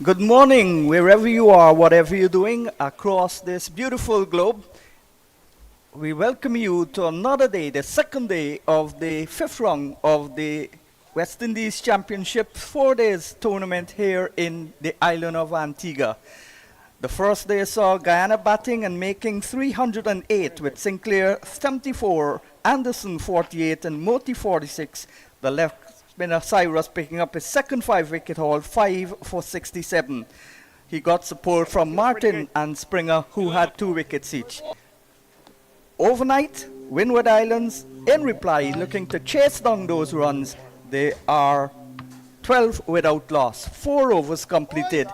Good morning, wherever you are, whatever you're doing across this beautiful globe. We welcome you to another day, the second day of the fifth round of the West Indies Championship 4 days tournament here in the island of Antigua. The first day saw Guyana batting and making 308 with Sinclair 74, Anderson 48 and Moti 46. The left spinner Cyrus picking up his second 5-wicket haul, 5 for 67. He got support from Martin and Springer, who had 2 wickets each. Overnight, Windward Islands, in reply, looking to chase down those runs. They are 12 without loss, 4 overs completed.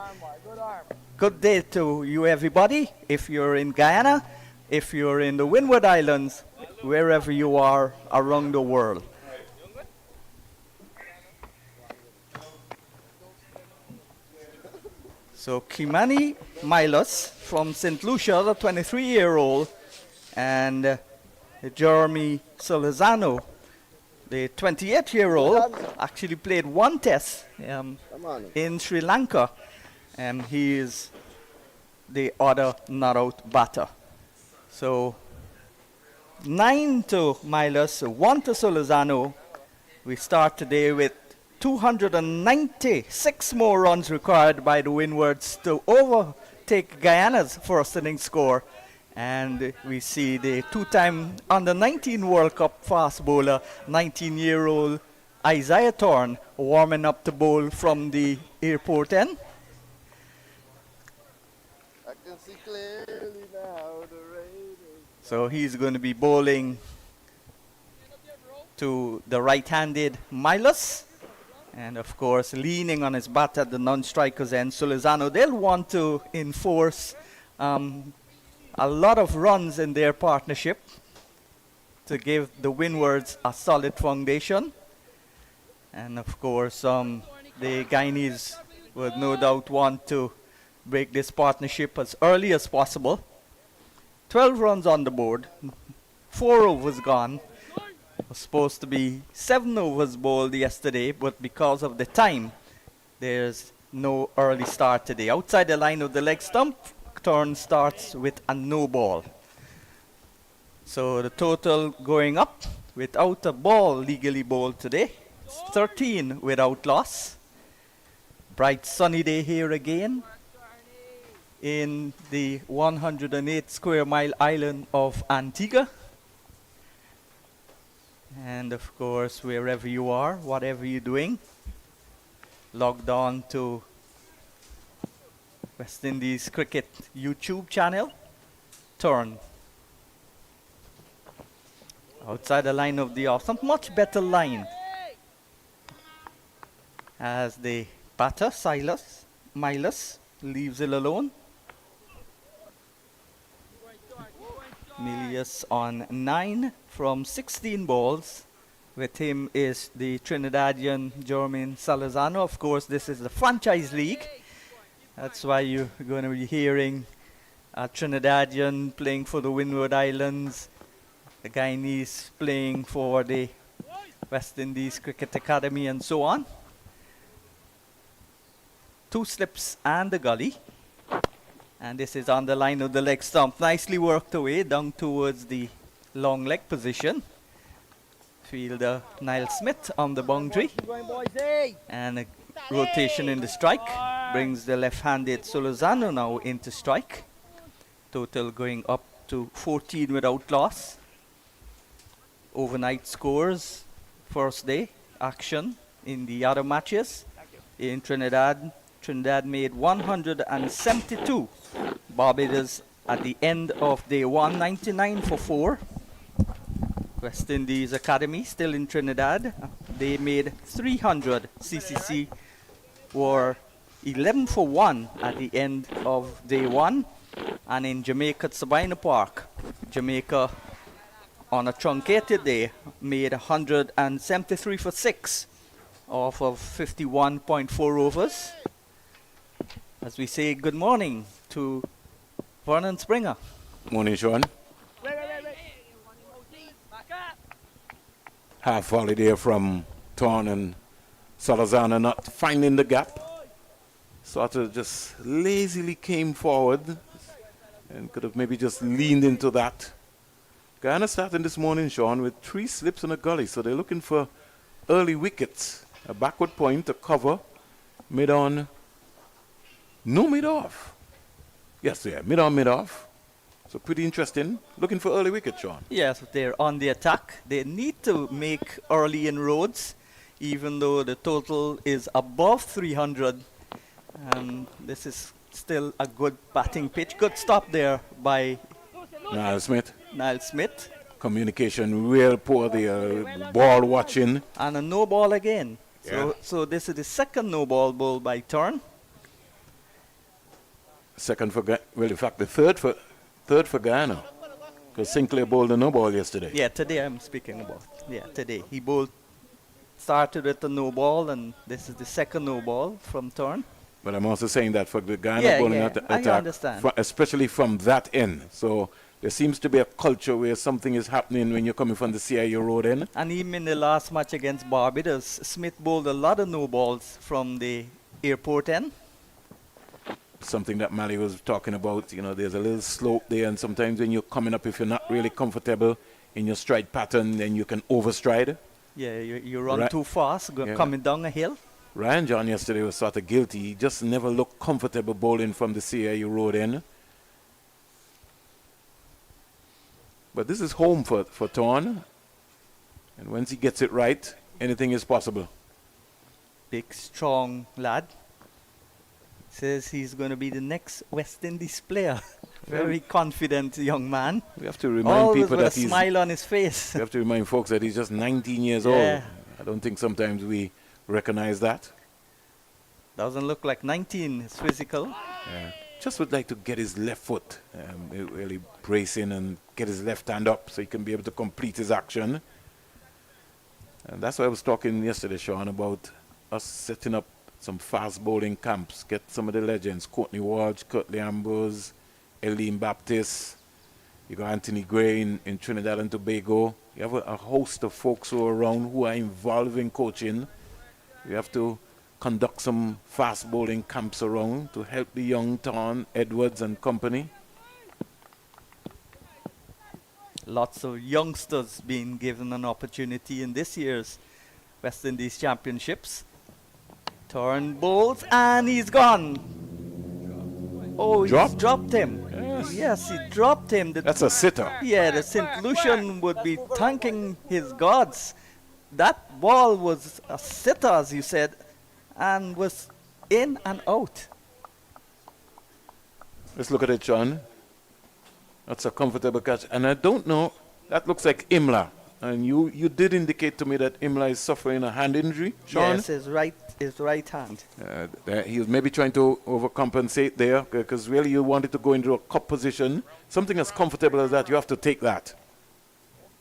Good day to you, everybody. If you're in Guyana, if you're in the Windward Islands, wherever you are around the world. So Kimani Milos from St. Lucia, the 23-year-old, and Jeremy Solozano, the 28-year-old, actually played one test in Sri Lanka, and he is the other not-out batter. So 9 to Milos, 1 to Solozano. We start today with 296 more runs required by the Windwards to overtake Guyana's first innings score. And we see the two-time under-19 World Cup fast bowler, 19-year-old Isaiah Thorne, warming up to bowl from the airport end. I can see clearly now the rain is... So he's going to be bowling to the right-handed Milos. And of course, leaning on his bat at the non-strikers end, Solozano. They'll want to enforce a lot of runs in their partnership to give the Windwards a solid foundation. And of course, the Guyanese would no doubt want to break this partnership as early as possible. 12 runs on the board, 4 overs gone. Was supposed to be 7 overs bowled yesterday, but because of the time, there's no early start today. Outside the line of the leg stump, Thorne starts with a no ball. So the total going up without a ball legally bowled today. It's 13 without loss. Bright sunny day here again in the 108 square mile island of Antigua. And of course, wherever you are, whatever you're doing, logged on to West Indies Cricket YouTube channel, Thorne. Outside the line of the off, some much better line. As the batter, Milos, leaves it alone. Milius on 9 from 16 balls. With him is the Trinidadian Jeremy Solozano. Of course, this is the franchise league. That's why you're going to be hearing a Trinidadian playing for the Windward Islands, the Guyanese playing for the West Indies Cricket Academy, and so on. 2 slips and the gully. And this is on the line of the leg stump. Nicely worked away down towards the long leg position. Fielder Niall Smith on the boundary. And a rotation in the strike. Brings the left-handed Solozano now into strike. Total going up to 14 without loss. Overnight scores. First day action in the other matches. In Trinidad, Trinidad made 172. Barbados at the end of day 199 for 4. West Indies Academy still in Trinidad. They made 300. CCC were 11 for 1 at the end of day 1. And in Jamaica at Sabina Park, Jamaica on a truncated day made 173 for 6 off of 51.4 overs. As we say good morning to Vernon Springer. Morning, Sean. Half volley there from Thorne and Solozano not finding the gap. sort of just lazily came forward and could have maybe just leaned into that. Guyana starting this morning, Sean, with 3 slips and a gully, so they're looking for early wickets. A backward point, a cover, mid-on, no mid-off. Yes, yeah, mid-on, mid-off. So pretty interesting. Looking for early wicket, Sean. Yes, they're on the attack. They need to make early inroads, even though the total is above 300. And this is still a good batting pitch. Good stop there by Niall Smith. Niall Smith. Communication real poor there. Ball watching. And a no ball again. Yeah. So this is the second no ball bowled by Thorne. Second for well, in fact, the third for Guyana. Because Sinclair bowled a no ball yesterday. Yeah, today I'm speaking about. Yeah, today. He started with a no ball, and this is the second no ball from Thorne. But I'm also saying that for the Guyana bowling attack, I understand. Especially from that end. So there seems to be a culture where something is happening when you're coming from the CIU road end. And even in the last match against Barbados, Smith bowled a lot of no balls from the airport end. Something that Mali was talking about, you know, there's a little slope there, and sometimes when you're coming up, if you're not really comfortable in your stride pattern, then you can overstride. Yeah, you run too fast coming down a hill. Ryan John yesterday was sort of guilty. He just never looked comfortable bowling from the CIU road end. But this is home for Thorne. And once he gets it right, anything is possible. Big, strong lad. Says he's going to be the next West Indies player. Very confident young man. We have to remind Always people with that a smile on his face. We have to remind folks that he's just 19 years old. I don't think sometimes we recognize that. Doesn't look like 19. He's physical. Yeah. Just would like to get his left foot really bracing and get his left hand up so he can be able to complete his action. And that's why I was talking yesterday, Sean, about us setting up some fast bowling camps. Get some of the legends, Courtney Walsh, Curtly Ambrose, Eileen Baptist. You got Anthony Gray in Trinidad and Tobago. You have a host of folks who are around who are involved in coaching. We have to conduct some fast bowling camps around to help the young Thorne, Edwards and company. Lots of youngsters being given an opportunity in this year's West Indies Championships. Thorne bowls and he's gone. Oh, he's dropped him. Yes, he dropped him. That's a sitter. Yeah, the St. Lucian would be thanking his gods. That ball was a sitter, as you said, and was in and out. Let's look at it, Sean. That's a comfortable catch. And I don't know, that looks like Imlach. And you did indicate to me that Imlach is suffering a hand injury, Sean? Yes, his right hand. He was maybe trying to overcompensate there, because really you wanted to go into a cup position. Something as comfortable as that, you have to take that.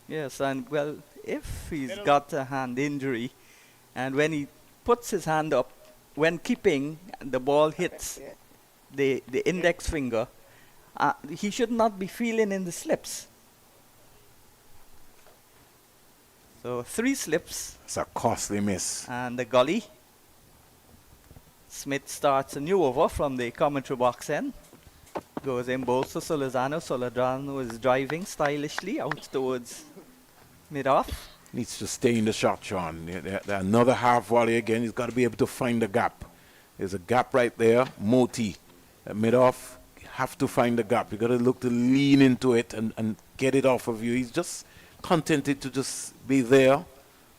Yes, and well, if he's got a hand injury, and when he puts his hand up, when keeping, the ball hits the index finger, he should not be feeling in the slips. So 3 slips. It's a costly miss. And the gully. Smith starts a new over from the commentary box end. Goes in bowls to Solozano. Solozano is driving stylishly out towards mid-off. Needs to stay in the shot, Sean. Another half volley again. He's got to be able to find the gap. There's a gap right there. Moti at mid-off. Have to find the gap. You got to look to lean into it and get it off of you. He's just contented to just be there.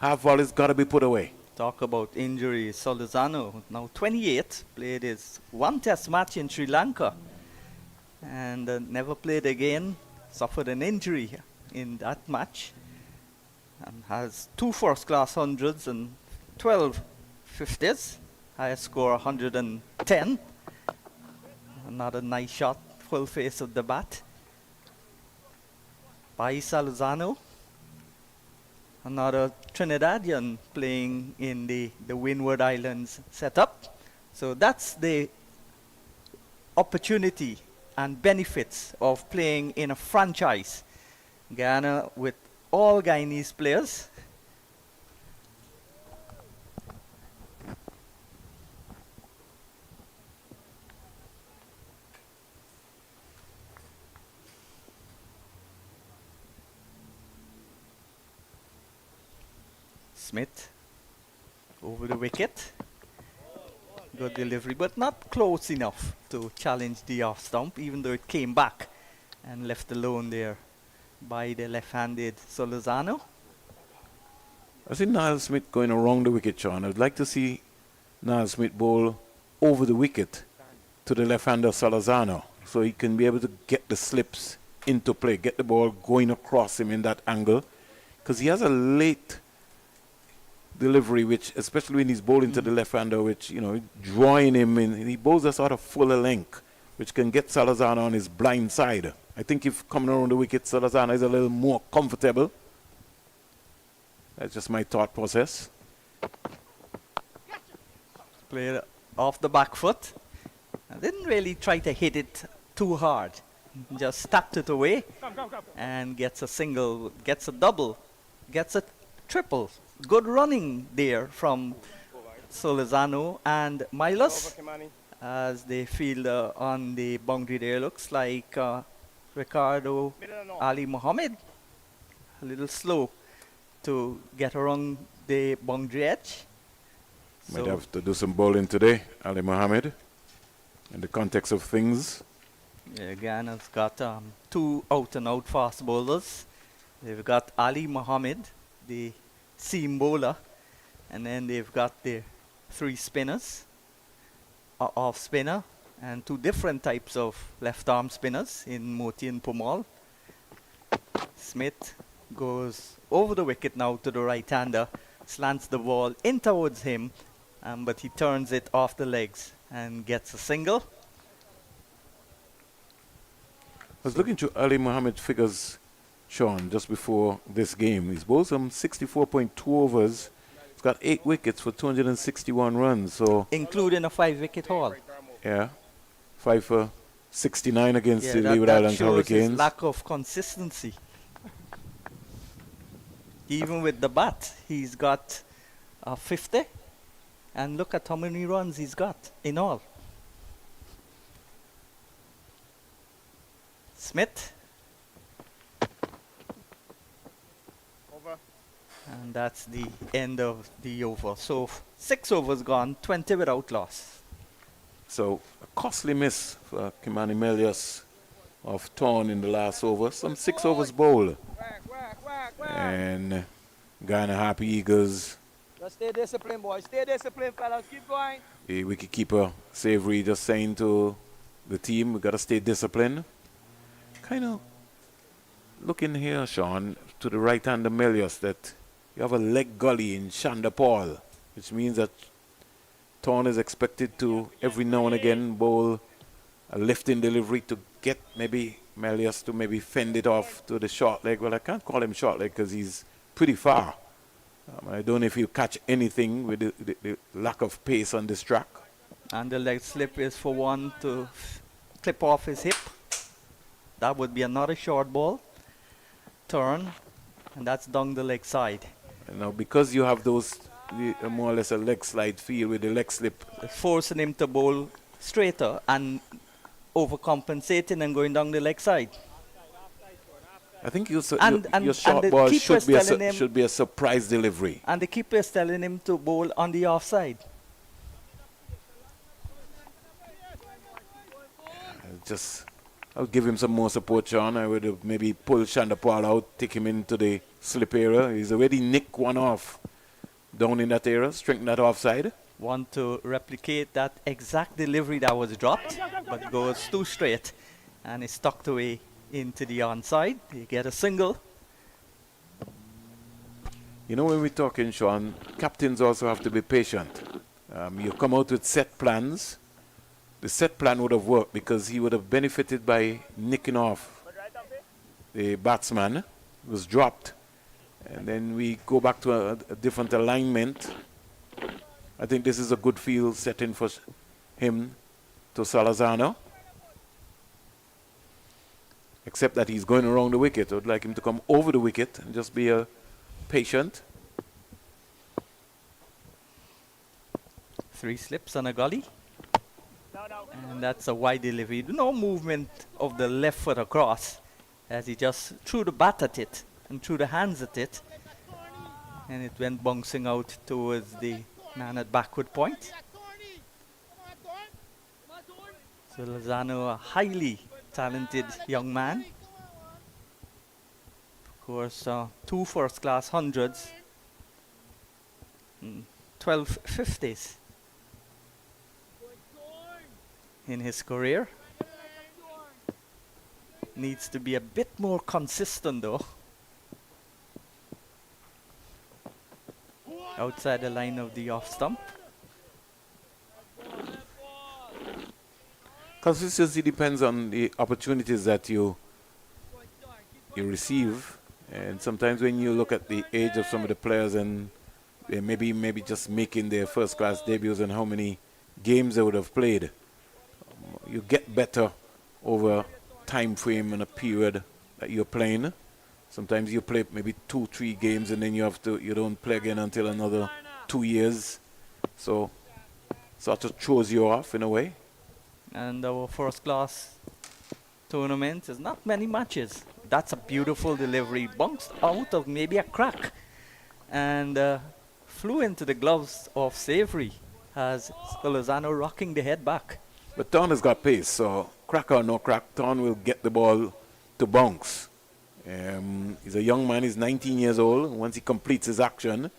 Half volley's got to be put away. Talk about injuries. Solozano, now 28, played his 1 test match in Sri Lanka and never played again. Suffered an injury in that match and has 2 first-class hundreds and 12 50s. Highest score 110. Another nice shot, full face of the bat by Solozano. Another Trinidadian playing in the Windward Islands setup. So that's the opportunity and benefits of playing in a franchise. Guyana with all Guyanese players. Smith over the wicket. Good delivery, but not close enough to challenge the off stump, even though it came back and left alone there by the left-handed Solozano. I see Niall Smith going around the wicket, Sean. I'd like to see Niall Smith bowl over the wicket to the left-hander Solozano, so he can be able to get the slips into play, get the ball going across him in that angle, because he has a late delivery, which, especially when he's bowling to the left-hander, which, you know, drawing him in, he bowls a sort of fuller length, which can get Solozano on his blind side. I think if coming around the wicket, Solozano is a little more comfortable. That's just my thought process. Played off the back foot. I didn't really try to hit it too hard. Just tapped it away and gets a single, gets a double, gets a triple. Good running there from Solozano and Milos as they field on the boundary there. Looks like Ronaldo Ali Muhammad. A little slow to get around the boundary edge. Might have to do some bowling today, Ali Muhammad, in the context of things. Yeah, Guyana's got 2 out-and-out fast bowlers. They've got Ali Muhammad, the seam bowler, and then they've got the 3 spinners, off spinner, and 2 different types of left-arm spinners in Moti and Pumal. Smith goes over the wicket now to the right-hander, slants the ball in towards him, but he turns it off the legs and gets a single. I was looking through Ali Muhammad's figures, Sean, just before this game. He's bowled some 64.2 overs. He's got 8 wickets for 261 runs. So including a 5-wicket haul. yeah, 5 for 69 against the that, Leeward that Islands shows his Hurricanes. lack of consistency. Even with the bat, he's got 50. And look at how many runs he's got in all. Smith. Over. And that's the end of the over. So 6 overs gone, 20 without loss. So a costly miss for Kimani Melius of Thorne in the last over. Some 6 overs bowled. And Guyana Happy Eagles. Just stay disciplined, boys. Stay disciplined, fellas. Keep going. The wicketkeeper Savory just saying to the team, we got to stay disciplined. Kind of looking here, Sean, to the right-hander Melius, that you have a leg gully in Chanderpaul, which means that Thorne is expected to every now and again bowl a lifting delivery to get maybe Melius to maybe fend it off to the short leg. Well, I can't call him short leg because he's pretty far. I don't know if he'll catch anything with the lack of pace on this track. And the leg slip is for one to clip off his hip. That would be another short ball. Turn. And that's down the leg side. And now because you have those more or less a leg slide feel with the leg slip. Forcing him to bowl straighter and overcompensating and going down the leg side. I think your short and the ball keeper's should be a surprise delivery. And the keeper is telling him to bowl on the offside. I'll give him some more support, Sean. I would have maybe pulled Chanderpaul out, take him into the slip area. He's already nicked one off down in that area, strengthen that offside. Want to replicate that exact delivery that was dropped, but goes too straight and is tucked away into the onside. You get a single. You know, when we're talking, Sean, captains also have to be patient. You come out with set plans. The set plan would have worked because he would have benefited by nicking off the batsman. It was dropped. And then we go back to a different alignment. I think this is a good field setting for him to Solozano. Except that he's going around the wicket. I would like him to come over the wicket and just be patient. 3 slips and a gully. And that's a wide delivery. No movement of the left foot across as he just threw the bat at it and threw the hands at it. And it went bouncing out towards the man at backward point. Solozano, a highly talented young man. Of course, 2 first-class hundreds, 12 50s in his career. Needs to be a bit more consistent though. Outside the line of the off stump. Consistency depends on the opportunities that you receive, and sometimes when you look at the age of some of the players and they maybe just making their first class debuts and how many games they would have played, you get better over time frame and a period that you're playing. Sometimes you play maybe 2-3 games and then you don't play again until another 2 years, so sort of throws you off in a way. And our first class tournament is not many matches. That's a beautiful delivery, bounced out of maybe a crack and flew into the gloves of Savory as Solozano rocking the head back. But Thorne has got pace, so crack or no crack, Thorne will get the ball to bounce. He's a young man, he's 19 years old. Once he completes his action,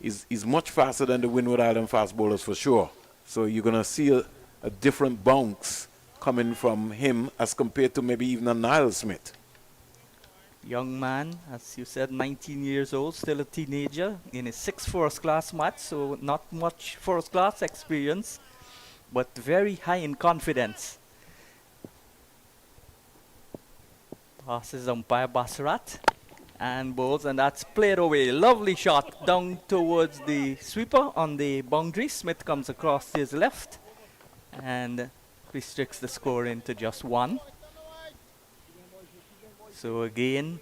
he's much faster than the Windward Island fast bowlers for sure. So you're going to see a different bounce coming from him as compared to maybe even a Niall Smith. Young man, as you said, 19 years old, still a teenager in his 6th first-class match, so not much first-class experience, but very high in confidence. Passes umpire Basrat and bowls, and that's played away. Lovely shot down towards the sweeper on the boundary. Smith comes across to his left and restricts the score into just 1. So again,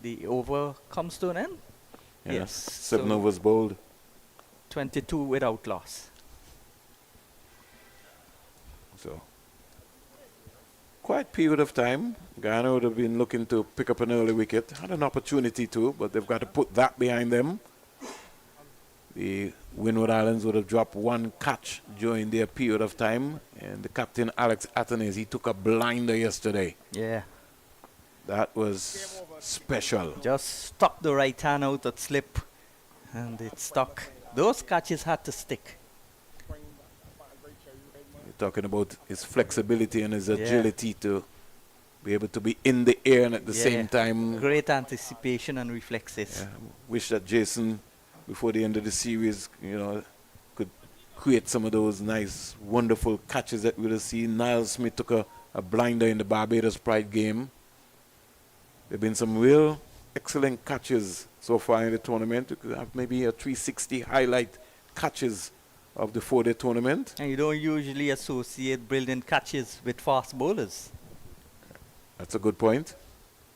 the over comes to an end. Yeah, Yes. 7 so overs bowled. 22 without loss. So, quiet period of time. Guyana would have been looking to pick up an early wicket. Had an opportunity to, but they've got to put that behind them. The Windward Islands would have dropped 1 catch during their period of time. And the captain, Alex Athanaze, he took a blinder yesterday. Yeah. That was special. Just stuck the right hand out at slip, and it stuck. Those catches had to stick. You're talking about his flexibility and his agility to be able to be in the air and at the same time. Great anticipation and reflexes. Yeah, wish that Jason, before the end of the series, could create some of those nice, wonderful catches that we would have seen. Niall Smith took a blinder in the Barbados Pride game. There have been some real excellent catches so far in the tournament. You could have maybe a 360 highlight catches of the 4-day tournament. And you don't usually associate brilliant catches with fast bowlers. That's a good point.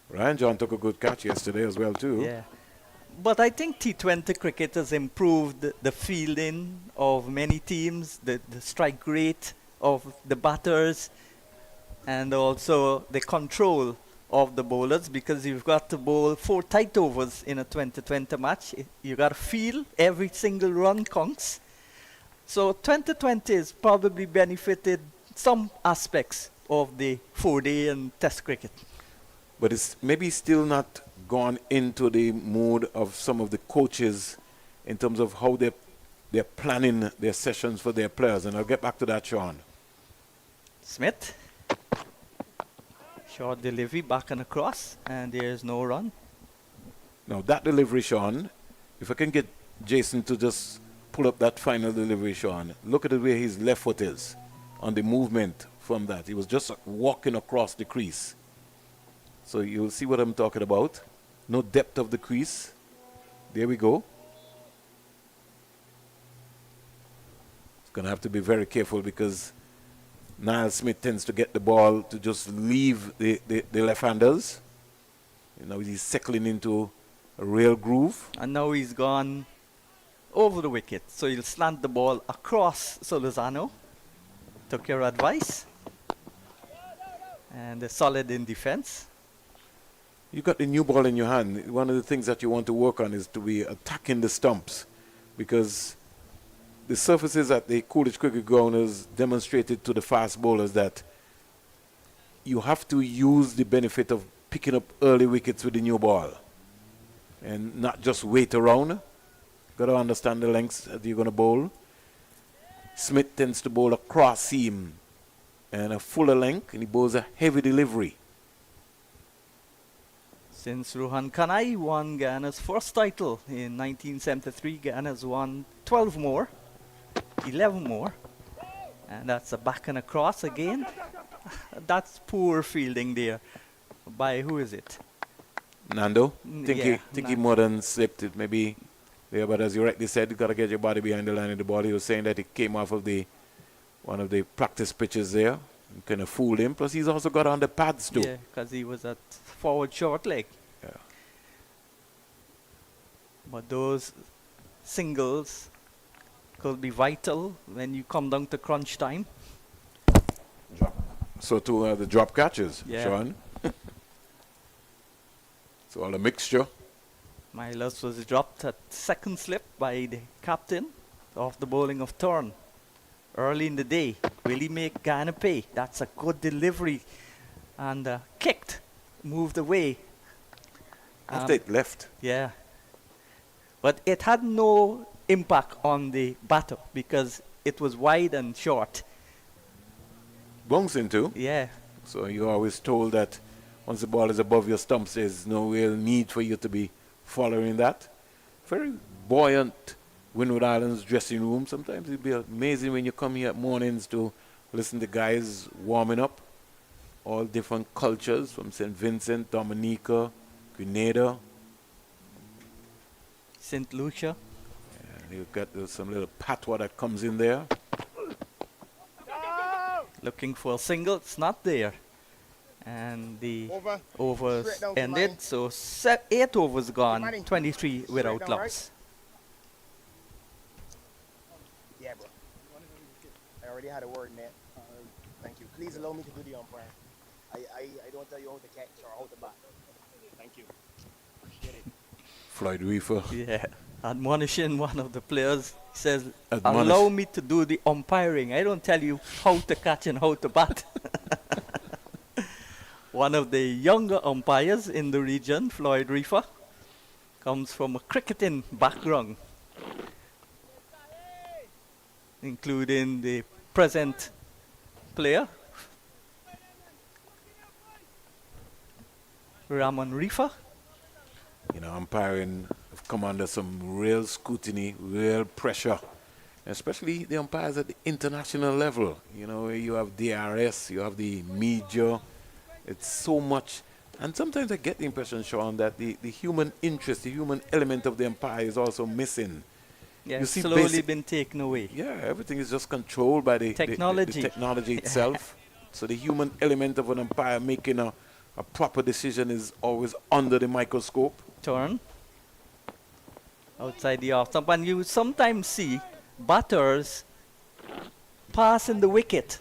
Ryan John took a good catch yesterday as well too. Yeah. But I think T20 cricket has improved the fielding of many teams, the strike rate of the batters, and also the control of the bowlers, because you've got to bowl 4 tight overs in a 2020 match. You got to feel every single run counts. So 2020 has probably benefited some aspects of the 4-day and test cricket. But it's maybe still not gone into the mode of some of the coaches in terms of how they're planning their sessions for their players. And I'll get back to that, Sean. Smith. Short delivery back and across, and there's no run. Now that delivery, Sean, if I can get Jason to just pull up that final delivery, Sean. Look at the way his left foot is on the movement from that. He was just walking across the crease. So you'll see what I'm talking about. No depth of the crease. There we go. It's going to have to be very careful because Niall Smith tends to get the ball to just leave the left-handers. He's settling into a real groove. And now he's gone over the wicket. So he'll slant the ball across Solozano. Took your advice. And they're solid in defense. You got the new ball in your hand. One of the things that you want to work on is to be attacking the stumps, because the surfaces at the Coolidge Cricket Ground has demonstrated to the fast bowlers that you have to use the benefit of picking up early wickets with the new ball and not just wait around. Got to understand the lengths that you're going to bowl. Smith tends to bowl a cross seam and a fuller length, and he bowls a heavy delivery. Since Rohan Kanai won Guyana's first title in 1973, Guyana's won 12 more, 11 more. And that's a back and across again. That's poor fielding there. By who is it? Nando? Yeah, Think he more than slipped it maybe there, but as you rightly said, you got to get your body behind the line of the ball. He was saying that it came off of one of the practice pitches there. Kind of fooled him. Plus, he's also got on the pads too. Yeah, because he was at forward short leg. Yeah. But those singles could be vital when you come down to crunch time. So too the drop catches, Yeah. Sean. So all a mixture. Milos was dropped at second slip by the captain off the bowling of Thorne early in the day. Will he make Guyana pay? That's a good delivery. And kicked, moved away. After it left. Yeah. But it had no impact on the batter because it was wide and short. Bouncing too. Yeah. So you're always told that once the ball is above your stumps, there's no real need for you to be following that. Very buoyant Windward Island's dressing room. Sometimes it'd be amazing when you come here at mornings to listen to guys warming up. All different cultures from St. Vincent, Dominica, Grenada. St. Lucia. And you've got some little patois that comes in there. Looking for a single. It's not there. And the Over. overs Straight down to ended. mine. So 8 overs gone. Money. 23 without down, right? loss. Yeah, bro. I already had a word in there. Thank you. Please allow me to do the umpire. I don't tell you how to catch or how to bat. Thank you. Appreciate it. Floyd Reefer. Yeah. Admonishing one of the players. He says, Admonish. allow me to do the umpiring. I don't tell you how to catch and how to bat. One of the younger umpires in the region, Floyd Reefer, comes from a cricketing background, including the present player, Ramon Reefer. You know, umpiring have come under some real scrutiny, real pressure, especially the umpires at the international level. You know, you have DRS, you have the media. It's so much. And sometimes I get the impression, Sean, that the human interest, the human element of the umpire is also missing. Yeah, You it's see slowly basic- been taken away. Yeah, everything is just controlled by the Technology. the technology itself. So the human element of an umpire making a proper decision is always under the microscope. Turn outside the off stump, and you sometimes see batters passing the wicket,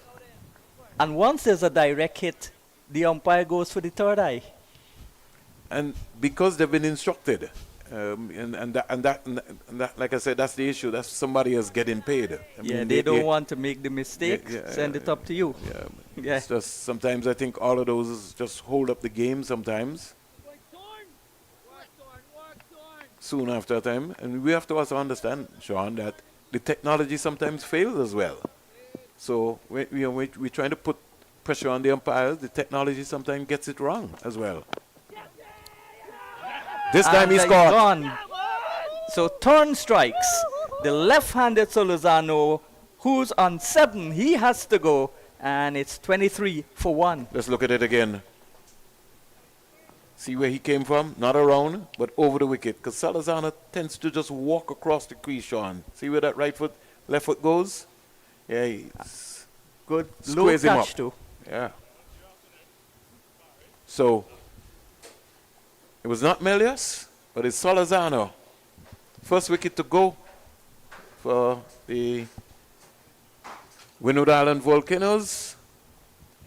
and once there's a direct hit, the umpire goes for the third eye. And because they've been instructed, and that, like I said, that's the issue. That's somebody else getting paid. I Yeah, mean, they don't want to make the mistake. yeah, Send it up to you. Yeah, Yeah. It's just sometimes I think all of those just hold up the game sometimes. Soon after a time, and we have to also understand, Sean, that the technology sometimes fails as well. So we're trying to put pressure on the umpires. The technology sometimes gets it wrong as well. This time And he he's scored. gone. So Thorne strikes. The left-handed Solozano, who's on 7, he has to go, and it's 23 for 1. Let's look at it again. See where he came from? Not around, but over the wicket. Because Solozano tends to just walk across the crease, Sean. See where that right foot, left foot goes? Yeah, he's Good low squares him catch up. too. Yeah. So, it was not Melius, but it's Solozano. First wicket to go for the Windward Island Volcanoes.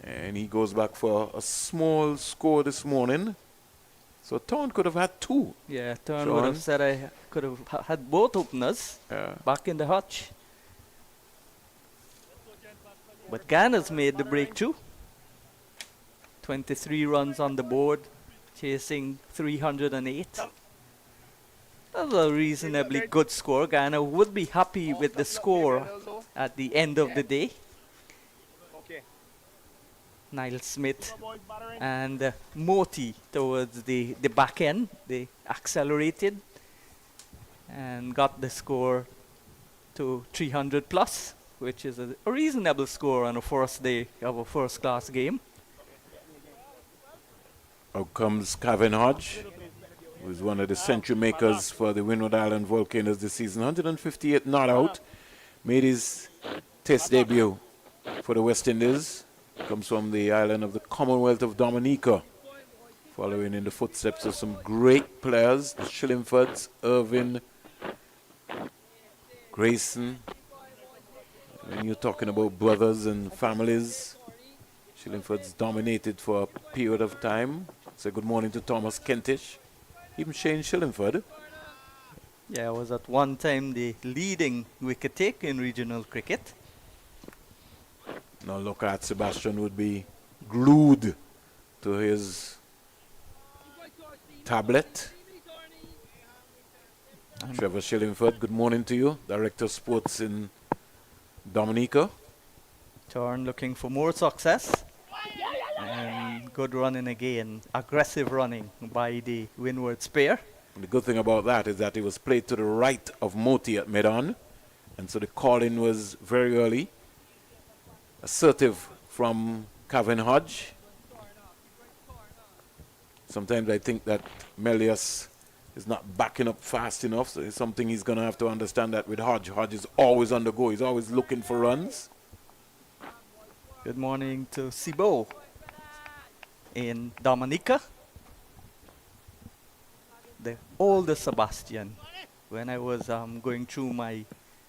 And he goes back for a small score this morning. So Thorne could have had 2. Yeah, Thorne Sean? would have said I could have had both openers Yeah. back in the hutch. But Guyana's made the breakthrough. 23 runs on the board, chasing 308. That's a reasonably good score. Guyana would be happy with the score at the end of the day. Okay. Niall Smith and Moti towards the back end. They accelerated and got the score to 300 plus, which is a reasonable score on a first day of a first class game. Out comes Kevin Hodge, who is one of the century makers for the Windward Island Volcanoes this season. 158 not out. Made his test debut for the West Indies. Comes from the island of the Commonwealth of Dominica. Following in the footsteps of some great players, the Shillingfords, Irvin, Grayson. When you're talking about brothers and families, Shillingford's dominated for a period of time. So good morning to Thomas Kentish. Even Shane Shillingford. Yeah, was at one time the leading wicket take in regional cricket. Now look at Sebastian would be glued to his tablet. Trevor Shillingford, good morning to you. Director of Sports in Dominica. Thorne looking for more success. And good running again. Aggressive running by the Windward spare. And the good thing about that is that it was played to the right of Moti at mid-on. And so the call-in was very early. Assertive from Kevin Hodge. Sometimes I think that Melius is not backing up fast enough. So it's something he's going to have to understand that with Hodge. Hodge is always on the go. He's always looking for runs. Good morning to Sibo in Dominica. The older Sebastian. When I was going through my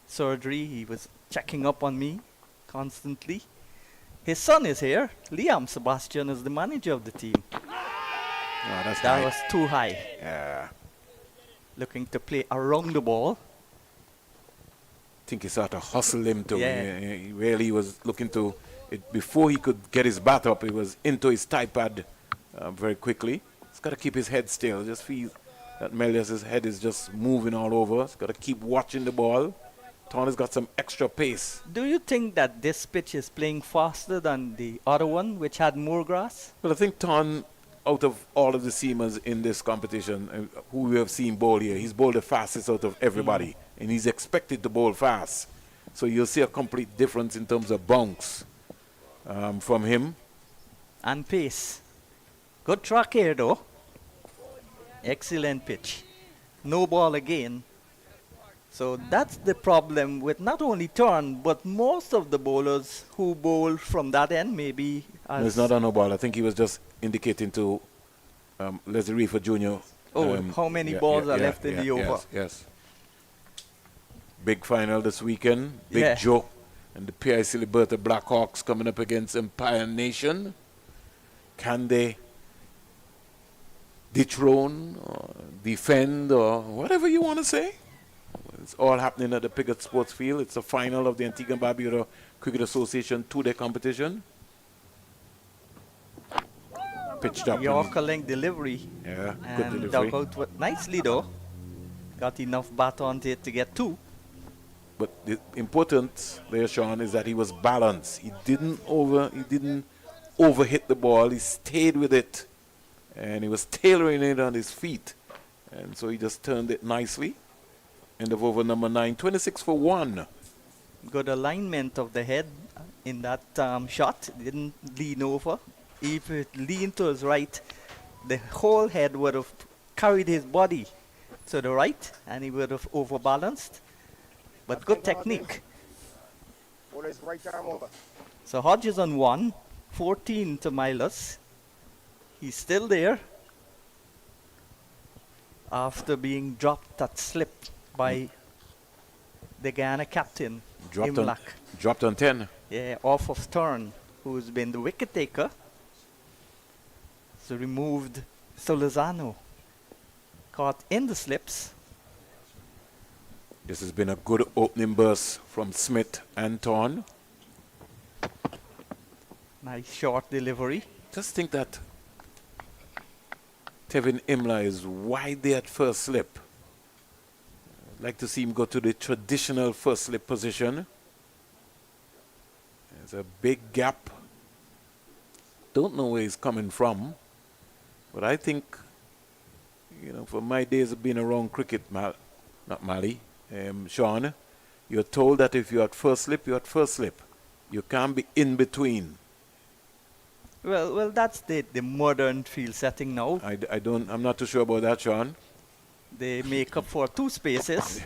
surgery, he was checking up on me constantly. His son is here. Liam Sebastian is the manager of the team. Oh, that's That high. was too high. Yeah. Looking to play around the ball. I think he sort of hustled him to. Yeah. He really was looking to. Before he could get his bat up, he was into his tie pad very quickly. He's got to keep his head still. Just feel that Melius's head is just moving all over. He's got to keep watching the ball. Thorne has got some extra pace. Do you think that this pitch is playing faster than the other one, which had more grass? Well, I think Thorne, out of all of the seamers in this competition, who we have seen bowl here, he's bowled the fastest out of everybody. And he's expected to bowl fast. So you'll see a complete difference in terms of bounce from him. And pace. Good track here though. Excellent pitch. No ball again. So that's the problem with not only Thorne, but most of the bowlers who bowl from that end, maybe. No, it's not a no ball. I think he was just indicating to Leslie Reefer Jr. How many balls are left in the over? Yes. Big final this weekend. Big Yeah. Joe and the PIC Liberta Blackhawks coming up against Empire Nation. Can they dethrone or defend or whatever you want to say? It's all happening at the Piggott Sports Field. It's the final of the Antigua and Barbuda Cricket Association two-day competition. Pitched up. Yorker length delivery. Yeah, good And delivery. dug out nicely though. Got enough bat onto it to get 2. But the important there, Sean, is that he was balanced. He didn't overhit the ball. He stayed with it. And he was tailoring it on his feet. And so he just turned it nicely. End of over number 9, 26 for 1. Good alignment of the head in that shot. Didn't lean over. If it leaned to his right, the whole head would have carried his body to the right and he would have overbalanced. But good technique. Hold his right arm over. So Hodge is on 1, 14 to Milos. He's still there after being dropped at slip by the Guyana captain, Imlach. Dropped on 10. Yeah, off of Thorne, who's been the wicket taker. So removed Solozano. Caught in the slips. This has been a good opening burst from Smith and Thorne. Nice short delivery. Just think that Tevin Imlach is wide there at first slip. I'd like to see him go to the traditional first slip position. There's a big gap. Don't know where he's coming from. But I think, you know, for my days of being around cricket, Sean, you're told that if you're at first slip, you're at first slip. You can't be in between. Well, that's the modern field setting now. I'm not too sure about that, Sean. They make up for two spaces.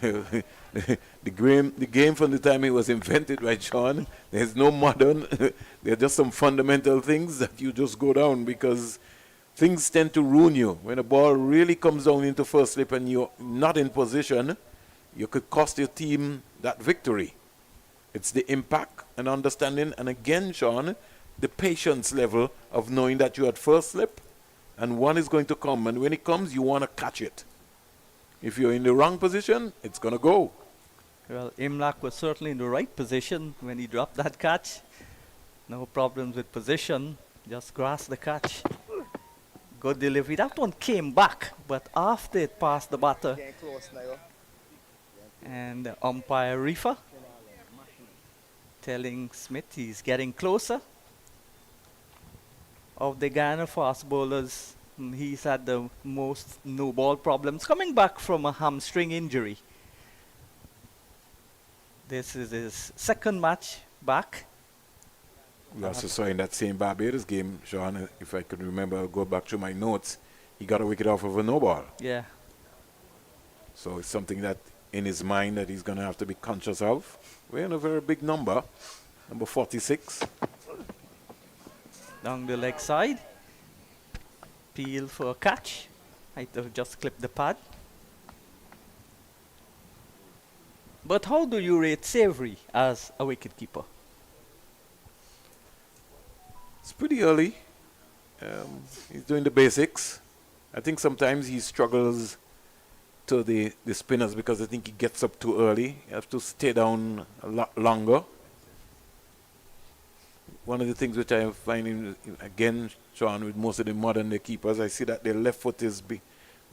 the game from the time it was invented, right, Sean? There's no modern. There are just some fundamental things that you just go down because things tend to ruin you. When a ball really comes down into first slip and you're not in position, you could cost your team that victory. It's the impact and understanding, and again, Sean, the patience level of knowing that you're at first slip and one is going to come, and when it comes, you want to catch it. If you're in the wrong position, it's going to go. Well, Imlach was certainly in the right position when he dropped that catch. No problems with position, just grasped the catch. Good delivery. That one came back, but after it passed the batter. Getting close now. And the umpire Rifa telling Smith he's getting closer. Of the Guyana fast bowlers, he's had the most no ball problems, coming back from a hamstring injury. This is his second match back. We also saw in that same Barbados game, Sean, if I could remember, go back through my notes, he got a wicket off of a no ball. Yeah. So it's something that in his mind that he's going to have to be conscious of. We're in a very big number, number 46. Down the leg side. Peel for a catch. Might have just clipped the pad. But how do you rate Savory as a wicketkeeper? It's pretty early. He's doing the basics. I think sometimes he struggles to the spinners because I think he gets up too early. You have to stay down a lot longer. One of the things which I find, again, Sean, with most of the modern day keepers, I see that their left foot is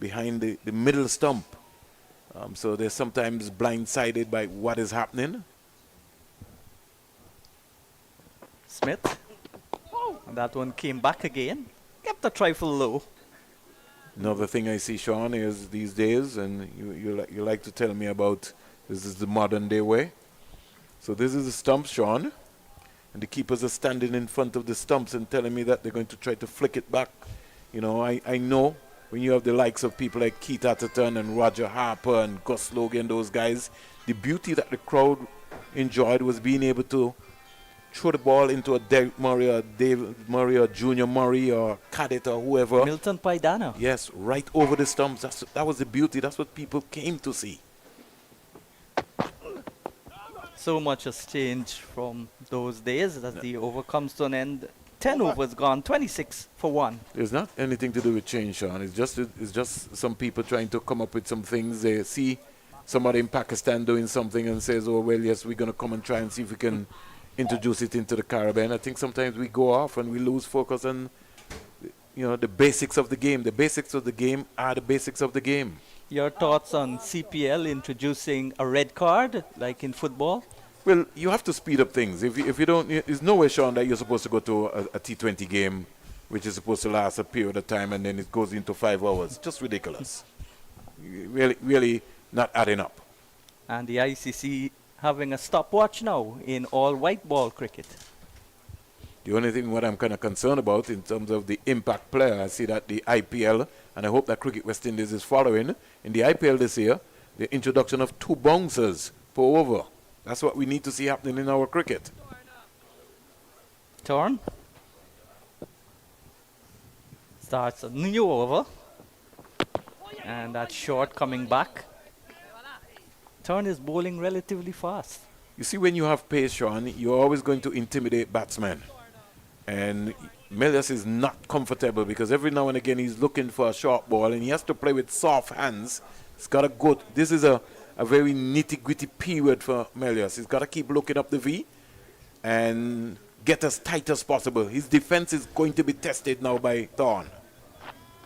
behind the middle stump. So they're sometimes blindsided by what is happening. Smith. And that one came back again. Kept a trifle low. Another thing I see, Sean, is these days, and you like to tell me about, this is the modern day way. So this is the stump, Sean. And the keepers are standing in front of the stumps and telling me that they're going to try to flick it back. You know, I know when you have the likes of people like Keith Atherton and Roger Harper and Gus Logan, those guys, the beauty that the crowd enjoyed was being able to throw the ball into a Derek Murray or David Murray or Junior Murray or Cadet or whoever. Milton Paidano. Yes, right over the stumps. That was the beauty. That's what people came to see. So much has changed from those days that the over comes to an end. 10 overs gone, 26 for 1. There's not anything to do with change, Sean. It's just some people trying to come up with some things. They see somebody in Pakistan doing something and says, oh, well, yes, we're going to come and try and see if we can introduce it into the Caribbean. I think sometimes we go off and we lose focus on, you know, the basics of the game. The basics of the game are the basics of the game. Your thoughts on CPL introducing a red card, like in football? Well, you have to speed up things. If you don't, there's no way, Sean, that you're supposed to go to a T20 game, which is supposed to last a period of time, and then it goes into 5 hours. Just ridiculous. Really not adding up. And the ICC having a stopwatch now in all white ball cricket. The only thing what I'm kind of concerned about in terms of the impact player, I see that the IPL, and I hope that Cricket West Indies is following, in the IPL this year, the introduction of 2 bouncers per over. That's what we need to see happening in our cricket. Thorne starts a new over. And that short coming back. Thorne is bowling relatively fast. You see, when you have pace, Sean, you're always going to intimidate batsmen. And Melius is not comfortable because every now and again he's looking for a short ball and he has to play with soft hands. He's got to go. This is a very nitty-gritty period for Melius. He's got to keep looking up the V and get as tight as possible. His defense is going to be tested now by Thorne.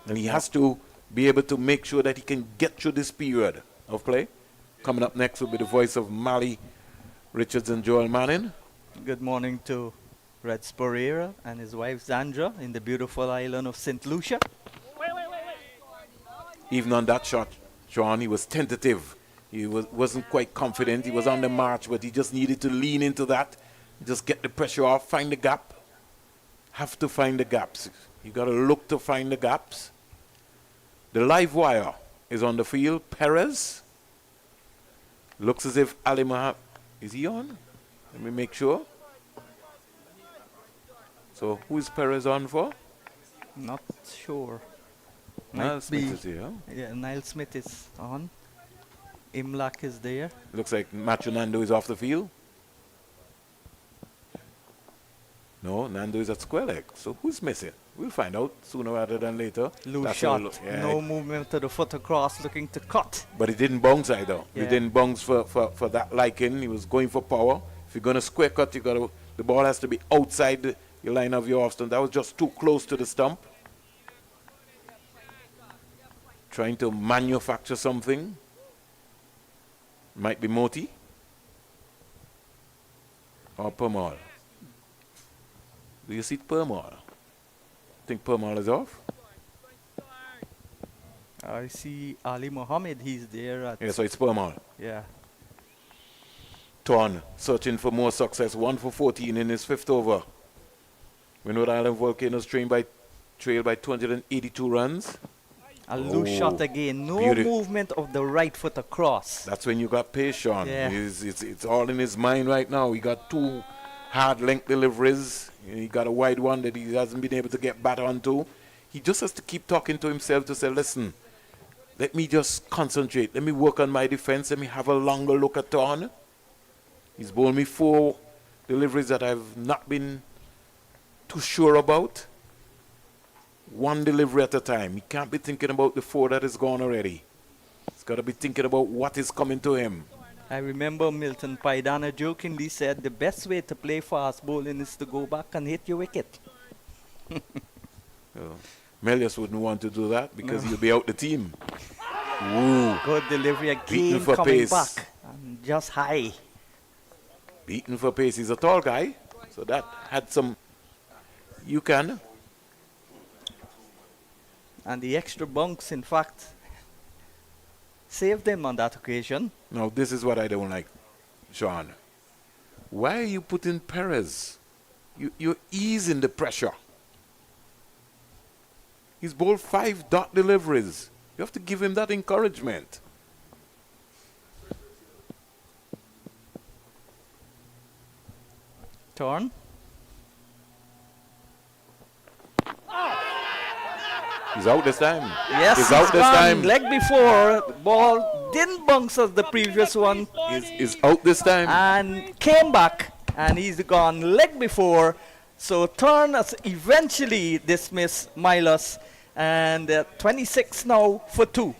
And he has to be able to make sure that he can get through this period of play. Coming up next will be the voice of Mali Richards and Joel Manning. Good morning to Red Sporera and his wife Zandra in the beautiful island of St. Lucia. Even on that shot, Sean, he was tentative. He wasn't quite confident. He was on the march, but he just needed to lean into that. Just get the pressure off, find the gap. Have to find the gaps. You got to look to find the gaps. The live wire is on the field. Perez. Looks as if Ali Muhammad, is he on? Let me make sure. So who is Perez on for? Not sure. Niall Might Smith be- is here. Yeah, Niall Smith is on. Imlach is there. Looks like Macho Nando is off the field. No, Nando is at square leg. So who's missing? We'll find out sooner rather than later. Loose That's shot. all- yeah. No movement to the foot across, looking to cut. But he didn't bounce either. He Yeah. didn't bounce for that liking. He was going for power. If you're going to square cut, the ball has to be outside your line of your off stump. That was just too close to the stump. Trying to manufacture something. Might be Moti. Or Permal. Do you see Permal? Think Permal is off? I see Ali Muhammad. He's there. Yeah, so it's Permal. Yeah. Thorne searching for more success. 1 for 14 in his fifth over. Windward Island Volcanoes trailed by 282 runs. A loose shot again. No Beauty. movement of the right foot across. That's when you got pace, Sean. Yeah. It's all in his mind right now. He got two hard length deliveries. He got a wide one that he hasn't been able to get back onto. He just has to keep talking to himself to say, listen, let me just concentrate. Let me work on my defense. Let me have a longer look at Thorne. He's bowled me 4 deliveries that I've not been too sure about. 1 delivery at a time. He can't be thinking about the 4 that is gone already. He's got to be thinking about what is coming to him. I remember Milton Paidana jokingly said the best way to play fast bowling is to go back and hit your wicket. Melius wouldn't want to do that because he'll be out the team. Ooh, Good delivery Beaten again, for coming pace. back. And just high. beaten for pace. He's a tall guy, so that had some. You can. And the extra bunks, in fact, saved them on that occasion. Now, this is what I don't like, Sean. Why are you putting Perez? You're easing the pressure. He's bowled 5 dot deliveries. You have to give him that encouragement. Thorne. He's out this time. Yes, he's out this gone. time. Leg before, ball didn't bounce as the previous one. He's out this time. And came back, and he's gone leg before. So Thorne has eventually dismissed Milos, and 26 now for 2.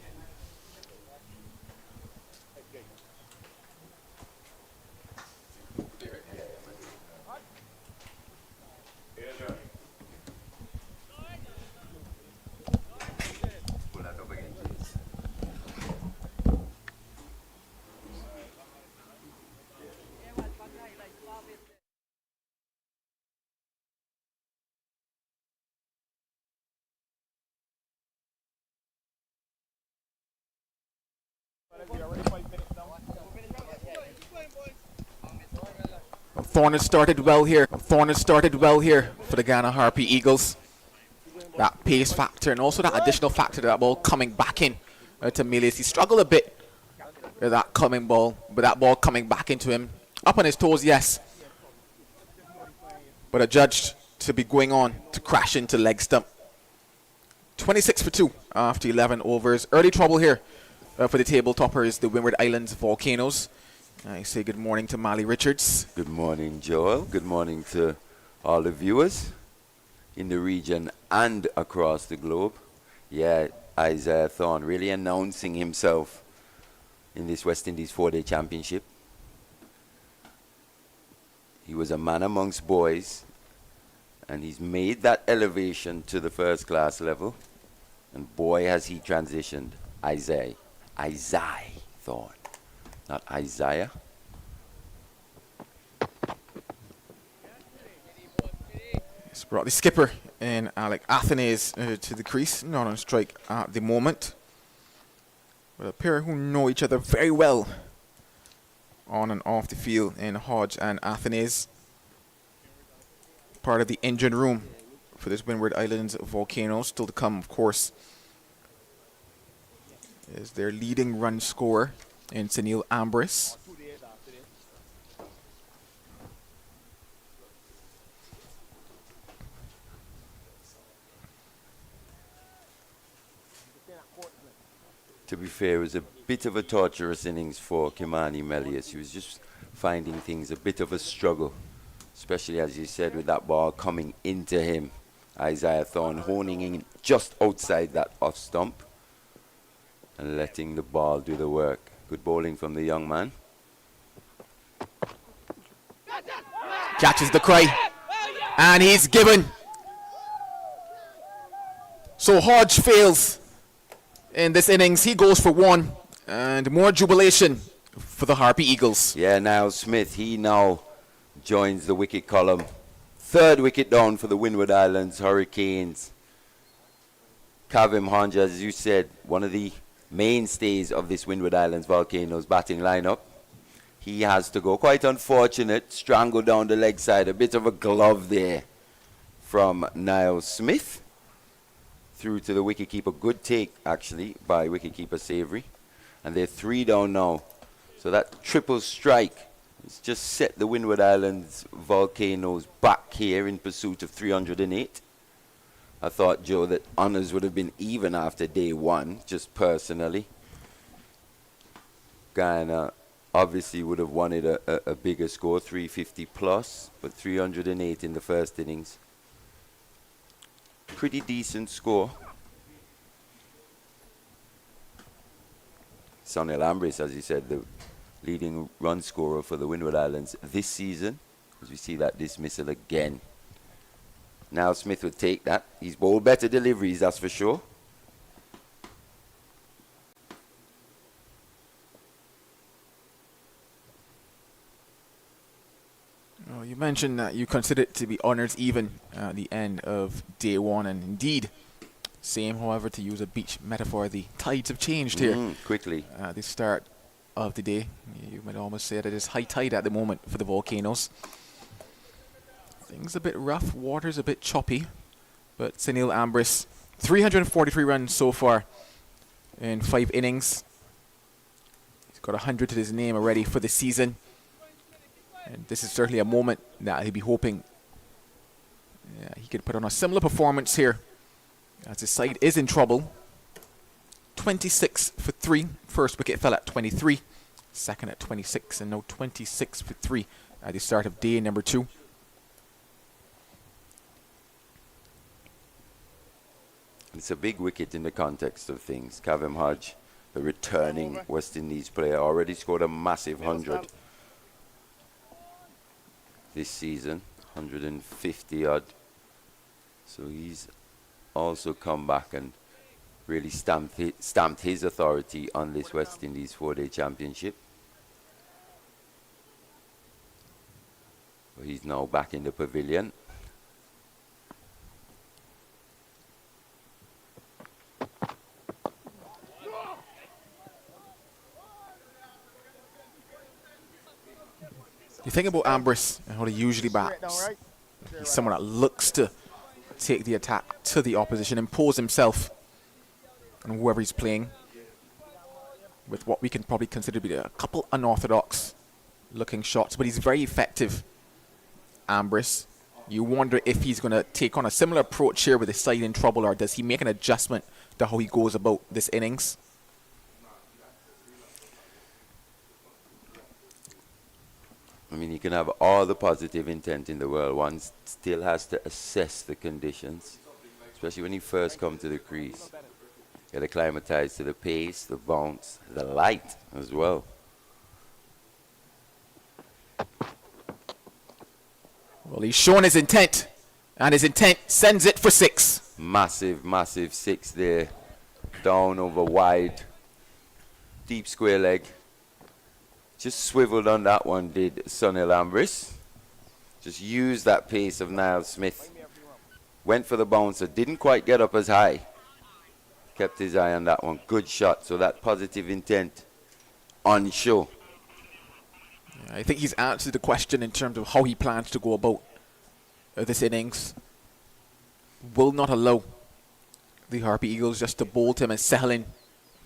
Thorne has started well here. Thorne has started well here for the Guyana Harpy Eagles. That pace factor and also that additional factor, that ball coming back in to Milius. He struggled a bit with that coming ball, but that ball coming back into him. Up on his toes, yes. But adjudged to be going on to crash into leg stump. 26 for 2 after 11 overs. Early trouble here for the table toppers, the Windward Islands Volcanoes. I say good morning to Mali Richards. Good morning, Joel. Good morning to all the viewers. in the region and across the globe. Yeah, Isaiah Thorne really announcing himself in this West Indies 4-day championship. He was a man amongst boys, and he's made that elevation to the first class level. And boy, has he transitioned. Isaiah Thorne, not Isaiah. It's brought the skipper in Alec Athenaeus to the crease, not on strike at the moment. But a pair who know each other very well on and off the field in Hodge and Athenaeus. Part of the engine room for this Windward Islands Volcanoes. Still to come, of course, is their leading run scorer in Sunil Ambris. To be fair, it was a bit of a torturous innings for Kimani Melius. He was just finding things a bit of a struggle, especially as you said with that ball coming into him. Isaiah Thorne honing in just outside that off stump and letting the ball do the work. Good bowling from the young man. Catches the cry, and he's given. So Hodge fails in this innings. He goes for one, and more jubilation for the Harpy Eagles. Yeah, Niall Smith, he now joins the wicket column. Third wicket down for the Windward Islands Hurricanes. Kavim Hanja, as you said, one of the mainstays of this Windward Islands Volcanoes batting lineup. He has to go. Quite unfortunate. Strangled down the leg side. A bit of a glove there from Niall Smith. Through to the wicketkeeper. Good take, actually, by wicketkeeper Savory. And they're 3 down now. So that triple strike has just set the Windward Islands Volcanoes back here in pursuit of 308. I thought, Joe, that honours would have been even after day one, just personally. Guyana obviously would have wanted a bigger score, 350 plus, but 308 in the first innings. Pretty decent score. Sunil Ambris, as you said, the leading run scorer for the Windward Islands this season, as we see that dismissal again. Now Smith would take that. He's bowled better deliveries, that's for sure. Oh, you mentioned that you consider it to be honours even at the end of day one, and indeed, same, however, to use a beach metaphor, the tides have changed here. Quickly. At the start of the day. You might almost say that it is high tide at the moment for the Volcanoes. Things a bit rough, water's a bit choppy, but Sunil Ambris, 343 runs so far in 5 innings. He's got 100 to his name already for the season. And this is certainly a moment that he'll be hoping he could put on a similar performance here, as his side is in trouble. 26 for 3. First wicket fell at 23. Second at 26, and now 26 for 3 at the start of day number 2. It's a big wicket in the context of things. Kavim Hodge, the returning West Indies player, already scored a massive 100 this season, 150 odd. So he's also come back and really stamped his authority on this West Indies 4-day championship. But he's now back in the pavilion. You think about Ambris and how he usually bats. He's someone that looks to take the attack to the opposition, impose himself on whoever he's playing, with what we can probably consider to be a couple unorthodox looking shots, but he's very effective, Ambris. You wonder if he's going to take on a similar approach here with his side in trouble, or does he make an adjustment to how he goes about this innings? I mean, you can have all the positive intent in the world. One still has to assess the conditions, especially when you first come to the crease. Get acclimatized to the pace, the bounce, the light as well. Well, he's shown his intent, and his intent sends it for 6. Massive, massive 6 there. Down over wide. Deep square leg. Just swiveled on that one, did Sonny Lambris. Just used that pace of Niall Smith. Went for the bouncer, didn't quite get up as high. Kept his eye on that one. Good shot. So that positive intent on show. Yeah, I think he's answered the question in terms of how he plans to go about this innings. Will not allow the Harpy Eagles just to bolt him and settle in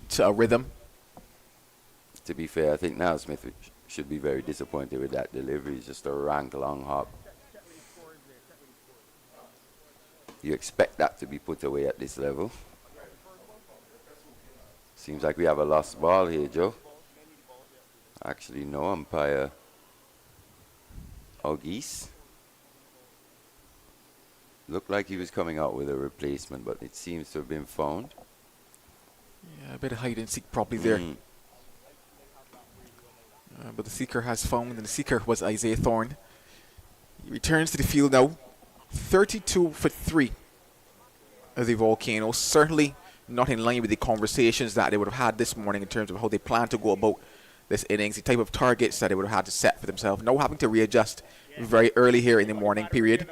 to a rhythm. To be fair, I think Niall Smith should be very disappointed with that delivery. It's just a rank long hop. You expect that to be put away at this level. Seems like we have a lost ball here, Joe. Actually, no, umpire Auguste. Looked like he was coming out with a replacement, but it seems to have been found. Yeah, a bit of hide and seek probably there. But the seeker has found, and the seeker was Isaiah Thorne. He returns to the field now. 32 for 3 of the Volcanoes. Certainly not in line with the conversations that they would have had this morning in terms of how they plan to go about this innings, the type of targets that they would have had to set for themselves. Now having to readjust very early here in the morning period.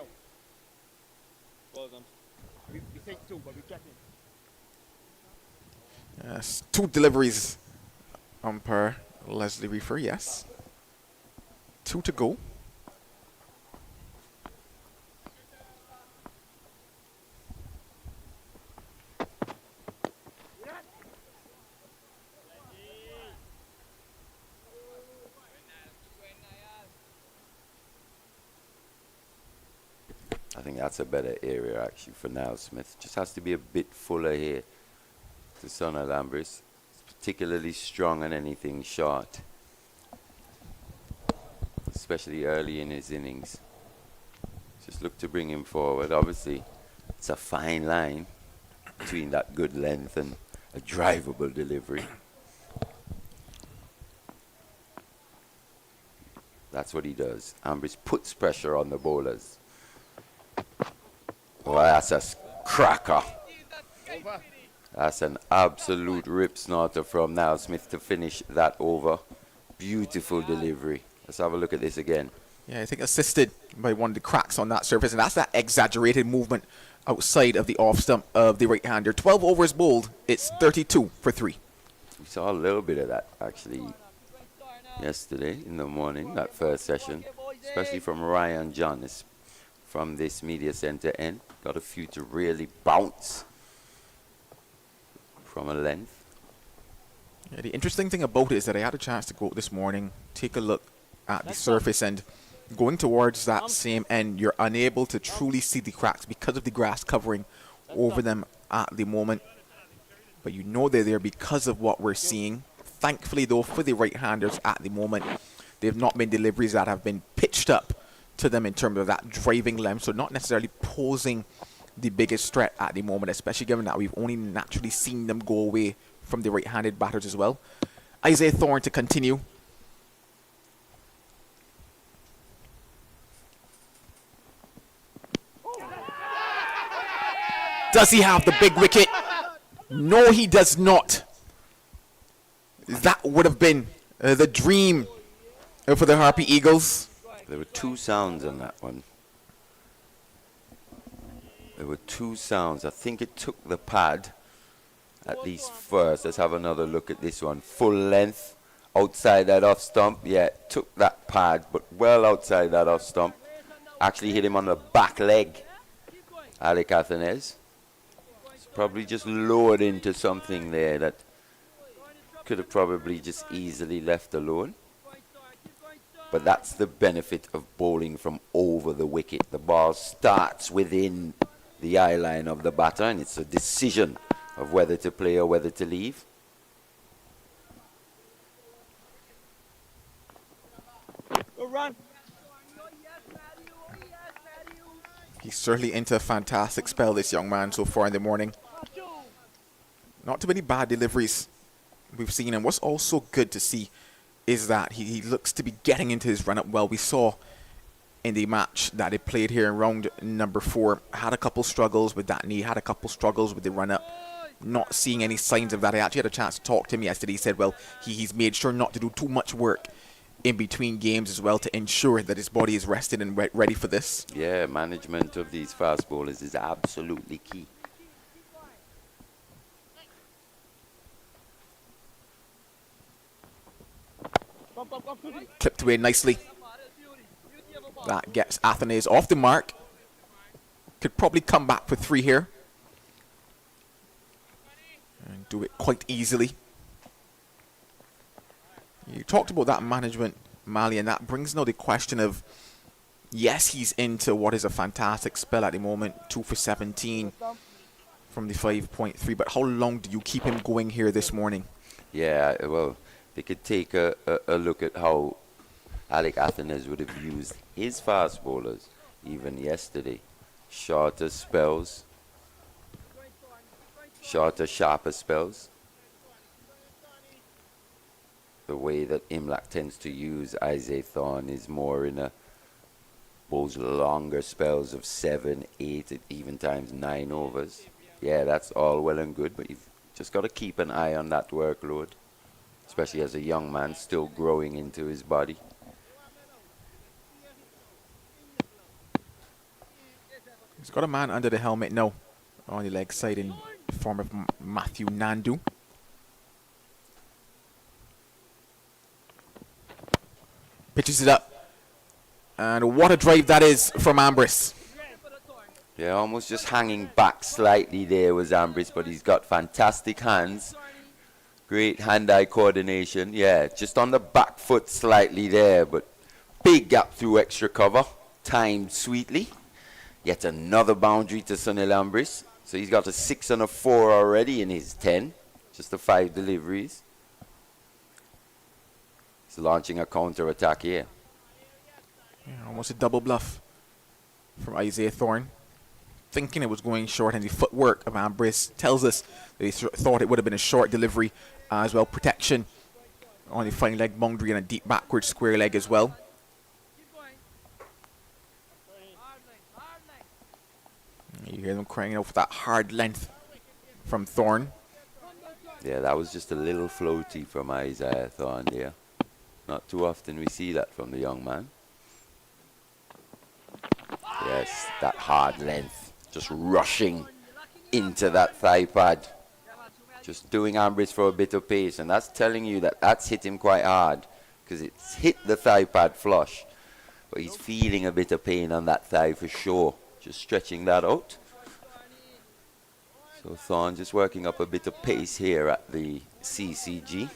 Yes, 2 deliveries, umpire Leslie Reefer, yes. 2 to go. I think that's a better area actually for Niall Smith. Just has to be a bit fuller here to Sonny Lambris. Particularly strong on anything short, especially early in his innings. Just look to bring him forward. Obviously, it's a fine line between that good length and a drivable delivery. That's what he does. Ambris puts pressure on the bowlers. Oh, that's a cracker. That's an absolute rip snorter from Niall Smith to finish that over. Beautiful delivery. Let's have a look at this again. Yeah, I think assisted by one of the cracks on that surface, and that's that exaggerated movement outside of the off stump of the right-hander. 12 overs bowled, it's 32 for 3. We saw a little bit of that actually yesterday in the morning, that first session, especially from Ryan John from this media center end. Got a few to really bounce from a length. Yeah, the interesting thing about it is that I had a chance to go out this morning, take a look at the surface, and going towards that same end, you're unable to truly see the cracks because of the grass covering over them at the moment. But you know they're there because of what we're seeing. Thankfully, though, for the right-handers at the moment, they've not been deliveries that have been pitched up to them in terms of that driving length, so not necessarily posing the biggest threat at the moment, especially given that we've only naturally seen them go away from the right-handed batters as well. Isaiah Thorne to continue. Does he have the big wicket? No, he does not. That would have been the dream for the Harpy Eagles. There were 2 sounds on that one. There were 2 sounds. I think it took the pad at least first. Let's have another look at this one. Full length outside that off stump. Yeah, took that pad, but well outside that off stump. Actually hit him on the back leg. Alec Athanez. Probably just lowered into something there that could have probably just easily left alone. But that's the benefit of bowling from over the wicket. The ball starts within the eye line of the batter, and it's a decision of whether to play or whether to leave. Fran. He's certainly into a fantastic spell, this young man, so far in the morning. Not too many bad deliveries we've seen, and what's also good to see is that he looks to be getting into his run-up well. We saw in the match that he played here in round number 4, had a couple struggles with that knee, had a couple struggles with the run-up. Not seeing any signs of that. I actually had a chance to talk to him yesterday. He said, well, he's made sure not to do too much work in between games as well to ensure that his body is rested and ready for this. Yeah, management of these fast bowlers is absolutely key. Clipped away nicely. That gets Athenaeus off the mark. Could probably come back for 3 here. And do it quite easily. You talked about that management, Mali, and that brings now the question of, yes, he's into what is a fantastic spell at the moment, 2 for 17 from the 5.3, but how long do you keep him going here this morning? Yeah, well, they could take a look at how Alec Athenaeus would have used his fast bowlers even yesterday. Shorter spells, shorter, sharper spells. The way that Imlach tends to use Isaiah Thorne is more in those longer spells of 7, 8, even times 9 overs. Yeah, that's all well and good, but you've just got to keep an eye on that workload, especially as a young man still growing into his body. He's got a man under the helmet now on the leg side in the form of Matthew Nandu. Pitches it up. And what a drive that is from Ambrose. Yeah, almost just hanging back slightly there was Ambrose, but he's got fantastic hands. Great hand-eye coordination. Yeah, just on the back foot slightly there, but big gap through extra cover. Timed sweetly. Yet another boundary to Sunil Ambrose. So he's got a 6 and a 4 already in his 10. Just the 5 deliveries. He's launching a counter-attack here. Yeah, almost a double bluff from Isaiah Thorne. Thinking it was going short, and the footwork of Ambrose tells us that he thought it would have been a short delivery as well. Protection on the fine leg boundary and a deep backward square leg as well. You hear them crying out for that hard length from Thorne. Yeah, that was just a little floaty from Isaiah Thorne there. Not too often we see that from the young man. Yes, that hard length. Just rushing into that thigh pad. Just doing Ambrose for a bit of pace. And that's telling you that that's hit him quite hard, because it's hit the thigh pad flush. But he's feeling a bit of pain on that thigh for sure. Just stretching that out. So Thorne just working up a bit of pace here at the CCG.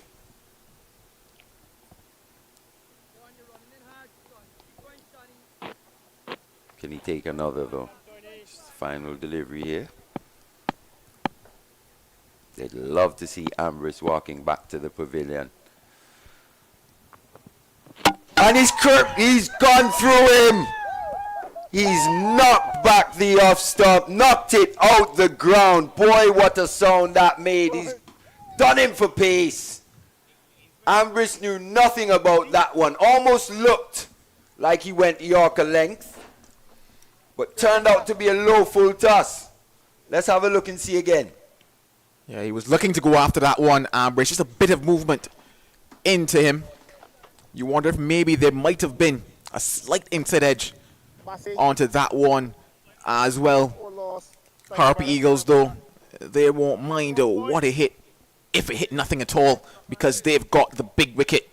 Can he take another though? Just the final delivery here. They'd love to see Ambrose walking back to the pavilion. And he's gone through him. He's knocked back the off stump, knocked it out the ground. Boy, what a sound that made. He's done him for pace. Ambrose knew nothing about that one. Almost looked like he went Yorker length, but turned out to be a low full toss. Let's have a look and see again. Yeah, he was looking to go after that one, Ambrose. Just a bit of movement into him. You wonder if maybe there might have been a slight inside edge onto that one as well. Harpy Eagles, though, they won't mind what it hit, if it hit nothing at all, because they've got the big wicket.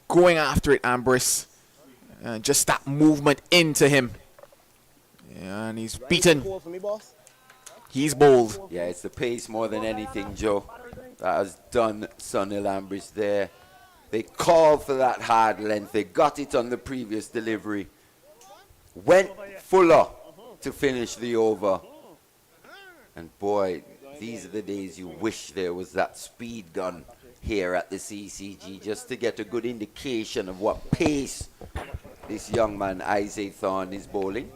Going after it, Ambrose. Just that movement into him. Yeah, and he's beaten. He's bowled. Yeah, it's the pace more than anything, Joe. That has done Sunil Ambrose there. They called for that hard length. They got it on the previous delivery. Went fuller to finish the over. And boy, these are the days you wish there was that speed gun here at the CCG just to get a good indication of what pace this young man, Isaac Thorne, is bowling.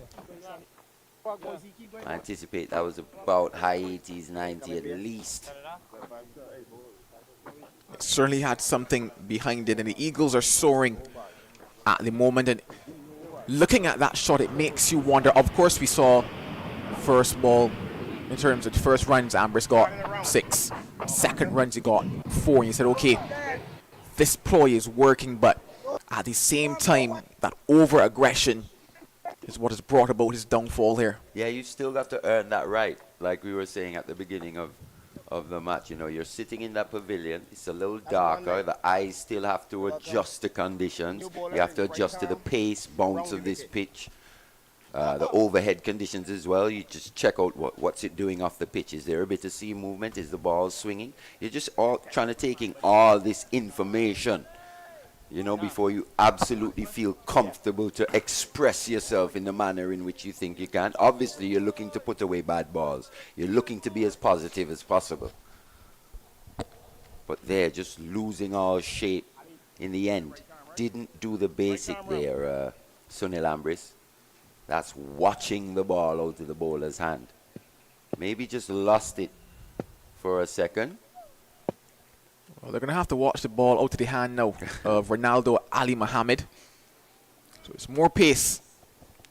I anticipate that was about high 80s, 90 at least. It certainly had something behind it, and the Eagles are soaring at the moment. And looking at that shot, it makes you wonder. Of course, we saw first ball in terms of the first runs, Amber's got 6. Second runs, he got 4. And you said, okay, this ploy is working, but at the same time, that over-aggression is what has brought about his downfall here. Yeah, you still got to earn that right. Like we were saying at the beginning of the match, you know, you're sitting in that pavilion. It's a little darker. The eyes still have to adjust to conditions. You have to adjust to the pace, bounce of this pitch. The overhead conditions as well. You just check out what's it doing off the pitch. Is there a bit of seam movement? Is the ball swinging? You're just all trying to take in all this information, you know, before you absolutely feel comfortable to express yourself in the manner in which you think you can. Obviously, you're looking to put away bad balls. You're looking to be as positive as possible. But they're just losing all shape in the end. Didn't do the basic there, Sunil Ambris. That's watching the ball out of the bowler's hand. Maybe just lost it for a second. Well, they're going to have to watch the ball out of the hand now of Ronaldo Ali Muhammad. So it's more pace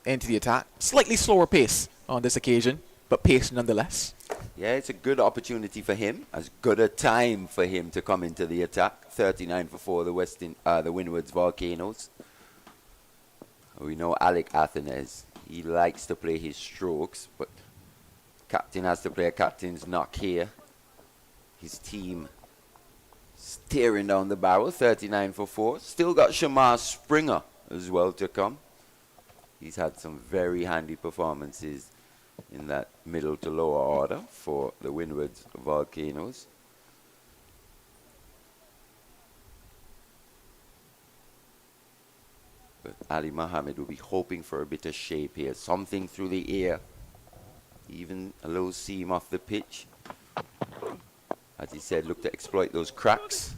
into the attack. Slightly slower pace on this occasion, but pace nonetheless. Yeah, it's a good opportunity for him. As good a time for him to come into the attack. 39 for 4, the Windward's Volcanoes. We know Alec Athenes. He likes to play his strokes, but captain has to play a captain's knock here. His team staring down the barrel, 39 for 4. Still got Shamar Springer as well to come. He's had some very handy performances in that middle to lower order for the Windward's Volcanoes. But Ali Muhammad will be hoping for a bit of shape here. Something through the air. Even a little seam off the pitch. As he said, look to exploit those cracks.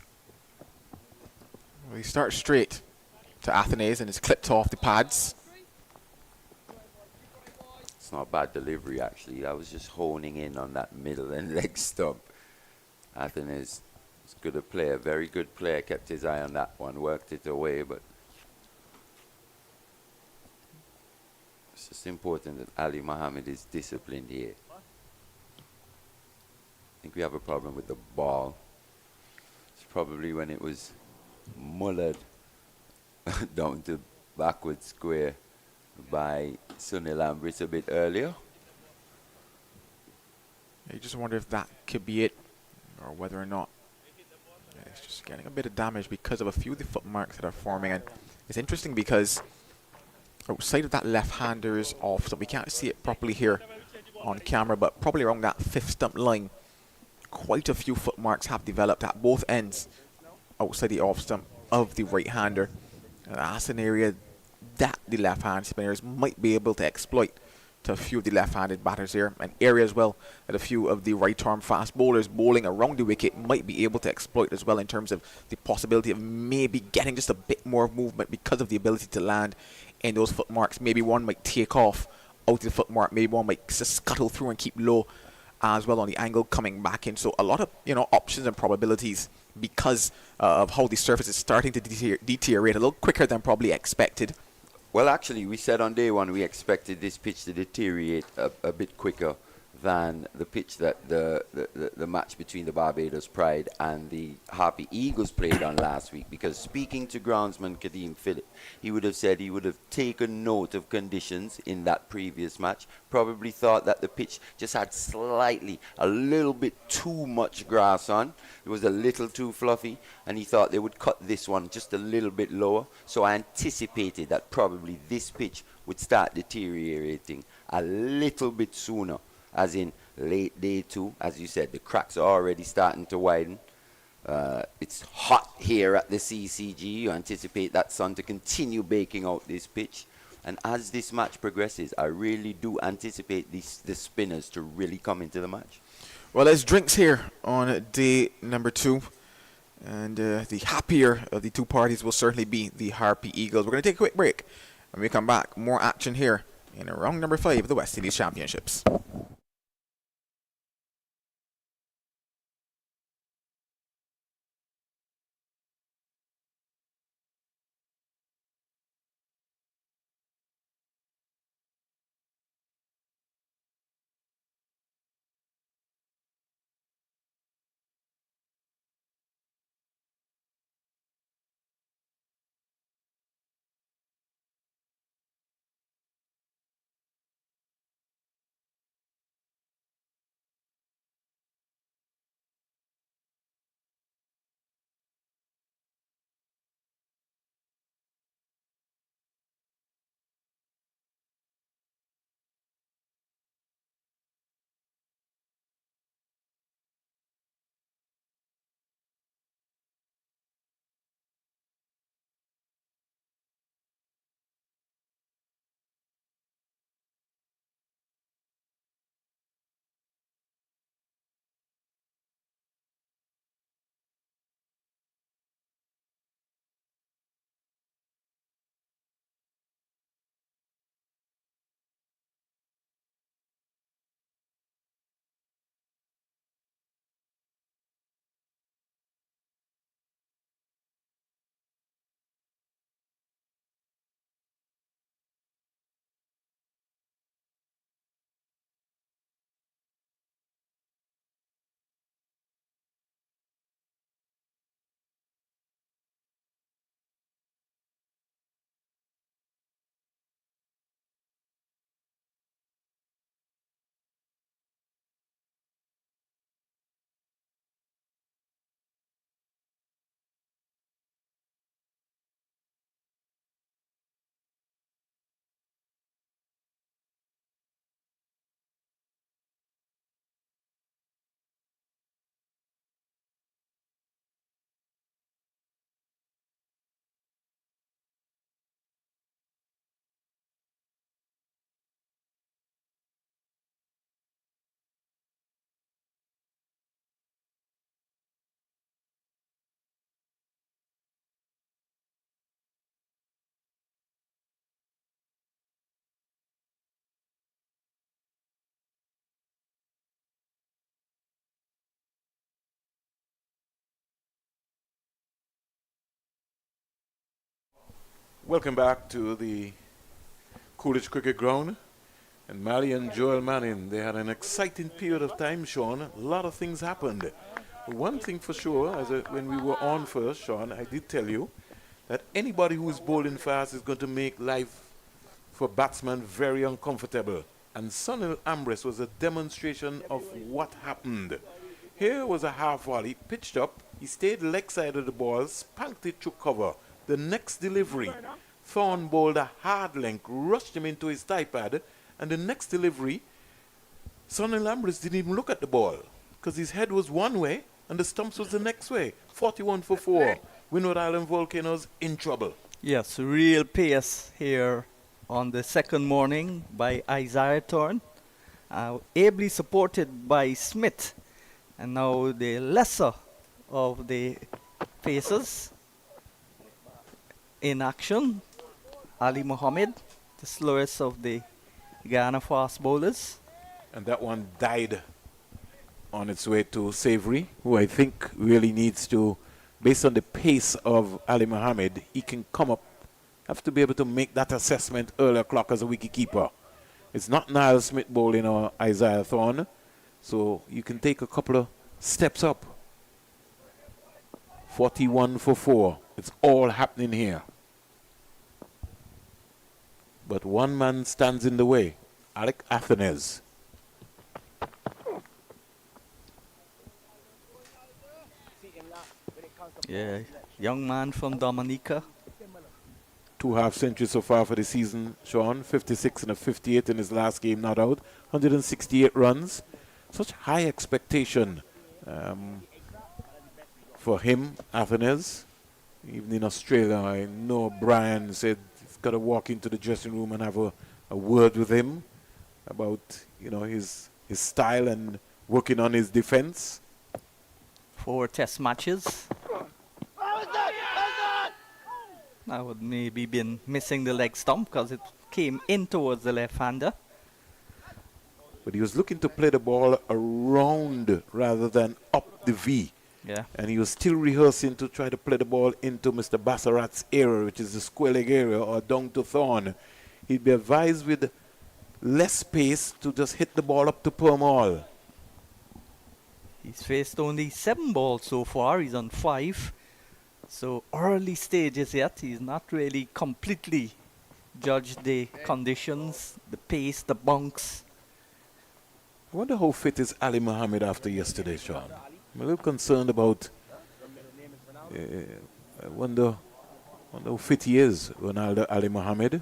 Well, he starts straight to Athenes and is clipped off the pads. It's not bad delivery, actually. I was just honing in on that middle and leg stump. Athenes is good a player, very good player. Kept his eye on that one, worked it away, but it's just important that Ali Muhammad is disciplined here. I think we have a problem with the ball. It's probably when it was mullered down to backward square by Sunil Ambris a bit earlier. You just wonder if that could be it, or whether or not it's just getting a bit of damage because of a few of the footmarks that are forming. And it's interesting because outside of that left-hander's off stump, we can't see it properly here on camera, but probably around that 5th stump line, quite a few footmarks have developed at both ends outside the off stump of the right-hander. And that's an area that the left-hand spinners might be able to exploit to a few of the left-handed batters here. An area as well that a few of the right-arm fast bowlers bowling around the wicket might be able to exploit as well, in terms of the possibility of maybe getting just a bit more movement because of the ability to land in those footmarks. Maybe one might take off out of the footmark, maybe one might just scuttle through and keep low as well on the angle coming back in. So a lot of, you know, options and probabilities because of how the surface is starting to deteriorate a little quicker than probably expected. Well, actually, we said on day one we expected this pitch to deteriorate a bit quicker than the pitch that the match between the Barbados Pride and the Harpy Eagles played on last week. Because speaking to groundsman Kadeem Phillip, he would have said he would have taken note of conditions in that previous match. Probably thought that the pitch just had slightly, a little bit too much grass on. It was a little too fluffy, and he thought they would cut this one just a little bit lower. So I anticipated that probably this pitch would start deteriorating a little bit sooner, as in late day 2. As you said, the cracks are already starting to widen. It's hot here at the CCG. You anticipate that sun to continue baking out this pitch. And as this match progresses, I really do anticipate the spinners to really come into the match. Well, there's drinks here on day number 2. And the happier of the two parties will certainly be the Harpy Eagles. We're going to take a quick break. When we come back, more action here in round number 5 of the West Indies Championships. Welcome back to the Coolidge Cricket Ground. And Mali and Joel Manning, they had an exciting period of time, Sean. A lot of things happened. One thing for sure, when we were on first, Sean, I did tell you that anybody who is bowling fast is going to make life for batsmen very uncomfortable. And Sunil Ambrose was a demonstration of what happened. Here was a half volley, pitched up. He stayed leg side of the ball, spanked it to cover. The next delivery, Thorne bowled a hard length, rushed him into his thigh pad, and the next delivery, Sunil Ambrose didn't even look at the ball because his head was one way and the stumps was the next way. 41 for 4. Windward Island Volcanoes in trouble. Yes, real pace here on the second morning by Isaiah Thorne, ably supported by Smith. And now the lesser of the paces in action, Ali Muhammad, the slowest of the Guyana fast bowlers. And that one died on its way to Savory, who I think really needs to, based on the pace of Ali Muhammad, he can come up, have to be able to make that assessment early o'clock as a wicketkeeper. It's not Niall Smith bowling or Isaiah Thorne, so you can take a couple of steps up. 41 for 4. It's all happening here. But one man stands in the way, Alec Athenes. Yeah, young man from Dominica. 2 half centuries so far for the season, Sean. 56 and a 58 in his last game, not out. 168 runs. Such high expectation for him, Athenes. Even in Australia, I know Brian said he's got to walk into the dressing room and have a word with him about, you know, his style and working on his defense. 4 test matches. I would maybe been missing the leg stump because it came in towards the left-hander. But he was looking to play the ball around rather than up the V. Yeah. And he was still rehearsing to try to play the ball into Mr. Bassarat's area, which is the square leg area, or down to Thorne. He'd be advised with less space to just hit the ball up to Permal. He's faced only 7 balls so far. He's on 5. So early stages yet. He's not really completely judged the conditions, the pace, the bunks. I wonder how fit is Ali Muhammad after yesterday, Sean. I'm a little concerned about. I wonder how fit he is, Ronaldo Ali Muhammad.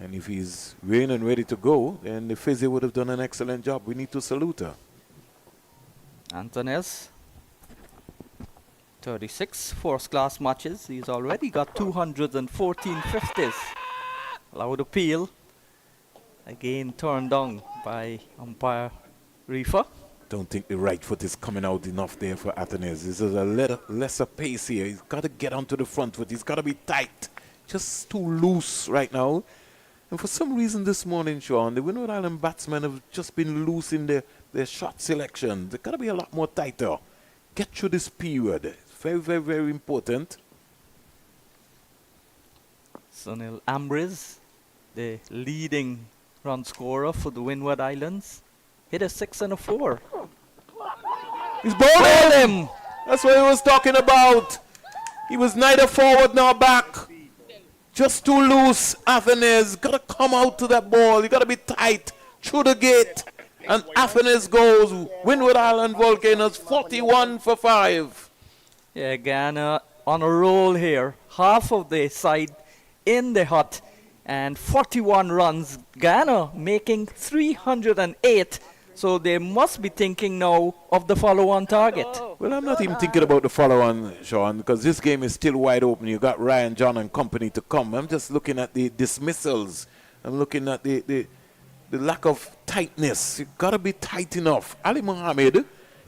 And if he's ready and ready to go, then the physio would have done an excellent job. We need to salute her. Antones, 36 first-class matches. He's already got 214 50s. Loud appeal. Again turned down by umpire Reefer. Don't think the right foot is coming out enough there for Athens. This is a lesser pace here. He's got to get onto the front foot. He's got to be tight. Just too loose right now. And for some reason this morning, Sean, the Windward Island batsmen have just been loose in their shot selection. They've got to be a lot more tighter. Get through this period. It's very, very, very important. Sunil Ambriz, the leading run scorer for the Windward Islands, hit a 6 and a 4. He's bowling him. That's what he was talking about. He was neither forward nor back. Just too loose. Athens got to come out to that ball. You got to be tight through the gate. And Athens goes. Windward Island Volcanoes 41 for 5. Yeah, Guyana on a roll here. Half of the side in the hut and 41 runs. Guyana making 308. So they must be thinking now of the follow-on target. Well, I'm not even thinking about the follow-on, Sean, because this game is still wide open. You got Ryan, John, and company to come. I'm just looking at the dismissals. I'm looking at the lack of tightness. You got to be tight enough. Ali Muhammad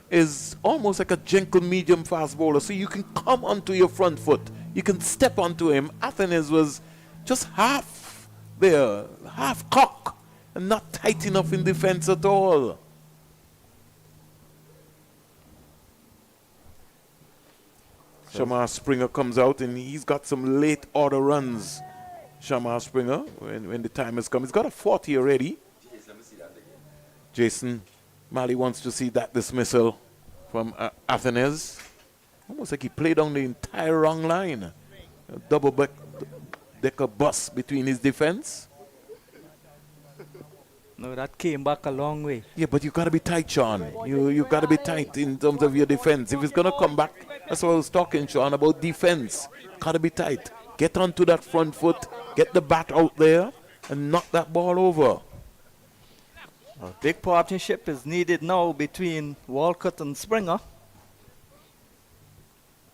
is almost like a gentle medium fast bowler, so you can come onto your front foot. You can step onto him. Athens was just half there, half cock, and not tight enough in defense at all. Shamar Springer comes out and he's got some late order runs. Shamar Springer, when the time has come. He's got a 40 already. Jason Malley wants to see that dismissal from Athens. Almost like he played on the entire wrong line. A double-decker bus between his defense. No, that came back a long way. Yeah, but you got to be tight, Sean. You got to be tight in terms of your defense. If it's going to come back, that's what I was talking, Sean, about defense. Got to be tight. Get onto that front foot, get the bat out there, and knock that ball over. A big partnership is needed now between Walcott and Springer.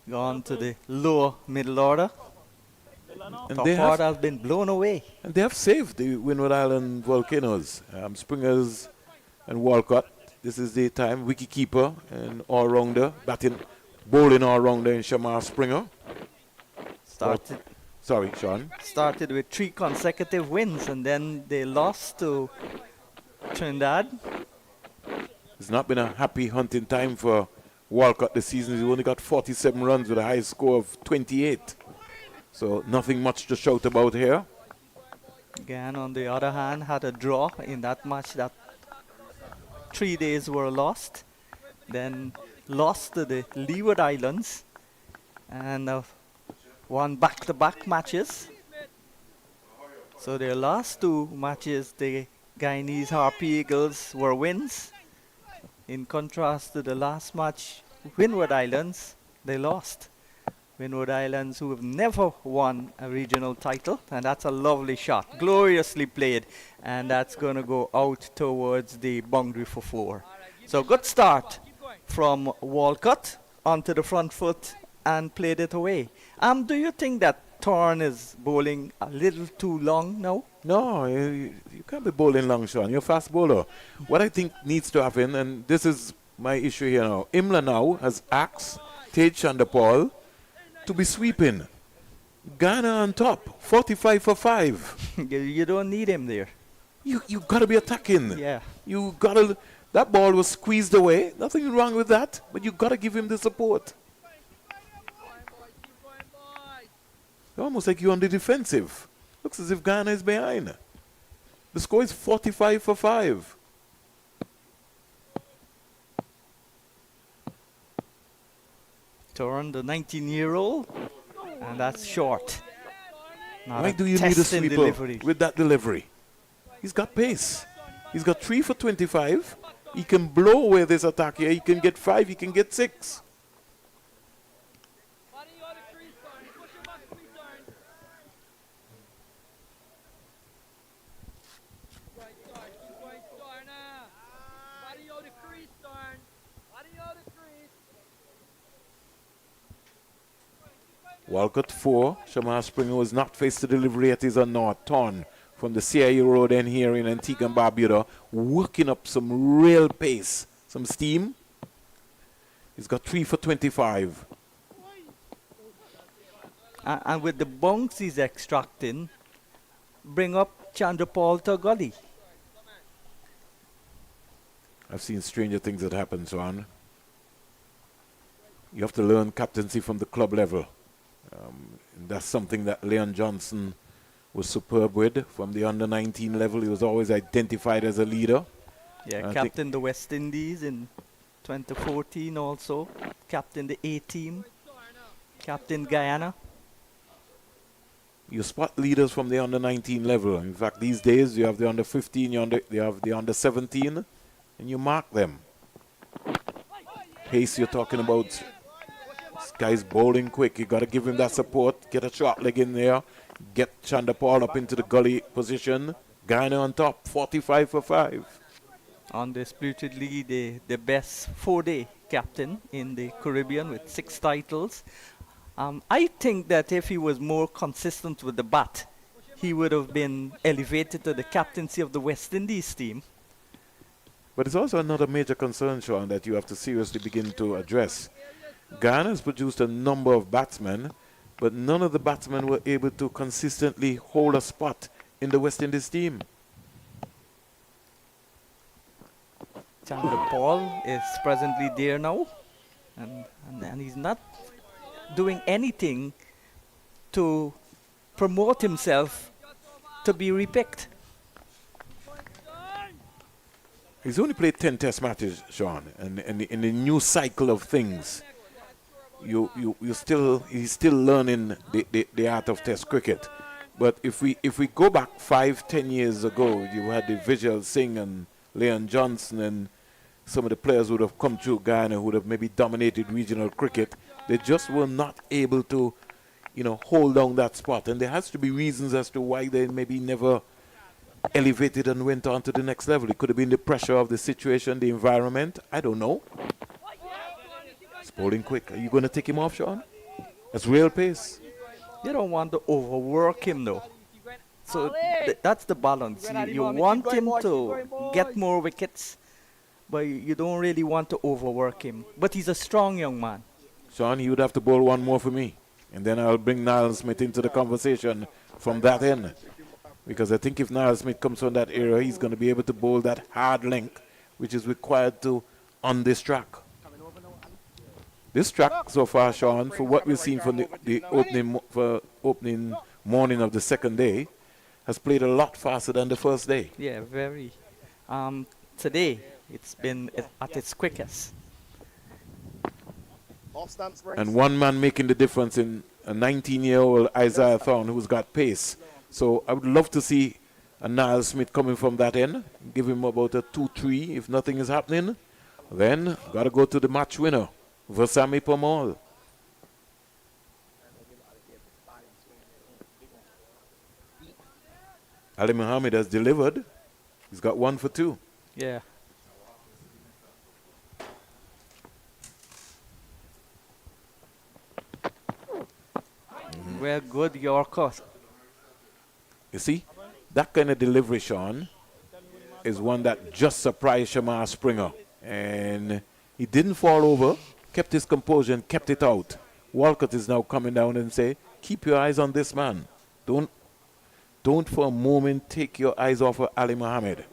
Gone to the lower middle order. And Top they order have, has been blown away. and they have saved the Windward Island Volcanoes. Springers and Walcott. This is the time. Wicketkeeper and all-rounder. Bowling all-rounder in Shamar Springer. Sorry, Sean. Started with 3 consecutive wins and then they lost to Trinidad. It's not been a happy hunting time for Walcott this season. He only got 47 runs with a high score of 28. So nothing much to shout about here. Again, on the other hand, had a draw in that match that 3 days were lost. Then lost to the Leeward Islands and won back-to-back matches. So their last 2 matches, the Guyanese Harpy Eagles, were wins. In contrast to the last match, Windward Islands, they lost. Windward Islands, who have never won a regional title, and that's a lovely shot, gloriously played, and that's going to go out towards the boundary for 4. So good start from Walcott onto the front foot and played it away. Do you think that Thorne is bowling a little too long now? No, you can't be bowling long, Sean. You're a fast bowler. What I think needs to happen, and this is my issue here now. Imlach now has asked Chanderpaul to be sweeping. Guyana on top, 45 for 5. You don't need him there. You got to be attacking. Yeah. You got to. That ball was squeezed away. Nothing wrong with that. But you got to give him the support. Almost like you're on the defensive. Looks as if Guyana is behind. The score is 45 for 5. Thorne, the 19-year-old, and that's short. Not Why a do you need a test in sweeper delivery. with that delivery? He's got pace. He's got 3 for 25. He can blow away this attack here. He can get 5. He can get 6. Walcott 4. Shamar Springer was not faced the delivery at his North Thorne from the CIA Road end here in Antigua and Barbuda, working up some real pace, some steam. He's got 3 for 25. And with the bunks he's extracting, bring up Chanderpaul to gully. I've seen stranger things that happen, Swan. You have to learn captaincy from the club level. And that's something that Leon Johnson was superb with. From the under-19 level, he was always identified as a leader. Yeah, captain the West Indies in 2014 also. Captain the A team. Captain Guyana. You spot leaders from the under-19 level. In fact, these days you have the under-15, you have the under-17, and you mark them. Pace you're talking about. This guy's bowling quick. You got to give him that support. Get a short leg in there. Get Chanderpaul up into the gully position. Guyana on top, 45 for 5. Undisputedly the best 4-day captain in the Caribbean with 6 titles. I think that if he was more consistent with the bat, he would have been elevated to the captaincy of the West Indies team. But it's also another major concern, Sean, that you have to seriously begin to address. Guyana has produced a number of batsmen, but none of the batsmen were able to consistently hold a spot in the West Indies team. Chanderpaul is presently there now, and he's not doing anything to promote himself to be repicked. He's only played 10 test matches, Sean, and in the new cycle of things, he's still learning the art of test cricket. But if we go back 5-10 years ago, you had the Vijay Singh and Leon Johnson and some of the players who would have come through Guyana who would have maybe dominated regional cricket. They just were not able to, hold down that spot. And there has to be reasons as to why they maybe never elevated and went on to the next level. It could have been the pressure of the situation, the environment. I don't know. It's bowling quick. Are you going to take him off, Sean? That's real pace. You don't want to overwork him though. So that's the balance. You want him to get more wickets, but you don't really want to overwork him. But he's a strong young man. Sean, you would have to bowl one more for me. And then I'll bring Niall Smith into the conversation from that end. Because I think if Niall Smith comes from that area, he's going to be able to bowl that hard length, which is required to on this track. This track so far, Sean, for what we've seen from the opening morning of the second day, has played a lot faster than the first day. Yeah, very. Today, it's been at its quickest. And one man making the difference in a 19-year-old Isaiah Thorne who's got pace. So I would love to see a Niall Smith coming from that end. Give him about a 2-3 if nothing is happening. Then got to go to the match winner, Versami Pamal. Ali Muhammad has delivered. He's got 1 for 2. Yeah. We're good Yorkers. You see, that kind of delivery, Sean, is one that just surprised Shamar Springer. And He didn't fall over, kept his composure and kept it out. Walcott is now coming down and say, keep your eyes on this man. Don't for a moment take your eyes off of Ali Muhammad.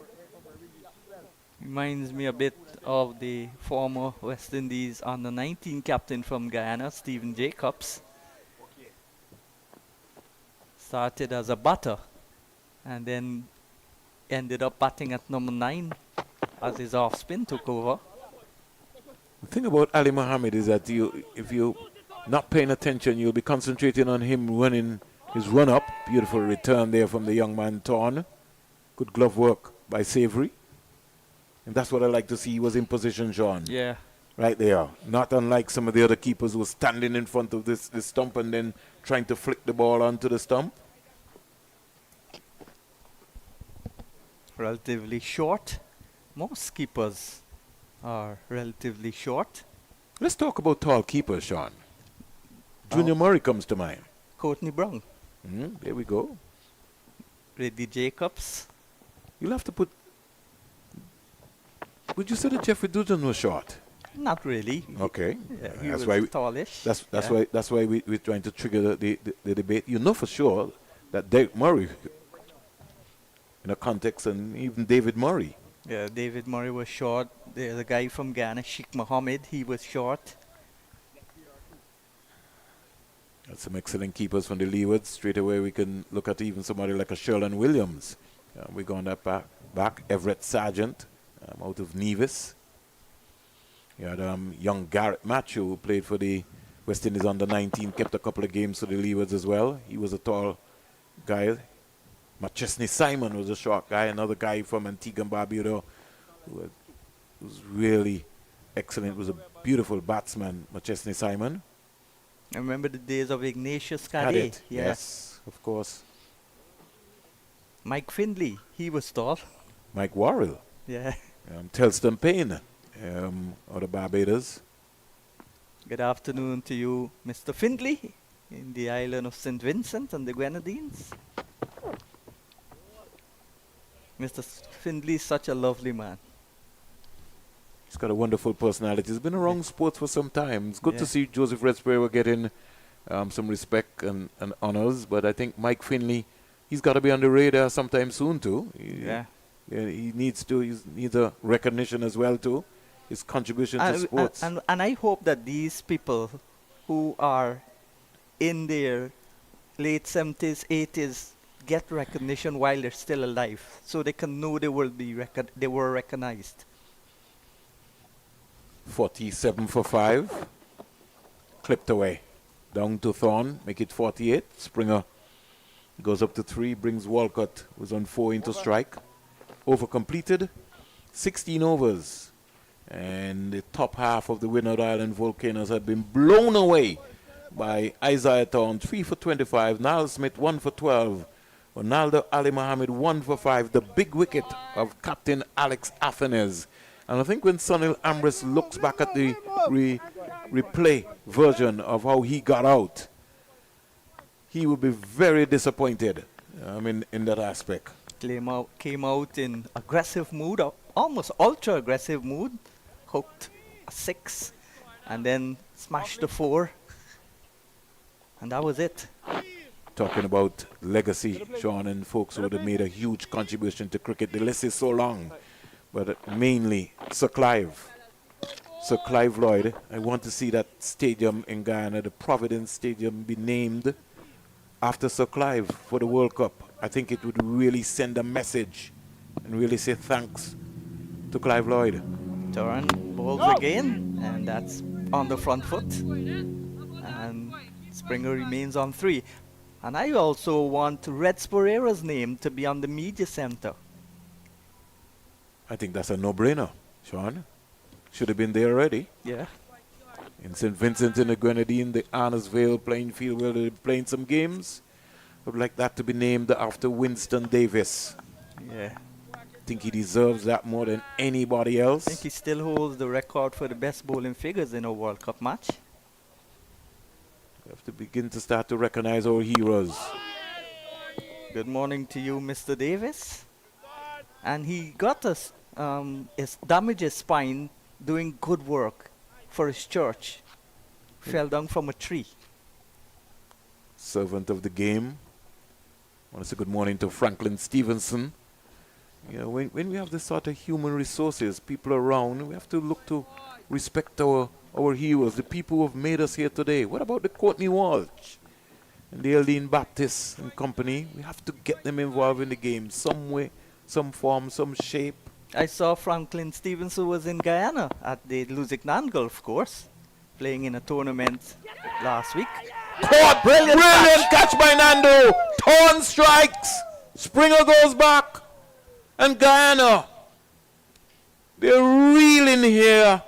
Reminds me a bit of the former West Indies under-19 captain from Guyana, Stephen Jacobs. Started as a batter and then ended up batting at number 9 as his off-spin took over. The thing about Ali Muhammad is that if you're not paying attention, you'll be concentrating on him running his run-up. Beautiful return there from the young man, Thorne. Good glove work by Savory. And that's what I like to see. He was in position, Sean. Yeah. Right there. Not unlike some of the other keepers who were standing in front of this stump and then trying to flick the ball onto the stump. Relatively short. Most keepers are relatively short. Let's talk about tall keepers, Sean. Junior Murray comes to mind. Courtney Brown, There we go. Ridley Jacobs. You'll have to put... Would you say that Jeffrey Dudgeon was short? Not really. Okay. Yeah, he That's was why tallish. That's why we're trying to trigger the debate. You know for sure that Derek Murray, in a context, and even David Murray. Yeah, David Murray was short. There's a guy from Ghana, Sheikh Mohammed, he was short. That's some excellent keepers from the leewards. Straight away we can look at even somebody like a Sherlin Williams. We're going that back. Everett Sargent out of Nevis. You had young Garrett Matthew who played for the West Indies under-19, kept a couple of games for the leewards as well. He was a tall guy. McChesney Simon was a short guy, another guy from Antigua and Barbuda who was really excellent, was a beautiful batsman, McChesney Simon. I remember the days of Ignatius Had Cadé. it, yes, of course. Mike Findlay, he was tall. Mike Worrell, Yeah. Telston Payne out of Barbados. Good afternoon to you, Mr. Findlay, in the island of St. Vincent and the Grenadines. Mr. Findlay is such a lovely man. He's got a wonderful personality. He's been around sports for some time. It's good to Yeah. see Joseph Red Sprayer getting some respect and honors, but I think Mike Finley, he's got to be on the radar sometime soon too. He needs a recognition as well too. His contribution to sports. And I hope that these people who are in their late 70s, 80s get recognition while they're still alive, so they can know they were recognized. 47 for 5. Clipped away. Down to Thorne, make it 48. Springer goes up to 3, brings Walcott, who's on 4 into strike. Over completed. 16 overs. And the top half of the Windward Island Volcanoes had been blown away by Isaiah Thorne, 3 for 25. Niall Smith, 1 for 12. Ronaldo Ali Muhammad, 1 for 5. The big wicket of Captain Alex Athenes. And I think when Sunil Ambrose looks back at the replay version of how he got out, he will be very disappointed in that aspect. Came out in aggressive mood, almost ultra aggressive mood, hooked a 6, and then smashed a 4, and that was it. Talking about legacy, Sean, and folks who would have made a huge contribution to cricket. The list is so long, but mainly Sir Clive. Sir Clive Lloyd. I want to see that stadium in Guyana, the Providence Stadium, be named after Sir Clive for the World Cup. I think it would really send a message and really say thanks to Clive Lloyd. Thorne bowls again, and that's on the front foot. And Springer remains on 3. And I also want Red Sporera's name to be on the media center. I think that's a no-brainer, Sean. Should have been there already. Yeah. In St. Vincent and the Grenadines, the Arnersvale playing field where they're playing some games. I would like that to be named after Winston Davis. Yeah. I think he deserves that more than anybody else. I think he still holds the record for the best bowling figures in a World Cup match. We have to begin to start to recognize our heroes. Good morning to you, Mr. Davis. And he got damaged his spine doing good work for his church fell down from a tree. Servant of the game. I want to say good morning to Franklin Stevenson. You know, when we have this sort of human resources, people around, we have to look to respect our heroes, the people who have made us here today. What about the Courtney Walsh and the Eldine Baptist and company? We have to get them involved in the game some way, some form, some shape. I saw Franklin Stevenson was in Guyana at the Lusignan Golf Course, playing in a tournament last week. Caught! Brilliant catch by Nando! Thorne strikes! Springer goes back! And Guyana, they're reeling here.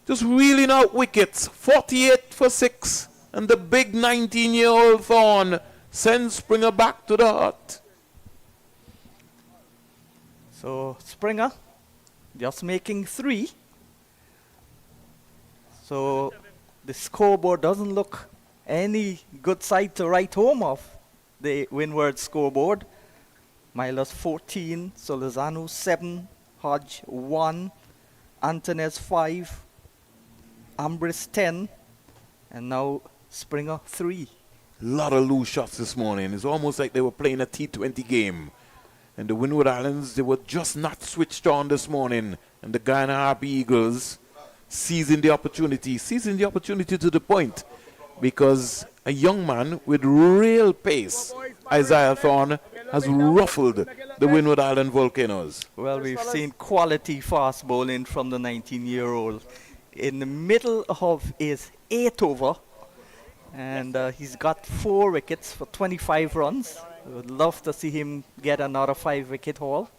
Just reeling out wickets. 48 for 6. And the big 19-year-old Thorne sends Springer back to the hut. So Springer just making 3. So the scoreboard doesn't look any good side to write home of, the Windward scoreboard. Milos 14, Solozano 7, Hodge 1, Antones 5, Ambris 10, and now Springer 3. A lot of loose shots this morning. It's almost like they were playing a T20 game. And the Windward Islands, they were just not switched on this morning. And the Guyana Harpy Eagles seizing the opportunity to the point. Because a young man with real pace, Isaiah Thorne, has ruffled the Windward Island Volcanoes. Well, we've seen quality fast bowling from the 19-year-old. In the middle of his 8th over, and he's got 4 wickets for 25 runs. I would love to see him get another 5-wicket haul.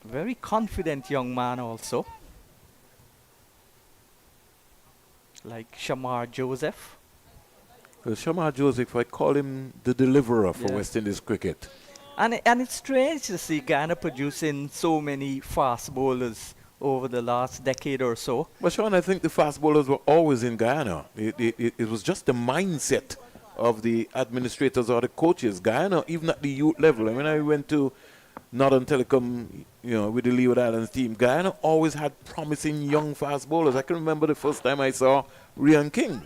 Very confident young man also. Like Shamar Joseph. Well, Shamar Joseph, I call him the deliverer for Yeah. West Indies cricket. And it's strange to see Guyana producing so many fast bowlers over the last decade or so. But Sean, I think the fast bowlers were always in Guyana. It was just the mindset of the administrators or the coaches. Guyana, even at the youth level. I mean, I went to Northern Telecom, with the Leeward Islands team. Guyana always had promising young fast bowlers. I can remember the first time I saw Ryan King,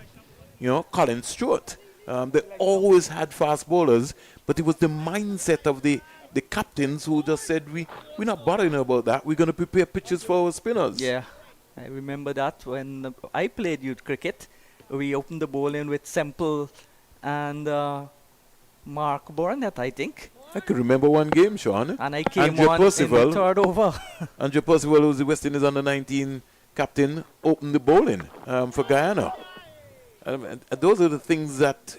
Colin Stewart. They always had fast bowlers, but it was the mindset of the captains who just said, we're not bothering about that. We're going to prepare pitches for our spinners. Yeah, I remember that when I played youth cricket. We opened the bowling with Semple and Mark Burnett, I think. I can remember one game, Sean. And I came Andrew on Percival, in the 3rd over. Andrew Percival, who was the West Indies under-19 captain, opened the bowling for Guyana. And those are the things that,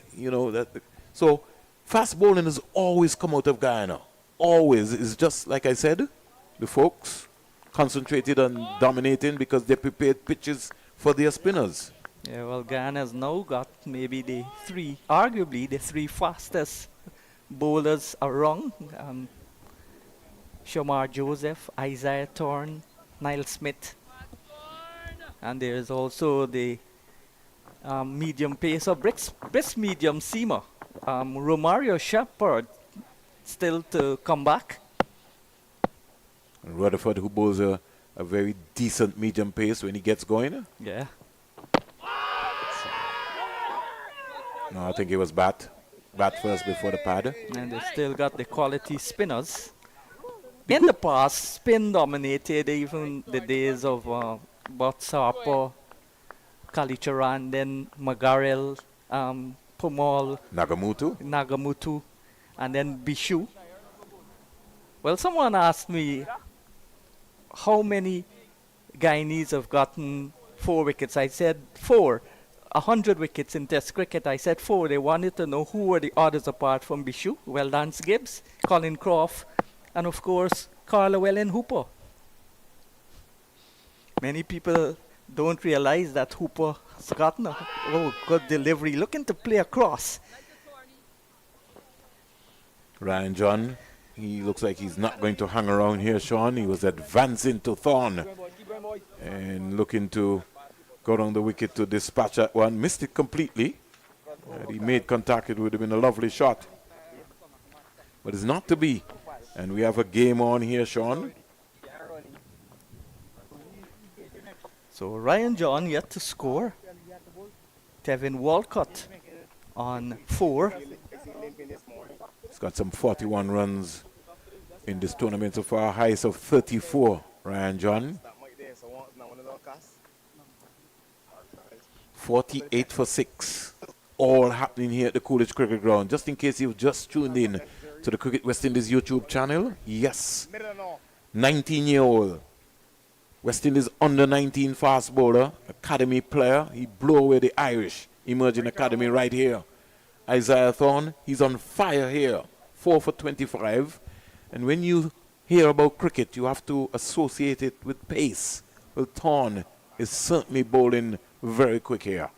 so fast bowling has always come out of Guyana. Always. It's just, like I said, the folks concentrated on dominating because they prepared pitches for their spinners. Yeah, well, Guyana's now got maybe arguably the 3 fastest bowlers around. Shamar Joseph, Isaiah Thorne, Niall Smith. And there's also the medium pacer, brisk medium seamer, Romario Shepherd, still to come back. And Rutherford, who bowls a very decent medium pace when he gets going. Yeah. No, I think it was bat first before the pad. And they still got the quality spinners. In the past, spin dominated even the days of Butts Harper, Kalicharan, then Magarel, Pomal, Nagamutu, and then Bishu. Well, someone asked me how many Guyanese have gotten 4 wickets. I said 4. 100 wickets in Test cricket. I said 4. They wanted to know who were the others apart from Bishu. Well, Lance Gibbs, Colin Croft, and of course, Carl Llewellyn Hooper. Many people don't realize that Hooper has gotten a good delivery. Looking to play across. Ryan John, he looks like he's not going to hang around here, Sean. He was advancing to Thorne and looking to go down the wicket to dispatch that one. Missed it completely. He made contact. It would have been a lovely shot. but it's not to be. And we have a game on here, Sean. So Ryan John yet to score. Tevin Walcott on 4. He's got some 41 runs in this tournament so far, highest of 34, Ryan John. 48 for 6. All happening here at the Coolidge Cricket Ground. Just in case you've just tuned in to the Cricket West Indies YouTube channel, yes, 19-year-old West Indies under 19 fast bowler, academy player. He blew away the Irish emerging academy right here. Isaiah Thorne, he's on fire here, 4 for 25. And when you hear about cricket, you have to associate it with pace. Well, Thorne is certainly bowling very quick here.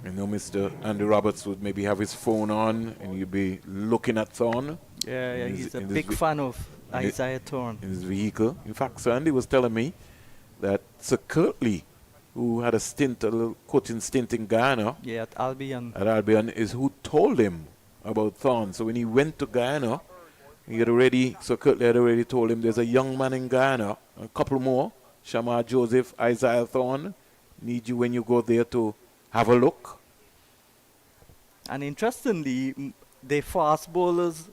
I know Mr. Andy Roberts would maybe have his phone on and you'd be looking at Thorne. Yeah, he's a big fan of Isaiah Thorne. In his vehicle. In fact, Sir Andy was telling me that Sir Kirtley, who had a little coaching stint in Guyana, Yeah, at Albion. is who told him about Thorne. So when he went to Guyana, Sir Kirtley had already told him there's a young man in Guyana, a couple more, Shamar Joseph, Isaiah Thorne, need you when you go there to have a look. And interestingly, the fast bowlers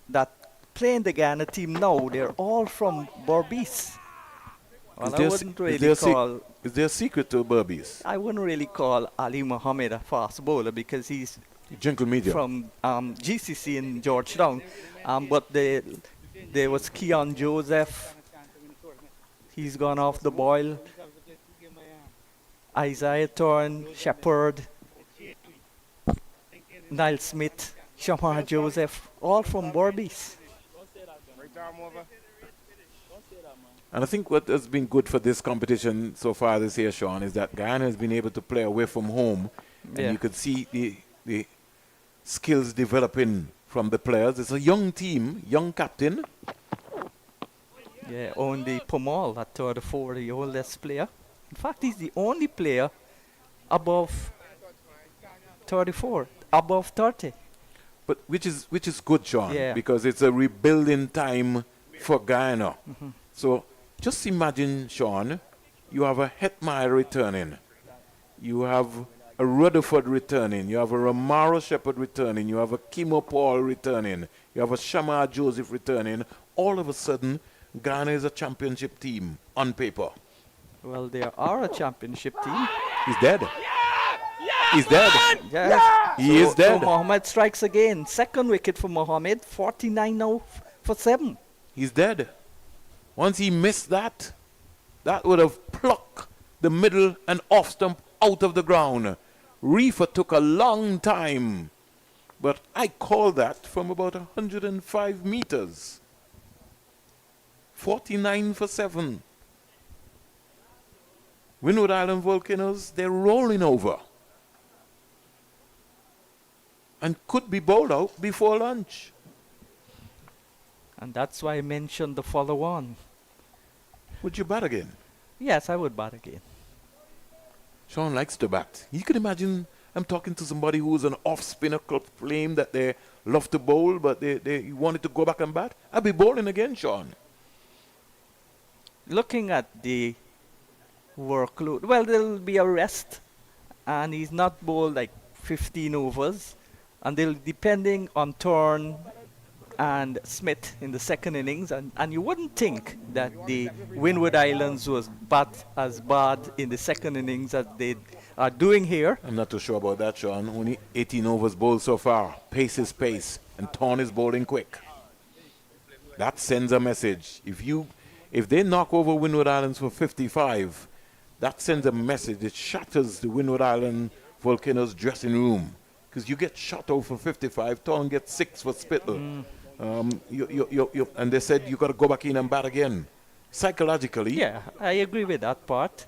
that play in the Guyana team now, they're all from Berbice. Well, Is there a secret to Berbice? I wouldn't really call Ali Muhammad a fast bowler because he's Gentle medium. from GCC in Georgetown. But there was Keon Joseph. He's gone off the boil. Isaiah Thorne, Shepherd, Niall Smith, Shamar Joseph, all from Berbice. And I think what has been good for this competition so far this year, Sean, is that Guyana has been able to play away from home. And Yeah. you could see the skills developing from the players. It's a young team, young captain. Yeah, only Pomal at 34, the oldest player. In fact, he's the only player above 34, above 30. But which is good, Sean, Yeah. because it's a rebuilding time for Guyana. So just imagine, Sean, you have a Hetmeyer returning, you have a Rutherford returning, you have a Romaro Shepherd returning, you have a Kimo Paul returning, you have a Shamar Joseph returning. All of a sudden, Ghana is a championship team on paper. Well, they are a championship team. He's dead. He's dead. Yes. He is dead. So Mohammed strikes again. Second wicket for Mohammed. 49 now for 7. He's dead. Once he missed that, that would have plucked the middle and off stump out of the ground. Reefer took a long time, but I call that from about 105 meters. 49 for 7. Windward Island Volcanoes, they're rolling over and could be bowled out before lunch. And that's why I mentioned the follow-on. Would you bat again? Yes, I would bat again. Sean likes to bat. You can imagine I'm talking to somebody who's an off-spinner claim that they love to bowl, but they wanted to go back and bat. I'll be bowling again, Sean. Looking at the workload, well, there'll be a rest, and he's not bowled like 15 overs, and they'll depending on Thorne and Smith in the second innings, and you wouldn't think that the Windward Islands was as bad in the second innings as they are doing here. I'm not too sure about that, Sean. Only 18 overs bowled so far. Pace is pace, and Thorne is bowling quick. That sends a message. If they knock over Windward Islands for 55, that sends a message. It shatters the Windward Island Volcanoes dressing room. Because you get shot out for 55, Thorne gets 6 for Spittle. And they said you got to go back in and bat again. Psychologically. Yeah, I agree with that part.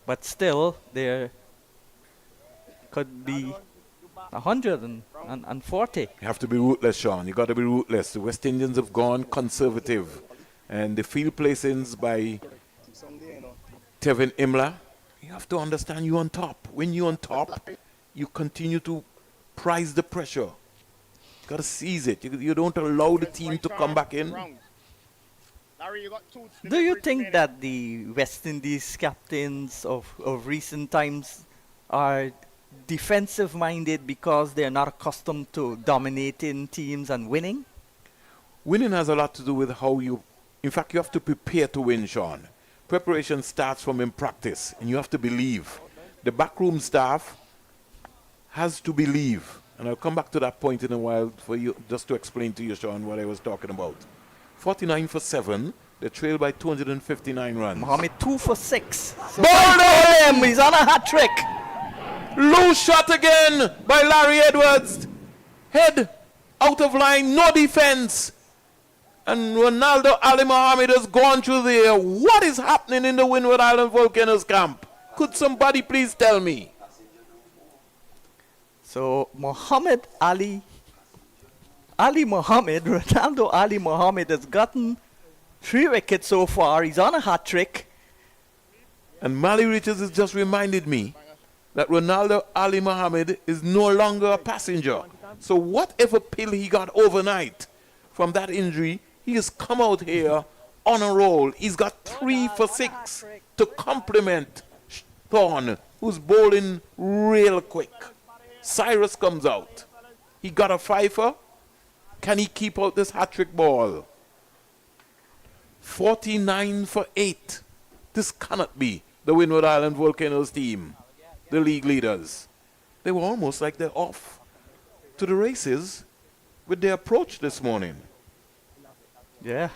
But still, there could be 100 and and 40. You have to be ruthless, Sean. You got to be ruthless. The West Indians have gone conservative. And the field placings by Tevin Imlach, you have to understand you're on top. When you're on top, you continue to prize the pressure. You got to seize it. You don't allow the team to come back in. Do you think that the West Indies captains of recent times are defensive-minded because they're not accustomed to dominating teams and winning? Winning has a lot to do with how you... In fact, you have to prepare to win, Sean. Preparation starts from in practice, and you have to believe. The backroom staff has to believe. And I'll come back to that point in a while for you, just to explain to you, Sean, what I was talking about. 49 for 7. They trail by 259 runs. Muhammad 2 for 6. So him. He's on a hat trick. Loose shot again by Larry Edwards. Head out of line, no defense. And Ronaldo Ali Muhammad has gone through there. What is happening in the Windward Island Volcanoes camp? Could somebody please tell me? So Muhammad Ali Muhammad, Ronaldo Ali Muhammad has gotten 3 wickets so far. He's on a hat trick. And Mali Richards has just reminded me that Ronaldo Ali Muhammad is no longer a passenger. So whatever pill he got overnight from that injury, he has come out here on a roll. He's got 3 for 6 to complement Thorne, who's bowling real quick. Cyrus comes out. He got a 5-er. Can he keep out this hat-trick ball? 49 for 8. This cannot be the Windward Island Volcanoes team, the league leaders. They were almost like they're off to the races with their approach this morning. Yeah.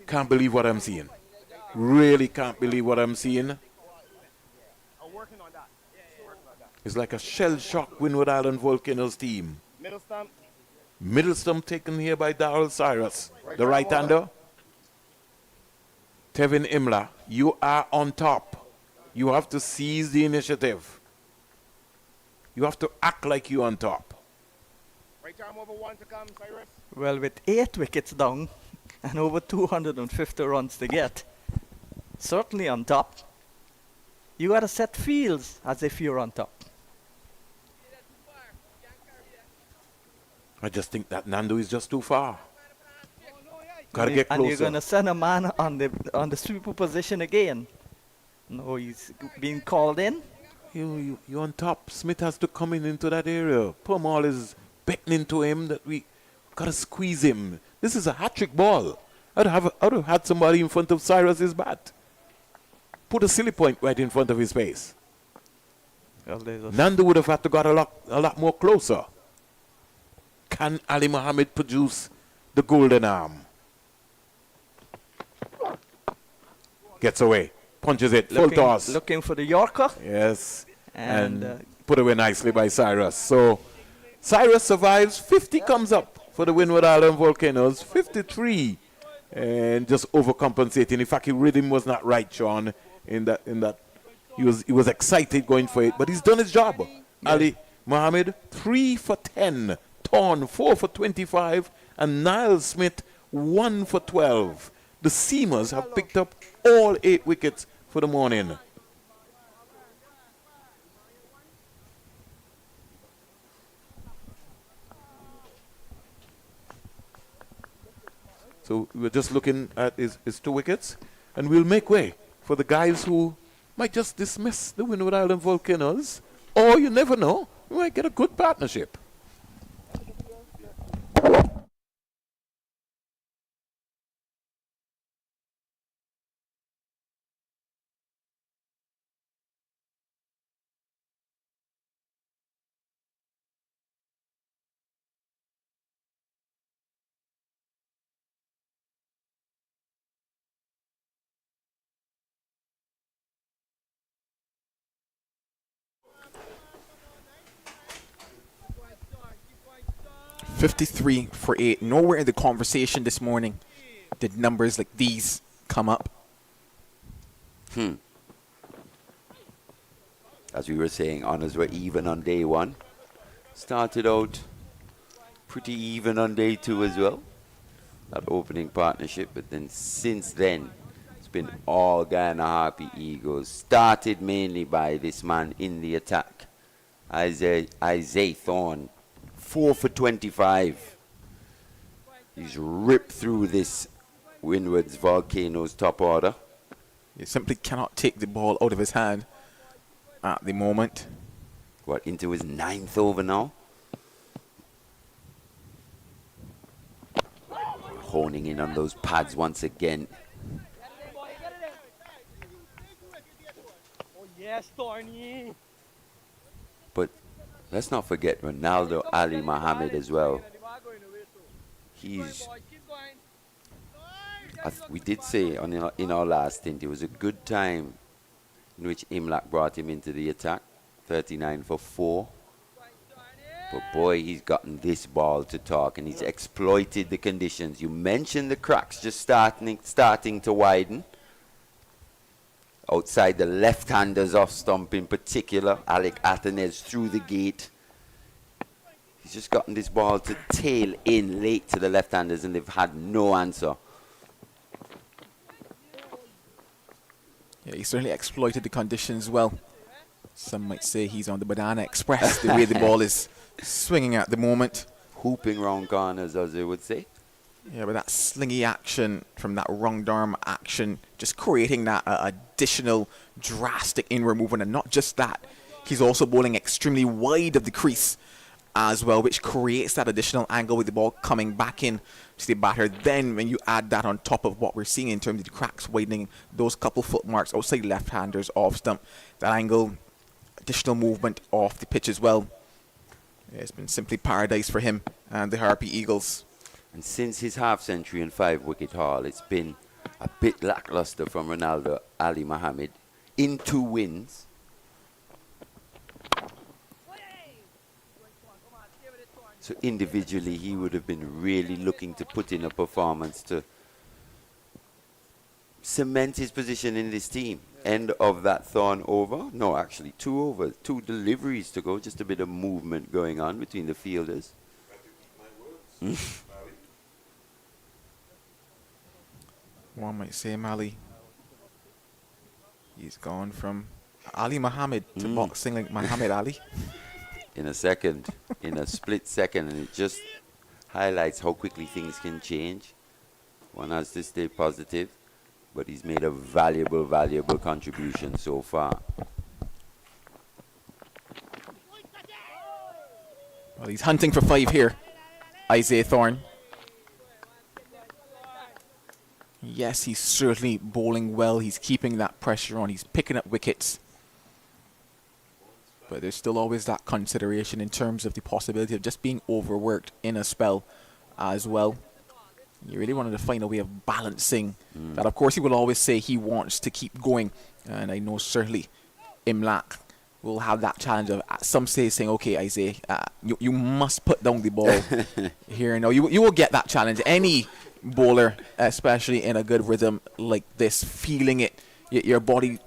Can't believe what I'm seeing. Really can't believe what I'm seeing. It's like a shell-shocked Windward Island Volcanoes team. Middle stump taken here by Darryl Cyrus, the right-hander. Tevin Imlach, you are on top. You have to seize the initiative. You have to act like you're on top. Well, with 8 wickets down and over 250 runs to get, certainly on top. You got to set fields as if you're on top. I just think that Nando is just too far. Gotta get closer. And you're gonna send a man on the sweeper position again. No, he's being called in. You're on top. Smith has to come into that area. Permal is beckoning to him that we gotta squeeze him. This is a hat-trick ball. I'd have had somebody in front of Cyrus's bat. Put a silly point right in front of his face. Well, Nando would have had to got a lot more closer. Can Ali Muhammad produce the golden arm? Gets away. Punches it. Full toss. Looking for the Yorker. Yes. And put away nicely by Cyrus. So Cyrus survives. 50 comes up for the Windward Island Volcanoes. 53. And just overcompensating. In fact, his rhythm was not right, Sean. In that he was excited going for it. But he's done his job. Yeah. Ali Muhammad, 3 for 10. Thorne, 4 for 25, and Niall Smith, 1 for 12. The Seamers have picked up all 8 wickets for the morning. So we're just looking at his 2 wickets, and we'll make way for the guys who might just dismiss the Windward Island Volcanoes, or you never know, we might get a good partnership. $53 for 8. Nowhere in the conversation this morning did numbers like these come up. I as we were saying, honors were even on day one. Started out pretty even on day two as well, that opening partnership. But then since then, it's been all Guyana Harpy Eagles. Started mainly by this man in the attack, Isaiah Thorne, 4 for 25. He's ripped through this Windward's Volcanoes top order. You simply cannot take the ball out of his hand at the moment. What, into his 9th over now? Honing in on those pads once again. Oh yes, Thorne. But let's not forget Ronaldo Ali Muhammad as well. He's, we did say in our last stint, it was a good time in which Imlach brought him into the attack, 39 for 4. But boy, he's gotten this ball to talk, and he's exploited the conditions. You mentioned the cracks just starting to widen. Outside the left-handers off stump in particular, Alec Athanez through the gate. He's just gotten this ball to tail in late to the left-handers, and they've had no answer. Yeah, he certainly exploited the conditions well. Some might say he's on the Banana Express, the way the ball is swinging at the moment. Hooping round corners, as they would say. Yeah, but that slingy action from that wrong arm action, just creating that additional drastic inward movement. And not just that, he's also bowling extremely wide of the crease as well, which creates that additional angle with the ball coming back in to the batter. Then when you add that on top of what we're seeing in terms of the cracks widening, those couple foot marks outside left-handers off stump, that angle, additional movement off the pitch as well. Yeah, it's been simply paradise for him and the Harpy Eagles. And since his half-century and 5-wicket haul, it's been a bit lackluster from Ronaldo Ali Muhammad in 2 wins. So individually, he would have been really looking to put in a performance to cement his position in this team. End of that Thorne over. No, actually 2 overs, 2 deliveries to go. Just a bit of movement going on between the fielders. One might say Mali. He's gone from Ali Muhammad to boxing like Muhammad Ali. In a second, in a split second, and it just highlights how quickly things can change. One has to stay positive, but he's made a valuable, valuable contribution so far. Well, he's hunting for 5 here, Isaiah Thorne. Yes, he's certainly bowling well. He's keeping that pressure on. He's picking up wickets. But there's still always that consideration in terms of the possibility of just being overworked in a spell as well. You really wanted to find a way of balancing that. Of course, he will always say he wants to keep going. And I know certainly Imlach will have that challenge of some say saying, okay, Isaiah, you must put down the ball here. No, you will get that challenge. Any bowler, especially in a good rhythm like this, feeling it, your body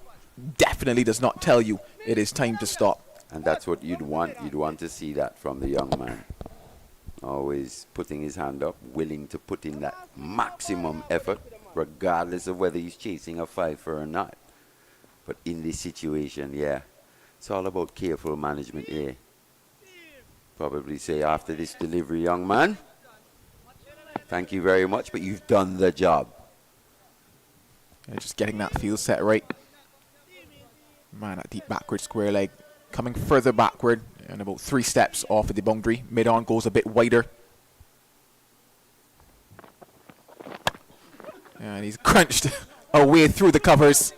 definitely does not tell you it is time to stop. And that's what you'd want. You'd want to see that from the young man. Always putting his hand up, willing to put in that maximum effort, regardless of whether he's chasing a 5-fer or not. But in this situation, yeah, it's all about careful management here. Probably say after this delivery, young man, thank you very much, but you've done the job. Yeah, just getting that field set right. Man, that deep backward square leg coming further backward and about 3 steps off of the boundary. Mid-on goes a bit wider. And he's crunched away through the covers.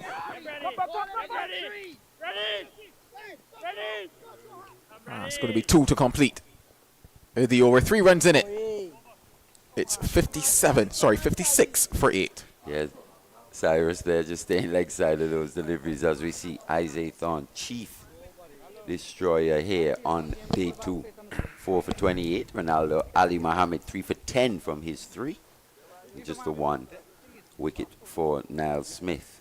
It's going to be 2 to complete the over. 3 runs in it. It's 56 for 8. Yeah, Cyrus there just staying leg side of those deliveries as we see Isaiah Thorne, chief destroyer here on day 2. 4 for 28. Ronaldo Ali Muhammad 3 for 10 from his 3. Just the 1 wicket for Niall Smith.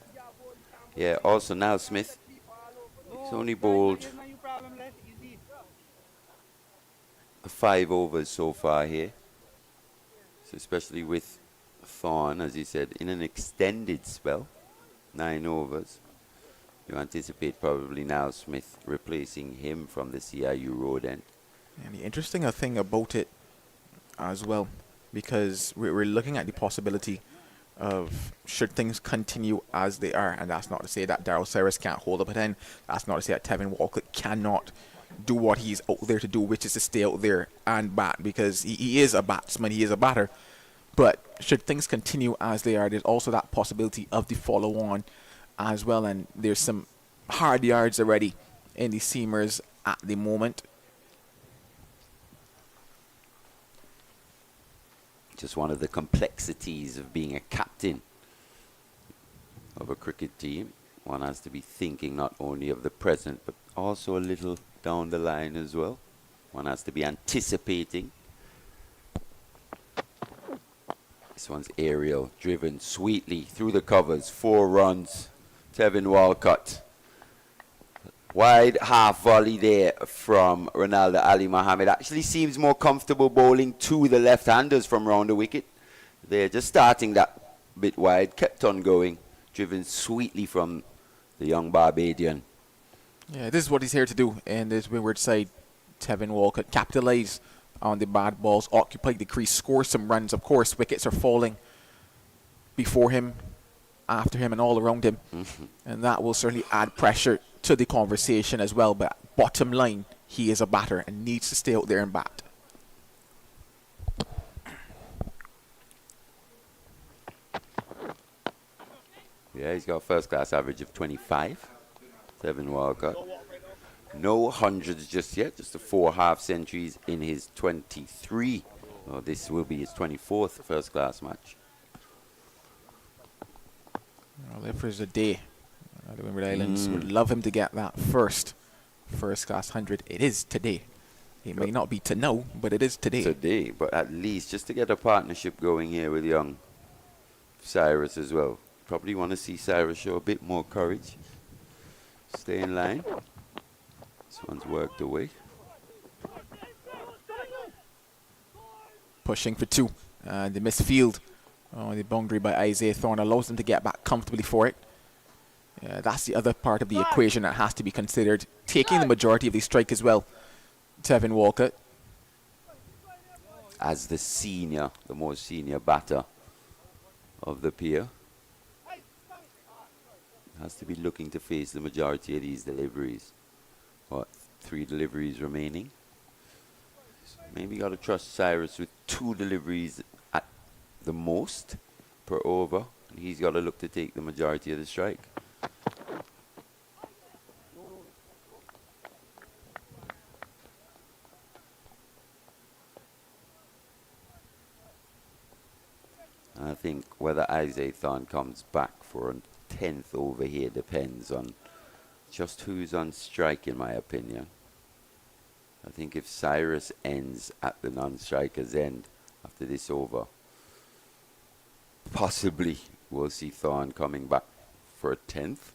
Yeah, also Niall Smith He's only bowled 5 overs so far here. So especially with Thorne, as you said, in an extended spell, 9 overs. You anticipate probably now Smith replacing him from the CIU road end. And the interesting thing about it as well, because we're looking at the possibility of should things continue as they are, and that's not to say that Daryl Cyrus can't hold up a pen. That's not to say that Tevin Walcott cannot do what he's out there to do, which is to stay out there and bat, because he is a batsman, he is a batter. But should things continue as they are, there's also that possibility of the follow-on as well, and there's some hard yards already in the seamers at the moment. Just one of the complexities of being a captain of a cricket team. One has to be thinking not only of the present, but also a little down the line as well. One has to be anticipating. This one's aerial, driven sweetly through the covers. 4 runs. Tevin Walcott. Wide half volley there from Ronaldo Ali Muhammad. Actually seems more comfortable bowling to the left-handers from round the wicket. They're just starting that bit wide. Kept on going. Driven sweetly from the young Barbadian. Yeah, this is what he's here to do in this Windward side. Tevin Walcott capitalize on the bad balls, occupy the crease, score some runs. Of course, wickets are falling before him, after him, and all around him. And that will certainly add pressure to the conversation as well. But bottom line, he is a batter and needs to stay out there and bat. Yeah, he's got a first-class average of 25. Tevin Walcott. No hundreds just yet, just the 4 half-centuries in his 23. Well, this will be his 24th first-class match. Well, if there's a day, the Windward Islands would love him to get that first-class 100. It is today. It may not be to know, but it is today. Today, but at least just to get a partnership going here with young Cyrus as well. Probably want to see Cyrus show a bit more courage. Stay in line. This one's worked away. Pushing for 2. The misfield on the boundary by Isaiah Thorne allows them to get back comfortably for it. That's the other part of the equation that has to be considered. Taking the majority of the strike as well. Tevin Walcott. As the most senior batter of the pair. Has to be looking to face the majority of these deliveries. What, 3 deliveries remaining? So maybe got to trust Cyrus with 2 deliveries at the most per over. And he's got to look to take the majority of the strike. I think whether Isaiah Thorne comes back for a 10th over here depends on just who's on strike, in my opinion. I think if Cyrus ends at the non-striker's end after this over, possibly we'll see Thorne coming back for a 10th.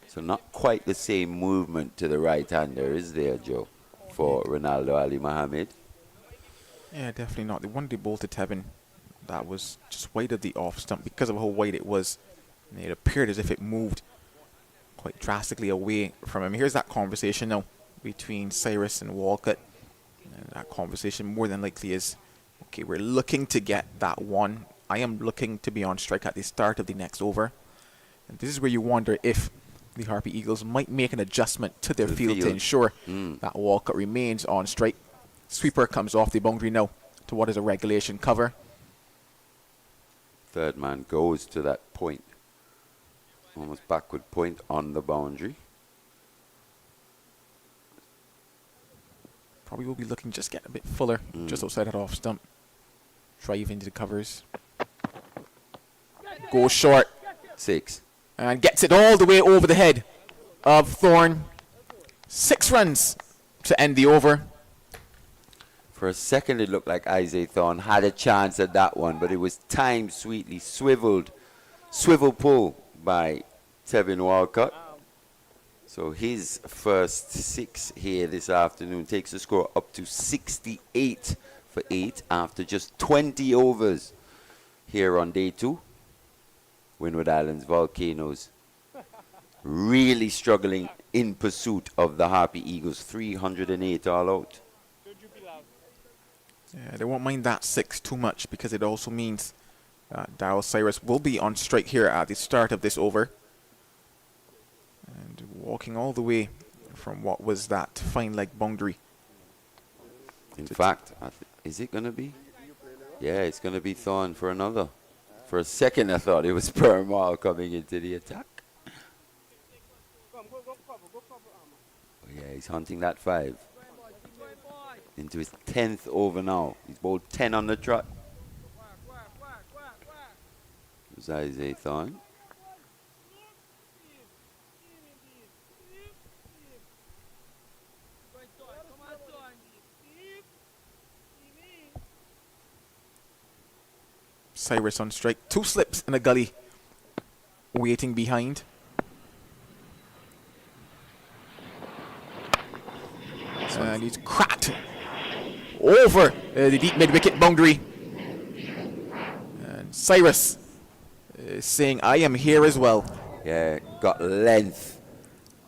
So not quite the same movement to the right-hander, is there, Joe, for Ronaldo Ali Muhammad? Yeah, definitely not. The one they bowled to Tevin, that was just wide of the off stump. Because of how wide it was, it appeared as if it moved quite drastically away from him. Here's that conversation now between Cyrus and Walcott. And that conversation more than likely is, okay, we're looking to get that 1. I am looking to be on strike at the start of the next over. And this is where you wonder if the Harpy Eagles might make an adjustment to their field to ensure that Walcott remains on strike. Sweeper comes off the boundary now to what is a regulation cover. Third man goes to that point. Almost backward point on the boundary. Probably will be looking just get a bit fuller, just outside that off stump. Drive into the covers. Goes short. 6. And gets it all the way over the head of Thorne. 6 runs to end the over. For a second, it looked like Isaiah Thorne had a chance at that one, but it was timed sweetly, swivel pull by Tevin Walcott. So his first 6 here this afternoon takes the score up to 68 for 8 after just 20 overs here on day 2. Windward Islands Volcanoes really struggling in pursuit of the Harpy Eagles. 308 all out. Yeah, they won't mind that 6 too much because it also means that Darryl Cyrus will be on strike here at the start of this over. And walking all the way from what was that fine leg boundary. In fact, is it going to be? Yeah, it's going to be Thorne for another. For a second, I thought it was Permal coming into the attack. Oh, yeah, he's hunting that 5. Into his 10th over now. He's bowled 10 on the trot. There's Isaiah Thorne. Cyrus on strike. 2 slips in a gully. Waiting behind. And he's cracked over the deep mid-wicket boundary. And Cyrus is saying, I am here as well. Yeah, got length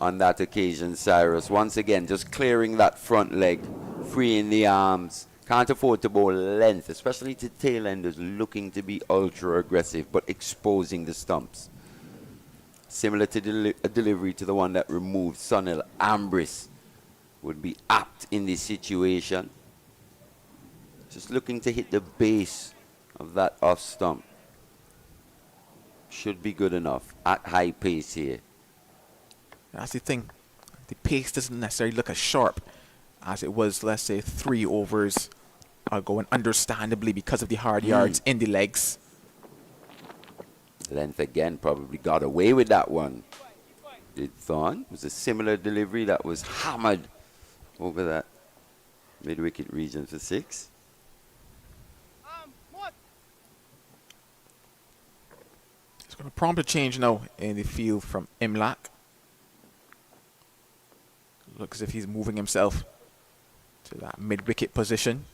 on that occasion, Cyrus. Once again, just clearing that front leg, freeing the arms. Can't afford to bowl length, especially to tailenders looking to be ultra aggressive, but exposing the stumps. Similar to a delivery to the one that removed Sunil Ambris would be apt in this situation. Just looking to hit the base of that off stump. Should be good enough at high pace here. That's the thing. The pace doesn't necessarily look as sharp as it was, let's say, 3 overs ago, and understandably because of the hard yards in the legs. Length again, probably got away with that one. Did Thorne. It was a similar delivery that was hammered over that mid-wicket region for 6. It's going to prompt a change now in the field from Imlach. Looks as if he's moving himself to that mid-wicket position.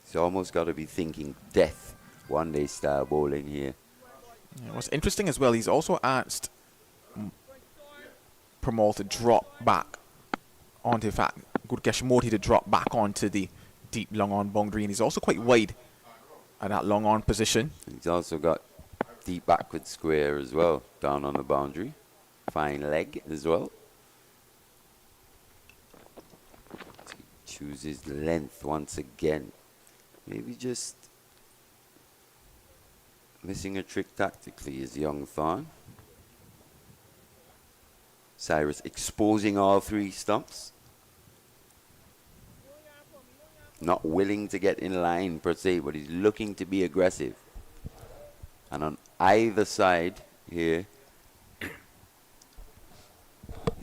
He's almost got to be thinking death one day style bowling here. Yeah, what's interesting as well, he's also asked Pramal to drop back onto, in fact, Gurkesh Modi to drop back onto the deep long on boundary, and he's also quite wide at that long on position. He's also got deep backward square as well, down on the boundary. Fine leg as well. He chooses length once again. Maybe just missing a trick tactically is young Thorne. Cyrus exposing all 3 stumps. Not willing to get in line per se, but he's looking to be aggressive. And on either side here, if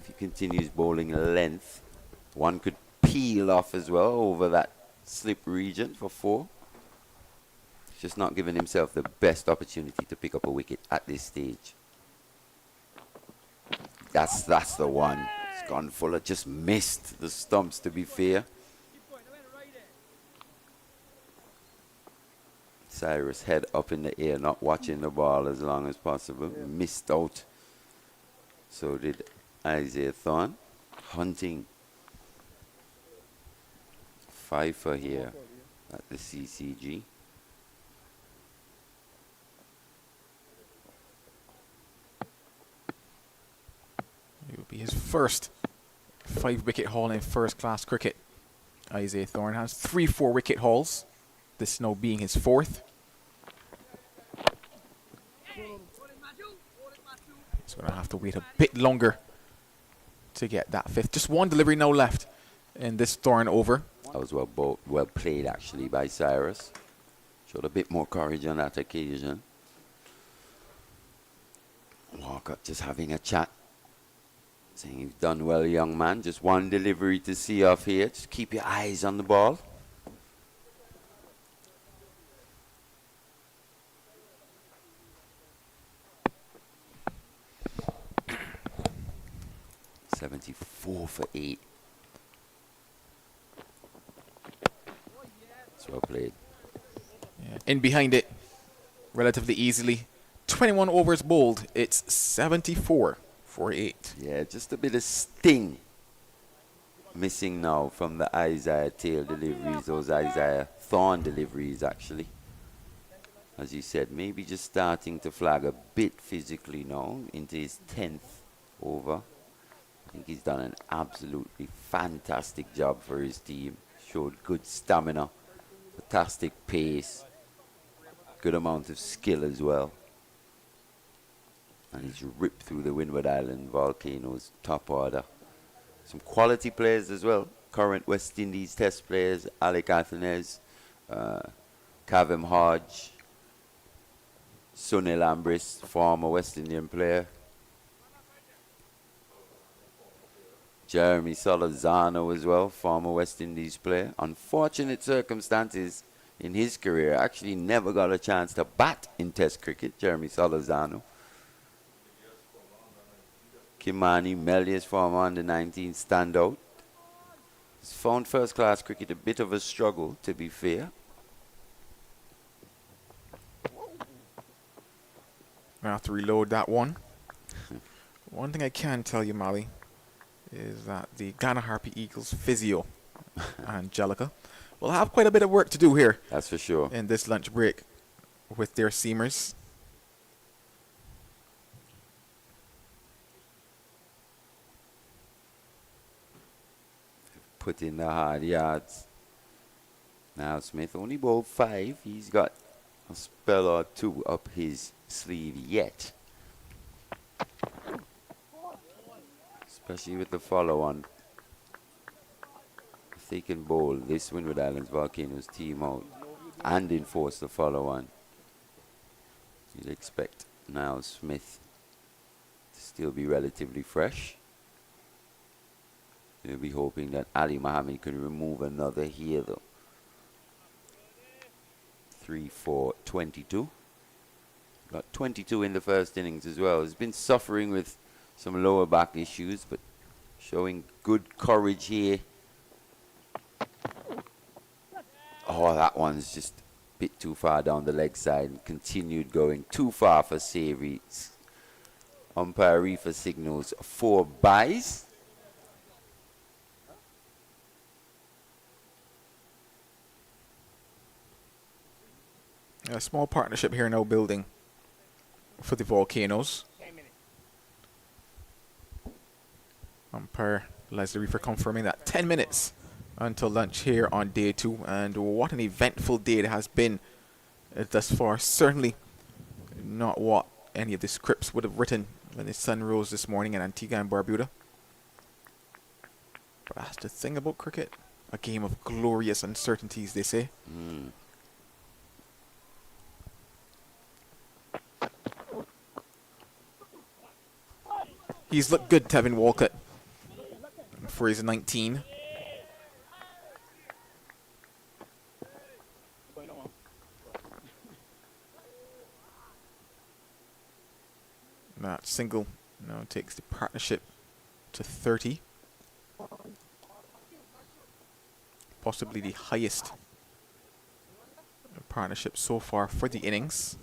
he continues bowling length, one could peel off as well over that slip region for 4. He's just not giving himself the best opportunity to pick up a wicket at this stage. That's the one. It's gone fuller, just missed the stumps, to be fair. Cyrus head up in the air, not watching the ball as long as possible. Missed out. So did Isaiah Thorne. Hunting 5 for here at the CCG. It would be his first 5-wicket haul in first-class cricket. Isaiah Thorne has 3 4-wicket hauls, this now being his 4th. He's going to have to wait a bit longer to get that 5th. Just 1 delivery now left in this Thorne over. That was well played actually by Cyrus. Showed a bit more courage on that occasion. Walcott just having a chat. Saying you've done well, young man. Just one delivery to see off here. Just keep your eyes on the ball. .74 for 8. It's well played. Yeah. In behind it, relatively easily. 21 overs bowled. It's 74 for 8. Yeah, just a bit of sting missing now from the Isaiah tail deliveries, those Isaiah Thorne deliveries actually. As you said, maybe just starting to flag a bit physically now into his 10th over. I think he's done an absolutely fantastic job for his team. Showed good stamina, fantastic pace, good amount of skill as well. And he's ripped through the Windward Island Volcanoes top order. Some quality players as well. Current West Indies test players, Alec Athanes, Kavem Hodge, Sunil Ambris, former West Indian player. Jeremy Solozano as well, former West Indies player. Unfortunate circumstances in his career. Actually never got a chance to bat in test cricket, Jeremy Solozano. Kimani Melius, former under-19 standout. He's found first-class cricket a bit of a struggle, to be fair. I have to reload that one. One thing I can tell you, Molly, is that the Ghana Harpy Eagles physio, Angelica, will have quite a bit of work to do here. That's for sure. In this lunch break with their seamers. Put in the hard yards. Now Smith only bowled 5. He's got a spell or two up his sleeve yet. Especially with the follow-on. If they can bowl this Windward Islands Volcanoes team out and enforce the follow-on, you'd expect now Smith to still be relatively fresh. We'll be hoping that Ali Muhammad can remove another here though. 3 for 22. Got 22 in the first innings as well. He's been suffering with some lower back issues, but showing good courage here. Oh, that one's just a bit too far down the leg side and continued going too far for Savory. Umpire Reefer signals 4 byes. A small partnership here now building for the Volcanoes. Umpire Leslie Reefer confirming that 10 minutes until lunch here on day 2. And what an eventful day it has been thus far. Certainly not what any of the scripts would have written when the sun rose this morning in Antigua and Barbuda. But that's the thing about cricket. A game of glorious uncertainties, they say. He's looked good, Tevin Walcott, for his 19. That single now takes the partnership to 30. Possibly the highest partnership so far for the innings.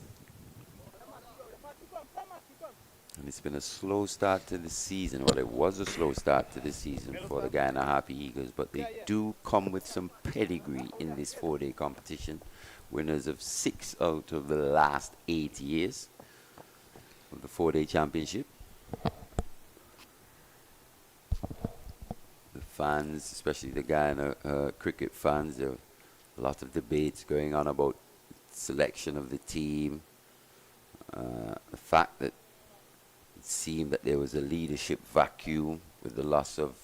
And it's been a slow start to the season. Well, it was a slow start to the season for the Guyana Harpy Eagles, but they do come with some pedigree in this 4-day competition. Winners of 6 out of the last 8 years of the 4-day championship. The fans, especially the Guyana cricket fans, there are a lot of debates going on about selection of the team. The fact that it seemed that there was a leadership vacuum with the loss of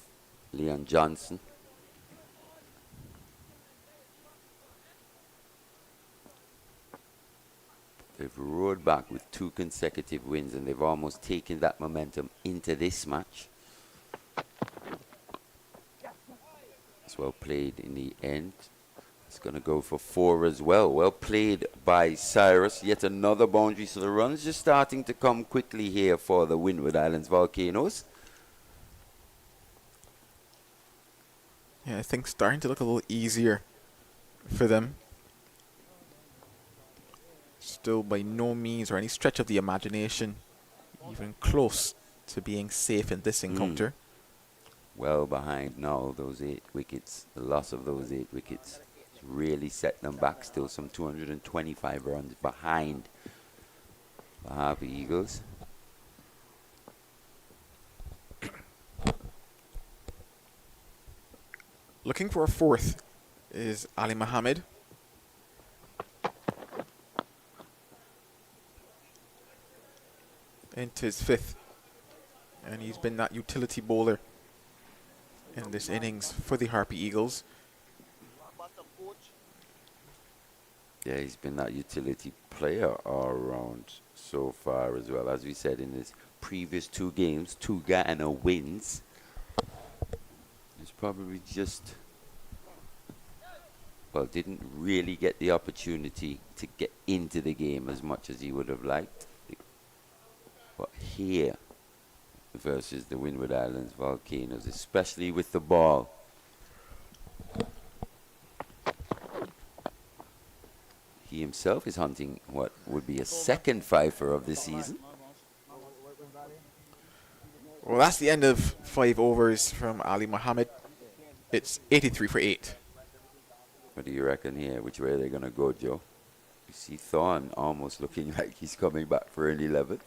Leon Johnson. They're They've roared back with 2 consecutive wins, and they've almost taken that momentum into this match. It's well played in the end. It's going to go for 4 as well. Well played by Cyrus. Yet another boundary. So the run's just starting to come quickly here for the Windward Islands Volcanoes. Yeah, I think starting to look a little easier for them. Still by no means or any stretch of the imagination even close to being safe in this encounter. Well behind now, those 8 wickets. The loss of those 8 wickets really set them back. Still some 225 runs behind the Harpy Eagles. Looking for a 4th is Ali Muhammad. Into his 5th. And he's been that utility bowler in this innings for the Harpy Eagles. Yeah, he's been that utility player all around so far as well. As we said in his previous 2 games, 2 Guyana wins. He's probably just, well, didn't really get the opportunity to get into the game as much as he would have liked. But here, versus the Windward Islands Volcanoes, especially with the ball, he himself is hunting what would be a 2nd fifer of the season. Well, that's the end of 5 overs from Ali Muhammad. It's 83 for 8. What do you reckon here? Which way are they going to go, Joe? You see Thorne almost looking like he's coming back for an 11th.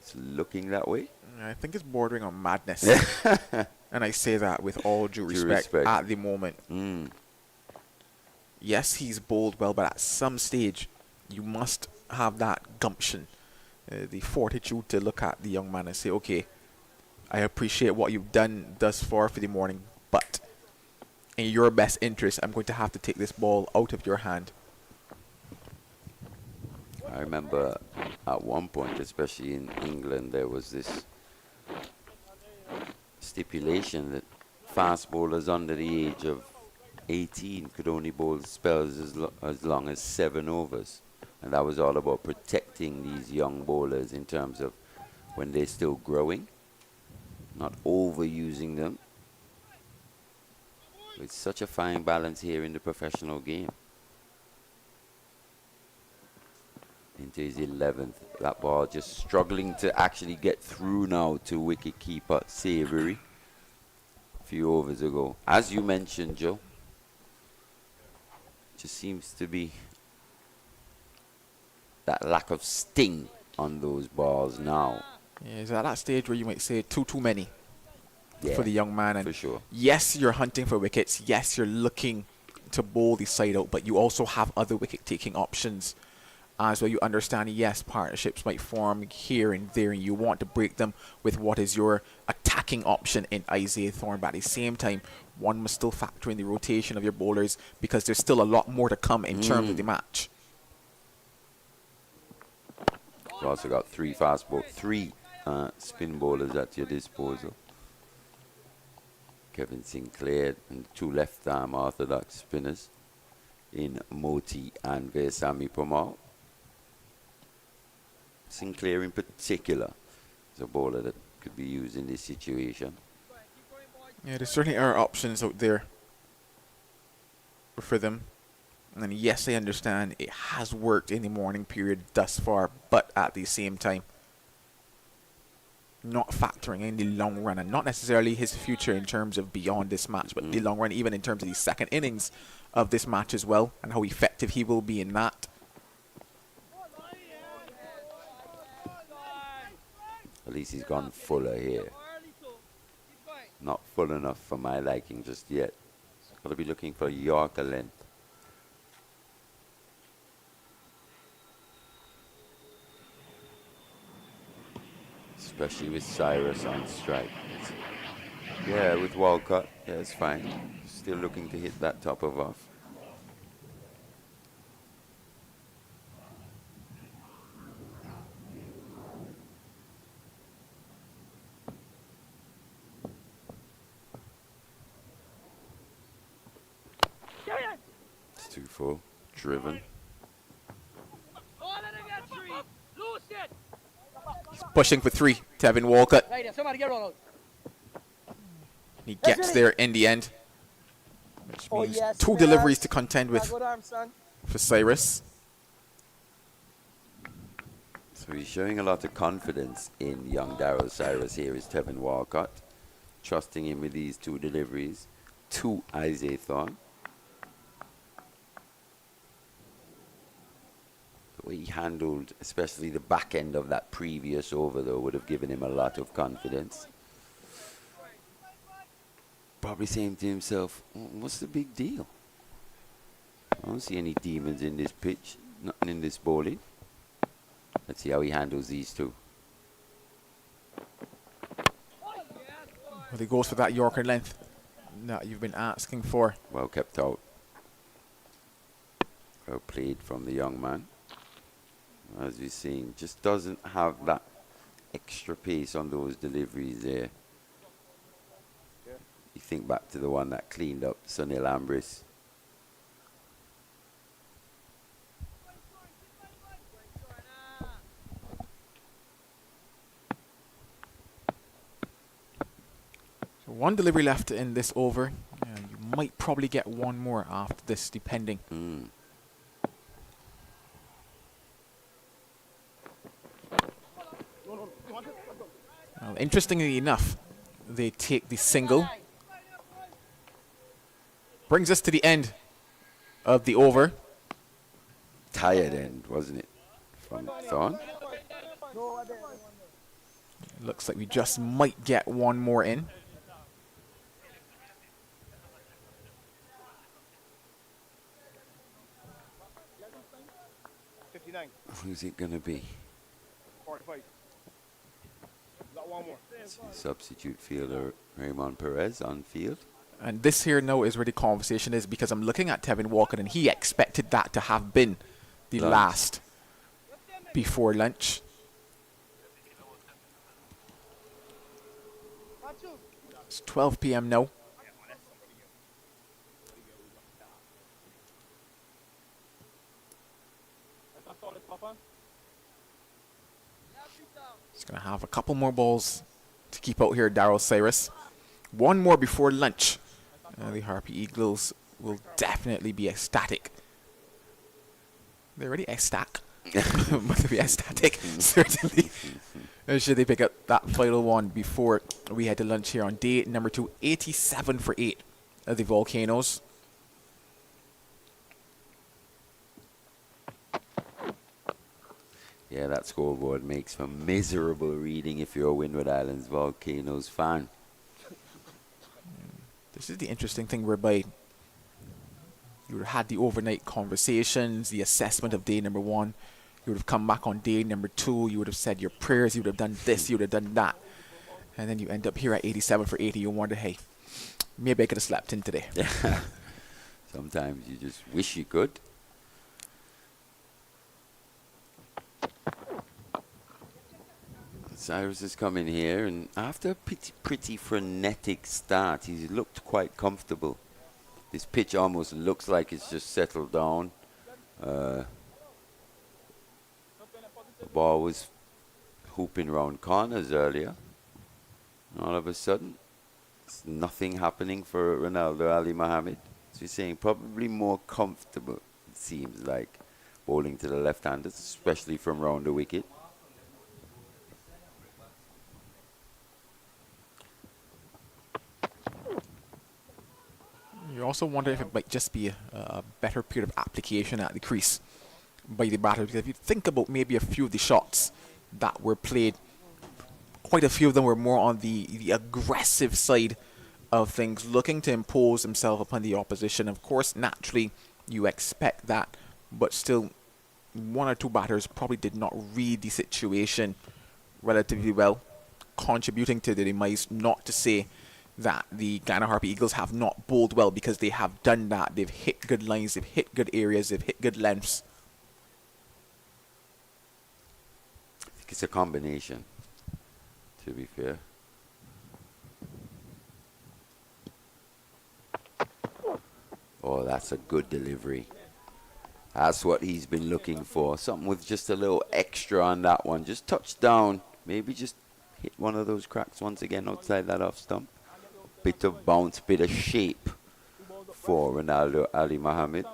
It's looking that way. I think it's bordering on madness. And I say that with all due respect at the moment. Yes, he's bowled well, but at some stage, you must have that gumption, the fortitude to look at the young man and say, okay, I appreciate what you've done thus far for the morning, but in your best interest, I'm going to have to take this ball out of your hand. I remember at one point, especially in England, there was this stipulation that fast bowlers under the age of 18 could only bowl spells as long as 7 overs. And that was all about protecting these young bowlers in terms of when they're still growing, not overusing them. It's such a fine balance here in the professional game. Into his 11th. That ball just struggling to actually get through now to wicket-keeper Savory a few overs ago. As you mentioned, Joe, just seems to be that lack of sting on those balls now. Yeah, it's at that stage where you might say too many for the young man. And for sure. Yes, you're hunting for wickets. Yes, you're looking to bowl the side out, but you also have other wicket-taking options as well. You understand, yes, partnerships might form here and there, and you want to break them with what is your attacking option in Isaiah Thorne. But at the same time, one must still factor in the rotation of your bowlers because there's still a lot more to come in terms of the match. You've also got 3 spin bowlers at your disposal. Kevin Sinclair and 2 left-arm orthodox spinners in Moti and Vesami Pamal. Sinclair in particular is a bowler that could be used in this situation. Yeah, there certainly are options out there for them. And yes, I understand it has worked in the morning period thus far, but at the same time, not factoring in the long run, and not necessarily his future in terms of beyond this match, but the long run, even in terms of the second innings of this match as well, and how effective he will be in that. At least he's gone fuller here. Not full enough for my liking just yet. Got to be looking for Yorker length. Especially with Cyrus on strike. Yeah, with Walcott, yeah, it's fine. Still looking to hit that top of off. Beautiful. Driven. Pushing for 3, Tevin Walcott. Right there, somebody get Ronald. He gets there in the end, which means 2 deliveries to contend with Good arm, son. for Cyrus. So he's showing a lot of confidence in young Daryl Cyrus here is Tevin Walcott. Trusting him with these 2 deliveries to Isaiah Thorne. The way he handled, especially the back end of that previous over, though, would have given him a lot of confidence. Probably saying to himself, what's the big deal? I don't see any demons in this pitch, nothing in this bowling. Let's see how he handles these 2. Well, he goes for that Yorker length that you've been asking for. Well kept out. Well played from the young man. As we're seeing, just doesn't have that extra pace on those deliveries there. You think back to the one that cleaned up Sunil Ambris. So 1 delivery left in this over. You might probably get 1 more after this, depending. Well, interestingly enough, they take the single. Brings us to the end of the over. Tired end, wasn't it? From Thorne. Looks like we just might get 1 more in. Who's it going to be? 45. Got 1 more. Substitute fielder Raymond Perez on field. And this here now is where the conversation is, because I'm looking at Tevin Walker and he expected that to have been the last before lunch. It's 12 p.m. now. He's going to have a couple more balls to keep out here, Daryl Cyrus. 1 more before lunch. The Harpy Eagles will definitely be ecstatic. They're already ecstatic. But they'll be ecstatic, certainly. Should they pick up that final one before we head to lunch here on day number 2. 87 for 8 of the Volcanoes. Yeah, that scoreboard makes for miserable reading if you're a Windward Islands Volcanoes fan. This is the interesting thing whereby you would have had the overnight conversations, the assessment of day number 1. You would have come back on day number 2. You would have said your prayers. You would have done this. You would have done that. And then you end up here at 87 for 80. You wonder, hey, maybe I could have slept in today. Yeah. Sometimes you just wish you could. Cyrus has come in here, and after a pretty frenetic start, he's looked quite comfortable. This pitch almost looks like it's just settled down. The ball was hooping round corners earlier. And all of a sudden, there's nothing happening for Ronaldo Ali Muhammad. So he's saying probably more comfortable, it seems like, bowling to the left-handers, especially from round the wicket. You also wonder if it might just be a better period of application at the crease by the batter. Because if you think about maybe a few of the shots that were played, quite a few of them were more on the aggressive side of things, looking to impose himself upon the opposition. Of course, naturally, you expect that, but still, 1 or 2 batters probably did not read the situation relatively well, contributing to the demise. Not to say that the Guyana Harpy Eagles have not bowled well, because they have done that. They've hit good lines, they've hit good areas, they've hit good lengths. I think it's a combination, to be fair. Oh, that's a good delivery. That's what he's been looking for. Something with just a little extra on that one. Just touch down. Maybe just hit one of those cracks once again outside that off stump. Bit of bounce, bit of shape for Ronaldo Ali Muhammad.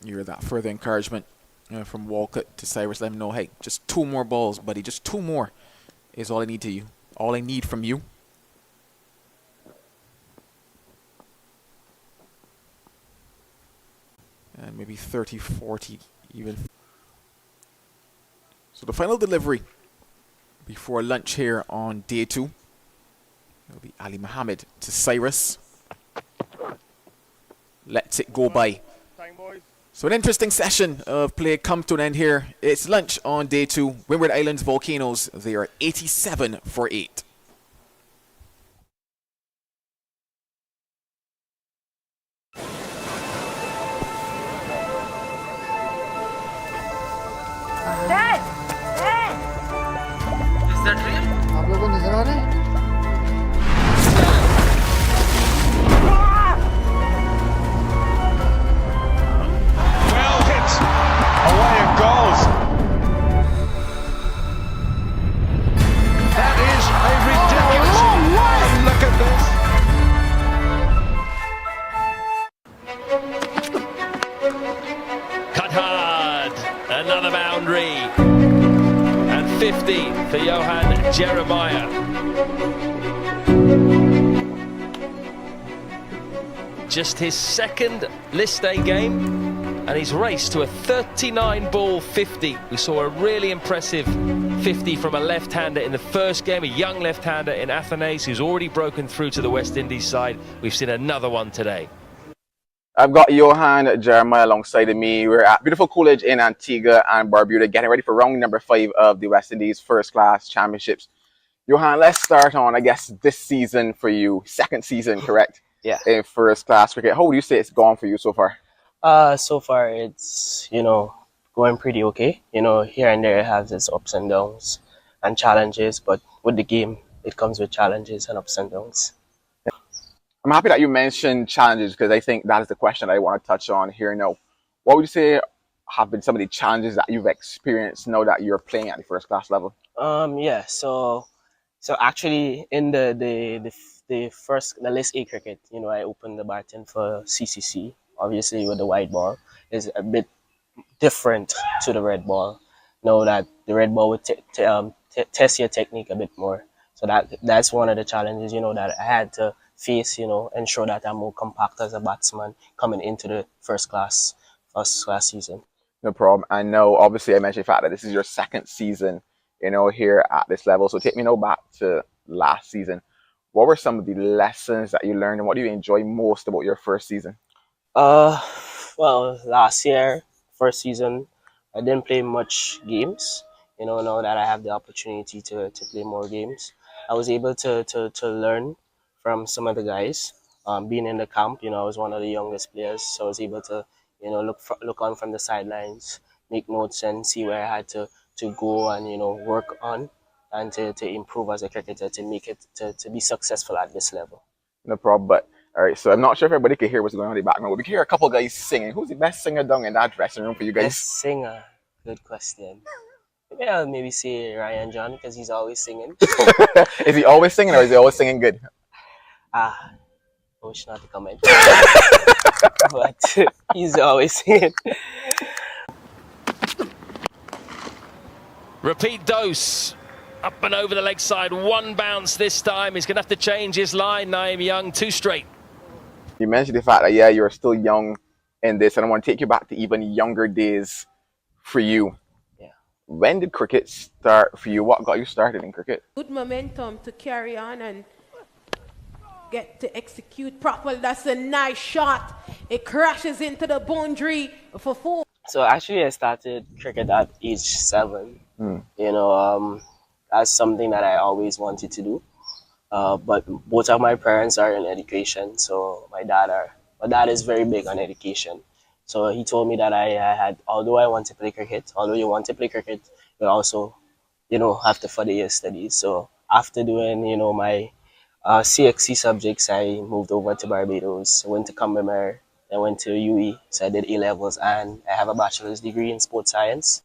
You hear that further encouragement from Walcott to Cyrus. Let him know, hey, just 2 more balls, buddy. Just 2 more is all I need to you. All I need from you. And maybe 30, 40 even. So the final delivery before lunch here on day 2. It'll be Ali Muhammad to Cyrus. Lets it go by. So an interesting session of play come to an end here. It's lunch on day 2. Windward Islands Volcanoes. They are 87 for 8. Dad! Dad! Is that real? आप लोगों को नजर आ रहे हैं? Well hit. Away it goes. That is a ridiculous. Oh, look at this. Cut hard. Another boundary. And 50 for Johan Jeremiah. Just his second list day game, and he's raced to a 39-ball 50. We saw a really impressive 50 from a left-hander in the first game, a young left-hander in Athenaeus who's already broken through to the West Indies side. We've seen another one today. I've got Johan Jeremiah alongside of me. We're at beautiful Coolidge in Antigua and Barbuda, getting ready for round number 5 of the West Indies First Class Championships. Johan, let's start on, I guess, this season for you. Second season, correct? Yeah. In first class cricket. How would you say it's gone for you so far? So far it's, going pretty okay. Here and there it has its ups and downs and challenges, but with the game, it comes with challenges and ups and downs. I'm happy that you mentioned challenges because I think that is the question I want to touch on here now. What would you say have been some of the challenges that you've experienced now that you're playing at the first class level? Yeah, so actually in the list A cricket, I opened the batting for CCC. Obviously with the white ball is a bit different to the red ball. Know that the red ball would test your technique a bit more. So that's one of the challenges, that I had to face, ensure that I'm more compact as a batsman coming into the first class season. No problem. And now, obviously, I mentioned the fact that this is your second season, here at this level. So take me now back to last season. What were some of the lessons that you learned and what do you enjoy most about your first season? Well, last year, first season, I didn't play much games. Now that I have the opportunity to play more games, I was able to learn from some of the guys. Being in the camp, I was one of the youngest players, so I was able to, look on from the sidelines, make notes and see where I had to go and, work on and to improve as a cricketer to make it, to be successful at this level. No problem. But, all right, so I'm not sure if everybody can hear what's going on in the background, but we can hear a couple of guys singing. Who's the best singer down in that dressing room for you guys? Best singer? Good question. Maybe I'll say Ryan John because he's always singing. Is he always singing or is he always singing good? I wish not to comment. But he's always singing. Repeat dose. Up and over the leg side. One bounce this time. He's going to have to change his line. Naeem Young, 2 straight. You mentioned the fact that, yeah, you're still young in this, and I want to take you back to even younger days for you. Yeah. When did cricket start for you? What got you started in cricket? Good momentum to carry on and get to execute properly. That's a nice shot. It crashes into the boundary for 4. So actually I started cricket at age 7. That's something that I always wanted to do. But both of my parents are in education. So my dad is very big on education. So he told me that I had, although I want to play cricket, although you want to play cricket, you also, have to further your studies. So after doing, my CXC subjects, I moved over to Barbados, went to Combermere I went to UE, so I did A levels, and I have a bachelor's degree in sports science.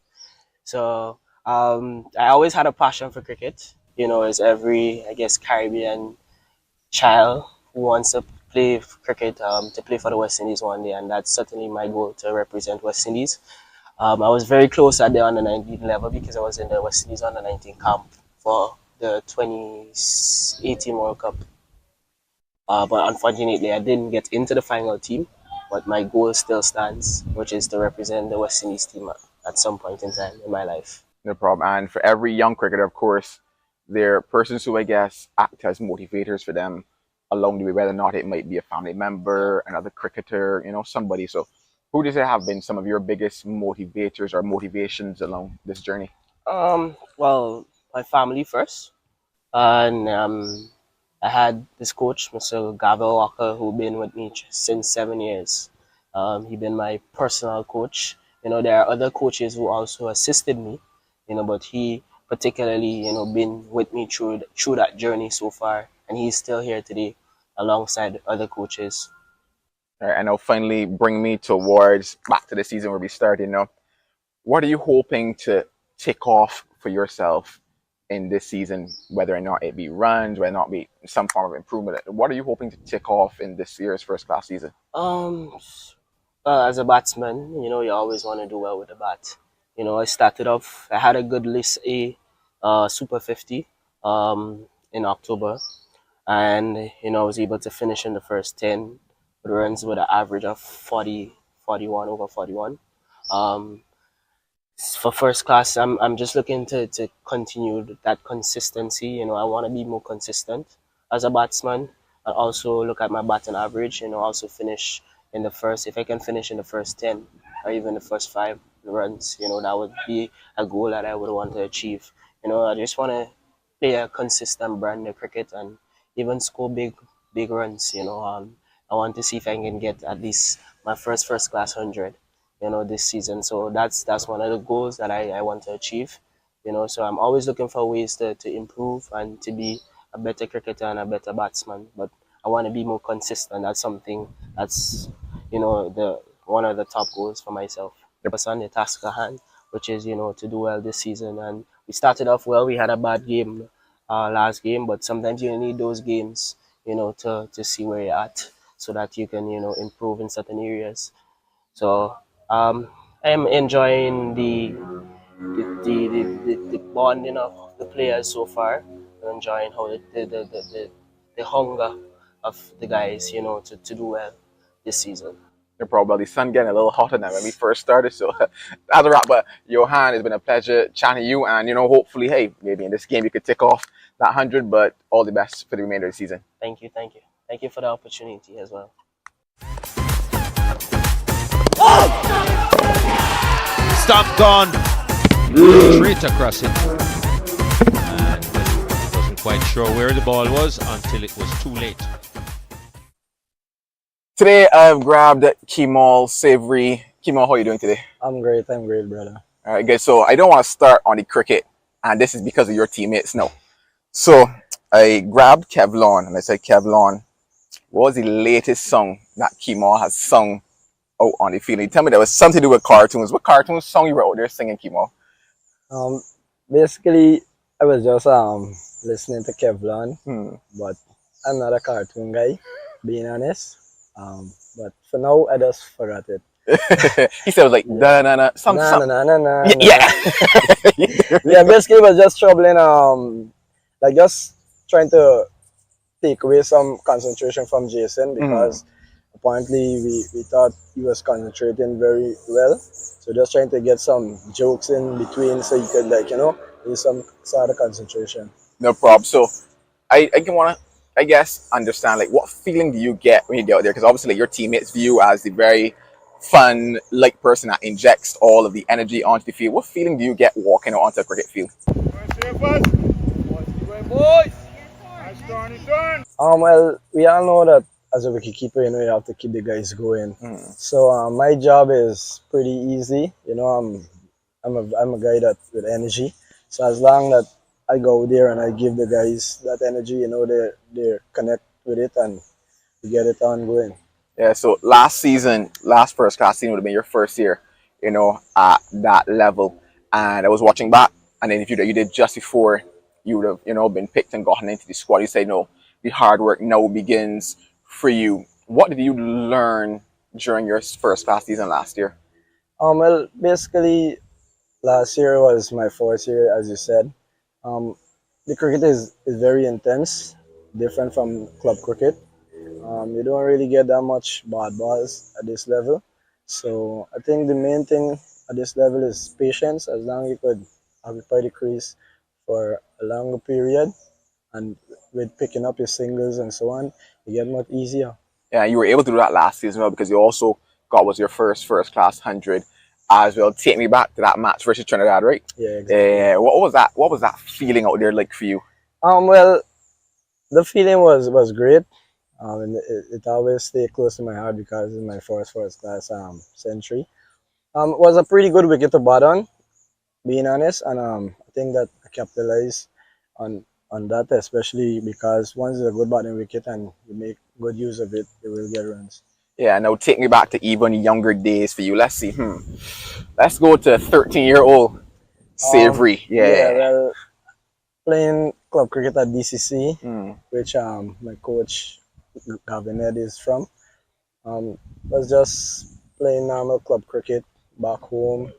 So I always had a passion for cricket. You know, as every, I guess, Caribbean child who wants to play cricket, to play for the West Indies one day, and that's certainly my goal, to represent West Indies. I was very close at the under 19 level because I was in the West Indies under 19 camp for the 2018 World Cup. But unfortunately, I didn't get into the final team. But my goal still stands, which is to represent the West Indies team at some point in time in my life. No problem. And for every young cricketer, of course, there are persons who, I guess, act as motivators for them along the way, whether or not it might be a family member, another cricketer, you know, somebody. So who does it have been some of your biggest motivators or motivations along this journey? Well, my family first. And I had this coach, Mr. Gavel Walker, who been with me since 7 years. He been my personal coach. You know, there are other coaches who also assisted me, you know, but he particularly, you know, been with me through that journey so far, and he's still here today alongside other coaches. All right, and now finally bring me towards back to the season where we started. You know, what are you hoping to tick off for yourself in this season, whether or not it be runs, whether or not it be some form of improvement? What are you hoping to tick off in this year's first class season? As a batsman, you know, you always want to do well with the bat. You know, I had a good list A, Super 50, in October, and you know, I was able to finish in the first 10 runs with an average of 40, 41 over 41. For first class, I'm just looking to continue that consistency. You know, I want to be more consistent as a batsman. I also look at my batting average, you know, also finish in the first, if I can finish in the first 10 or even the first 5 runs, you know, that would be a goal that I would want to achieve. You know, I just want to play a consistent brand of cricket and even score big runs, you know. I want to see if I can get at least my first class 100, you know, this season. So that's one of the goals that I want to achieve, you know. So I'm always looking for ways to improve and to be a better cricketer and a better batsman. But I want to be more consistent. That's something that's, you know, the one of the top goals for myself. Focus on the task at hand, which is, you know, to do well this season. And we started off well. We had a bad game last game, but sometimes you need those games, you know, to see where you're at so that you can, you know, improve in certain areas. So I'm enjoying the bonding of the players so far. I'm enjoying how the hunger of the guys, you know, to do well this season. No problem. The sun getting a little hotter than when we first started. So as a wrap, but Johan, it's been a pleasure chatting to you. And, you know, hopefully, hey, maybe in this game you could tick off that 100, but all the best for the remainder of the season. Thank you. Thank you for the opportunity as well. Stomp gone. Straight across it. And wasn't quite sure where the ball was until it was too late. Today I've grabbed Kemal Savory. Kemal, how are you doing today? I'm great, brother. All right, good. So I don't want to start on the cricket, and this is because of your teammates now. So I grabbed Kevlon, and I said, Kevlon, what was the latest song that Kemal has sung out on the field? And he told me there was something to do with cartoons. What cartoon song you were out there singing, Kemal? Basically, I was just listening to Kevlon, but I'm not a cartoon guy, being honest. But for now, I just forgot it. He said it was like da-na-na, yeah. Yeah, basically it was just troubling, like just trying to take away some concentration from Jason, because apparently we thought he was concentrating very well. So just trying to get some jokes in between so you could, like, you know, do some sort of concentration. No problem. So I can want to, I guess, understand, like, what feeling do you get when you get out there? Because obviously, like, your teammates view you as the very fun, like, person that injects all of the energy onto the field. What feeling do you get walking out onto a cricket field? Well, we all know that as a wicketkeeper, you know, you have to keep the guys going. So my job is pretty easy. You know, I'm a guy that with energy. So as long that I go there and I give the guys that energy, you know, they connect with it and we get it on going. Yeah, so last season, last first class season would have been your first year, at that level. And I was watching back, and then if you did just before you would have, been picked and gotten into the squad, you say, no, the hard work now begins for you. What did you learn during your first class season last year? Well, basically, last year was my fourth year, as you said. The cricket is very intense, different from club cricket. You don't really get that much bad balls at this level. So I think the main thing at this level is patience. As long as you could occupy the crease for a longer period, and with picking up your singles and so on, you get much easier. Yeah, you were able to do that last season, well, because you also got was your first class 100 as well. Take me back to that match versus Trinidad, right? Yeah, exactly. What was that? What was that feeling out there like for you? Well, the feeling was great. And it always stay close to my heart because it's my first class century. It was a pretty good wicket to bat on, being honest, and I think that I capitalized on that, especially because once it's a good batting wicket and you make good use of it, you will get runs. Yeah, now take me back to even younger days for you. Let's see. Let's go to 13-year-old Savory. Well, playing club cricket at BCC, which my coach Guyana is from, was just playing normal club cricket back home,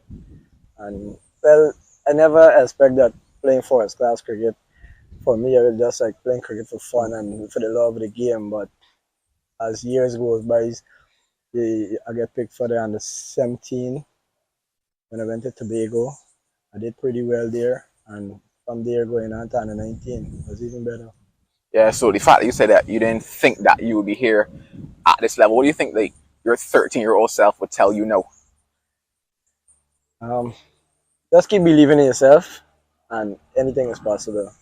and well, I never expect that playing first class cricket. For me, I was just like playing cricket for fun and for the love of the game. But as years goes by, I get picked for the under 17 when I went to Tobago. I did pretty well there, and from there going on to under 19 was even better. Yeah, so the fact that you said that you didn't think that you would be here at this level, what do you think your 13-year-old self would tell you now? Just keep believing in yourself, and anything is possible.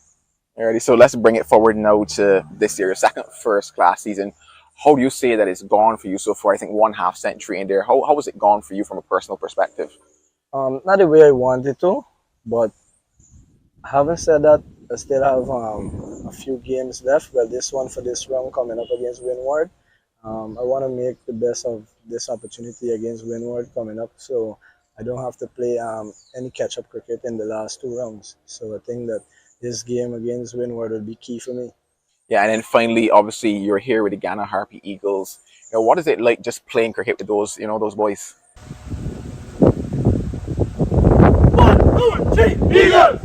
Alrighty, so let's bring it forward now to this year, your second first class season. How do you say that it's gone for you so far? I think 1/2 century in there. How has it gone for you from a personal perspective? Not the way I wanted to, but having said that, I still have a few games left. Well, this one for this round coming up against Windward. I want to make the best of this opportunity against Windward coming up, so I don't have to play any catch-up cricket in the last 2 rounds. So I think that this game against Windward will be key for me. Yeah, and then finally, obviously, you're here with the Guyana Harpy Eagles. What is it like just playing cricket with those, those boys? 1, 2, 3, Eagles!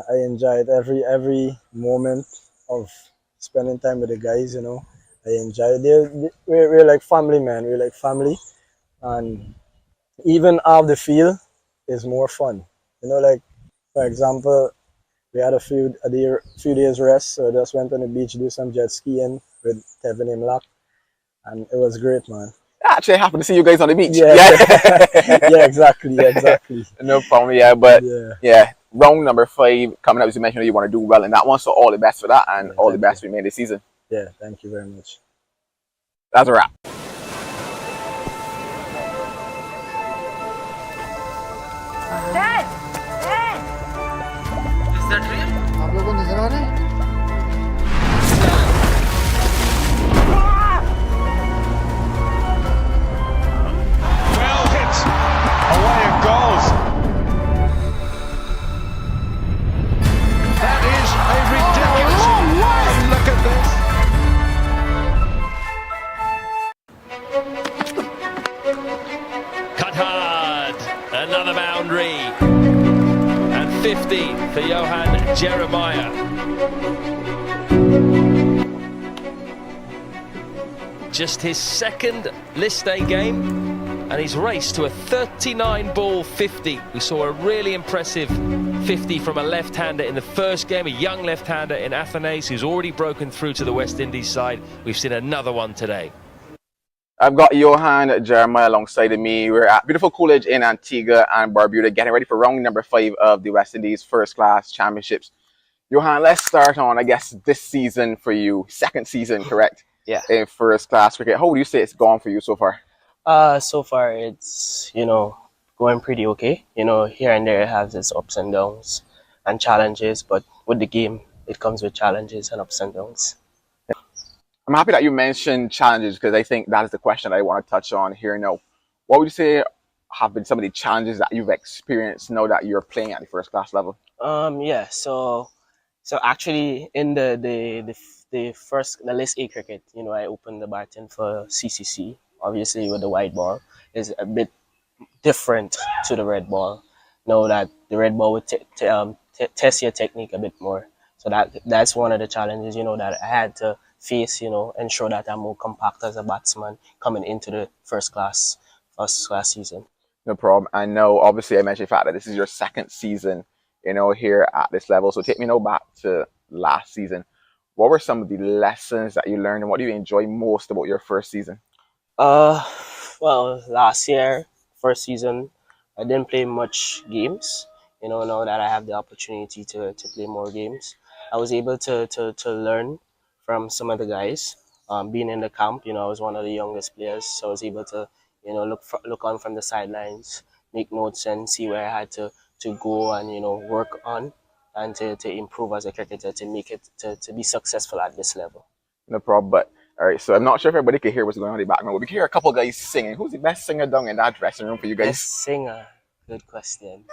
I enjoyed every moment of spending time with the guys. I enjoy it. We're like family, man. We're like family, and even off the field is more fun. Like for example, we had a few days rest, so I just went on the beach, do some jet skiing with Kevin Imlach, and it was great, man. Actually, I happened to see you guys on the beach. Yeah, yeah, exactly. No problem, yeah, but yeah, round number 5 coming up, as you mentioned, you want to do well in that one, so all the best for that, and all the best we made this season. Yeah, thank you very much. That's a wrap. Dad! Dad! Is that real? आप लोगों को नजर आ रहे हैं? Well hit. Away it goes. That is a ridiculous. Look at this. Cut hard. Another boundary. And 50 for Johan Jeremiah. Just his second list A game, and he's raced to a 39-ball 50. We saw a really impressive 50 from a left-hander in the first game, a young left-hander in Athenaeus who's already broken through to the West Indies side. We've seen another one today. I've got Johan Jeremiah alongside of me. We're at beautiful Coolidge in Antigua and Barbuda, getting ready for round number 5 of the West Indies First Class Championships. Johan, let's start on, I guess, this season for you. Second season, correct? Yeah. In first class cricket. How would you say it's gone for you so far? So far it's, going pretty okay. Here and there it has its ups and downs and challenges, but with the game, it comes with challenges and ups and downs. I'm happy that you mentioned challenges because I think that is the question I want to touch on here now. What would you say have been some of the challenges that you've experienced now that you're playing at the first class level? Yeah. So actually, in the list A cricket, I opened the batting for CCC. Obviously, with the white ball is a bit different to the red ball. Know that the red ball would test your technique a bit more. So that's one of the challenges, that I had to face, ensure that I'm more compact as a batsman coming into the first class season. No problem. I know, obviously, I mentioned the fact that this is your second season, here at this level. So take me now back to last season. What were some of the lessons that you learned, and what do you enjoy most about your first season? Well, last year, first season, I didn't play much games. Now that I have the opportunity to play more games, I was able to learn from some of the guys. Being in the camp, I was one of the youngest players, so I was able to, look on from the sidelines, make notes, and see where I had to go and work on and to improve as a cricketer to make it to be successful at this level. No problem. But all right, so I'm not sure if everybody can hear what's going on in the background, but we can hear a couple of guys singing. Who's the best singer down in that dressing room for you guys? Best singer? Good question.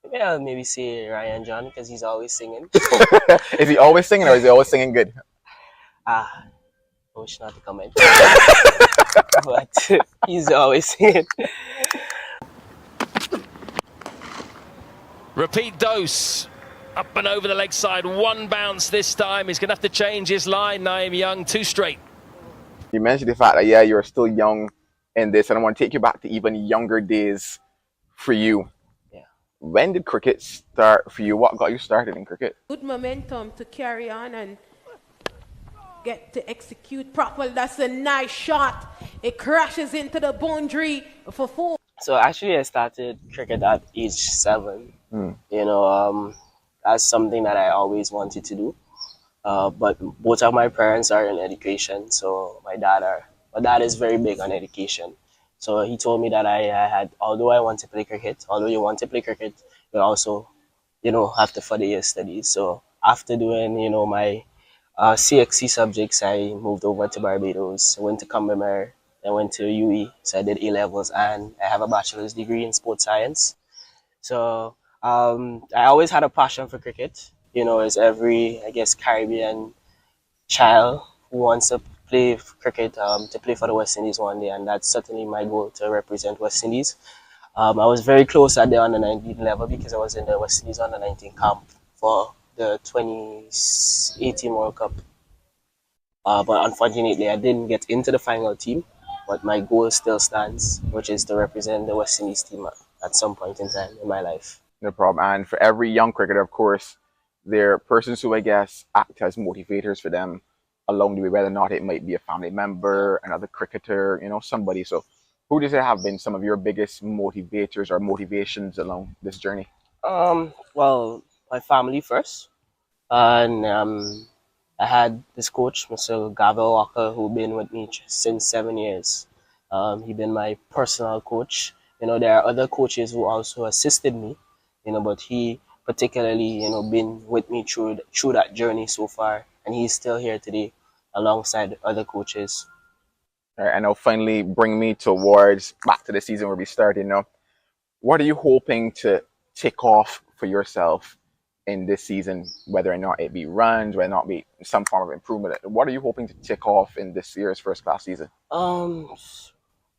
Maybe I'll say Ryan John because he's always singing. Is he always singing or is he always singing good? I wish not to comment. But he's always singing. Repeat dose. Up and over the leg side. One bounce this time. He's going to have to change his line. Naeem Young, 2 straight. You mentioned the fact that, yeah, you're still young in this, and I want to take you back to even younger days for you. Yeah. When did cricket start for you? What got you started in cricket? Good momentum to carry on and get to execute properly. That's a nice shot. It crashes into the boundary for 4. So actually, I started cricket at age 7. That's something that I always wanted to do. But both of my parents are in education, so my dad is very big on education. So he told me that I had, although you want to play cricket, you also, have to further your studies. So after doing, my CXC subjects, I moved over to Barbados, went to Combemer, then went to UE, so I did A-levels, and I have a bachelor's degree in sports science. So I always had a passion for cricket. As every, I guess, Caribbean child who wants to play cricket, to play for the West Indies one day, and that's certainly my goal, to represent West Indies. I was very close at the under-19 level because I was in the West Indies under-19 camp for the 2018 World Cup. But unfortunately, I didn't get into the final team, but my goal still stands, which is to represent the West Indies team at some point in time in my life. No problem. And for every young cricketer, of course, there are persons who, I guess, act as motivators for them along the way, whether or not it might be a family member, another cricketer, somebody. So who does it have been some of your biggest motivators or motivations along this journey? Well, my family first. And I had this coach, Mr. Gavel Walker, who been with me since 7 years. He been my personal coach. There are other coaches who also assisted me, but he particularly, been with me through that journey so far, and he's still here today alongside other coaches. All right, and now finally bring me towards back to the season where we started. What are you hoping to tick off for yourself in this season, whether or not it be runs, whether or not it be some form of improvement? What are you hoping to tick off in this year's first class season? Well,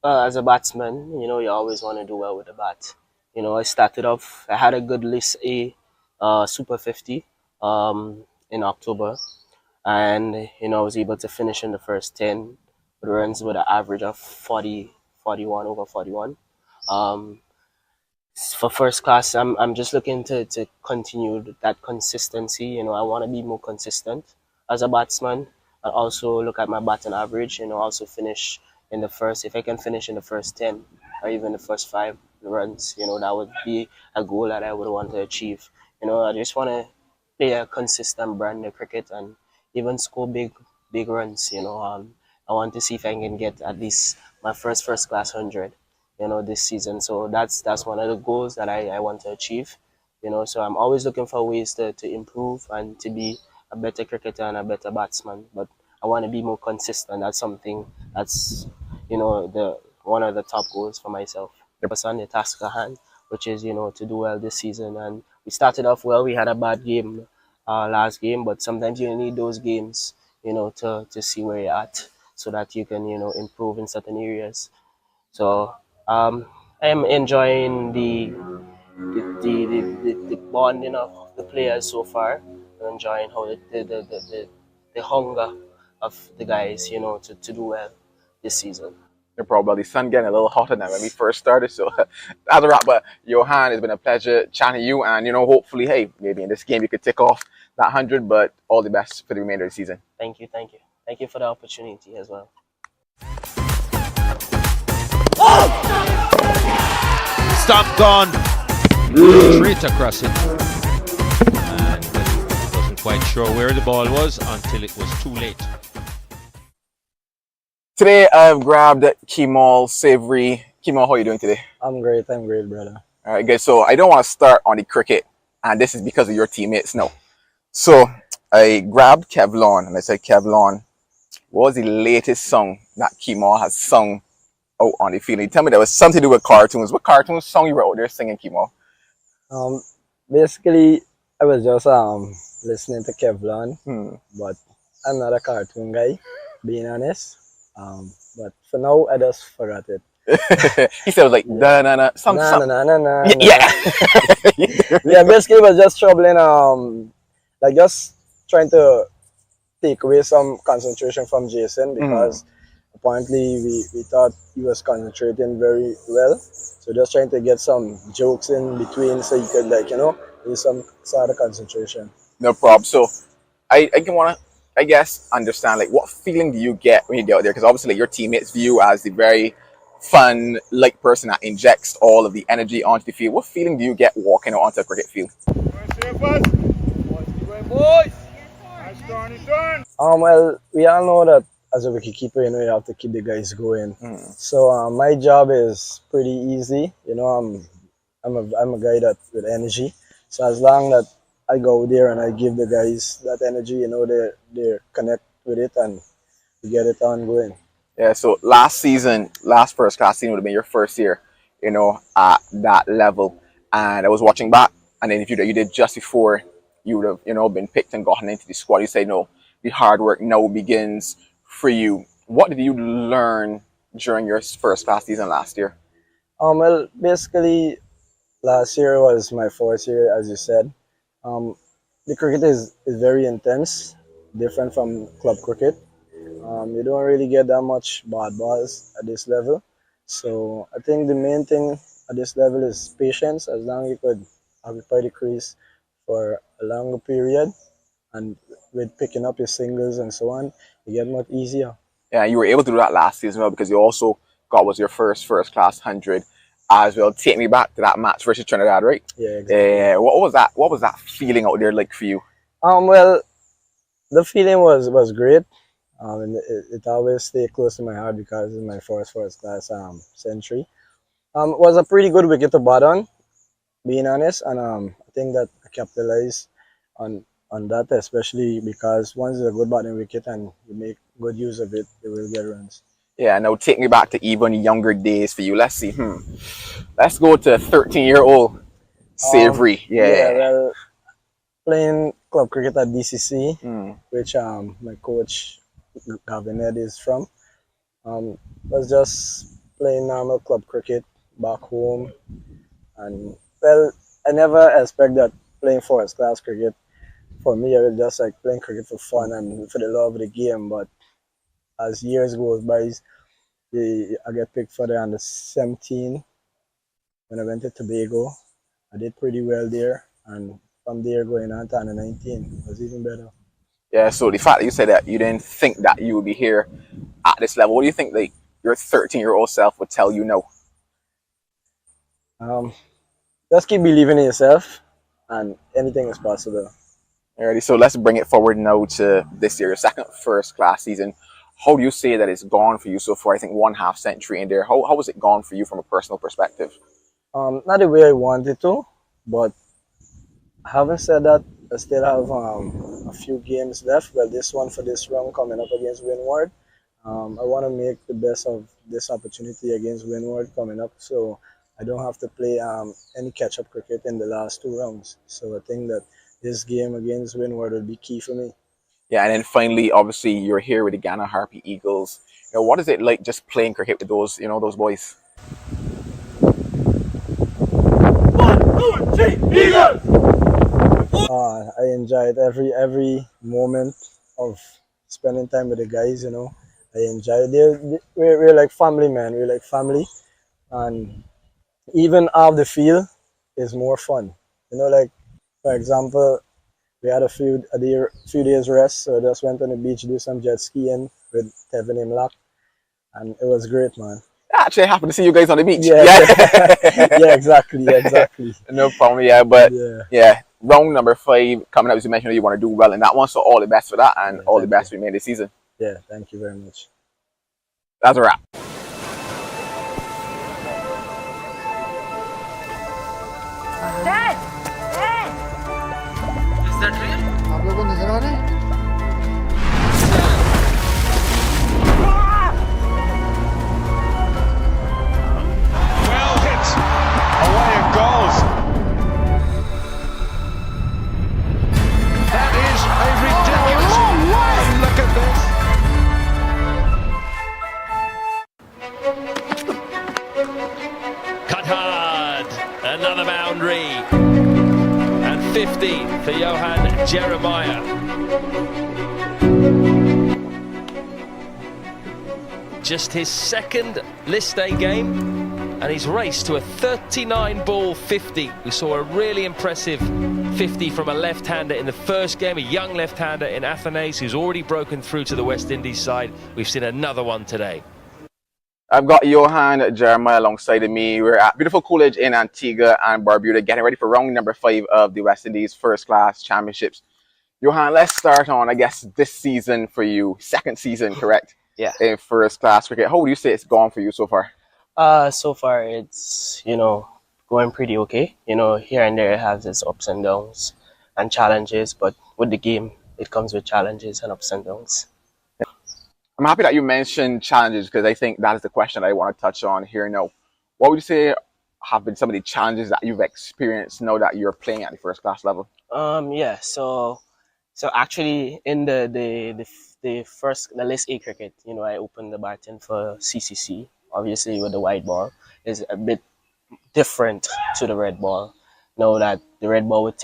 as a batsman, you always want to do well with the bat. I started off, I had a good list A Super 50 in October, and I was able to finish in the first 10 runs with an average of 41 over 41. For first class, I'm just looking to continue that consistency. I want to be more consistent as a batsman, and also look at my batting average. Also finish in the first. If I can finish in the first 10 or even the first 5 runs, that would be a goal that I would want to achieve. I just want to play a consistent brand of cricket and even score big runs. I want to see if I can get at least my first class 100. This season. So that's one of the goals that I want to achieve. So I'm always looking for ways to improve and to be a better cricketer and a better batsman. But I want to be more consistent. That's something that's, you know, the one of the top goals for myself. Focus on the task at hand, which is, you know, to do well this season. And we started off well. We had a bad game last game, but sometimes you need those games, you know, to see where you're at so that you can, you know, improve in certain areas. So I am enjoying the bonding of the players so far. I'm enjoying how the hunger of the guys, you know, to do well this season. No problem. The sun getting a little hotter than when we first started. So that's a wrap. But Johan, it's been a pleasure chatting to you. And, you know, hopefully, hey, maybe in this game you could tick off that 100. But all the best for the remainder of the season. Thank you. Thank you. Thank you for the opportunity as well. Stomp gone. Straight across it. And wasn't quite sure where the ball was until it was too late. Today I've grabbed Kemal Savory. Kemal, how are you doing today? I'm great, brother. All right, good. So I don't want to start on the cricket, and this is because of your teammates now. So I grabbed Kevlon, and I said, Kevlon, what was the latest song that Kemal has sung out on the field? He told me there was something to do with cartoons. What cartoon song you were out there singing, Kemal? Basically, I was just listening to Kevlon, but I'm not a cartoon guy, being honest. But for now, I just forgot it. He said it was like da-na-na, something. Na-na-na-na-na. Yeah. Yeah, basically, it was just troubling, like just trying to take away some concentration from Jason because apparently we thought he was concentrating very well. So just trying to get some jokes in between so you could, like, you know, do some sort of concentration. No problem. So I want to, I guess, understand, like, what feeling do you get when you get out there? Because obviously like, your teammates view you as the very fun, light person that injects all of the energy onto the field. What feeling do you get walking out onto a cricket field? Well, we all know that as a wicketkeeper, you know, you have to keep the guys going. So my job is pretty easy. You know, I'm a guy that with energy. So as long that I go there and I give the guys that energy, you know, they connect with it and we get it ongoing. Yeah, so last first class season would have been your first year, you know, at that level. And I was watching back, and then if you did just before you would have, you know, been picked and gotten into the squad, you say, no, the hard work now begins for you. What did you learn during your first class season last year? Well, basically, last year was my fourth year, as you said. The cricket is very intense, different from club cricket. You don't really get that much bad balls at this level. So I think the main thing at this level is patience. As long as you could occupy the crease for a longer period and with picking up your singles and so on, you get much easier. Yeah, you were able to do that last season well because you also was your first class 100 as well. Take me back to that match versus Trinidad, right? Yeah, exactly. What was that feeling out there like for you? Well, the feeling was great. And it always stay close to my heart because it's my first class century. It was a pretty good wicket to bat on, being honest, and I think that I capitalized on that, especially because once it's a good batting wicket and you make good use of it, you will get runs. Yeah, now take me back to even younger days for you. Let's see. Let's go to 13-year-old Savory. Well, playing club cricket at DCC, which my coach Guyana is from, was just playing normal club cricket back home. And well, I never expect that playing first class cricket. For me, I was just like playing cricket for fun and for the love of the game. But as years goes by, I get picked for the under 17 when I went to Tobago. I did pretty well there, and from there going on to under 19 was even better. Yeah, so the fact that you said that you didn't think that you would be here at this level, what do you think like your 13-year-old self would tell you now? Just keep believing in yourself, and anything is possible. Alrighty, so let's bring it forward now to this year, your second first class season. How do you say that it's gone for you so far? I think 1/2 century in there. How was it gone for you from a personal perspective? Not the way I wanted to, but having said that, I still have a few games left. Well, this one for this round coming up against Windward. I want to make the best of this opportunity against Windward coming up, so I don't have to play any catch-up cricket in the last 2 rounds. So I think that this game against Windward will be key for me. Yeah, and then finally, obviously, you're here with the Ghana Harpy Eagles. You know, what is it like just playing cricket with those, those boys? 1, 2, 3, Eagles! I enjoyed every moment of spending time with the guys. I enjoy it. We're like family, man. We're like family, and even off the field is more fun. Like for example, we had a few days rest, so I just went on the beach, do some jet skiing with Kevin Imlach, and it was great, man. Actually, I happened to see you guys on the beach. Yeah, yeah, exactly. No problem, yeah, but yeah, round number 5 coming up, as you mentioned, you want to do well in that one, so all the best for that, and all the best we made this season. Yeah, thank you very much. That's a wrap. Dad! Dad! Is that real? आप लोगों को नजर आ रहे हैं? Well hit. Away it goes. That is a ridiculous. Look at this. Cut hard. Another boundary. And 50 for Johan Jeremiah. Just his second list day game, and he's raced to a 39-ball 50. We saw a really impressive 50 from a left-hander in the first game, a young left-hander in Athenaeus who's already broken through to the West Indies side. We've seen another one today. I've got Johan Jeremiah alongside of me. We're at beautiful Coolidge in Antigua and Barbuda, getting ready for round number 5 of the West Indies First Class Championships. Johan, let's start on, I guess, this season for you. Second season, correct? Yeah. In first class cricket. How would you say it's gone for you so far? So far it's, going pretty okay. Here and there it has its ups and downs and challenges, but with the game, it comes with challenges and ups and downs. I'm happy that you mentioned challenges, because I think that is the question I want to touch on here now. What would you say have been some of the challenges that you've experienced now that you're playing at the first class level? Yeah, so actually in the list A cricket, I opened the batting for CCC, obviously with the white ball is a bit different to the red ball. Know that the red ball would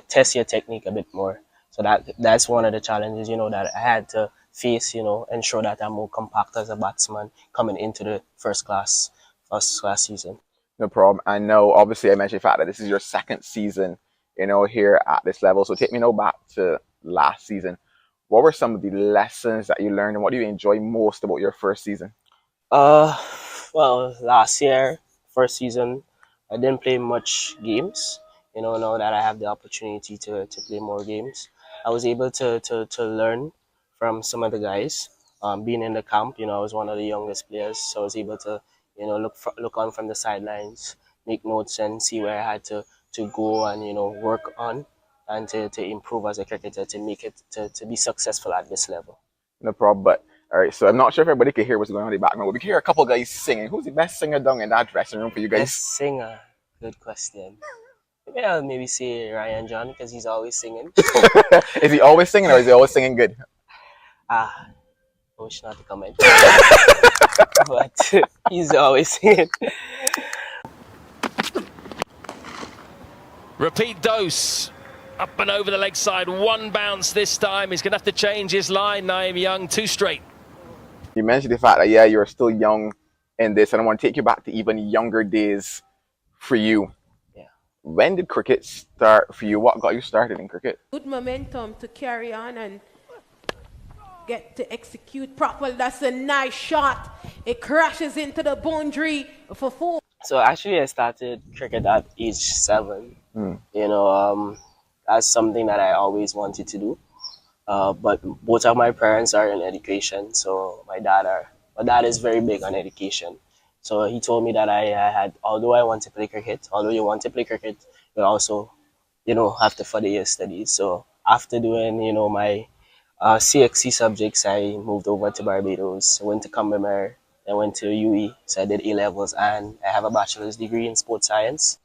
test your technique a bit more. So that's one of the challenges, that I had to face, ensure that I'm more compact as a batsman coming into the first class season. No problem. I know, obviously, I mentioned the fact that this is your second season, here at this level. So take me now back to last season. What were some of the lessons that you learned, and what do you enjoy most about your first season? Well, last year, first season, I didn't play much games. Now that I have the opportunity to play more games, I was able to learn from some of the guys. Being in the camp, I was one of the youngest players, so I was able to, look on from the sidelines, make notes, and see where I had to go and work on, and to improve as a cricketer, to make it to be successful at this level. No problem. But all right, so I'm not sure if everybody can hear what's going on in the background, but we can hear a couple of guys singing. Who's the best singer down in that dressing room for you guys? Best singer? Good question. Maybe I'll say Ryan John, because he's always singing. Is he always singing, or is he always singing good? I wish not to comment. But he's always singing. Repeat dose. Up and over the leg side. One bounce this time. He's going to have to change his line. Naeem Young, 2 straight. You mentioned the fact that, yeah, you're still young in this, and I want to take you back to even younger days for you. Yeah. When did cricket start for you? What got you started in cricket? Good momentum to carry on and get to execute properly. That's a nice shot. It crashes into the boundary for 4. So actually I started cricket at age 7. That's something that I always wanted to do. But both of my parents are in education, so my dad is very big on education. So he told me that although you want to play cricket, you also, have to further your studies. So after doing, my CXC subjects, I moved over to Barbados. I went to Combermere. I went to UE, so I did A levels, and I have a bachelor's degree in sports science.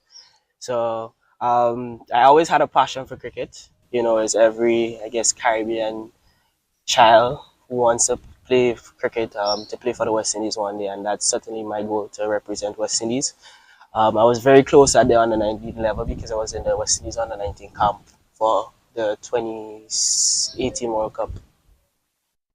So I always had a passion for cricket. As every, I guess, Caribbean child who wants to play cricket, to play for the West Indies one day, and that's certainly my goal, to represent West Indies. I was very close at the under 19 level because I was in the West Indies under 19 camp for the 2018 World Cup.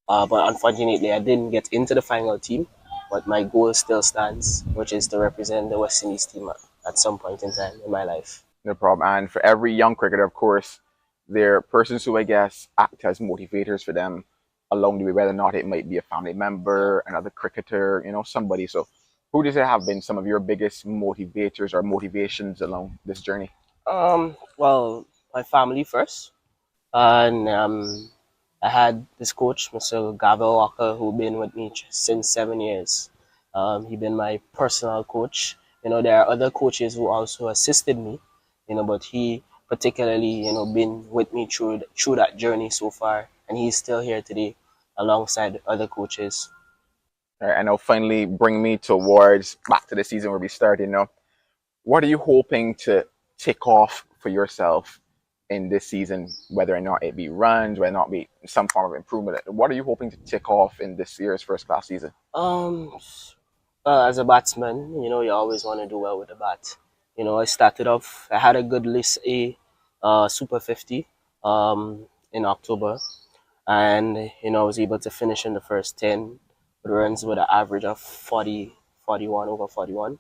But unfortunately, I didn't get into the final team. But my goal still stands, which is to represent the West Indies team at some point in time in my life. No problem. And for every young cricketer, of course, there are persons who, I guess, act as motivators for them along the way, whether or not it might be a family member, another cricketer, somebody. So who does it have been some of your biggest motivators or motivations along this journey? Well, my family first. And I had this coach, Mr. Gavel Walker, who been with me since 7 years. He been my personal coach. There are other coaches who also assisted me, but he particularly, been with me through that journey so far, and he's still here today alongside other coaches. All right, and now finally bring me towards back to the season where we started. What are you hoping to tick off for yourself in this season, whether or not it be runs, whether or not it be some form of improvement? What are you hoping to tick off in this year's first class season? As a batsman, you always want to do well with the bat. I started off, I had a good list A Super 50 in October, and I was able to finish in the first 10 runs with an average of 41 over 41.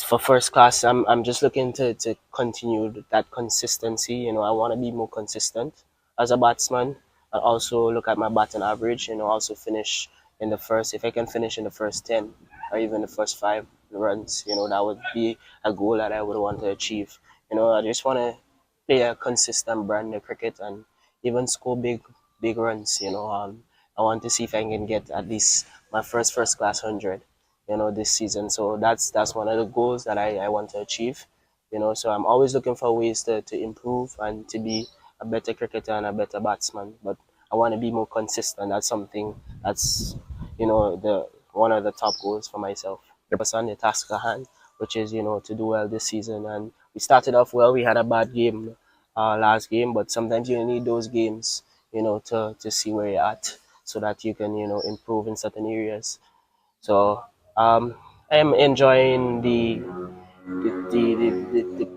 For first class, I'm just looking to continue that consistency. I want to be more consistent as a batsman, and also look at my batting average. Also finish in the first. If I can finish in the first 10 or even the first 5 runs, that would be a goal that I would want to achieve. I just want to play a consistent brand of cricket and even score big runs. I want to see if I can get at least my first class 100. This season. So that's one of the goals that I want to achieve. So I'm always looking for ways to improve and to be a better cricketer and a better batsman. But I want to be more consistent. That's something that's, the one of the top goals for myself. Focus on the task at hand, which is, to do well this season. And we started off well. We had a bad game last game, but sometimes you need those games, to see where you're at so that you can, improve in certain areas. So I am enjoying the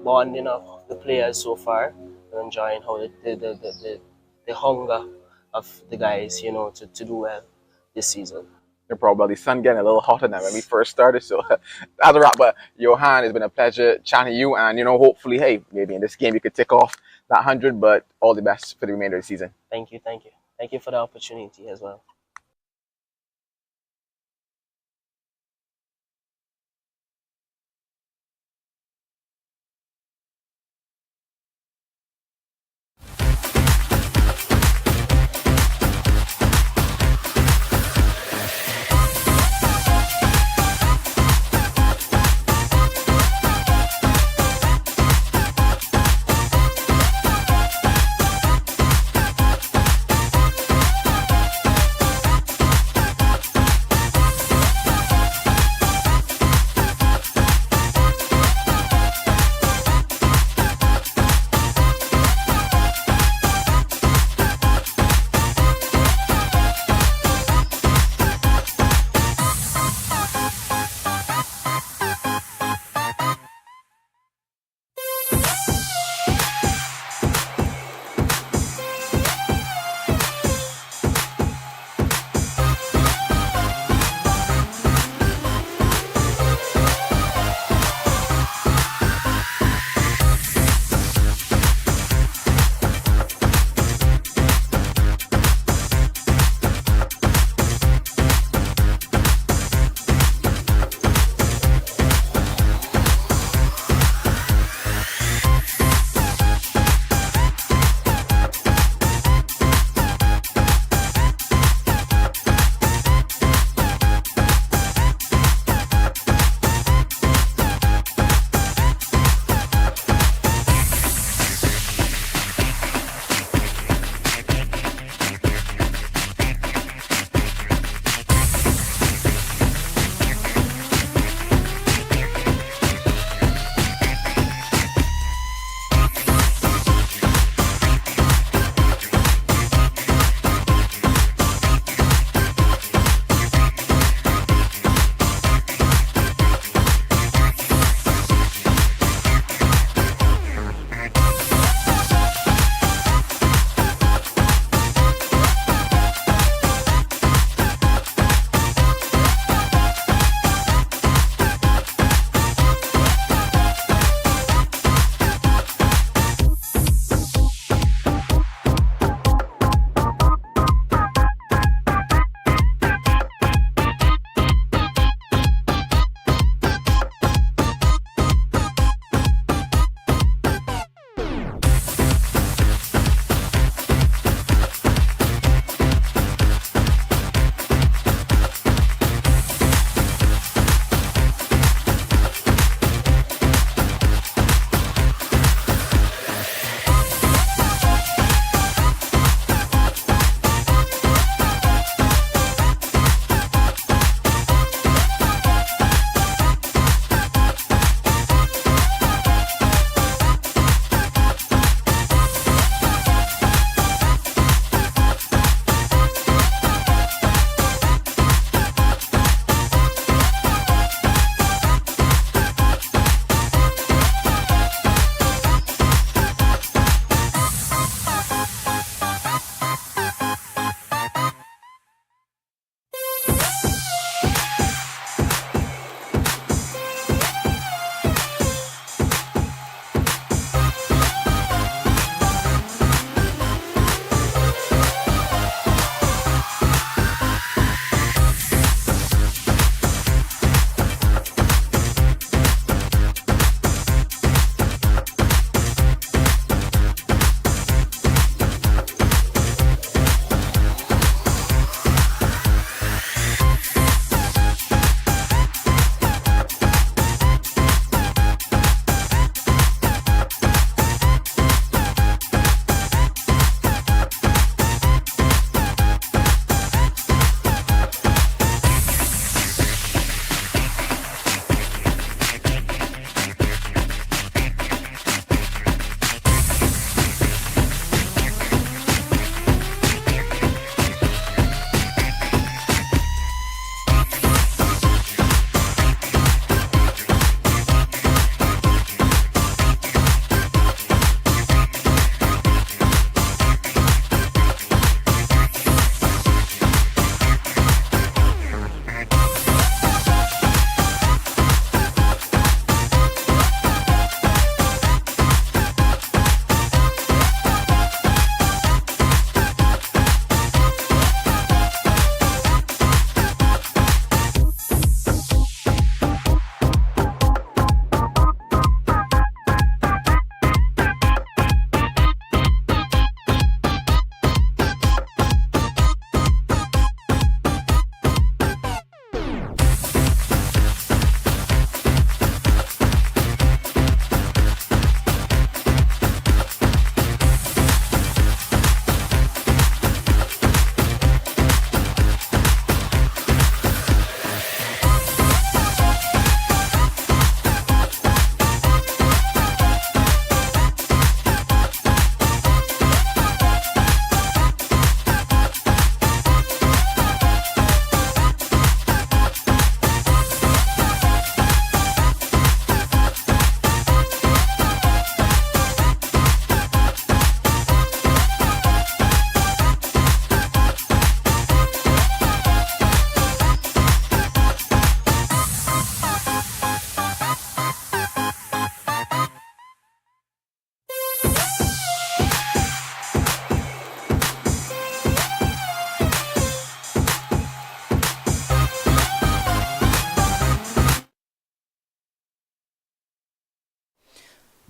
bonding of the players so far. I'm enjoying how the hunger of the guys, to do well this season. No problem. The sun getting a little hotter than when we first started. So that's a wrap. But Johan, it's been a pleasure chatting to you. And, hopefully, hey, maybe in this game you could tick off that 100. But all the best for the remainder of the season. Thank you. Thank you for the opportunity as well.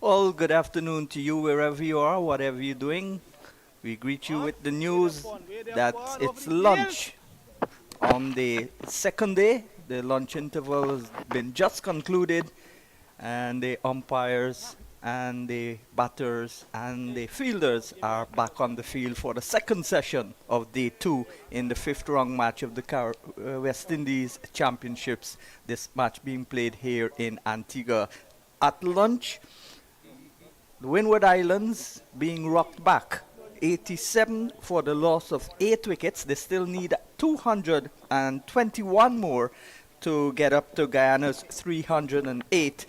Well, good afternoon to you wherever you are, whatever you're doing. We greet you with the news that it's lunch on the second day. The lunch interval has been just concluded, and the umpires and the batters and the fielders are back on the field for the second session of day 2 in the 5th round match of the West Indies Championships. This match being played here in Antigua. At lunch, the Windward Islands being rocked back. 87 for the loss of 8 wickets. They still need 221 more to get up to Guyana's 308.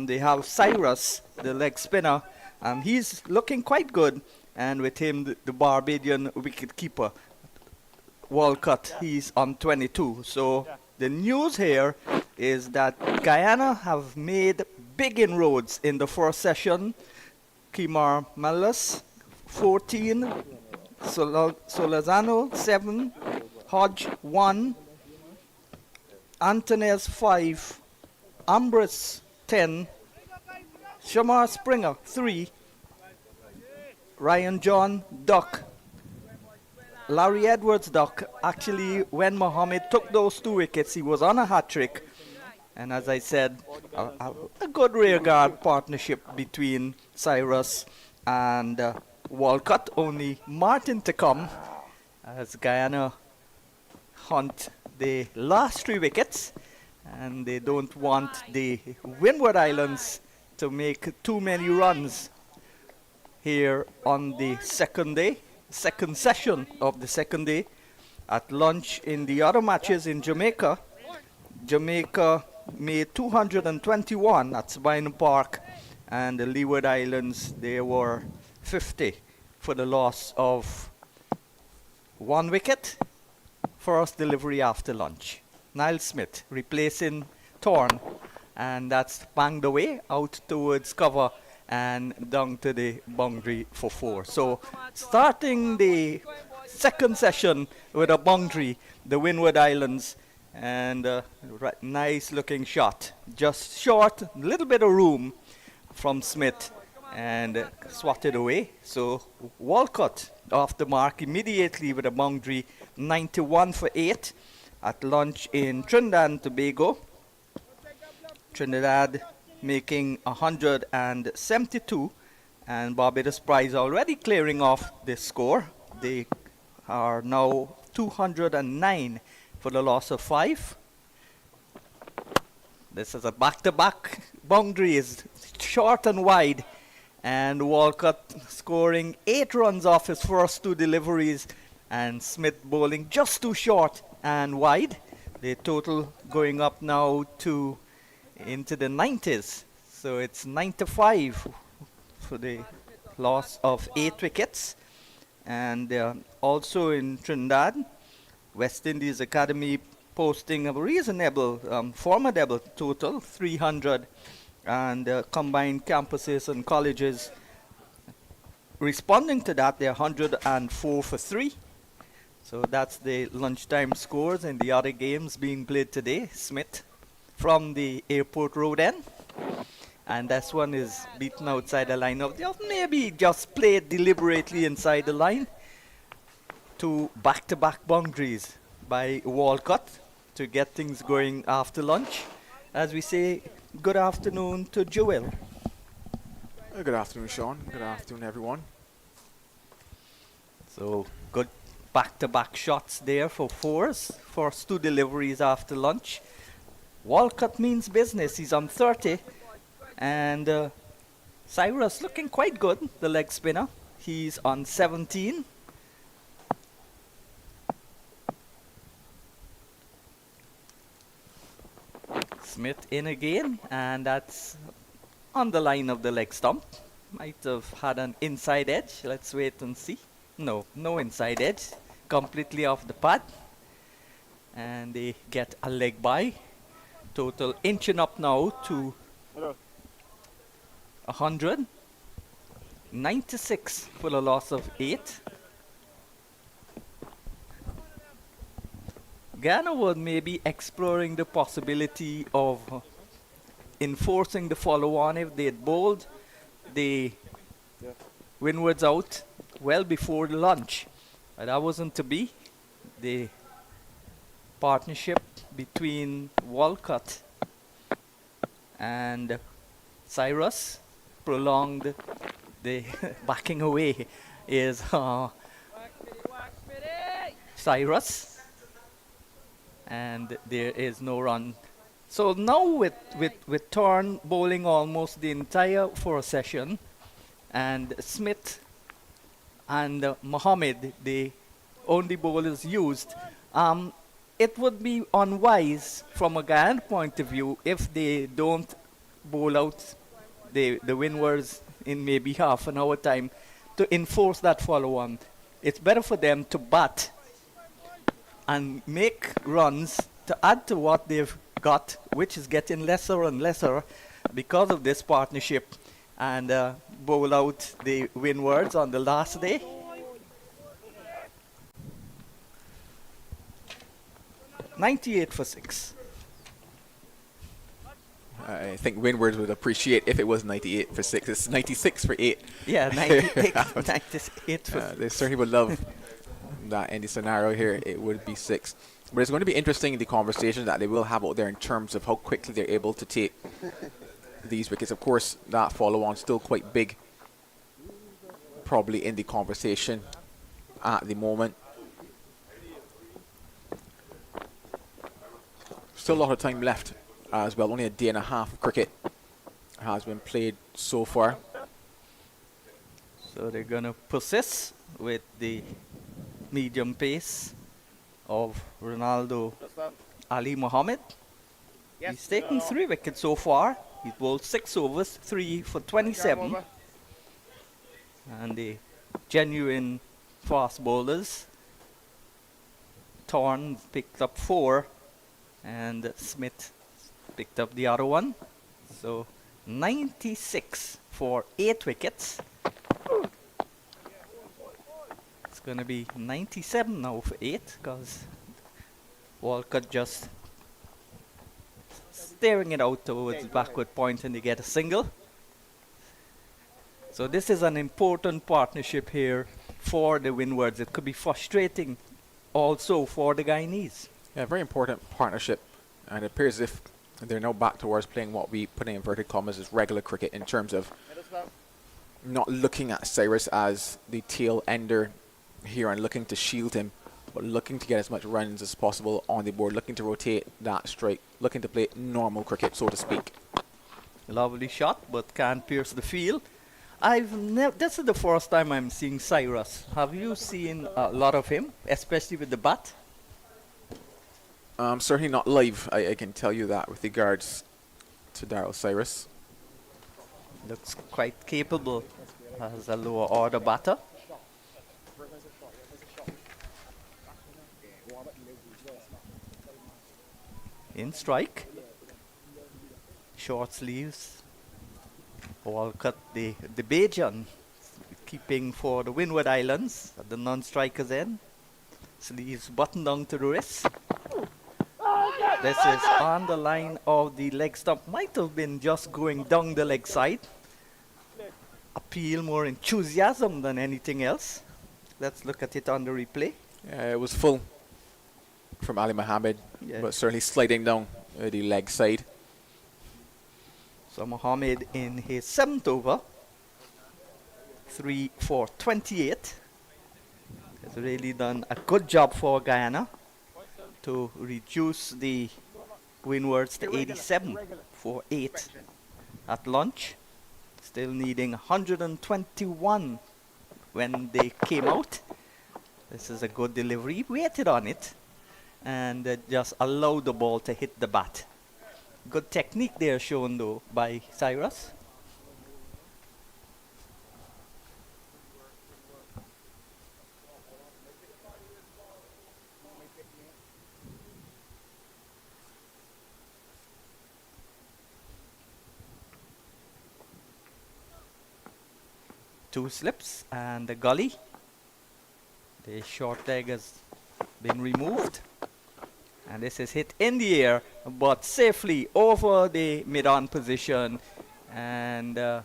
They have Cyrus, the leg spinner, and he's looking quite good. And with him, the Barbadian wicketkeeper, Walcott, he's on 22. So the news here is that Guyana have made big inroads in the first session. Kimar Malus, 14, Solozano, 7, Hodge, 1, Antones, 5, Ambrose, 10, Shamar Springer, 3, Ryan John, Duck, Larry Edwards, Duck. Actually, when Muhammad took those 2 wickets, he was on a hat-trick. And as I said, a good rearguard partnership between Cyrus and Walcott. Only Martin to come as Guyana hunt the last 3 wickets. And they don't want the Windward Islands to make too many runs here on the second session of the second day. At lunch in the other matches in Jamaica, Jamaica made 221 at Sabine Park, and the Leeward Islands, they were 50 for the loss of 1 wicket. First delivery after lunch. Niall Smith replacing Thorne, and that's banged away out towards cover and down to the boundary for 4. So starting the second session with a boundary, the Windward Islands, and nice looking shot. Just short, a little bit of room from Smith, and swatted away. So Walcott off the mark immediately with a boundary, 91 for 8. At lunch in Trinidad and Tobago, Trinidad making 172, and Barbados Prize already clearing off the score. They are now 209 for the loss of 5. This is a back-to-back boundary, is short and wide, and Walcott scoring 8 runs off his first 2 deliveries, and Smith bowling just too short and wide. The total going up now to into the 90s. So it's 95 for the loss of 8 wickets. And also in Trinidad, West Indies Academy posting a reasonable, formidable total, 300, and combined campuses and colleges responding to that, they're 104 for 3. So that's the lunchtime scores in the other games being played today. Smith from the airport road end. And this one is beaten outside the line of the, maybe just played deliberately inside the line. 2 back-to-back boundaries by Walcott to get things going after lunch. As we say, good afternoon to Joel. Good afternoon, Sean. Good afternoon, everyone. So good back-to-back shots there for 4s. First 2 deliveries after lunch. Walcott means business. He's on 30. And Cyrus looking quite good, the leg spinner. He's on 17. Smith in again, and that's on the line of the leg stump. Might have had an inside edge. Let's wait and see. No inside edge. Completely off the pad. And they get a leg by. Total inching up now to 100. 96 for the loss of 8. Guyana was maybe exploring the possibility of enforcing the follow-on if they had bowled the Windwards out well before the lunch. But that wasn't to be. The partnership between Walcott and Cyrus prolonged the backing away is Cyrus, and there is no run. So now with Thorne bowling almost the entire fourth session, and Smith and Muhammad, the only bowlers used, it would be unwise from a Guyana point of view if they don't bowl out the Windwards in maybe half an hour time to enforce that follow-on. It's better for them to bat and make runs to add to what they've got, which is getting lesser and lesser because of this partnership, and bowl out the Windwards on the last day. $98 for 6. I think Windward would appreciate if it was 98 for 6. It's 96 for 8. Yeah, 98 for 6. They certainly would love that in the scenario here. It would be 6. But it's going to be interesting in the conversation that they will have out there in terms of how quickly they're able to take these wickets. Of course, that follow-on still quite big, probably in the conversation at the moment. Still a lot of time left as well. Only a day and a half of cricket has been played so far. So they're going to persist with the medium pace of Ronaldo Ali Muhammad. He's taken 3 wickets so far. He's bowled 6 overs, 3 for 27. And the genuine fast bowlers, Thorne picked up 4 and Smith picked up the other one. So 96 for 8 wickets. It's going to be 97 now for 8 because Walcott just staring it out towards the backward point and they get a single. So this is an important partnership here for the Windwards. It could be frustrating also for the Guyanese. Yeah, very important partnership, and it appears as if they're now back towards playing what we put in inverted commas as regular cricket in terms of not looking at Cyrus as the tail ender here and looking to shield him, but looking to get as much runs as possible on the board, looking to rotate that strike, looking to play normal cricket, so to speak. Lovely shot, but can't pierce the field. This is the first time I'm seeing Cyrus. Have you seen a lot of him, especially with the bat? Certainly not live, I can tell you that, with regards to Daryl Cyrus. Looks quite capable as a lower order batter. In strike. Short sleeves. Walcott, the Bajan, keeping for the Windward Islands at the non-striker's end. Sleeves buttoned down to the wrist. This is on the line of the leg stump. Might have been just going down the leg side. Appeal, more enthusiasm than anything else. Let's look at it on the replay. Yeah, it was full from Ali Muhammad, but certainly sliding down the leg side. So Muhammad in his 7th over, 3 for 28. Has really done a good job for Guyana to reduce the Windwards to 87 for 8 at lunch. Still needing 121 when they came out. This is a good delivery. Waited on it and just allowed the ball to hit the bat. Good technique there shown though by Cyrus. Two slips and the gully. The short leg has been removed. And this is hit in the air, but safely over the mid-on position. And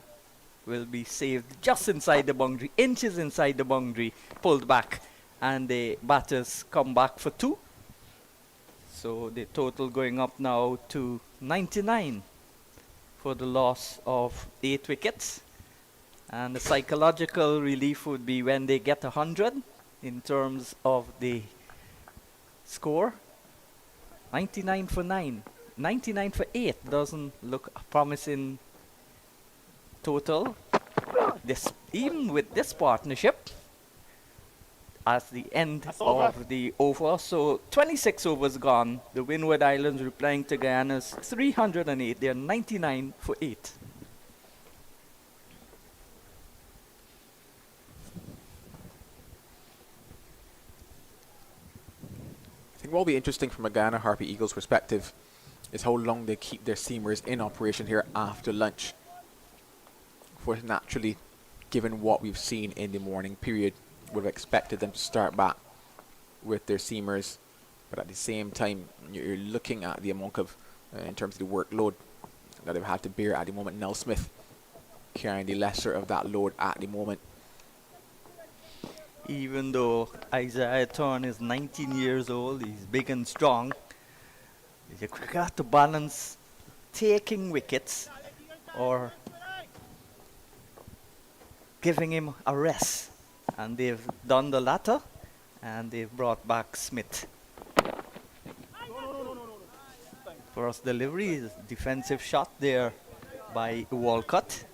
will be saved just inside the boundary, inches inside the boundary, pulled back, and the batters come back for 2. So the total going up now to 99 for the loss of 8 wickets. And the psychological relief would be when they get 100 in terms of the score. 99 for 9. 99 for 8 doesn't look a promising total. Even with this partnership, at the end of the over. So 26 overs gone. The Windward Islands replying to Guyana's 308. They're 99 for 8. I think what will be interesting from a Guyana Harpy Eagles perspective is how long they keep their seamers in operation here after lunch. Of course, naturally, given what we've seen in the morning period, would have expected them to start back with their seamers, but at the same time, you're looking at the amount of, in terms of the workload that they've had to bear at the moment. Nell Smith carrying the lesser of that load at the moment. Even though Isaiah Thorne is 19 years old, he's big and strong, you got to balance taking wickets or giving him a rest. And they've done the latter, and they've brought back Smith. First delivery is defensive shot there by Walcott.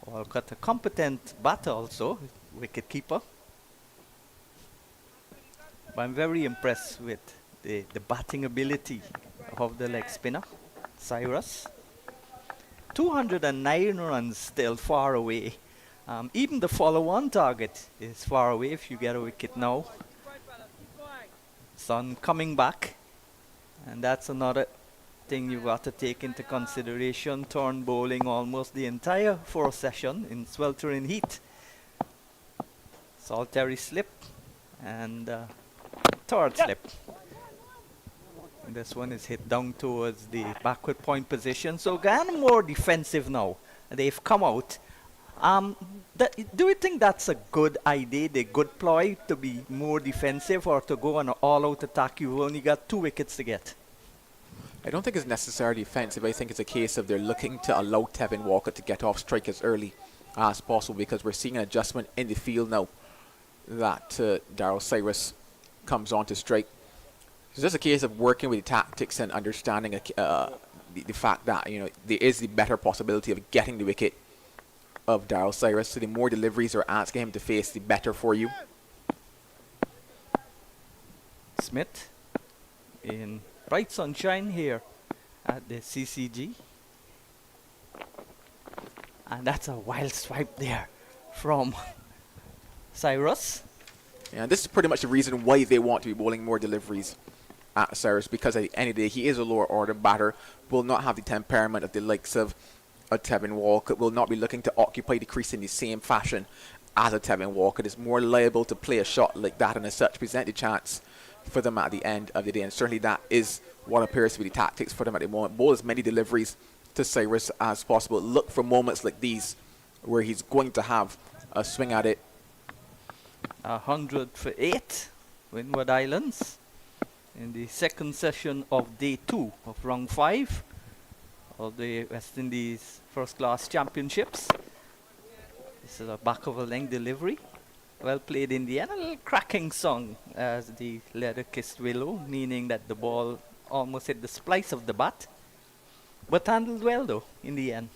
Walcott, a competent batter also, wicket keeper. But I'm very impressed with the batting ability of the leg spinner, Cyrus. 209 runs still far away. Even the follow-on target is far away if you get a wicket now. Sun coming back, and that's another thing you've got to take into consideration. Thorne bowling almost the entire 4th session in sweltering heat. Solitary slip and third slip. This one is hit down towards the backward point position. So Guyana more defensive now. They've come out. Do you think that's a good idea, the good ploy, to be more defensive or to go on an all-out attack? You've only got 2 wickets to get. I don't think it's necessarily defensive. I think it's a case of they're looking to allow Tevin Walker to get off strike as early as possible, because we're seeing an adjustment in the field now that Daryl Cyrus comes on to strike. It's just a case of working with the tactics and understanding the fact that, you know, there is the better possibility of getting the wicket of Daryl Cyrus. So the more deliveries are asking him to face, the better for you. Smith in bright sunshine here at the CCG. And that's a wild swipe there from Cyrus. Yeah, this is pretty much the reason why they want to be bowling more deliveries at Cyrus, because at the end of the day, he is a lower order batter, will not have the temperament of the likes of a Tevin Walker, will not be looking to occupy the crease in the same fashion as a Tevin Walker. Is more liable to play a shot like that, and as such present the chance for them at the end of the day. And certainly that is what appears to be the tactics for them at the moment. Bowl as many deliveries to Cyrus as possible. Look for moments like these where he's going to have a swing at it. 100 for 8, Windward Islands, in the second session of day 2 of round 5 of the West Indies First Class Championships. This is a back of a length delivery. Well played in the end. A little cracking song as the leather kissed willow, meaning that the ball almost hit the splice of the bat. But handled well though, in the end.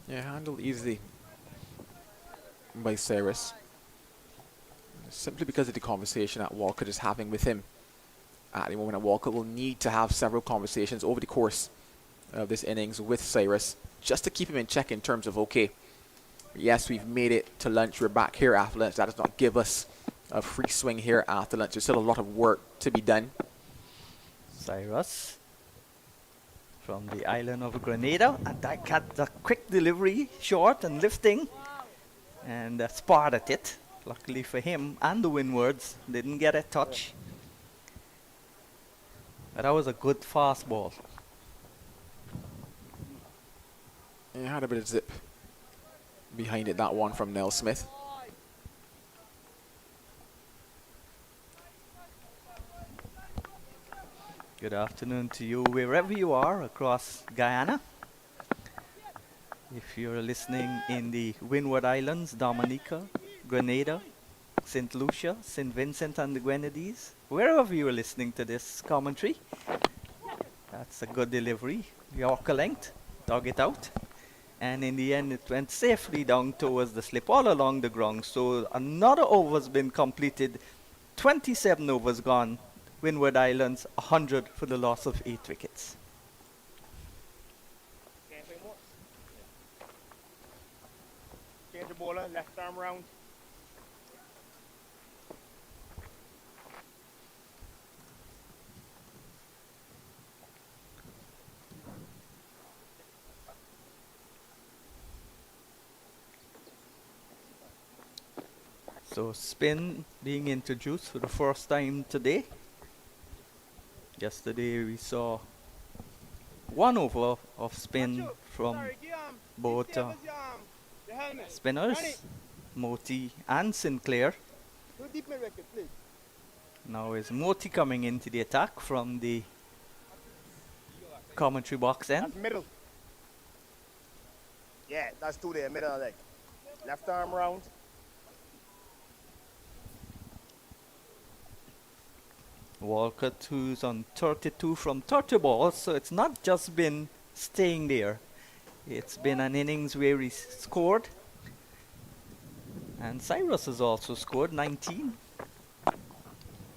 Yeah, handled easily by Cyrus. Simply because of the conversation that Walker is having with him. At the moment, Walker will need to have several conversations over the course of this innings with Cyrus, just to keep him in check in terms of, okay, yes, we've made it to lunch, we're back here after lunch. That does not give us a free swing here after lunch. There's still a lot of work to be done. Cyrus from the island of Grenada, and that got the quick delivery, short and lifting, and sparred at it. Luckily for him and the Windwards, didn't get a touch. But that was a good fast ball. He had a bit of zip behind it, that one from Nell Smith. Good afternoon to you wherever you are across Guyana. If you're listening in the Windward Islands, Dominica, Grenada, St. Lucia, St. Vincent and the Grenadines, wherever you're listening to this commentary, that's a good delivery. Yorker length, dug it out. And in the end, it went safely down towards the slip all along the ground. So another over's been completed. 27 overs gone. Windward Islands, 100 for the loss of 8 wickets. Change the bowler, left arm round. So spin being introduced for the first time today. Yesterday we saw 1 over of spin from both spinners, Moti and Sinclair. Now is Moti coming into the attack from the commentary box end. That's middle. Yeah, that's 2 there, middle leg. Left arm round. Walcott, who's on 32 from 30 balls, so it's not just been staying there. It's been an innings where he scored. And Cyrus has also scored 19.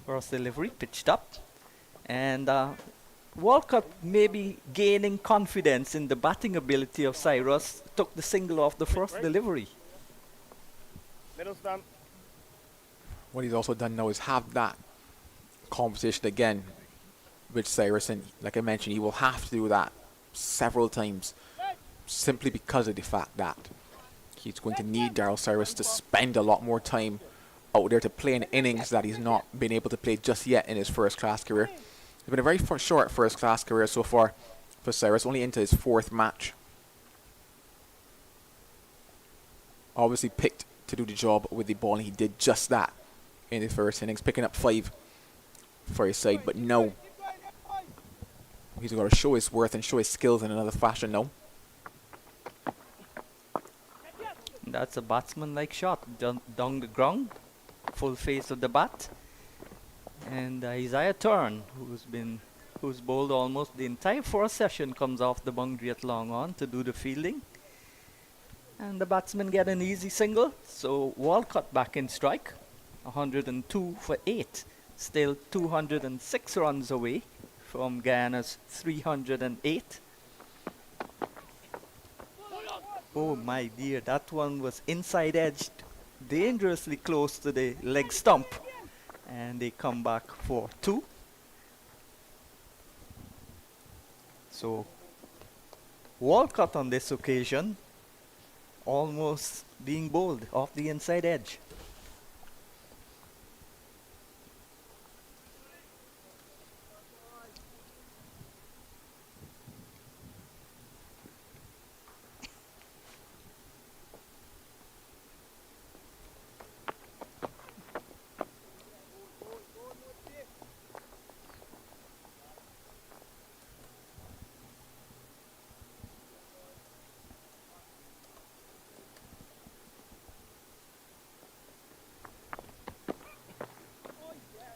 First delivery, pitched up. And Walcott maybe gaining confidence in the batting ability of Cyrus, took the single off the first delivery. Middle's done. What he's also done now is have that conversation again with Cyrus, and like I mentioned, he will have to do that several times simply because of the fact that he's going to need Daryl Cyrus to spend a lot more time out there to play in innings that he's not been able to play just yet in his first class career. It's been a very short first class career so far for Cyrus, only into his 4th match. Obviously picked to do the job with the ball, and he did just that in his first innings, picking up 5 for his side, but no, he's got to show his worth and show his skills in another fashion now. That's a batsman-like shot down the ground, full face of the bat. And Isaiah Thorne, who's bowled almost the entire first session, comes off the boundary at long on to do the fielding. And the batsmen get an easy single, so Walcott back in strike, 102 for 8. Still 206 runs away from Guyana's 308. Oh my dear, that one was inside edged, dangerously close to the leg stump. And they come back for 2. So Walcott on this occasion almost being bowled off the inside edge.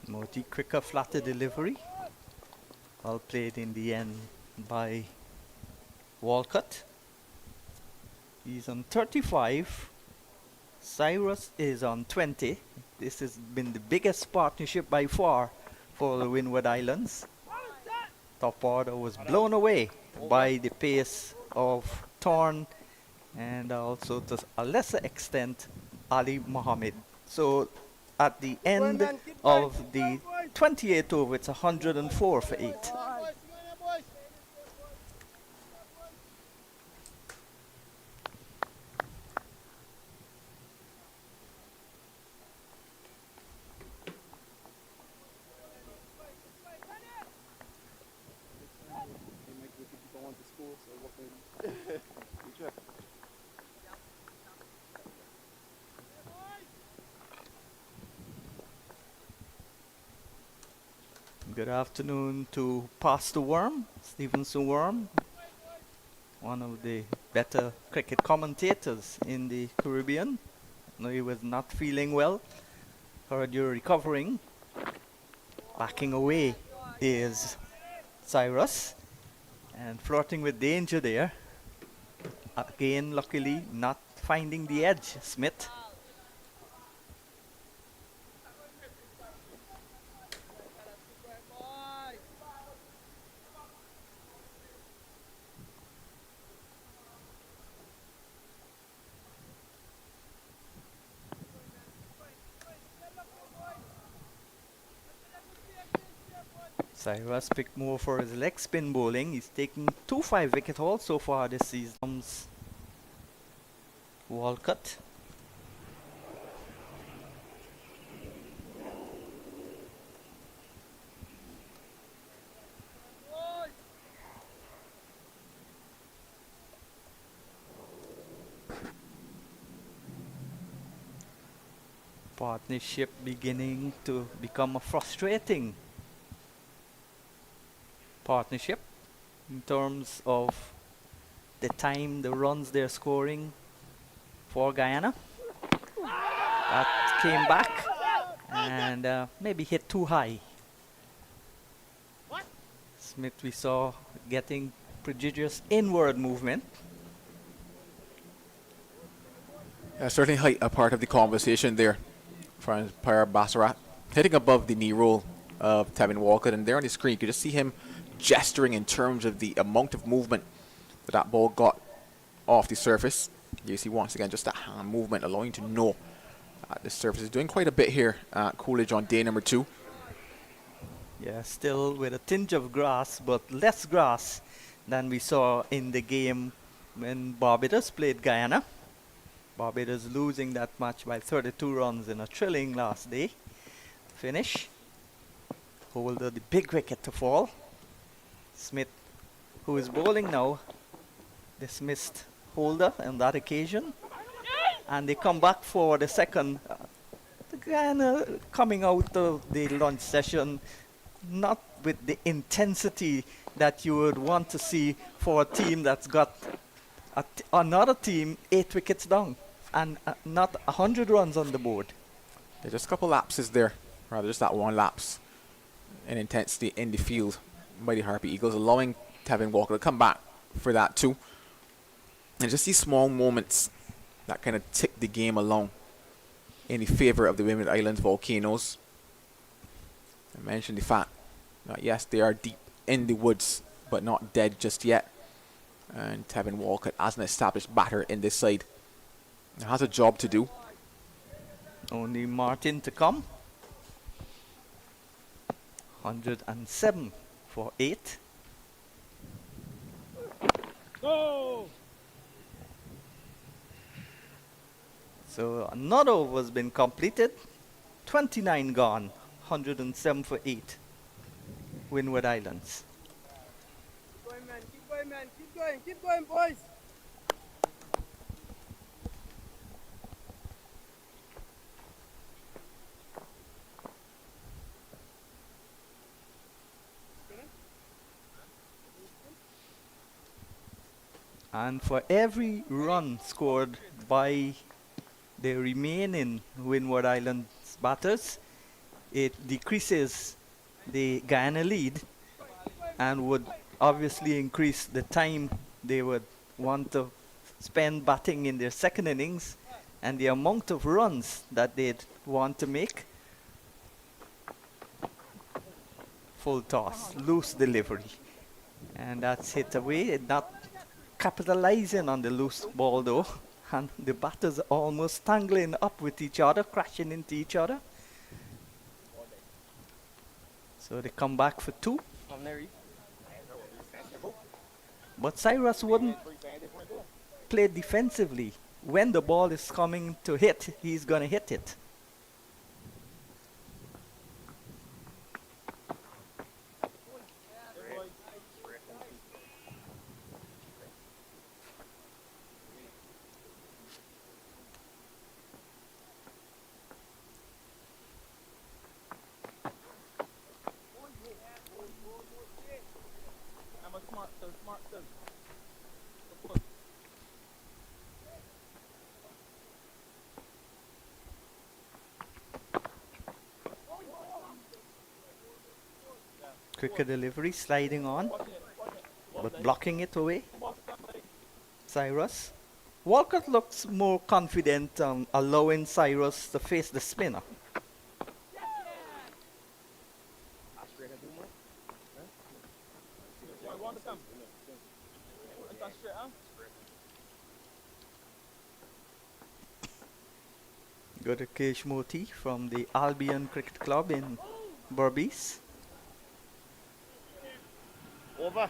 Moti quicker, flatter delivery. Well played in the end by Walcott. He's on 35. Cyrus is on 20. This has been the biggest partnership by far for the Windward Islands. Top order was blown away by the pace of Thorne and also to a lesser extent Ali Muhammad. So at the end of the 28th over, it's 104 for 8. Good afternoon to Pastor Worm, Stevenson Worm, one of the better cricket commentators in the Caribbean. No, he was not feeling well. Heard you're recovering. Backing away is Cyrus and flirting with danger there. Again, luckily, not finding the edge, Smith. Cyrus picked more for his leg spin bowling. He's taking 2 5-wicket hauls so far this season. Walcott. Partnership beginning to become a frustrating partnership in terms of the time, the runs they're scoring for Guyana. That came back and maybe hit too high. Smith we saw getting prodigious inward movement. Certainly a part of the conversation there for Pyre Bassarat. Hitting above the knee roll of Tevin Walcott, and there on the screen you could just see him gesturing in terms of the amount of movement that ball got off the surface. You see once again just that hand movement allowing you to know the surface is doing quite a bit here at Coolidge on day number 2. Yeah, still with a tinge of grass, but less grass than we saw in the game when Barbados played Guyana. Barbados losing that match by 32 runs in a thrilling last day finish. Holder the big wicket to fall. Smith, who is bowling now, dismissed Holder on that occasion. And they come back for the second. The Guyana coming out of the lunch session not with the intensity that you would want to see for a team that's got another team 8 wickets down and not 100 runs on the board. There's just a couple lapses there, rather just that one lapse in intensity in the field by the Harpy Eagles, allowing Tevin Walker to come back for that too. And just these small moments that kind of tick the game along in the favor of the Windward Islands Volcanoes. I mentioned the fact that yes, they are deep in the woods, but not dead just yet. And Tevin Walcott, as an established batter in this side, has a job to do. Only Martin to come. 107 for 8. Go! So another over has been completed. 29 gone. 107 for 8. Windward Islands. Keep going, man. Keep going, man. Keep going. Keep going, boys. And for every run scored by the remaining Windward Islands batters, it decreases the Guyana lead and would obviously increase the time they would want to spend batting in their second innings and the amount of runs that they'd want to make. Full toss, loose delivery. And that's hit away, not capitalizing on the loose ball though, and the batters almost tangling up with each other, crashing into each other. So they come back for 2. But Cyrus wouldn't play defensively. When the ball is coming to hit, he's going to hit it. Quicker delivery, sliding on, but blocking it away. Cyrus. Walcott looks more confident, allowing Cyrus to face the spinner. Good cage Moti from the Albion Cricket Club in Berbice. Over.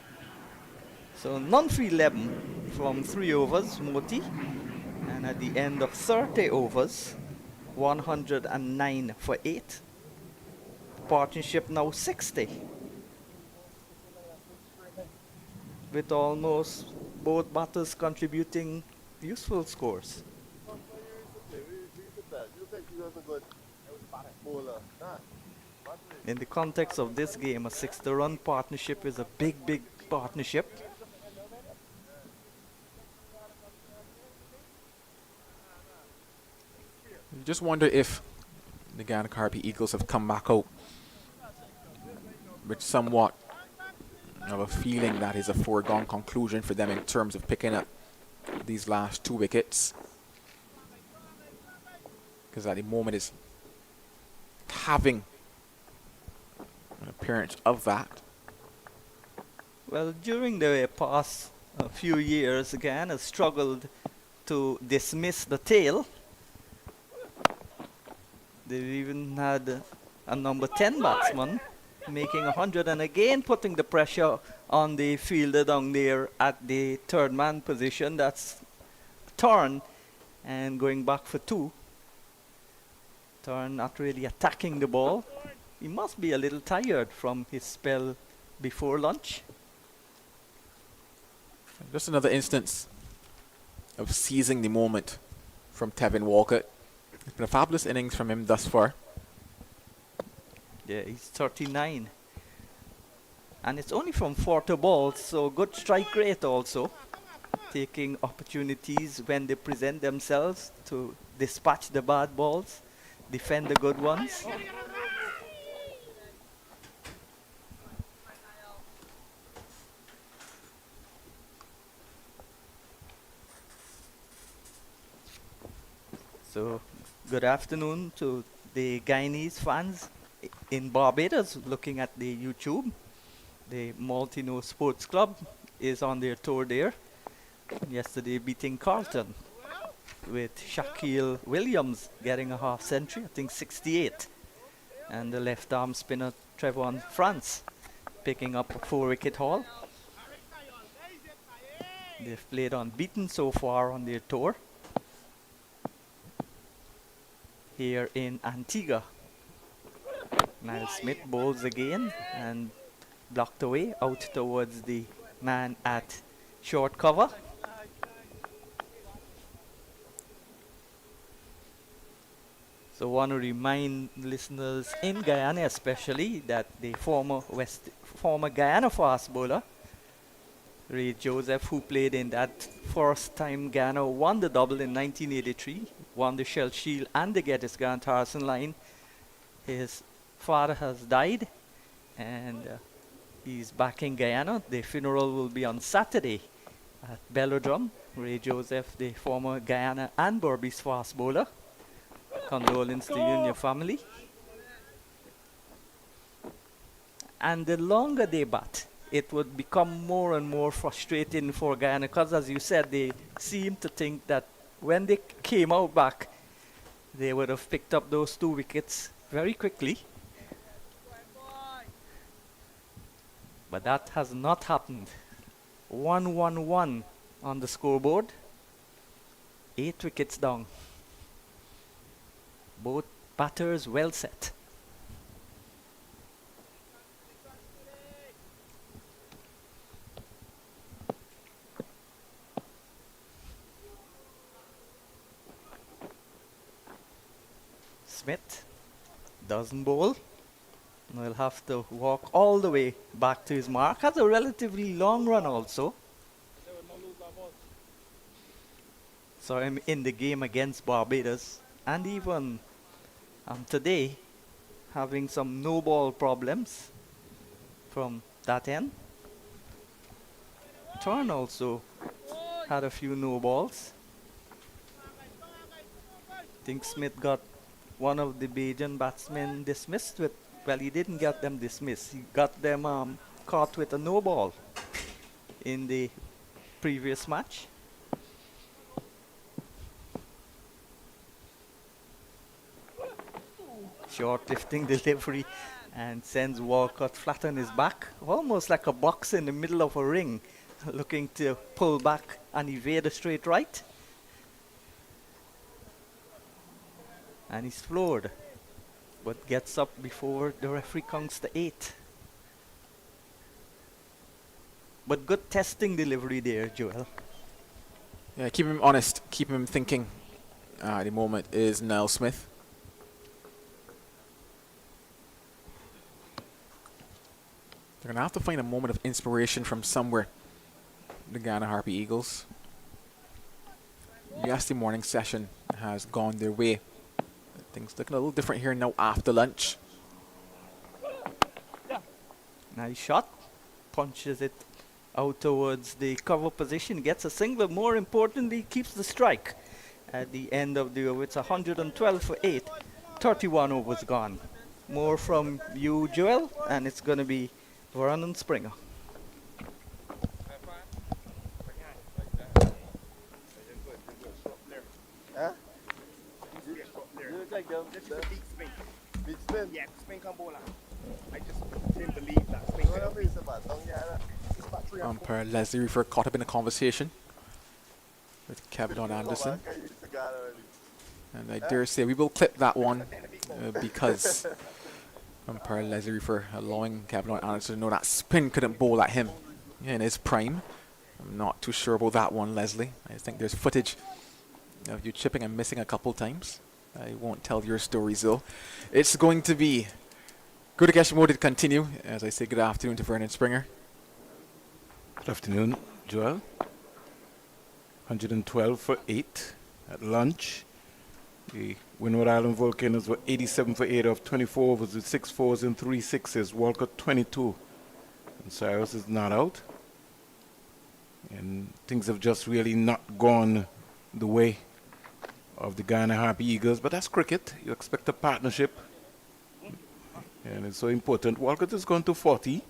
So none for 11 from 3 overs, Moti. And at the end of 30 overs, 109 for 8. Partnership now 60. With almost both batters contributing useful scores. In the context of this game, a 60-run partnership is a big partnership. You just wonder if the Guyana Harpy Eagles have come back out with somewhat of a feeling that is a foregone conclusion for them in terms of picking up these last 2 wickets. Because at the moment it's having an appearance of that. Well, during the past few years, Guyana has struggled to dismiss the tail. They've even had a number 10 batsman making 100 and again putting the pressure on the fielder down there at the third man position. That's Thorne, and going back for 2. Thorne not really attacking the ball. He must be a little tired from his spell before lunch. Just another instance of seizing the moment from Tevin Walcott. It's been a fabulous innings from him thus far. Yeah, he's 39. And it's only from 40 balls, so good strike rate also. Taking opportunities when they present themselves to dispatch the bad balls, defend the good ones. So, good afternoon to the Guyanese fans in Barbados looking at the YouTube. The Maltino Sports Club is on their tour there. Yesterday beating Carlton with Shaquille Williams getting a half century, I think 68. And the left arm spinner Trevon France picking up a 4-wicket haul. They've played unbeaten so far on their tour here in Antigua. Niall Smith bowls again and blocked away out towards the man at short cover. So want to remind listeners in Guyana especially that the former Guyana fast bowler Ray Joseph, who played in that first time Guyana won the double in 1983, won the Shell Shield and the Gettys Grant Harrison line. His father has died and he's back in Guyana. The funeral will be on Saturday at Bellodrum. Ray Joseph, the former Guyana and Berbice fast bowler. Condolence to you and your family. And the longer they bat, it would become more and more frustrating for Guyana because, as you said, they seem to think that when they came out back, they would have picked up those 2 wickets very quickly. But that has not happened. 1-1-1 on the scoreboard. 8 wickets down. Both batters well set. Smith doesn't bowl. He'll have to walk all the way back to his mark. Has a relatively long run also. Saw him in the game against Barbados and even today having some no ball problems. from that end. Thorne also had a few no balls. I think Smith got one of the Bajan batsmen dismissed with, well, he didn't get them dismissed. He got them caught with a no ball in the previous match. Short lifting delivery and sends Walcott flat on his back, almost like a boxer in the middle of a ring, looking to pull back and evade a straight right. And he's floored, but gets up before the referee counts to 8. But good testing delivery there, Joel. Yeah, keep him honest, keep him thinking. At the moment is Niall Smith. They're going to have to find a moment of inspiration from somewhere, the Guyana Harpy Eagles. Yes, the morning session has gone their way. Things looking a little different here now after lunch. Nice shot. Punches it out towards the cover position. Gets a single. More importantly, keeps the strike. At the end of the over, it's 112 for 8. 31 overs gone. More from you, Joel, and it's going to be Varan and Springer. Huh? Like them. This is a big spin. Big spin? Yeah, spin can bowl. I just didn't believe that spin. Umpire Leslie Reefer caught up in a conversation with Kevin Anderson. And I dare say we will clip that one because umpire Leslie Reefer allowing Kevin Anderson to know that spin couldn't bowl at him in his prime. I'm not too sure about that one, Leslie. I think there's footage of you chipping and missing a couple times. I won't tell your stories though. It's going to be good to catch mode to continue as I say good afternoon to Vernon Springer. Good afternoon, Joel. 112 for 8 at lunch. The Windward Island Volcanoes were 87 for 8 off 24 overs with 6 fours and 3 sixes. Walcott 22. And Cyrus is not out. And things have just really not gone the way of the Guyana Harpy Eagles, but that's cricket. You expect a partnership, and it's so important. Walcott has gone to 40.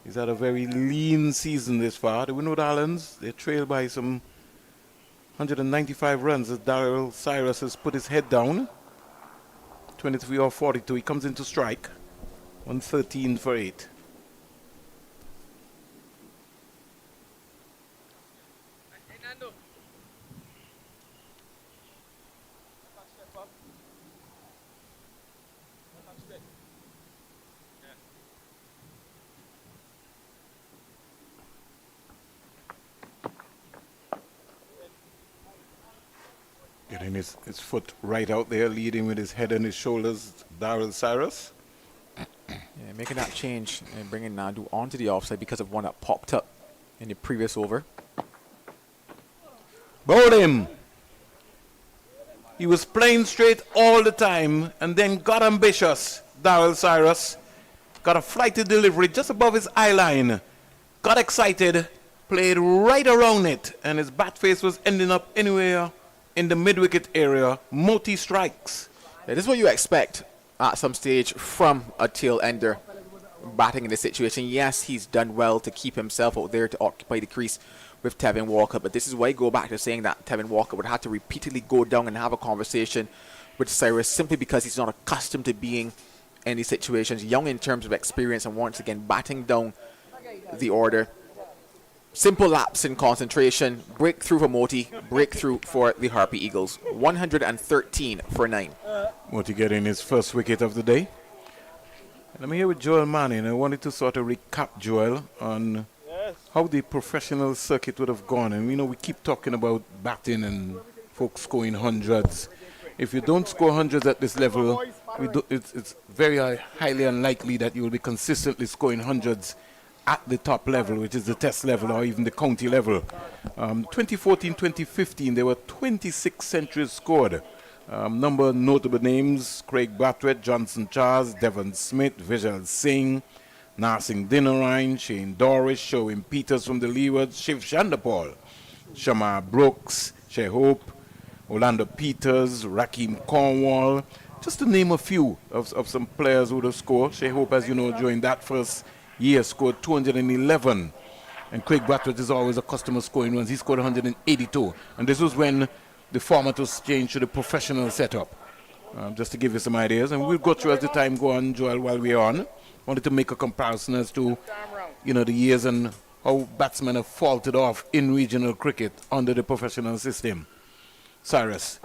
He's had a very lean season this far. The Windward Islands, they trail by some 195 runs as Daryl Cyrus has put his head down. 23 or 42. He comes into strike. 113 for 8. Getting his foot right out there, leading with his head and his shoulders, Daryl Cyrus. Yeah, making that change and bringing Nandu onto the offside because of one that popped up in the previous over. Bowled him. He was playing straight all the time and then got ambitious, Daryl Cyrus. Got a flighty delivery just above his eye line. Got excited, played right around it, and his bat face was ending up anywhere in the mid-wicket area. Multi-strikes. Yeah, this is what you expect at some stage from a tail-ender batting in this situation. Yes, he's done well to keep himself out there to occupy the crease with Tevin Walker, but this is why I go back to saying that Tevin Walker would have to repeatedly go down and have a conversation with Cyrus simply because he's not accustomed to being in these situations, young in terms of experience, and once again batting down the order. Simple lapse in concentration, breakthrough for Moti, breakthrough for the Harpy Eagles. 113 for 9. Moti getting his first wicket of the day. And I'm here with Joel Manning. I wanted to sort of recap, Joel, on how the professional circuit would have gone. And we keep talking about batting and folks scoring hundreds. If you don't score hundreds at this level, it's very highly unlikely that you will be consistently scoring hundreds at the top level, which is the test level or even the county level. 2014-2015, there were 26 centuries scored. Number of notable names: Craig Bartlett, Johnson Charles, Devon Smith, Vijay Singh, Narsing Dinnerine, Shane Doris, Showing Peters from the leeward, Shiv Chanderpaul, Shamar Brooks, Shea Hope, Orlando Peters, Raheem Cornwall, just to name a few of some players who would have scored. Shea Hope, as you know, during that first year scored 211. And Craig Bradford is always a customer scoring runs. He scored 182. And this was when the format was changed to the professional setup. Just to give you some ideas. And we'll go through as the time go on, Joel, while we're on. Wanted to make a comparison as to, you know, the years and how batsmen have faltered off in regional cricket under the professional system. Cyrus.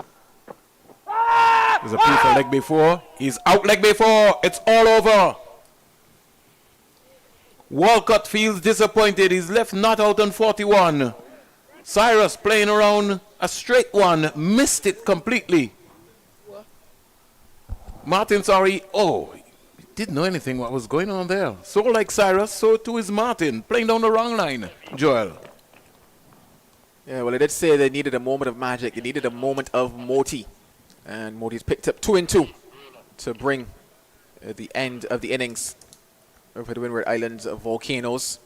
There's a plea for leg before. He's out leg before. It's all over. Walcott feels disappointed. He's left not out on 41. Cyrus playing around a straight one. Missed it completely. Martin, sorry. Oh, he didn't know anything what was going on there. So like Cyrus, so too is Martin. Playing down the wrong line. Joel. Yeah, well, I did say they needed a moment of magic. They needed a moment of Moti. And Moti's picked up 2 and 2 to bring the end of the innings over the Windward Islands of Volcanoes.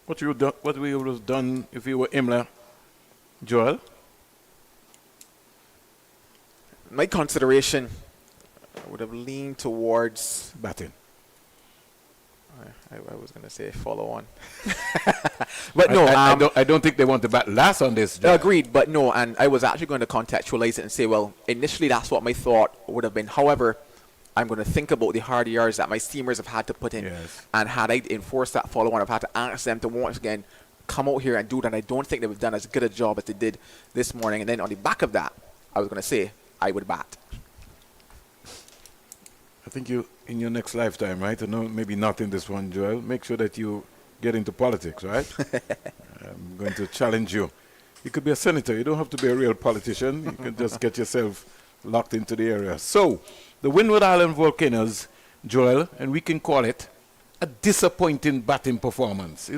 What we would have done if you were Imlach, Joel? My consideration would have leaned towards batting. I was going to say follow on. But no, I don't think they want to bat last on this. Agreed, but no, and I was actually going to contextualize it and say, well, initially that's what my thought would have been. However, I'm going to think about the hard yards that my steamers have had to put in. Yes. And had I enforced that follow on, I've had to ask them to once again come out here and do that. I don't think they've done as good a job as they did this morning. And then on the back of that, I was going to say I would bat. I think you, in your next lifetime, right? No, maybe not in this one, Joel. Make sure that you get into politics, right? I'm going to challenge you. You could be a senator. You don't have to be a real politician. You can just get yourself locked into the area. So, the Windward Island Volcanoes, Joel, and we can call it a disappointing batting performance. I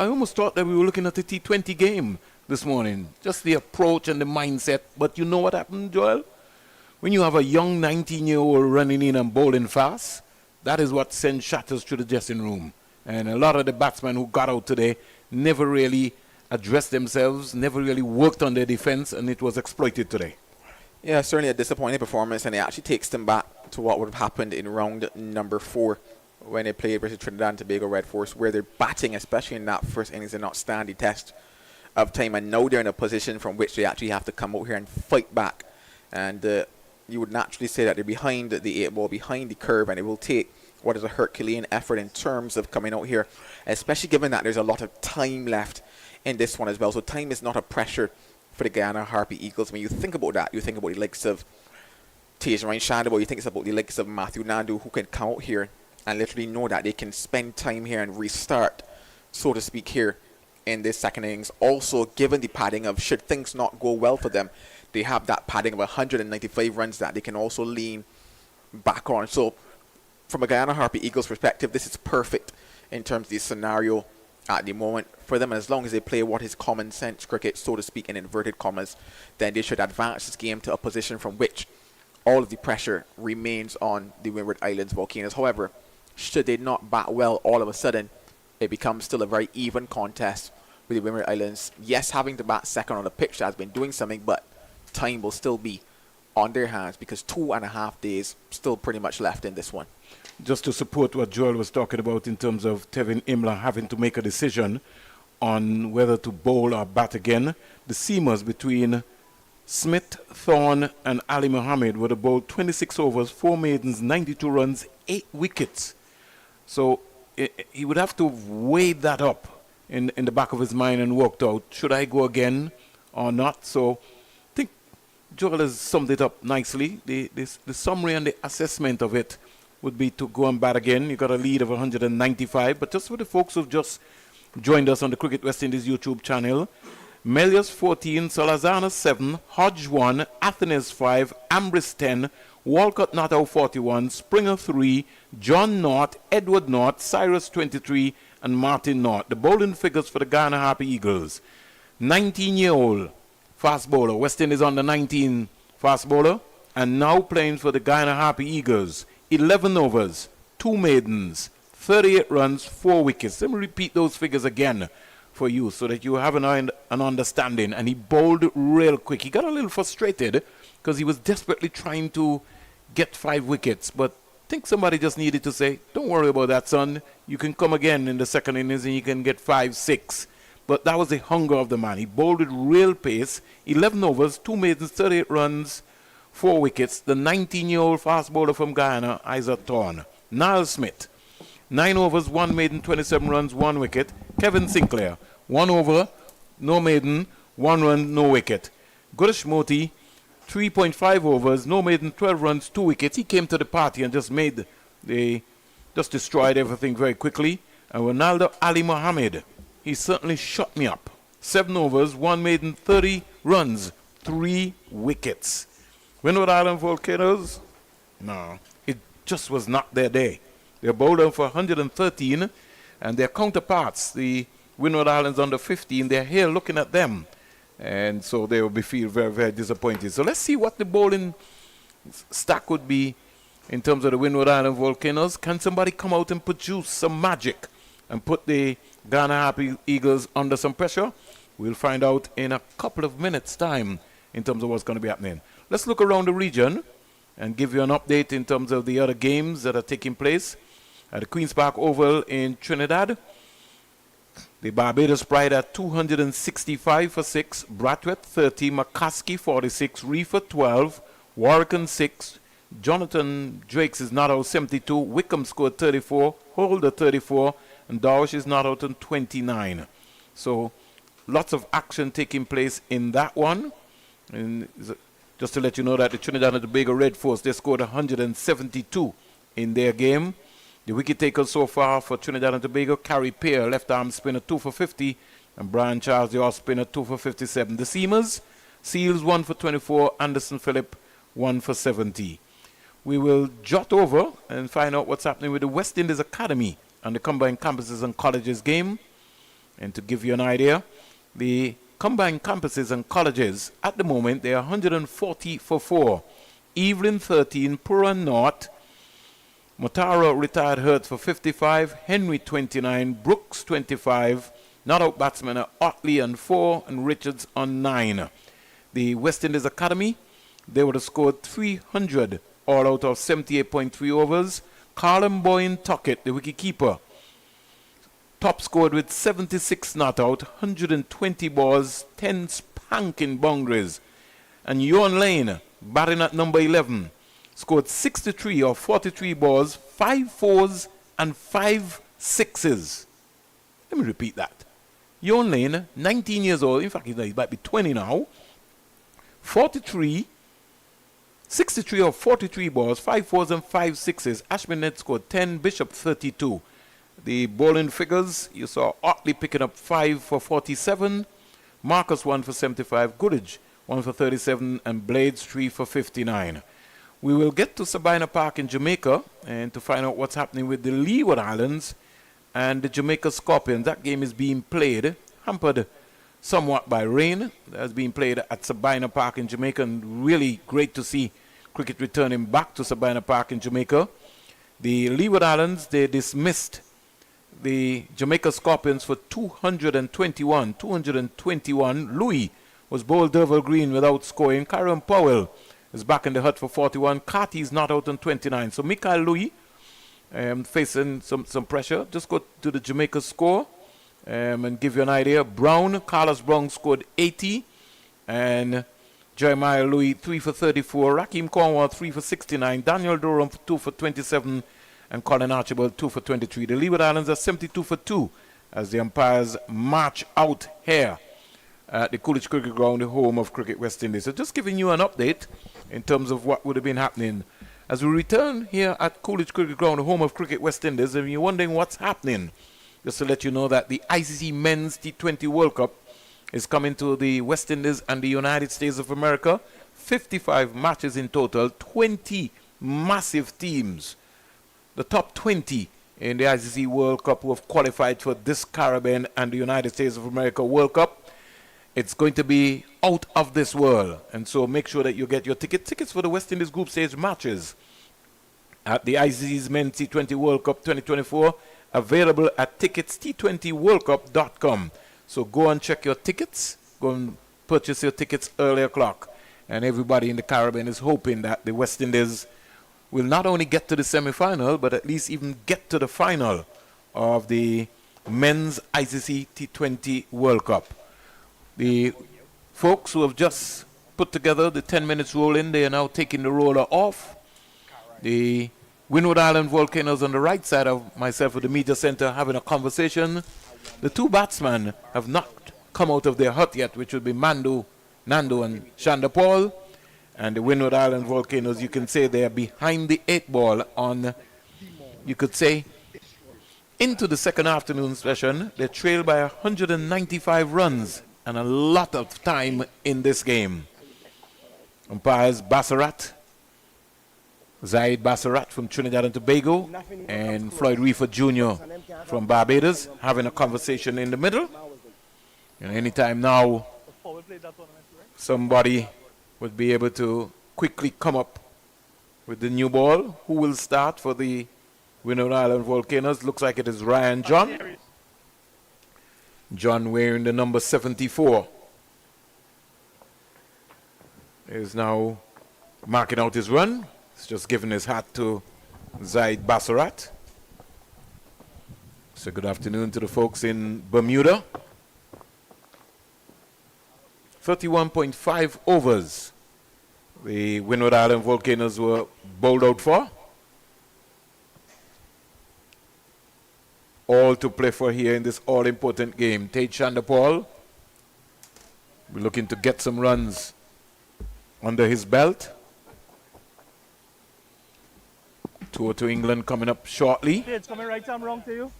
almost thought that we were looking at a T20 game this morning. Just the approach and the mindset. But you know what happened, Joel? When you have a young 19-year-old running in and bowling fast, that is what sends shatters to the dressing room. And a lot of the batsmen who got out today never really addressed themselves, never really worked on their defense, and it was exploited today. Yeah, certainly a disappointing performance, and it actually takes them back to what would have happened in round number 4 when they played versus Trinidad and Tobago Red Force, where their batting, especially in that first innings, did not stand the test of time. And now they're in a position from which they actually have to come out here and fight back. And you would naturally say that they're behind the 8 ball, behind the curve, and it will take what is a Herculean effort in terms of coming out here, especially given that there's a lot of time left in this one as well. So time is not a pressure for the Guyana Harpy Eagles. When you think about that, you think about the likes of Ryan Chanderpaul, you think it's about the likes of Matthew Nandu, who can come out here and literally know that they can spend time here and restart, so to speak, here in this second innings. Also, given the padding of should things not go well for them, they have that padding of 195 runs that they can also lean back on. So from a Guyana Harpy Eagles perspective, this is perfect in terms of the scenario at the moment for them. And as long as they play what is common sense cricket, so to speak, in inverted commas, then they should advance this game to a position from which all of the pressure remains on the Windward Islands Volcanoes. However, should they not bat well all of a sudden, it becomes still a very even contest with the Windward Islands. Yes, having to bat second on the pitch has been doing something, but time will still be on their hands because 2.5 days still pretty much left in this one. Just to support what Joel was talking about in terms of Tevin Imlach having to make a decision on whether to bowl or bat again, the seamers between Smith, Thorne and Ali Muhammad would have bowled 26 overs, 4 maidens, 92 runs, 8 wickets. So he would have to weigh that up in the back of his mind and worked out, should I go again or not? So I think Joel has summed it up nicely. The summary and the assessment of it would be to go and bat again. You got a lead of 195, but just for the folks who've just joined us on the Cricket West Indies YouTube channel, Melius 14, Solozano 7, Hodge 1, Athens 5, Ambrose 10, Walcott Nattau 41, Springer 3, John North, Edward North, Cyrus 23, and Martin North. The bowling figures for the Guyana Harpy Eagles. 19-year-old fast bowler, West Indies under 19 fast bowler, and now playing for the Guyana Harpy Eagles. 11 overs, 2 maidens, 38 runs, 4 wickets. Let me repeat those figures again for you so that you have an understanding. And he bowled real quick. He got a little frustrated because he was desperately trying to get 5 wickets. But I think somebody just needed to say, don't worry about that, son. You can come again in the second innings and you can get 5, 6. But that was the hunger of the man. He bowled with real pace. 11 overs, 2 maidens, 38 runs, 4 wickets. The 19-year-old fast bowler from Guyana, Thorne. Niall Smith, 9 overs, 1 maiden, 27 runs, 1 wicket. Kevin Sinclair, 1 over, no maiden, 1 run, no wicket. Guresh Moti, 3.5 overs, no maiden, 12 runs, 2 wickets. He came to the party and just destroyed everything very quickly. And Ronaldo Ali Muhammad, he certainly shut me up. 7 overs, 1 maiden, 30 runs, 3 wickets. Windward Island Volcanoes, no, it just was not their day. They bowled them for 113, and their counterparts, the Windward Islands under 15, they're here looking at them. And so they will feel very, very disappointed. So let's see what the bowling stack would be in terms of the Windward Island Volcanoes. Can somebody come out and produce some magic and put the Ghana Happy Eagles under some pressure? We'll find out in a couple of minutes' time in terms of what's going to be happening. Let's look around the region and give you an update in terms of the other games that are taking place at the Queen's Park Oval in Trinidad. The Barbados Pride at 265 for 6, Bradford 30, McCaskey 46, Reefer 12, Warwick 6, Jonathan Drakes is not out 72, Wickham scored 34, Holder 34, and Darwish is not out on 29. So lots of action taking place in that one. And just to let you know that the Trinidad and Tobago Red Force, they scored 172 in their game. The wicket takers so far for Trinidad and Tobago, Carrie Pear, left arm spinner 2 for 50, and Brian Charles, the off spinner 2 for 57. The seamers, Seals 1 for 24, Anderson Phillip 1 for 70. We will jot over and find out what's happening with the West Indies Academy and the combined campuses and colleges game. And to give you an idea, the combined campuses and colleges at the moment, they are 140 for 4. Evelyn 13, Puran North, Motaro retired hurt for 55, Henry 29, Brooks 25, not out batsmen are Otley on 4 and Richards on 9. The West Indies Academy, they would have scored 300 all out of 78.3 overs. Carlin Boyne Tuckett, the wicketkeeper, top scored with 76 not out, 120 balls, 10 spanking boundaries. And Yon Lane, batting at number 11, scored 63 or 43 balls, 5 fours and 5 sixes. Let me repeat that. Yon Lane, 19 years old, in fact he might be 20 now, 63 or 43 balls, 5 fours and 5 sixes. Ashman Ned scored 10, Bishop 32. The bowling figures, you saw Otley picking up 5 for 47, Marcus 1 for 75, Goodridge 1 for 37, and Blades 3 for 59. We will get to Sabina Park in Jamaica and to find out what's happening with the Leeward Islands and the Jamaica Scorpions. That game is being played, hampered somewhat by rain. That's being played at Sabina Park in Jamaica, and really great to see cricket returning back to Sabina Park in Jamaica. The Leeward Islands, they dismissed the Jamaica Scorpions for 221. Louis was bowled Derval Green without scoring. Kyron Powell is back in the hut for 41. Carty is not out on 29. So Mikael Louis facing some pressure. Just go to the Jamaica score and give you an idea. Carlos Brown scored 80. And Jeremiah Louis 3 for 34. Raheem Cornwall 3 for 69. Daniel Durham 2 for 27. And Colin Archibald 2 for 23. The Leeward Islands are 72 for 2 as the umpires march out here at the Coolidge Cricket Ground, the home of Cricket West Indies. So just giving you an update in terms of what would have been happening. As we return here at Coolidge Cricket Ground, the home of Cricket West Indies, and you're wondering what's happening, just to let you know that the ICC Men's T20 World Cup is coming to the West Indies and the United States of America. 55 matches in total, 20 massive teams. The top 20 in the ICC World Cup who have qualified for this Caribbean and the United States of America World Cup. It's going to be out of this world. And so make sure that you get your tickets for the West Indies group stage matches at the ICC's Men's T20 World Cup 2024, available at tickets.t20worldcup.com. So go and check your tickets. Go and purchase your tickets early o'clock. And everybody in the Caribbean is hoping that the West Indies will not only get to the semi-final, but at least even get to the final of the Men's ICC T20 World Cup. The folks who have just put together the 10 minutes rolling, they are now taking the roller off. The Windward Island Volcanoes on the right side of myself at the media center having a conversation. The two batsmen have not come out of their hut yet, which would be Nando and Chanderpaul. And the Windward Island Volcanoes, you can say they are behind the 8 ball on, you could say, into the second afternoon session. They trail by 195 runs and a lot of time in this game. Umpires Zaid Bassarat from Trinidad and Tobago and Floyd Reefer Jr. from Barbados having a conversation in the middle. And anytime now, somebody would be able to quickly come up with the new ball. Who will start for the Windward Island Volcanoes? Looks like it is Ryan John. John wearing the number 74 is now marking out his run. He's just giving his hat to Zaid Bassarat. So good afternoon to the folks in Bermuda. 31.5 overs the Windward Island Volcanoes were bowled out for. All to play for here in this all-important game. Tate Chanderpaul, we're looking to get some runs under his belt. Tour to England coming up shortly. It's coming right arm wrong to you.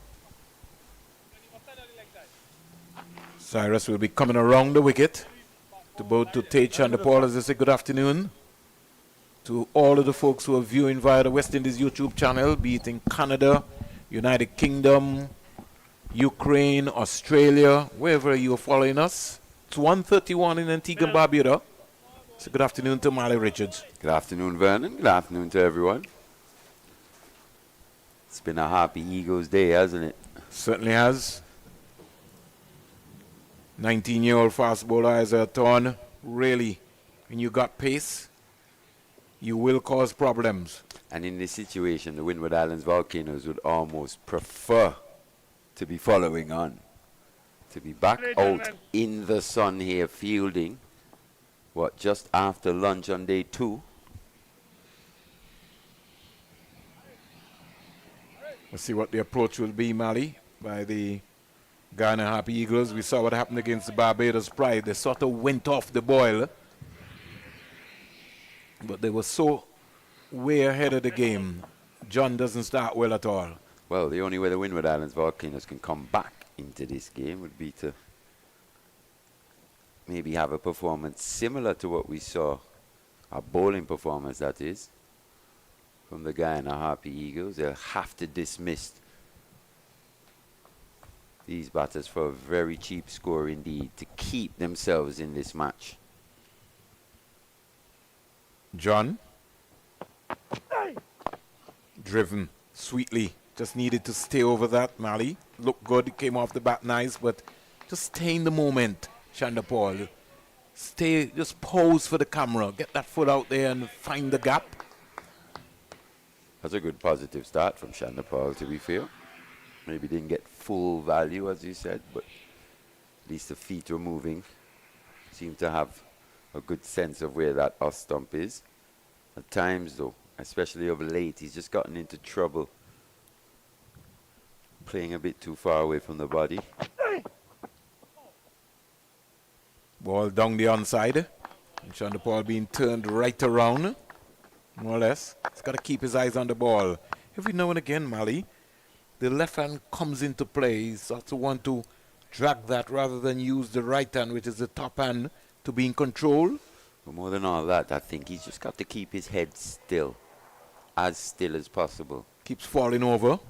Cyrus will be coming around the wicket to bow to Tate Chanderpaul as I say good afternoon to all of the folks who are viewing via the West Indies YouTube channel, be it in Canada, United Kingdom, Ukraine, Australia, wherever you are following us. It's 1:31 in Antigua and Barbuda. So good afternoon to Marley Richards. Good afternoon, Vernon. Good afternoon to everyone. It's been a happy Eagles day, hasn't it? Certainly has. 19-year-old fast bowler Isaiah Thorne. Really, when you got pace, you will cause problems. And in this situation, the Windward Islands Volcanoes would almost prefer to be following on. To be back out in the sun here fielding, just after lunch on day 2. Let's see what the approach will be, Mali, by the Guyana Happy Eagles. We saw what happened against the Barbados Pride. They sort of went off the boil, but they were so way ahead of the game. John doesn't start well at all. Well, the only way the Windward Islands Volcanoes can come back into this game would be to maybe have a performance similar to what we saw, a bowling performance that is, from the Guyana Harpy Eagles. They'll have to dismiss these batters for a very cheap score indeed to keep themselves in this match. John, driven sweetly, just needed to stay over that. Mali looked good, came off the bat nice, but just stay in the moment. Chanderpaul, stay, just pose for the camera, get that foot out there and find the gap. That's a good positive start from Chanderpaul, to be fair. Maybe didn't get full value, as you said, but at least the feet were moving. Seemed to have a good sense of where that off stump is. At times, though, especially of late, he's just gotten into trouble. Playing a bit too far away from the body. Ball down the onside. And Chanderpaul being turned right around, more or less. He's got to keep his eyes on the ball. Every now and again, Mali, the left hand comes into play. He's also want to drag that rather than use the right hand, which is the top hand, to be in control. But more than all that, I think he's just got to keep his head still as possible. Keeps falling over.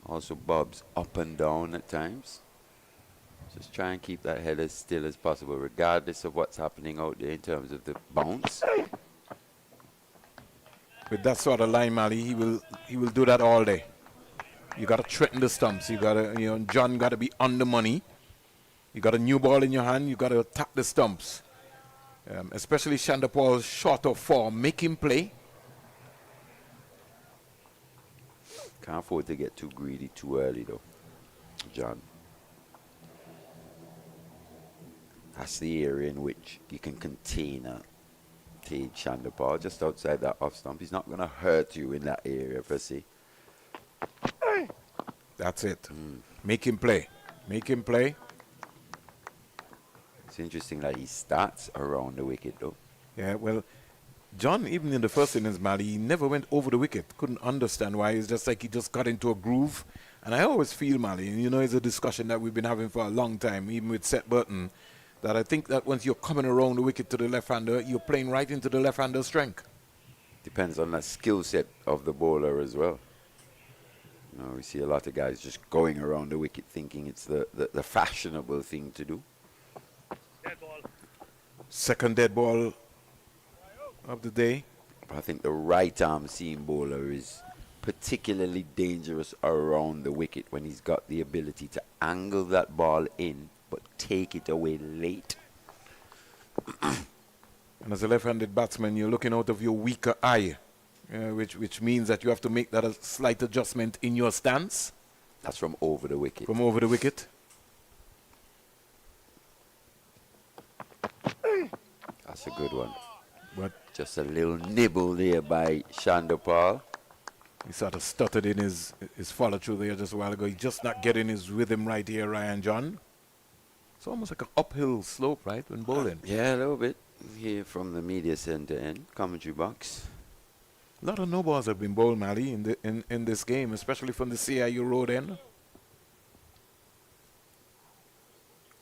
Also bobs up and down at times. Just try and keep that head as still as possible, regardless of what's happening out there in terms of the bounce. with that sort of line, Mali, he will do that all day. You got to threaten the stumps. You got to, John got to be on the money. You got a new ball in your hand. You got to attack the stumps. Especially Chanderpaul's short of form. Make him play. Can't afford to get too greedy too early, though, John. That's the area in which you can contain a Chanderpaul just outside that off stump. He's not going to hurt you in that area, per se. That's it. Make him play. Make him play. It's interesting that he starts around the wicket, though. Yeah, well, John, even in the first innings, Mali, he never went over the wicket. Couldn't understand why. It's just like he just got into a groove. And I always feel, Mali, and it's a discussion that we've been having for a long time, even with Seth Burton, that I think that once you're coming around the wicket to the left-hander, you're playing right into the left-hander's strength. Depends on the skill set of the bowler as well. We see a lot of guys just going around the wicket thinking it's the fashionable thing to do. Second dead ball of the day. But I think the right arm seam bowler is particularly dangerous around the wicket when he's got the ability to angle that ball in but take it away late. And as a left-handed batsman, you're looking out of your weaker eye, which means that you have to make that a slight adjustment in your stance. That's from over the wicket. From over the wicket. That's a good one. But just a little nibble there by Chanderpaul. He sort of stuttered in his follow-through there just a while ago. He's just not getting his rhythm right here, Ryan John. It's almost like an uphill slope, right, when bowling? Yeah, a little bit. Here from the media center end, commentary box. A lot of no balls have been bowled, Mali, in this game, especially from the CIU road end.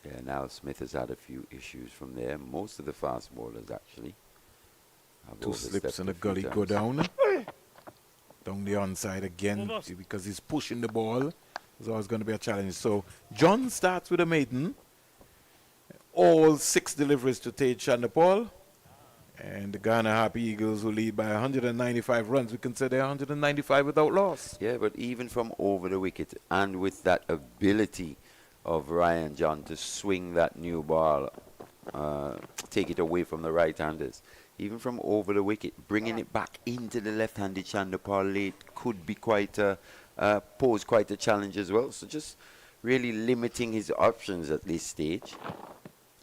Yeah, now Smith has had a few issues from there. Most of the fast bowlers, actually. Two slips and a gully go down. Down the onside again, because he's pushing the ball. There's always going to be a challenge. So John starts with a maiden. All 6 deliveries to Tej Chanderpaul. And the Guyana Happy Eagles will lead by 195 runs. We can say they're 195 without loss. Yeah, but even from over the wicket and with that ability of Ryan John to swing that new ball, take it away from the right-handers, even from over the wicket, bringing it back into the left-handed Chanderpaul late could be pose quite a challenge as well. So just really limiting his options at this stage,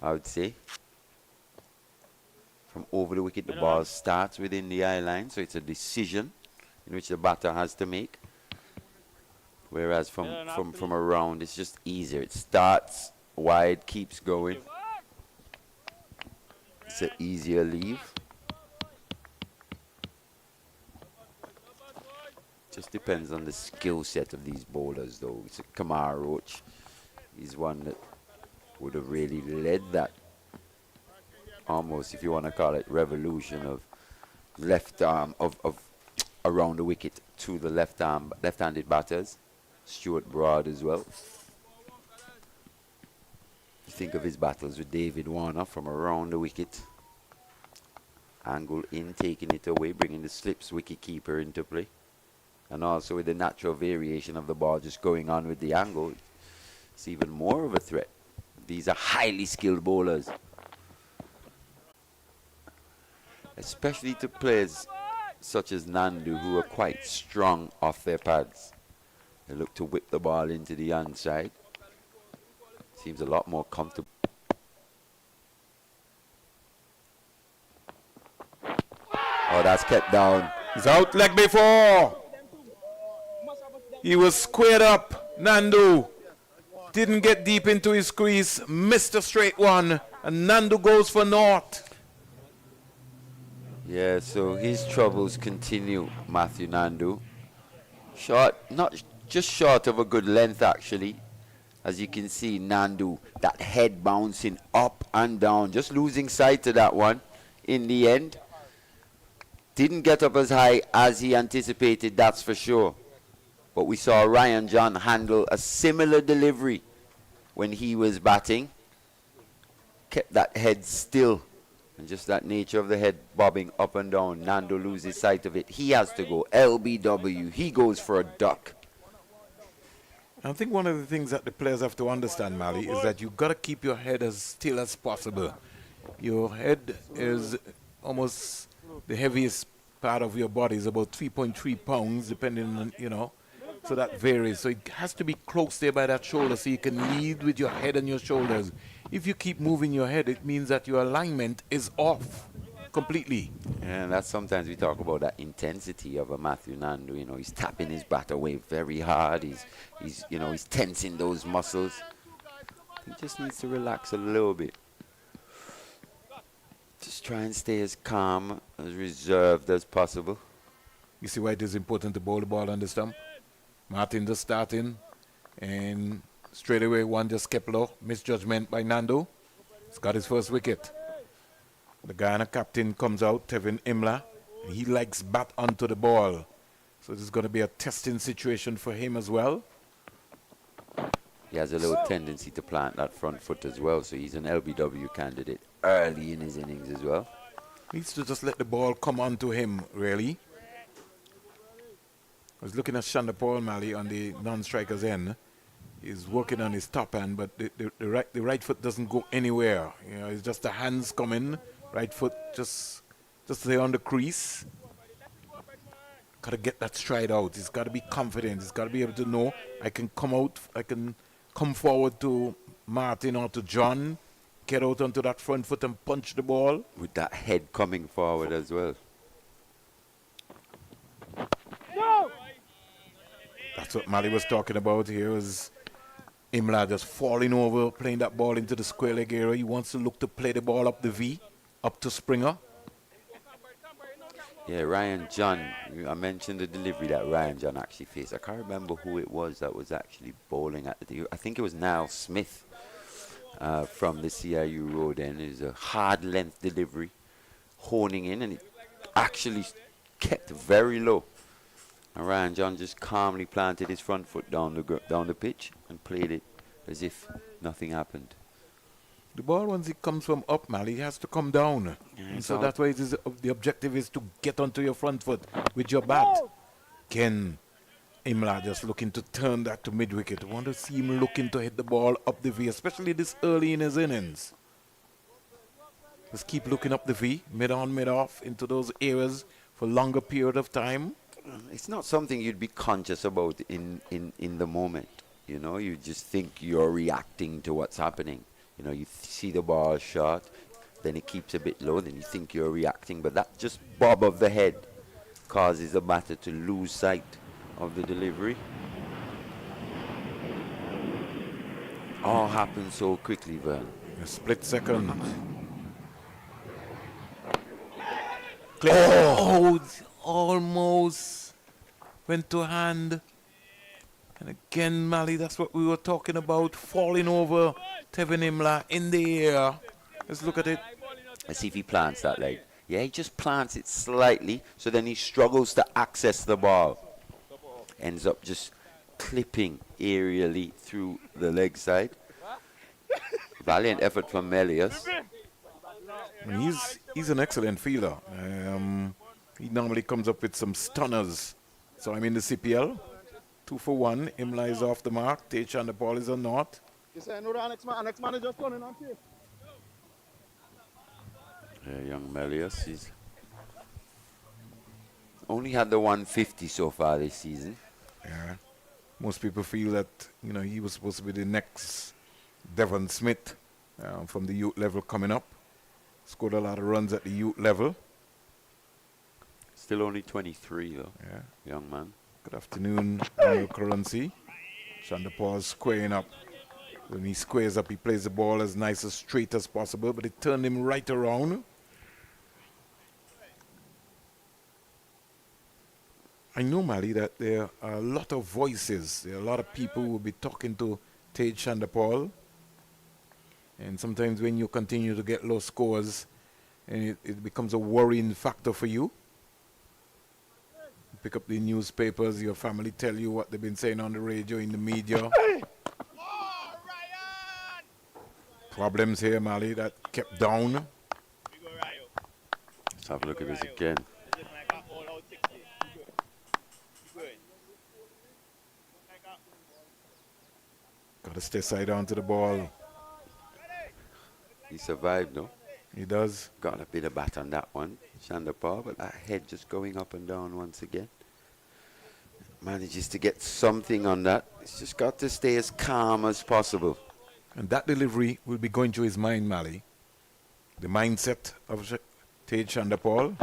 I would say. From over the wicket, the ball starts within the eye line, so it's a decision in which the batter has to make. Whereas from around, it's just easier. It starts wide, keeps going. It's an easier leave. Just depends on the skill set of these bowlers, though. It's a Kamara Roach. He's one that would have really led that, almost, if you want to call it, revolution of left arm of around the wicket to the left-handed batters. Stuart Broad as well. You think of his battles with David Warner from around the wicket. Angle in, taking it away, bringing the slips wicket-keeper into play. And also with the natural variation of the ball just going on with the angle, it's even more of a threat. These are highly skilled bowlers. Especially to players such as Nandu, who are quite strong off their pads. They look to whip the ball into the onside. Seems a lot more comfortable. Oh, that's kept down. He's out leg before. He was squared up. Nandu didn't get deep into his crease. Missed a straight one. And Nandu goes for naught. Yeah, so his troubles continue, Matthew Nandu. Short, not just short of a good length, actually. As you can see, Nandu, that head bouncing up and down, just losing sight of that one in the end. Didn't get up as high as he anticipated, that's for sure. But we saw Ryan John handle a similar delivery when he was batting. Kept that head still And just that nature of the head bobbing up and down, Nando loses sight of it. He has to go. LBW, he goes for a duck. I think one of the things that the players have to understand, Mali, is that you've got to keep your head as still as possible. Your head is almost the heaviest part of your body, is about 3.3 pounds, depending on, you know, so that varies. So it has to be close there by that shoulder so you can lead with your head and your shoulders. If you keep moving your head, it means that your alignment is off completely. And that's sometimes we talk about that intensity of a Matthew Nando. You know, he's tapping his bat away very hard. He's tensing those muscles. He just needs to relax a little bit. Just try and stay as calm, as reserved as possible. You see why it is important to bowl the ball on the stump? Martin just starting, and straight away one just kept low. Misjudgment by Nando. He's got his first wicket. The Guyana captain comes out, Tevin Imlach. He likes bat onto the ball. So this is going to be a testing situation for him as well. He has a little tendency to plant that front foot as well, so he's an LBW candidate early in his innings as well. Needs to just let the ball come onto him, really. I was looking at Chanderpaul, Mali, on the non-striker's end. He's working on his top hand, but the right foot doesn't go anywhere. You know, it's just the hands coming. Right foot just there on the crease. Got to get that stride out. He's got to be confident. He's got to be able to know I can come out, I can come forward to Martin or to John, get out onto that front foot and punch the ball. With that head coming forward as well. No! That's what Mali was talking about here, was Imlach just falling over, playing that ball into the square leg area. He wants to look to play the ball up the V, up to Springer. Yeah, Ryan John, I mentioned the delivery that Ryan John actually faced. I can't remember who it was that was actually bowling at the, I think it was Niall Smith from the CIU road end. It was a hard length delivery, honing in, and it actually kept very low. And Ryan John just calmly planted his front foot down the pitch and played it as if nothing happened. The ball, once it comes from up, Mali, has to come down. And so that's why the objective is to get onto your front foot with your bat. Ken Imlach just looking to turn that to mid-wicket. I want to see him looking to hit the ball up the V, especially this early in his innings. Just keep looking up the V, mid-on, mid-off, into those areas for longer period of time. It's not something you'd be conscious about in the moment. You know, you just think you're reacting to what's happening. You know, you see the ball shot, then it keeps a bit low, then you think you're reacting, but that just bob of the head causes the batter to lose sight of the delivery. All happens so quickly, Vern. A split second. Oh! Almost went to hand. And again, Mali, that's what we were talking about, falling over Tevin Imlach in the air. Let's look at it. Let's see if he plants that leg. Yeah, he just plants it slightly, so then he struggles to access the ball. Ends up just clipping aerially through the leg side. Valiant effort from Melius. He's an excellent fielder. He normally comes up with some stunners. So I'm in the CPL. 2 for 1. Imlach is off the mark. Chanderpaul is on not. You say no, the next man is just turning on to you. Yeah, young Melius, he's only had the 150 so far this season. Yeah. Most people feel that, you know, he was supposed to be the next Devon Smith from the youth level coming up. Scored a lot of runs at the youth level. Still only 23 though. Yeah. Young man. Good afternoon, Daniel Currency. Chanderpaul squaring up. When he squares up, he plays the ball as nice as straight as possible, but it turned him right around. I know, Mali, that there are a lot of voices. There are a lot of people who will be talking to Chanderpaul. And sometimes when you continue to get low scores, and it becomes a worrying factor for you. Pick up the newspapers, your family tell you what they've been saying on the radio, in the media. Problems here, Mali, that kept down. Let's have a look at this again. Got to stay side on to the ball. He survived, no? He does. Got a bit of bat on that one, Chanderpaul, but that head just going up and down once again. Manages to get something on that. He's just got to stay as calm as possible. And that delivery will be going through his mind, Mali. The mindset of Tej Chanderpaul.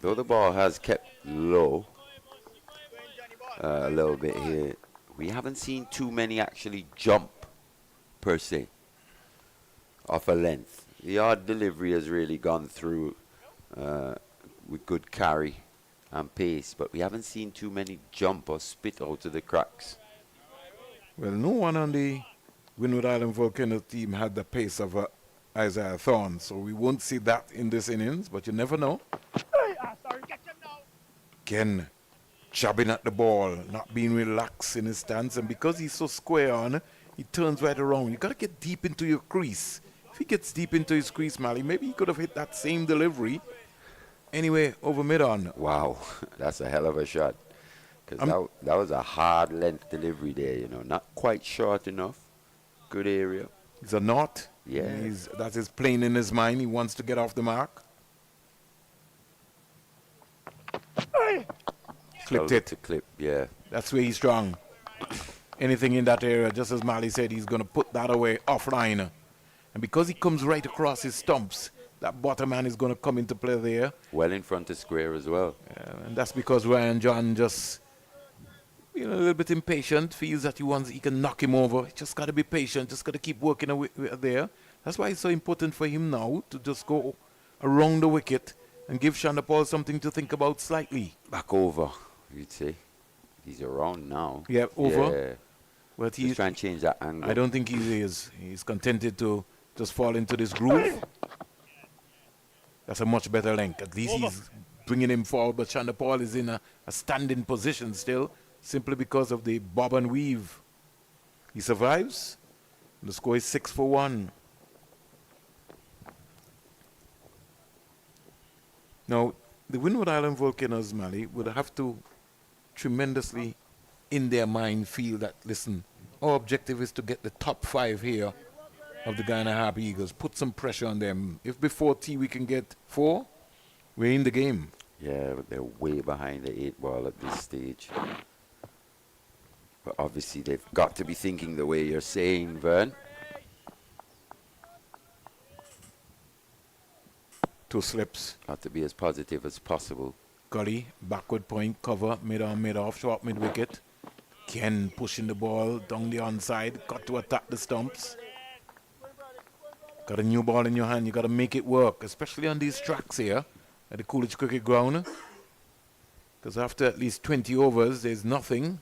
Though the ball has kept low a little bit here, we haven't seen too many actually jump, per se, off a length. The odd delivery has really gone through with good carry and pace, but we haven't seen too many jump or spit out of the cracks. Well, no one on the Windward Island Volcanoes team had the pace of Isaiah Thorne, so we won't see that in this innings, but you never know. Again, jabbing at the ball, not being relaxed in his stance, and because he's so square on, he turns right around. You got to get deep into your crease. If he gets deep into his crease, Mali, maybe he could have hit that same delivery anyway over mid-on. Wow, that's a hell of a shot. Because that was a hard length delivery there, you know, not quite short enough. Good area. He's a knot. Yeah. That is plain in his mind. He wants to get off the mark. Clipped it. To clip, yeah. That's where he's strong. Anything in that area, just as Mali said, he's going to put that away offline. And because he comes right across his stumps, that bottom man is going to come into play there. Well in front of square as well. And that's because Ryan John just, a little bit impatient, feels that he can knock him over. Just got to be patient, just got to keep working there. That's why it's so important for him now to just go around the wicket and give Chanderpaul something to think about slightly. Back over, you'd say. He's around now. Yeah, over. Yeah. But he's trying to change that angle. I don't think he is. He's contented to just fall into this groove. That's a much better length. At least he's bringing him forward, but Chanderpaul is in a standing position still, simply because of the bob and weave. He survives. The score is 6-1. Now, the Windward Island Volcanoes, Mali, would have to tremendously, in their mind, feel that, listen, our objective is to get the top 5 here of the Guyana Harpy Eagles. Put some pressure on them. If before tea we can get 4, we're in the game. Yeah, but they're way behind the 8 ball at this stage. But obviously they've got to be thinking the way you're saying, Vern. 2 slips. Got to be as positive as possible. Gully, backward point, cover, mid-on, mid-off, short mid-wicket. Ken pushing the ball down the onside, got to attack the stumps. Got a new ball in your hand, you got to make it work, especially on these tracks here at the Coolidge Cricket Ground. Because after at least 20 overs, there's nothing.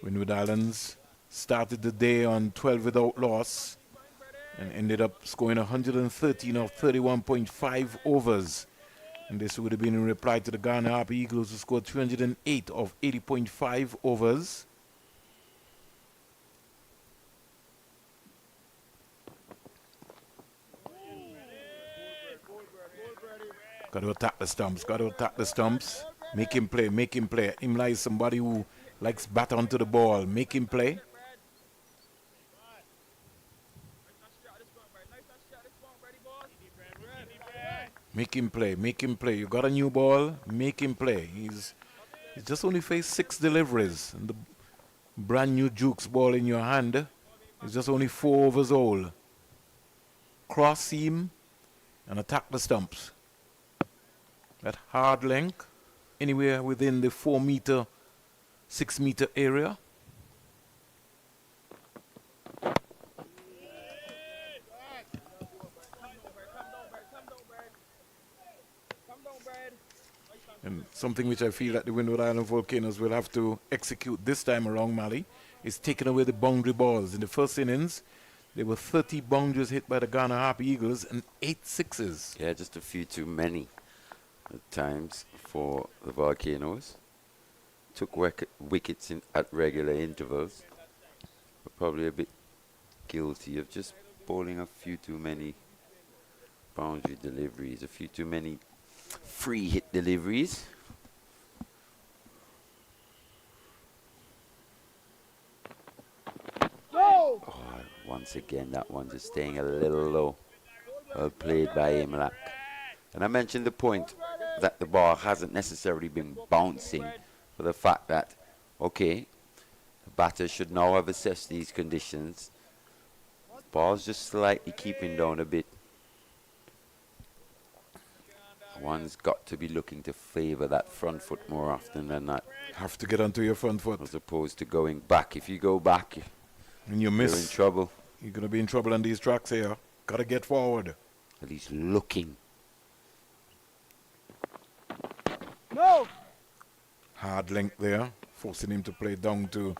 Windward Islands started the day on 12 without loss and ended up scoring 113 of 31.5 overs. And this would have been in reply to the Guyana Harpy Eagles, who scored 308 of 80.5 overs. Got to attack the stumps, got to attack the stumps. Make him play, make him play. Imlach is somebody who likes bat onto the ball. Make him play. Make him play, make him play. You got a new ball, make him play. He's just only faced 6 deliveries. And the brand new Duke's ball in your hand is just only 4 overs old. Cross seam and attack the stumps. That hard length, anywhere within the 4 meter, 6 meter area. And something which I feel that the Windward Island Volcanoes will have to execute this time around, Mali, is taking away the boundary balls. In the first innings, there were 30 boundaries hit by the Guyana Harpy Eagles and 8 sixes. Yeah, just a few too many at times for the Volcanoes. Took wickets at regular intervals. But probably a bit guilty of just bowling a few too many boundary deliveries, a few too many free hit deliveries. No! Oh, once again, that one just staying a little low. Well played by Imlach. And I mentioned the point that the ball hasn't necessarily been bouncing for the fact that, okay, the batter should now have assessed these conditions. Ball's just slightly keeping down a bit. One's got to be looking to favour that front foot more often than not. Have to get onto your front foot. As opposed to going back. If you go back, and you miss, you're in trouble. You're going to be in trouble on these tracks here. Got to get forward. At least looking. No! Hard length there, forcing him to play down to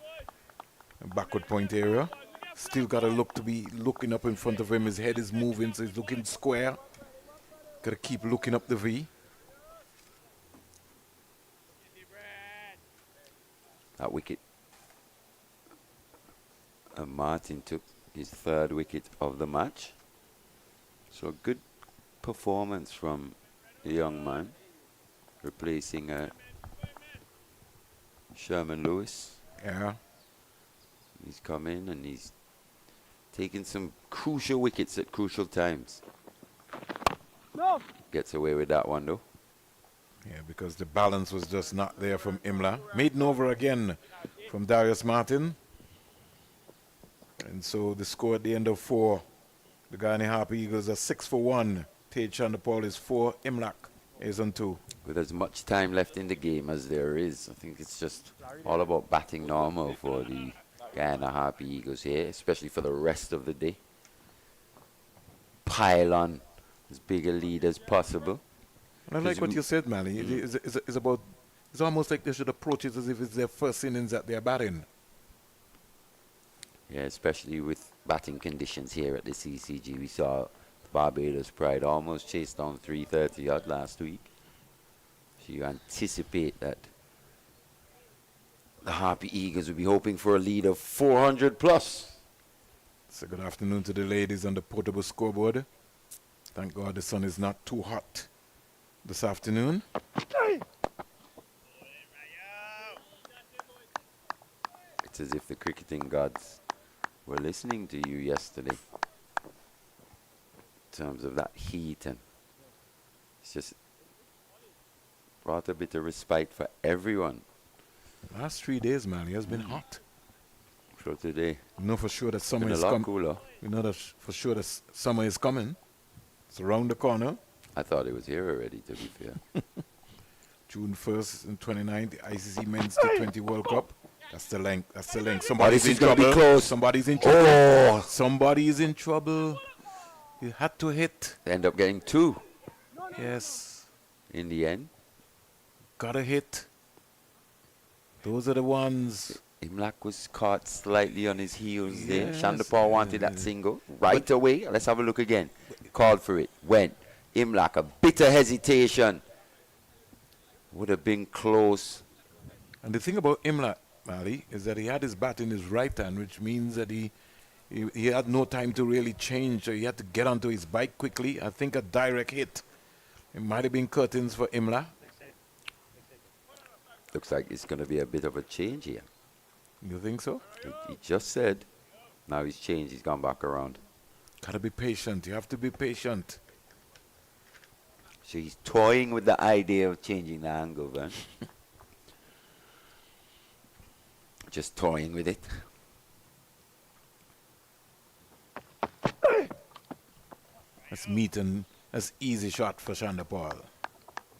a backward point area. Still got to look to be looking up in front of him. His head is moving, so he's looking square. Got to keep looking up the V. That wicket. And Martin took his third wicket of the match. So a good performance from the young man, replacing Sherman Lewis. Yeah. He's come in and he's taken some crucial wickets at crucial times. No! Gets away with that one though. Yeah, because the balance was just not there from Imlach. Maiden over again from Darius Martin. And so the score at the end of 4. The Guyana Harper Eagles are 6 for 1. Tage Chanderpaul is 4. Imlach is on 2. With as much time left in the game as there is, I think it's just all about batting normal for the Guyana Harper Eagles here, especially for the rest of the day. Pile on as big a lead as possible. And I like what you said, Manny. It's almost like they should approach it as if it's their first innings that they're batting. Yeah, especially with batting conditions here at the CCG. We saw Barbados Pride almost chased down 330 odd last week. So you anticipate that the Harper Eagles will be hoping for a lead of 400 plus. So good afternoon to the ladies on the portable scoreboard. Thank God the sun is not too hot this afternoon. It's as if the cricketing gods were listening to you yesterday in terms of that heat, and it's just brought a bit of respite for everyone. Last 3 days, man, it has been hot. So today, we know for sure that summer been is a lot coming. cooler. We know that for sure that summer is coming. It's around the corner. I thought it was here already, to be fair. June 1st and 29th, the ICC Men's T20 World Cup. That's the length. That's the length. Somebody's in trouble. Be close. Somebody's in trouble. Oh. Somebody's in trouble. You had to hit. They end up getting 2. Yes. In the end. Gotta hit. Those are the ones. Imlach was caught slightly on his heels there. Yes. Chanderpaul wanted that single right away. Let's have a look again. Called for it. Went. Imlach, a bit of hesitation. Would have been close. And the thing about Imlach, Mali, is that he had his bat in his right hand, which means that he had no time to really change, so he had to get onto his bike quickly. I think a direct hit. It might have been curtains for Imlach. Looks like it's going to be a bit of a change here. You think so? He just said. Now he's changed. He's gone back around. Gotta be patient. You have to be patient. So he's toying with the idea of changing the angle, then. Just toying with it. That's meat and that's easy shot for Chanderpaul.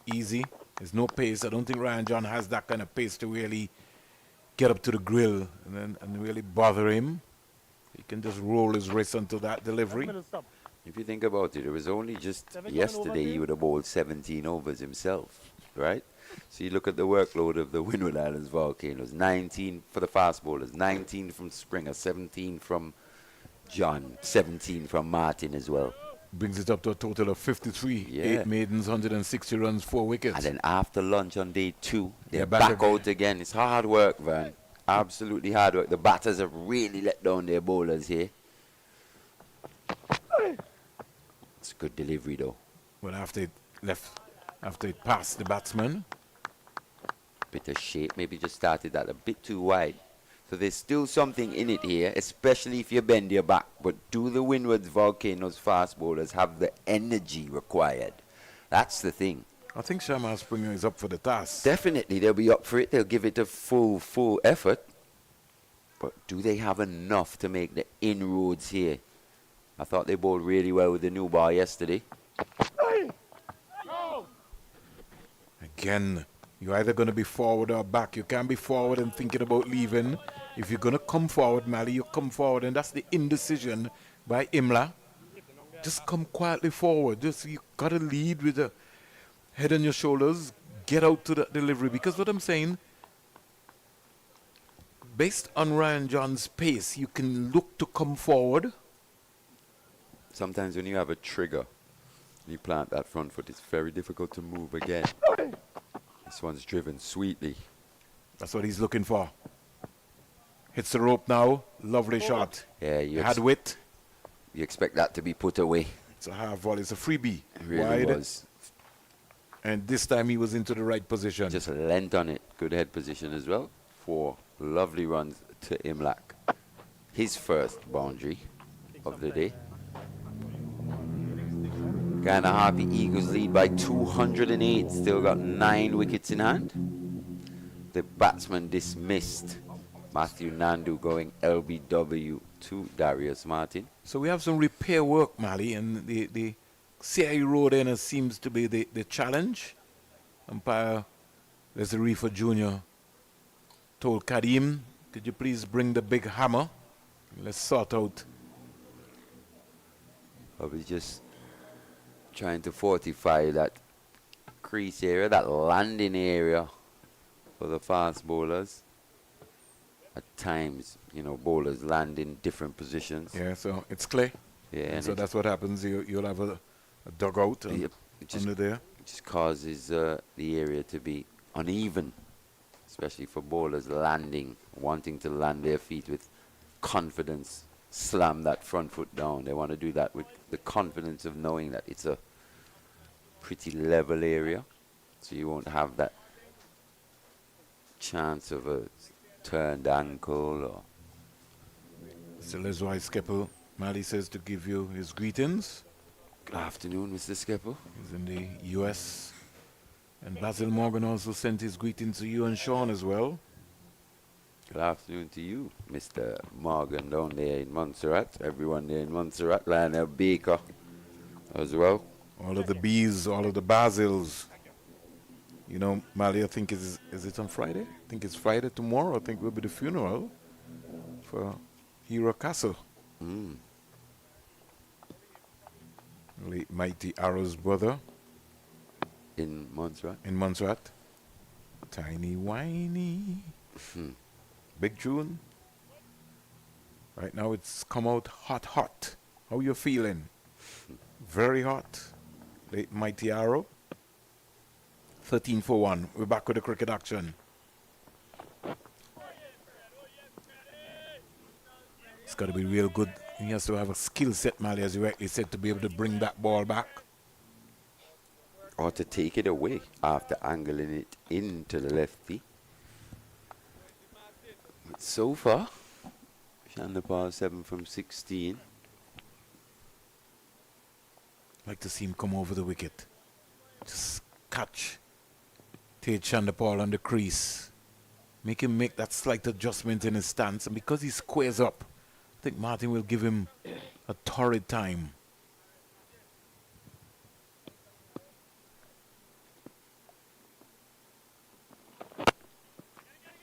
Easy. There's no pace. I don't think Ryan John has that kind of pace to really get up to the grill and really bother him. He can just roll his wrist onto that delivery. If you think about it, it was only just yesterday he would have bowled 17 overs himself, right? So you look at the workload of the Windward Islands Volcanoes. 19 for the fast bowlers, 19 from Springer, 17 from John, 17 from Martin as well. Brings it up to a total of 53. Yeah. 8 maidens, 160 runs, 4 wickets. And then after lunch on day 2, they're back back out again. It's hard work, Van. Absolutely hard work. The batters have really let down their bowlers here. It's a good delivery though. Well, after it passed the batsman. Bit of shape, maybe just started that a bit too wide. So there's still something in it here, especially if you bend your back. But do the Windward's Volcanoes fast bowlers have the energy required? That's the thing. I think Shaman Springer is up for the task. Definitely, they'll be up for it. They'll give it a full effort. But do they have enough to make the inroads here? I thought they bowled really well with the new ball yesterday. Again, you're either going to be forward or back. You can't be forward and thinking about leaving. If you're going to come forward, Mali, you come forward. And that's the indecision by Imlach. Just come quietly forward. You got to lead with the head on your shoulders. Get out to that delivery. Because what I'm saying, based on Ryan John's pace, you can look to come forward. Sometimes when you have a trigger, you plant that front foot, it's very difficult to move again. This one's driven sweetly. That's what he's looking for. Hits the rope now. Lovely shot. Yeah, you had wit. You expect that to be put away. It's a half volley. It's a freebie. It really wide. was. And this time he was into the right position. Just lent on it. Good head position as well. 4 lovely runs to Imlach. His first boundary of the day. Guyana Harpy Eagles lead by 208. Still got 9 wickets in hand. The batsman dismissed. Matthew Nandu going LBW to Darius Martin. So we have some repair work, Mali, and the CI Road End seems to be the challenge. Umpire Leslie Reefer Jr. told Kadim, could you please bring the big hammer? Let's sort out. Probably just trying to fortify that crease area, that landing area for the fast bowlers. At times, you know, bowlers land in different positions. Yeah, so it's clay. Yeah, and and so that's what happens. You'll have a dugout it just, under there. It just causes the area to be uneven, especially for bowlers landing, wanting to land their feet with confidence, slam that front foot down. They want to do that with the confidence of knowing that it's a pretty level area, so you won't have that chance of a turned ankle or. Still is why Skepper Mali says to give you his greetings. Good afternoon, Mr. Skepper. He's in the U.S. And Basil Morgan also sent his greetings to you and Sean as well. Good afternoon to you, Mr. Morgan, down there in Montserrat. Everyone there in Montserrat. Lionel Baker as well. All of the bees, all of the Basils. You know, Mali, I think is it on Friday? I think it's Friday tomorrow. I think will be the funeral for Hero Castle. Late Mighty Arrow's brother. In Montserrat? In Montserrat. Tiny Whiny. Big June. Right now it's come out hot. How you feeling? Very hot. Late Mighty Arrow. 13 for 1. We're back with the cricket action. It's got to be real good. He has to have a skill set, Mali, as you rightly said, to be able to bring that ball back. Or to take it away after angling it into the lefty. But so far, Chanderpaul 7 from 16. Like to see him come over the wicket. Just catch Tate Chanderpaul on the crease. Make him make that slight adjustment in his stance. And because he squares up, I think Martin will give him a torrid time.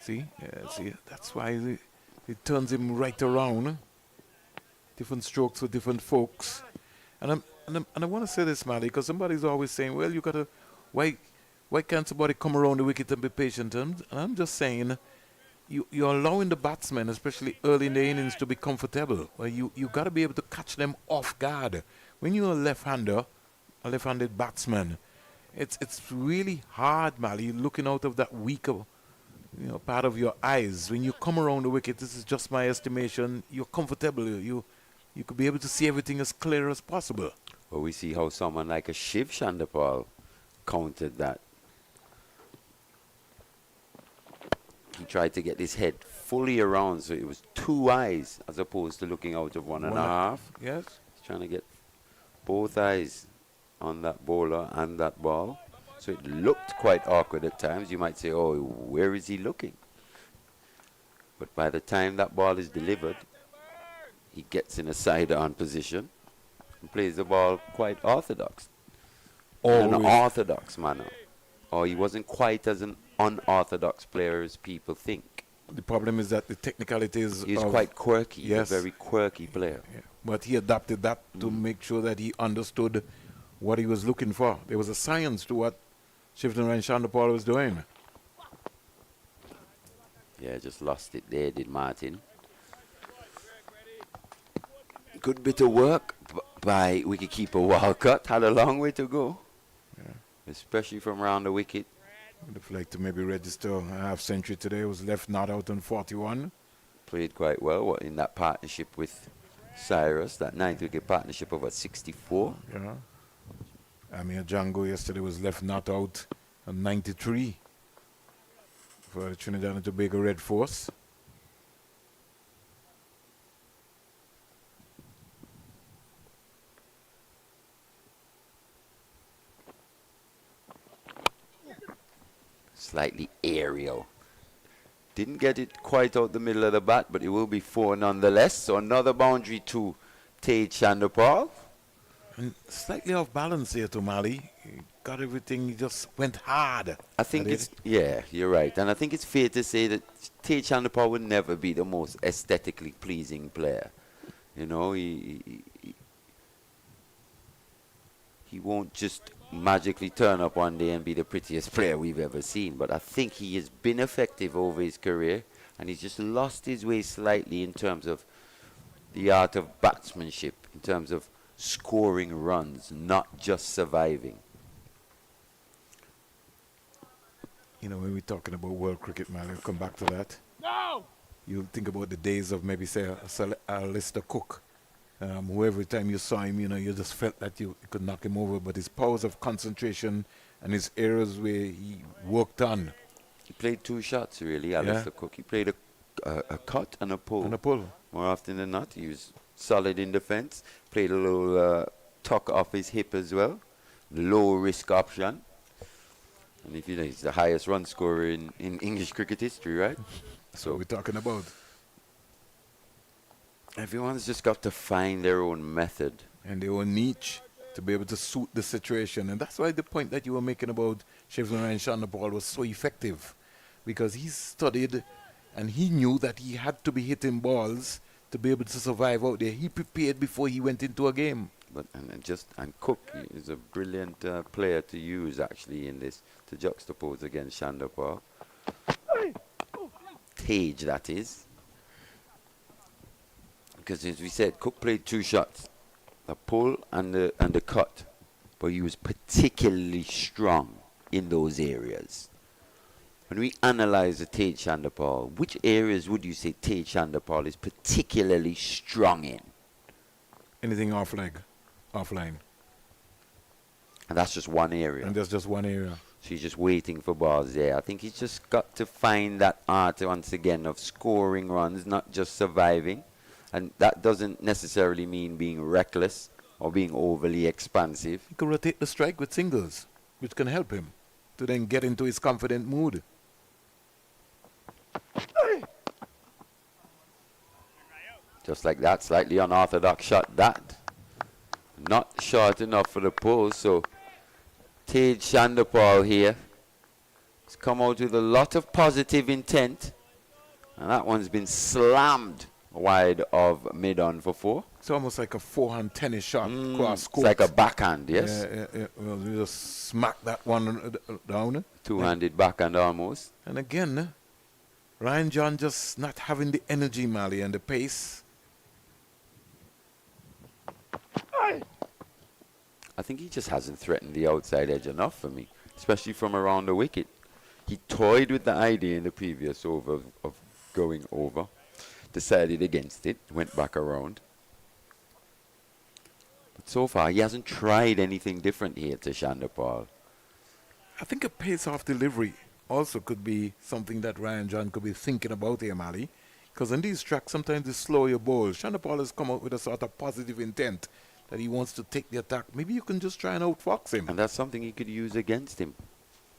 See? Yeah, see, that's why it turns him right around. Different strokes for different folks. And I want to say this, Mali, because somebody's always saying, well, you got to, why can't somebody come around the wicket and be patient? And I'm just saying, you're allowing the batsmen, especially early in the innings, to be comfortable. Well, you got to be able to catch them off guard. When you're a left-hander, a left-handed batsman, it's really hard, Mali, looking out of that weaker part of your eyes. When you come around the wicket, this is just my estimation, you're comfortable. You could be able to see everything as clear as possible. Well, we see how someone like a Shiv Chanderpaul countered that. He tried to get his head fully around, so it was 2 eyes as opposed to looking out of one and a half. Yes. He's trying to get both eyes on that bowler and that ball. So it looked quite awkward at times. You might say, oh, where is he looking? But by the time that ball is delivered, he gets in a side-on position and plays the ball quite orthodox. In an orthodox manner. Or he wasn't quite as an unorthodox player as people think. The problem is that the technicalities. He's quite quirky. Yes. He's a very quirky player. Yeah. But he adapted that to make sure that he understood what he was looking for. There was a science to what Shifton and Chanderpaul was doing. Yeah, just lost it there, did Martin. Good bit of work by wicketkeeper Walcott. Had a long way to go. Yeah. Especially from around the wicket. Would have liked to maybe register a half century today. Was left not out on 41. Played quite well in that partnership with Cyrus, that 9th wicket partnership of 64. Yeah. Amir Django yesterday was left not out on 93 for the Trinidad and Tobago Red Force. Slightly aerial. Didn't get it quite out the middle of the bat, but it will be 4 nonetheless. So another boundary to Tej Chanderpaul. And slightly off balance here to Mali. He got everything, he just went hard. I think it's, yeah, you're right. And I think it's fair to say that Tej Chanderpaul will never be the most aesthetically pleasing player. You know, he won't just magically turn up one day and be the prettiest player we've ever seen. But I think he has been effective over his career, and he's just lost his way slightly in terms of the art of batsmanship, in terms of scoring runs, not just surviving. You know, when we're talking about world cricket, man, we'll come back to that. No! You'll think about the days of maybe, say, a Lister Cook, who every time you saw him, you know, you just felt that you could knock him over. But his powers of concentration and his areas where he worked on. He played 2 shots, really, Alistair Cook. He played a cut and a pull. And a pull. More often than not, he was solid in defence. Played a little tuck off his hip as well. Low risk option. And if you know, he's the highest run scorer in English cricket history, right? So we're talking about. Everyone's just got to find their own method. And their own niche to be able to suit the situation. And that's why the point that you were making about Sheffield and Chanderpaul was so effective. Because he studied and he knew that he had to be hitting balls to be able to survive out there. He prepared before he went into a game. But and Cook is a brilliant player to use actually in this, to juxtapose against Chanderpaul. Tej, that is. Because as we said, Cook played 2 shots, the pull and the cut, but he was particularly strong in those areas. When we analyze the Tej Chanderpaul, which areas would you say Tej Chanderpaul is particularly strong in? Anything off leg, offline. And that's just one area. And that's just one area. So he's just waiting for balls there. I think he's just got to find that art once again of scoring runs, not just surviving. And that doesn't necessarily mean being reckless or being overly expansive. He could rotate the strike with singles, which can help him to then get into his confident mood. Just like that, slightly unorthodox shot. That not short enough for the post. So Tej Chanderpaul here has come out with a lot of positive intent, and that one's been slammed wide of mid-on for 4. It's almost like a forehand tennis shot cross court. It's like a backhand, yes. Yeah. Well, you just smack that one down. Two-handed backhand almost. And again, Ryan John just not having the energy, Mali, and the pace. I think he just hasn't threatened the outside edge enough for me, especially from around the wicket. He toyed with the idea in the previous over of going over, decided against it, went back around. But so far, he hasn't tried anything different here to Chanderpaul. I think a pace-off delivery also could be something that Ryan John could be thinking about here, Mali. Because on these tracks, sometimes they slow your ball. Chanderpaul has come out with a sort of positive intent that he wants to take the attack. Maybe you can just try and outfox him. And that's something he could use against him,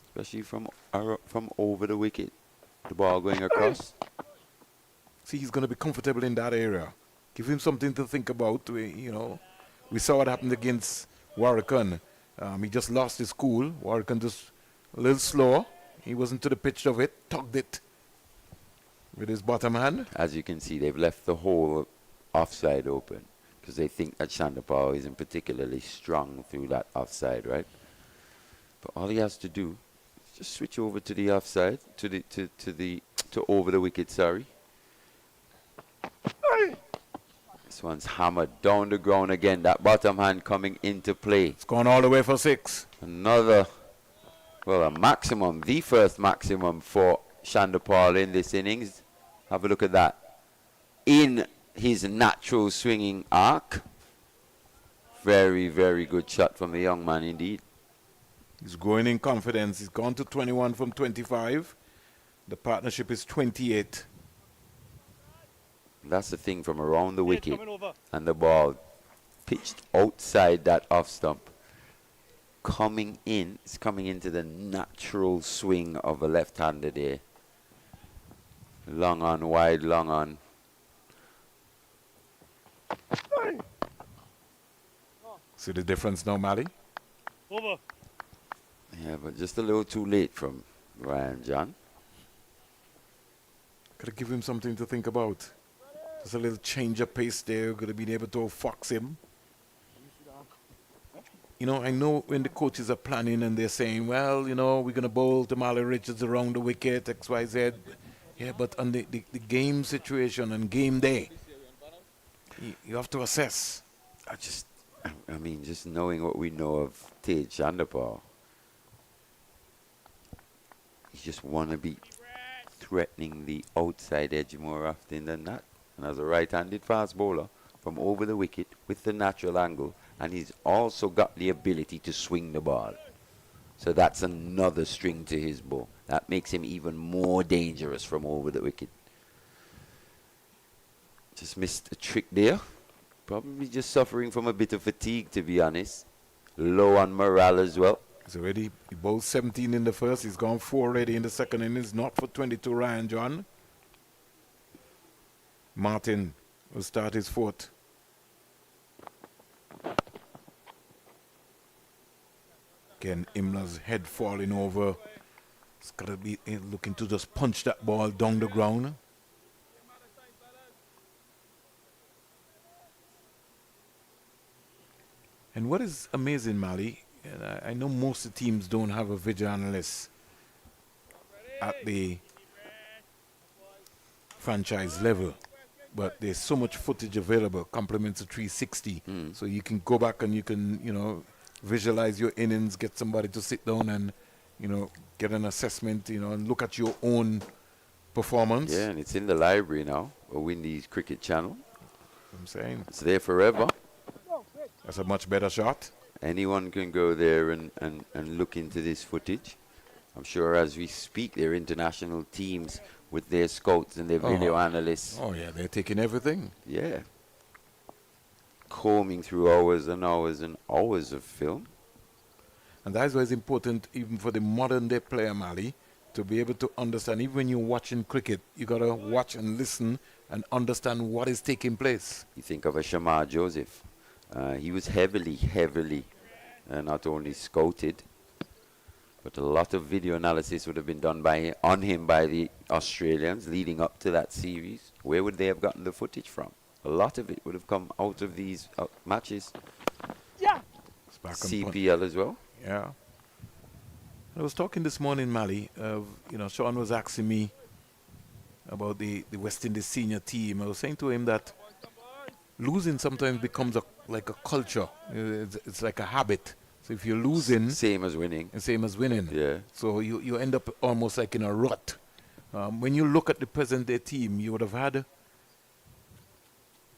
especially from over the wicket. The ball going across. See, he's going to be comfortable in that area. Give him something to think about. We saw what happened against Warrican. He just lost his cool. Warrican just a little slow. He wasn't to the pitch of it, tugged it with his bottom hand. As you can see, they've left the whole offside open because they think that Chanderpaul isn't particularly strong through that offside, right? But all he has to do is just switch over to the offside, to over the wicket, sorry. This one's hammered down the ground again. That bottom hand coming into play. It's gone all the way for 6. Another, well, a maximum, the first maximum for Chanderpaul in this innings. Have a look at that. In his natural swinging arc. Very, very good shot from the young man indeed. He's growing in confidence. He's gone to 21 from 25. The partnership is 28. That's the thing from around the wicket. And the ball pitched outside that off stump. Coming in, it's coming into the natural swing of a left-hander there. Long on, wide, long on. See the difference now, Mali? Over. Yeah, but just a little too late from Ryan John. Gotta give him something to think about. Just a little change of pace there. Gonna be able to fox him. I know when the coaches are planning and they're saying, well, we're gonna bowl Tamale Richards around the wicket, XYZ. Yeah, but on the game situation and game day, you have to assess. I mean, just knowing what we know of Tej Chanderpaul, you just want to be threatening the outside edge more often than that. And as a right-handed fast bowler from over the wicket with the natural angle, and he's also got the ability to swing the ball. So that's another string to his bow. That makes him even more dangerous from over the wicket. Just missed a trick there. Probably just suffering from a bit of fatigue, to be honest. Low on morale as well. He's already, he bowled 17 in the first. He's gone 4 already in the second innings. Not for 22, Ryan John. Martin will start his 4th. Again, Imlach's head falling over. It's got to be looking to just punch that ball down the ground. And what is amazing, Mali, and I know most of the teams don't have a video analyst at the franchise level, but there's so much footage available, complements of 360, so you can go back and you can, visualize your innings, get somebody to sit down and, get an assessment, and look at your own performance. Yeah, and it's in the library now, a Windies cricket channel. I'm saying. It's there forever. That's a much better shot. Anyone can go there and look into this footage. I'm sure as we speak, there are international teams with their scouts and their video analysts. Oh, yeah, they're taking everything. Yeah. Combing through hours and hours and hours of film. And that's why it's important, even for the modern day player, Mali, to be able to understand. Even when you're watching cricket, you got to watch and listen and understand what is taking place. You think of a Shamar Joseph. He was heavily not only scouted, but a lot of video analysis would have been done on him by the Australians leading up to that series. Where would they have gotten the footage from? A lot of it would have come out of these matches. Yeah. CPL as well. Yeah. I was talking this morning, Mali. Sean was asking me about the West Indies senior team. I was saying to him that losing sometimes becomes like a culture. It's like a habit. So if you're losing, same as winning. Same as winning. Yeah. So you end up almost like in a rut. When you look at the present day team, you would have had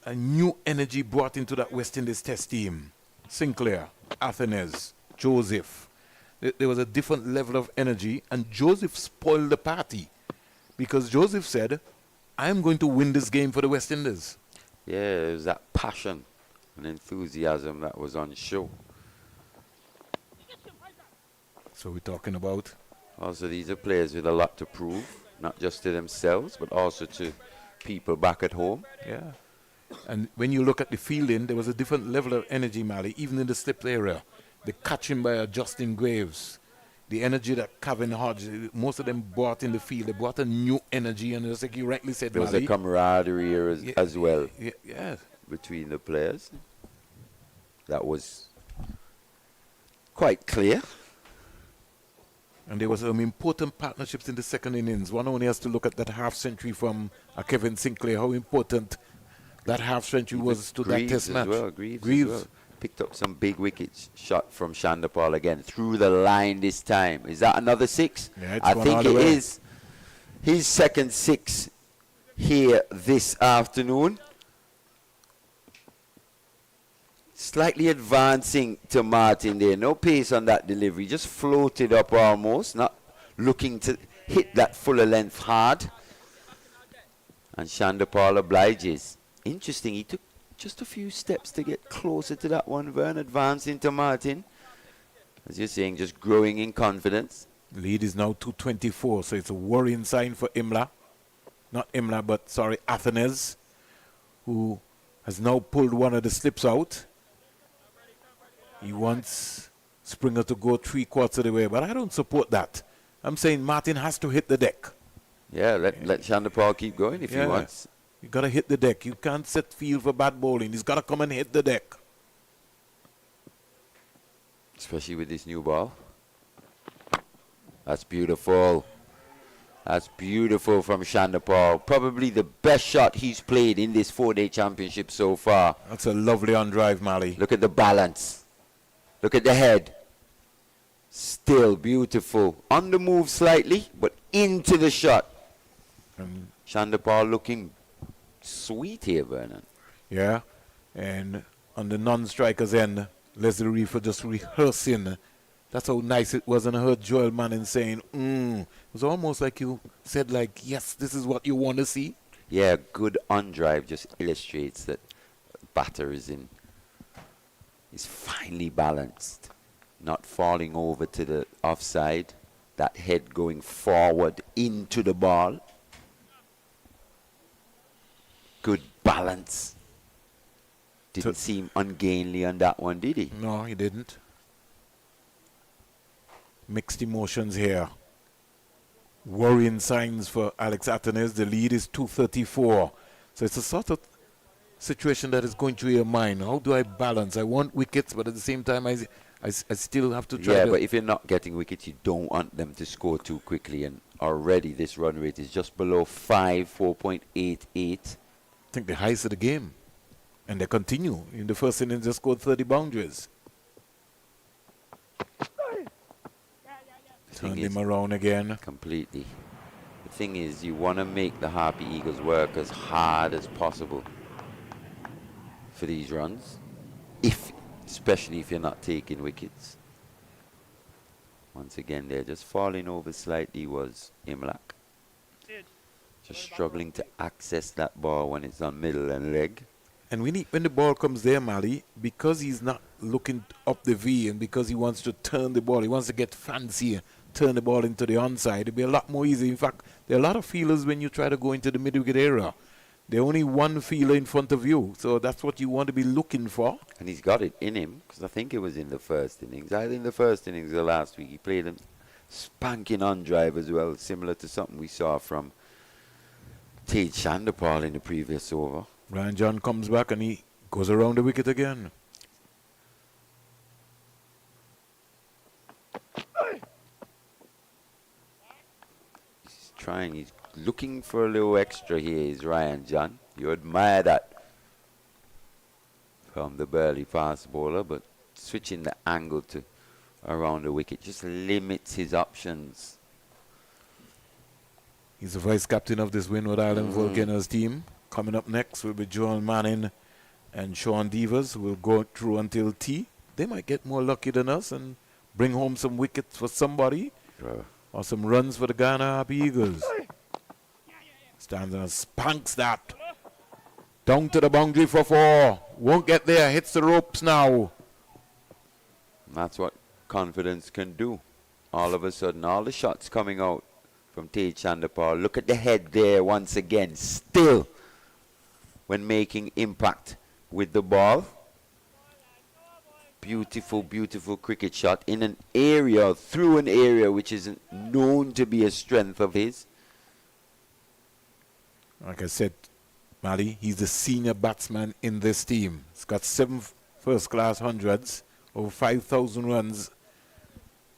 a new energy brought into that West Indies Test team. Sinclair, Athenes, Joseph. There was a different level of energy, and Joseph spoiled the party because Joseph said, I'm going to win this game for the West Indies. Yeah, it was that passion and enthusiasm that was on show. So we're talking about? Also, these are players with a lot to prove, not just to themselves, but also to people back at home. Yeah. And when you look at the fielding, there was a different level of energy, Mali, even in the slip area. The catching by Justin Graves, the energy that Kevin Hodge, most of them brought in the field. They brought a new energy, and just like you rightly said, There was Mali, a camaraderie here as well between the players. That was quite clear. And there was some important partnerships in the second innings. One only has to look at that half century from Kevin Sinclair, how important that half century was to that test match. Greaves as well. Picked up some big wickets shot from Chanderpaul again through the line this time. Is that another six? Yeah, it's I gone think all the it way. is his second six here this afternoon. Slightly advancing to Martin there. No pace on that delivery. Just floated up almost. Not looking to hit that fuller length hard. And Chanderpaul obliges. Interesting. He took just a few steps to get closer to that one, Vern. Advancing to Martin. As you're saying, just growing in confidence. Lead is now 224, so it's a worrying sign for Imlach. Not Imlach, but sorry, Athenes, who has now pulled one of the slips out. He wants Springer to go 3/4 of the way, but I don't support that. I'm saying Martin has to hit the deck. Yeah, let Chanderpaul keep going if he wants. You got to hit the deck. You can't set field for bad bowling. He's got to come and hit the deck. Especially with this new ball. That's beautiful. That's beautiful from Chanderpaul. Probably the best shot he's played in this 4-day championship so far. That's a lovely on drive, Mali. Look at the balance. Look at the head. Still beautiful. On the move slightly, but into the shot. Chanderpaul looking sweet here, Vernon. Yeah, and on the non-strikers end, Leslie Reefer just rehearsing. That's how nice it was, and I heard Joel Manning saying, it was almost like you said, like, yes, this is what you want to see. Yeah, good on drive just illustrates that batter is finely balanced, not falling over to the offside. That head going forward into the ball. Good balance. Didn't seem ungainly on that one, did he? No, he didn't. Mixed emotions here. Worrying signs for Alex Athenes. The lead is 234. So it's a sort of situation that is going through your mind. How do I balance? I want wickets, but at the same time, I still have to try. Yeah, but if you're not getting wickets, you don't want them to score too quickly. And already this run rate is just below 4.88. I think the highest of the game. And they continue. In the first inning, they scored 30 boundaries. Turned him around again. Completely. The thing is, you want to make the Harpy Eagles work as hard as possible for these runs, especially if you're not taking wickets. Once again, they're just falling over slightly was Imlach. Just struggling to access that ball when it's on middle and leg. And when the ball comes there, Mali, because he's not looking up the V and because he wants to turn the ball, he wants to get fancy and turn the ball into the onside, it'll be a lot more easy. In fact, there are a lot of feelers when you try to go into the mid-wicket area. There's only one feeler in front of you, so that's what you want to be looking for. And he's got it in him, because I think it was in the first innings. Either in the first innings or last week, he played a spanking on drive as well, similar to something we saw from Tej Chanderpaul in the previous over. Ryan John comes back and he goes around the wicket again. He's looking for a little extra here, is Ryan John. You admire that from the Burley fast bowler, but switching the angle to around the wicket. Just limits his options. He's the vice captain of this Windward Island Volcanoes team. Coming up next will be Joel Manning and Sean Devers, who will go through until tea. They might get more lucky than us and bring home some wickets for somebody or some runs for the Guyana Harpy Eagles. Stands and spanks that. Down to the boundary for 4. Won't get there. Hits the ropes now. That's what confidence can do. All of a sudden, all the shots coming out from Chanderpaul. Look at the head there once again. Still, when making impact with the ball. Beautiful, beautiful cricket shot in an area, through an area which isn't known to be a strength of his. Like I said, Mali, he's the senior batsman in this team. He's got 7 first-class hundreds, over 5,000 runs.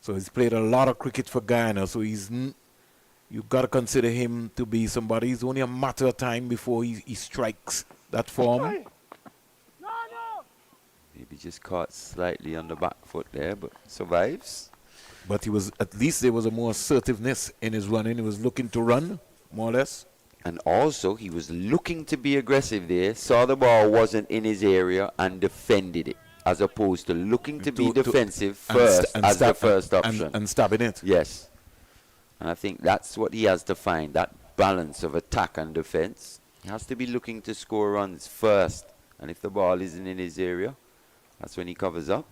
So he's played a lot of cricket for Guyana. So you've got to consider him to be somebody. It's only a matter of time before he strikes that form. Maybe just caught slightly on the back foot there, but survives. But he was, at least there was a more assertiveness in his running. He was looking to run, more or less. And also, he was looking to be aggressive there, saw the ball wasn't in his area and defended it, as opposed to looking to be defensive first as the first option. And stabbing it. Yes. And I think that's what he has to find, that balance of attack and defense. He has to be looking to score runs first. And if the ball isn't in his area, that's when he covers up.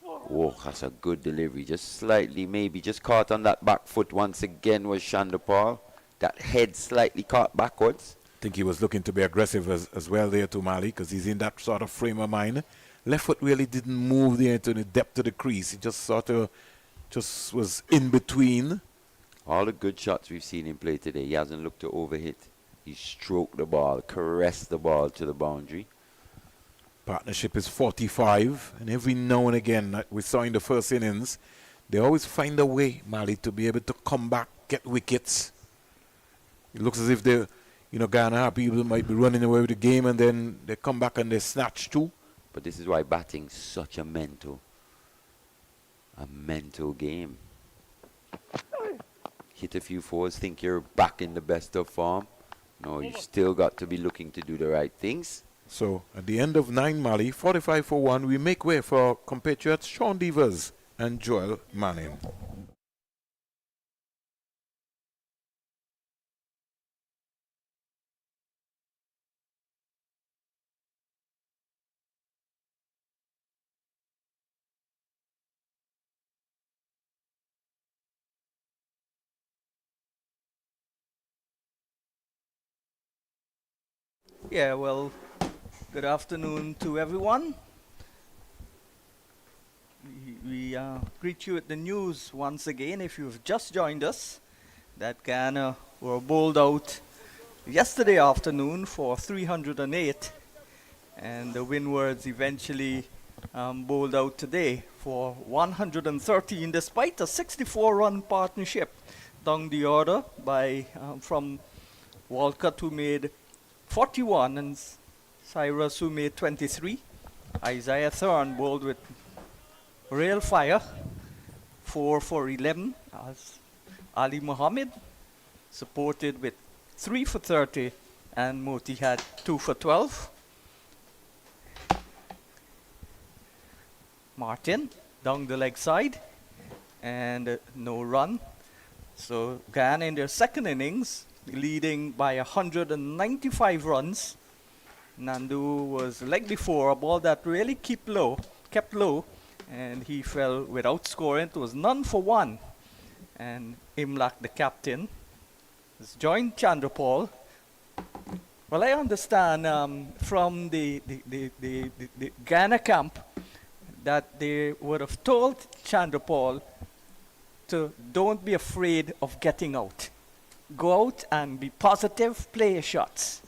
Oh, that's a good delivery. Just slightly, maybe just caught on that back foot once again was Chanderpaul. That head slightly caught backwards. I think he was looking to be aggressive as well there to Mali, because he's in that sort of frame of mind. Left foot really didn't move there to the depth of the crease. He just sort of just was in between. All the good shots we've seen him play today, he hasn't looked to overhit. He stroked the ball, caressed the ball to the boundary. Partnership is 45, and every now and again, like we saw in the first innings, they always find a way, Mali, to be able to come back, get wickets. It looks as if the Guyana Harpy people might be running away with the game, and then they come back and they snatch too. But this is why batting's such a mental game. Hit a few fours, think you're back in the best of form. No, you still got to be looking to do the right things. So at the end of 9 Mali, 45 for 1, we make way for compatriots Sean Devers and Joel Manning. Yeah, well, good afternoon to everyone. We greet you at the news once again. If you've just joined us, that Guyana were bowled out yesterday afternoon for 308, and the Windwards eventually bowled out today for 113, despite a 64-run partnership down the order by from Walcott, who made 41, and Cyrus, who made 23. Isaiah Thorne bowled with real fire, 4 for 11. As Ali Muhammad supported with 3 for 30, and Moti had 2 for 12. Martin down the leg side, and no run. So Guyana in their second innings, leading by 195 runs. Nandu was leg before, a ball that really kept low, and he fell without scoring. It was none for 1. And Imlach, the captain, has joined Chanderpaul. Well, I understand from the Guyana camp that they would have told Chanderpaul to don't be afraid of getting out. Go out and be positive, play your shots.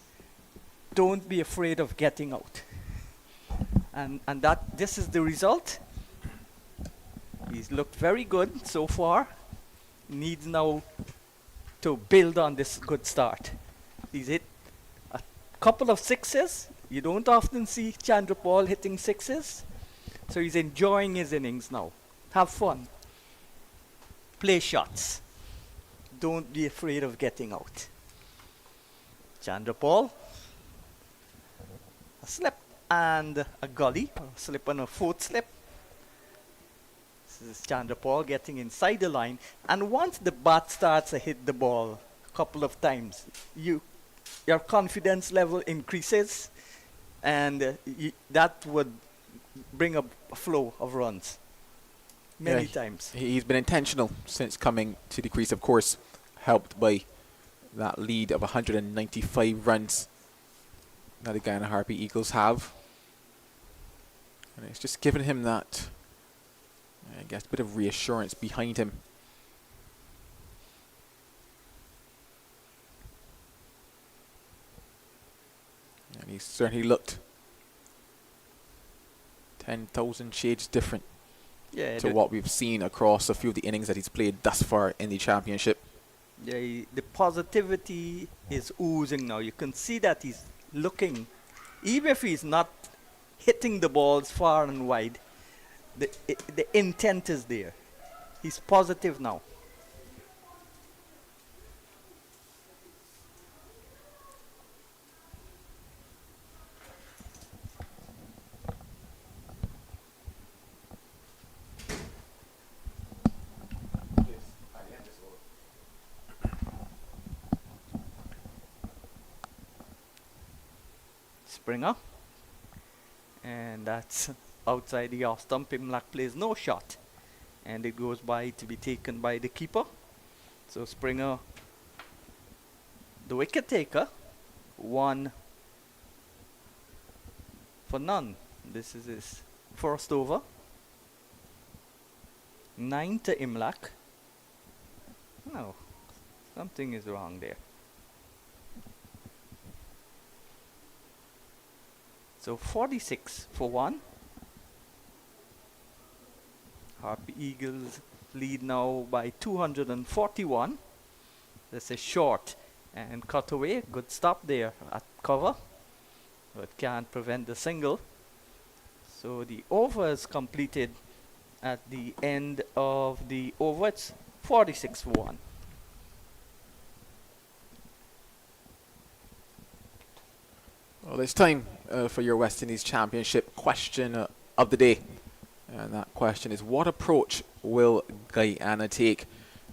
Don't be afraid of getting out. And this is the result. He's looked very good so far. Needs now to build on this good start. He's hit a couple of sixes. You don't often see Chanderpaul hitting sixes. So he's enjoying his innings now. Have fun. Play shots. Don't be afraid of getting out. Chanderpaul. A slip and a gully. A slip and a fourth slip. This is Chanderpaul getting inside the line. And once the bat starts to hit the ball a couple of times, your confidence level increases, and that would bring a flow of runs many times. He's been intentional since coming to the crease, of course, helped by that lead of 195 runs that the Guyana Harpy Eagles have. And it's just given him that, I guess, bit of reassurance behind him. And he certainly looked 10,000 shades different to what we've seen across a few of the innings that he's played thus far in the championship. Yeah, the positivity is oozing now. You can see that he's looking, even if he's not hitting the balls far and wide, the intent is there. He's positive now. Springer, and that's outside the off stump. Imlach plays no shot, and it goes by to be taken by the keeper. So Springer, the wicket taker, 1 for none. This is his first over. 9 to Imlach. No, something is wrong there. So 46 for 1. Harpy Eagles lead now by 241. That's a short and cut away. Good stop there at cover, but can't prevent the single. So the over is completed at the end of the over. It's 46 for 1. Well, it's time for your West Indies Championship question of the day. And that question is, what approach will Guyana take?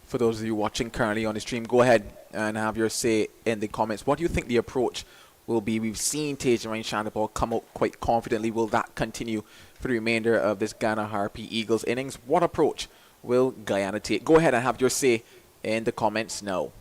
For those of you watching currently on the stream, go ahead and have your say in the comments. What do you think the approach will be? We've seen Tajan Chanderpaul come out quite confidently. Will that continue for the remainder of this Guyana Harpy Eagles innings? What approach will Guyana take? Go ahead and have your say in the comments now.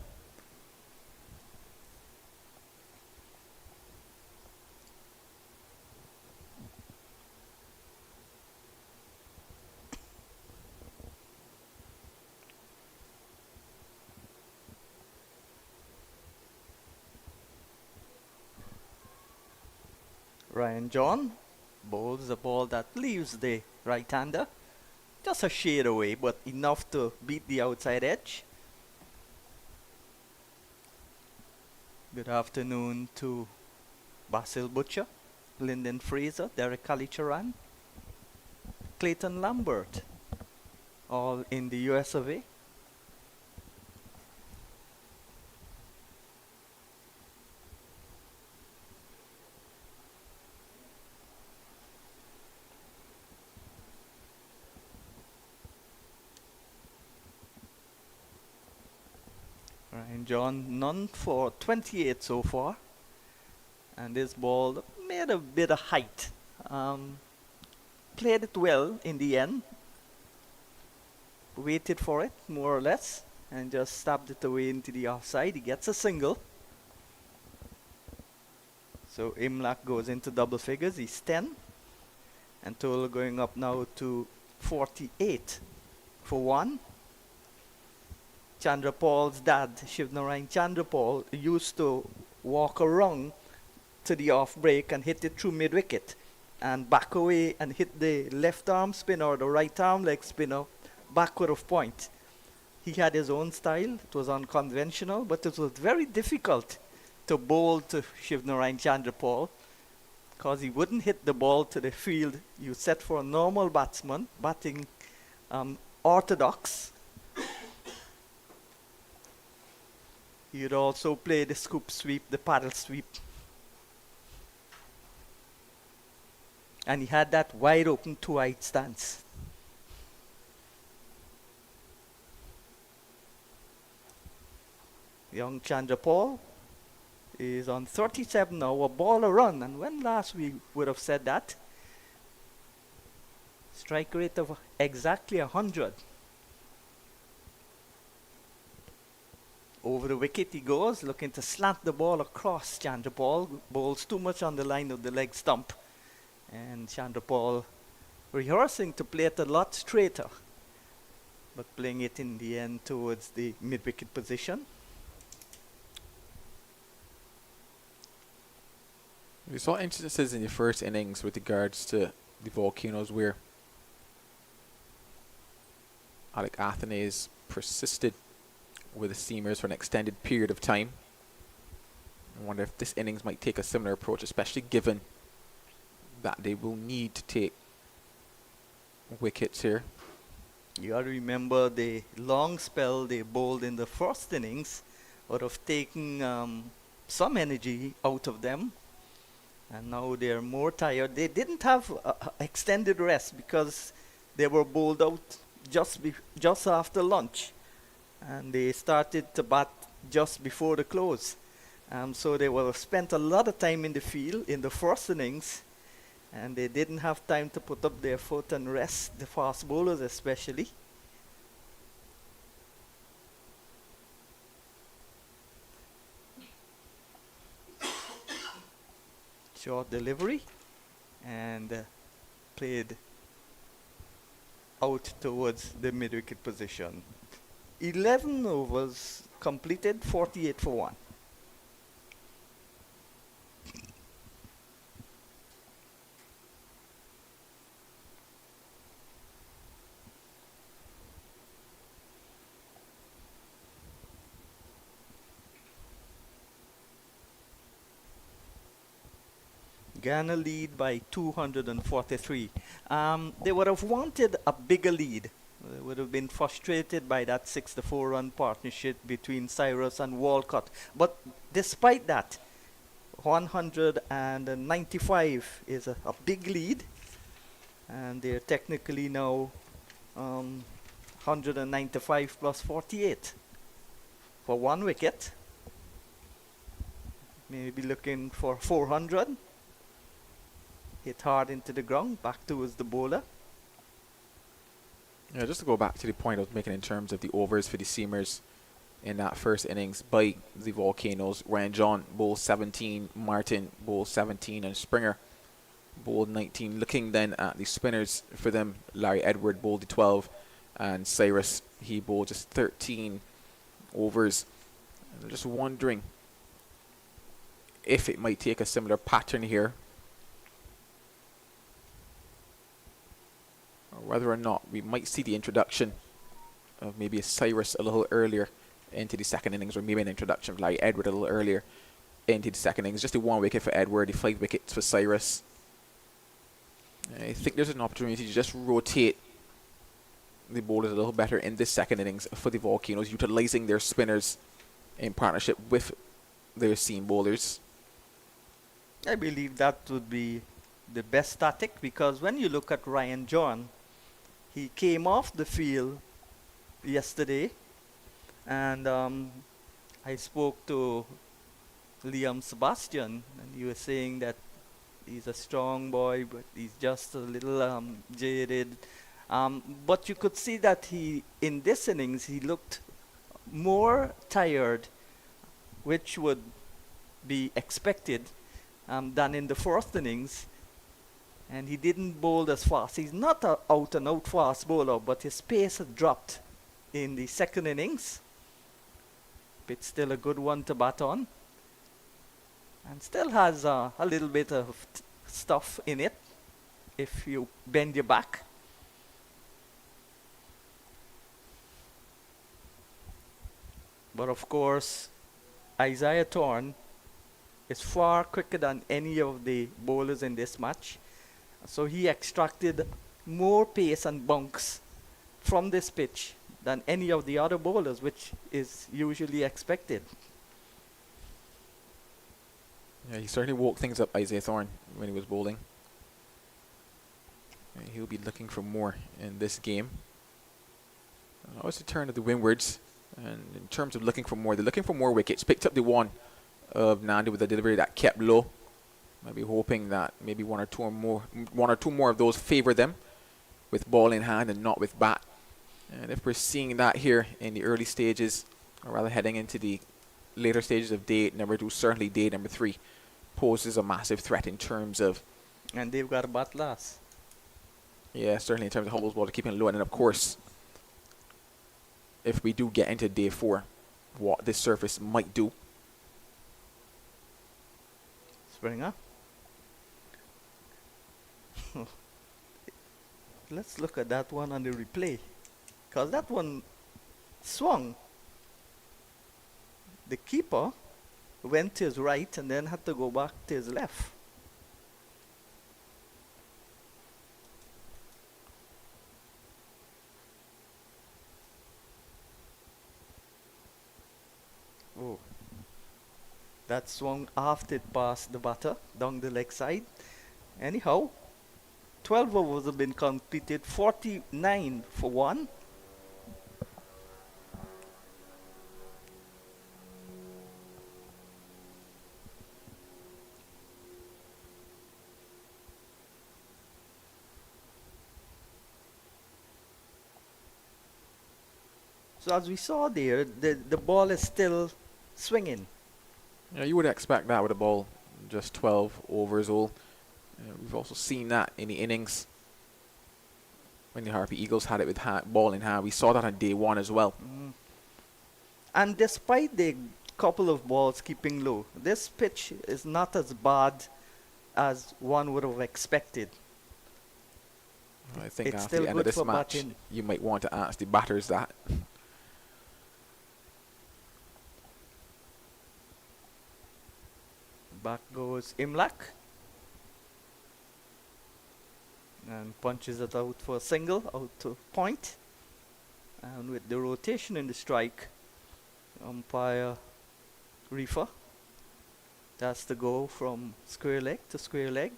Ryan John bowls a ball that leaves the right-hander just a shade away, but enough to beat the outside edge. Good afternoon to Basil Butcher, Lyndon Fraser, Derek Kalicharan, Clayton Lambert, all in the US of A. Ryan John, none for 28 so far. And this ball made a bit of height. Played it well in the end. Waited for it, more or less. And just stabbed it away into the offside. He gets a single. So Imlach goes into double figures. He's 10. And total going up now to 48 for 1. Chanderpaul's dad, Shivnarayan Chanderpaul, used to walk around to the off break and hit it through mid-wicket and back away and hit the left arm spinner or the right arm leg spinner backward of point. He had his own style. It was unconventional, but it was very difficult to bowl to Shivnarayan Chanderpaul because he wouldn't hit the ball to the field you set for a normal batsman, batting orthodox. He'd also play the scoop sweep, the paddle sweep. And he had that wide open two-eyed stance. Young Chanderpaul is on 37 now, a ball a run. And when last we would have said that? Strike rate of exactly 100. Over the wicket he goes, looking to slant the ball across. Chanderpaul bowls too much on the line of the leg stump. And Chanderpaul rehearsing to play it a lot straighter, but playing it in the end towards the mid-wicket position. We saw instances in the first innings with regards to the Volcanoes where Alec Athenaeus persisted with the seamers for an extended period of time. I wonder if this innings might take a similar approach, especially given that they will need to take wickets here. You got to remember the long spell they bowled in the first innings would have taken some energy out of them. And now they're more tired. They didn't have extended rest because they were bowled out just after lunch. And they started to bat just before the close. So they will have spent a lot of time in the field in the first innings. And they didn't have time to put up their foot and rest, the fast bowlers especially. Short delivery and played out towards the mid-wicket position. 11 overs completed, 48 for 1. Guyana lead by 243. They would have wanted a bigger lead. They would have been frustrated by that 6-4 run partnership between Cyrus and Walcott. But despite that, 195 is a big lead. And they're technically now 195 plus 48 for 1 wicket. Maybe looking for 400. Hit hard into the ground, back towards the bowler. Yeah, just to go back to the point I was making in terms of the overs for the seamers in that first innings by the Volcanoes. Ryan John bowled 17, Martin bowled 17, and Springer bowled 19. Looking then at the spinners for them, Larry Edward bowled the 12, and Cyrus, he bowled just 13 overs. I'm just wondering if it might take a similar pattern here, or whether or not we might see the introduction of maybe a Cyrus a little earlier into the second innings, or maybe an introduction of Larry Edward a little earlier into the second innings. Just a 1 wicket for Edward, the 5 wickets for Cyrus. I think there's an opportunity to just rotate the bowlers a little better in this second innings for the Volcanoes, utilising their spinners in partnership with their seam bowlers. I believe that would be the best tactic, because when you look at Ryan John, he came off the field yesterday, and I spoke to Liam Sebastian, and he was saying that he's a strong boy, but he's just a little jaded. But you could see that in this innings, he looked more tired, which would be expected, than in the first innings. And he didn't bowl as fast. He's not an out-and-out fast bowler, but his pace had dropped in the second innings. But still a good one to bat on. And still has a little bit of stuff in it if you bend your back. But of course, Isaiah Thorne is far quicker than any of the bowlers in this match. So he extracted more pace and bunks from this pitch than any of the other bowlers, which is usually expected. Yeah, he certainly woke things up, Isaiah Thorne, when he was bowling. And he'll be looking for more in this game. Now it's the turn of the Windwards. And in terms of looking for more, they're looking for more wickets. Picked up the one of Nandi with a delivery that kept low. Maybe hoping that maybe one or two more of those favor them with ball in hand and not with bat. And if we're seeing that here in the early stages, or rather heading into the later stages of day number 2, certainly day number 3 poses a massive threat in terms of. And they've got a bat last. Yeah, certainly in terms of how those balls are keeping low. And then of course, if we do get into day 4, what this surface might do. Springer. Let's look at that one on the replay, because that one swung. The keeper went to his right and then had to go back to his left. Oh, that swung after it passed the batter down the leg side. Anyhow, 12 overs have been completed, 49 for 1. So as we saw there, the ball is still swinging. Yeah, you would expect that with a ball just 12 overs old. We've also seen that in the innings when the Harpy Eagles had it with ball in hand. We saw that on day 1 as well. And despite the couple of balls keeping low, this pitch is not as bad as one would have expected. I think it's after still the end good of this for match, batting. you might want to ask the batters that. Back goes Imlach. And punches it out for a single, out to point. And with the rotation in the strike, umpire Reefer. That's the go from square leg to square leg.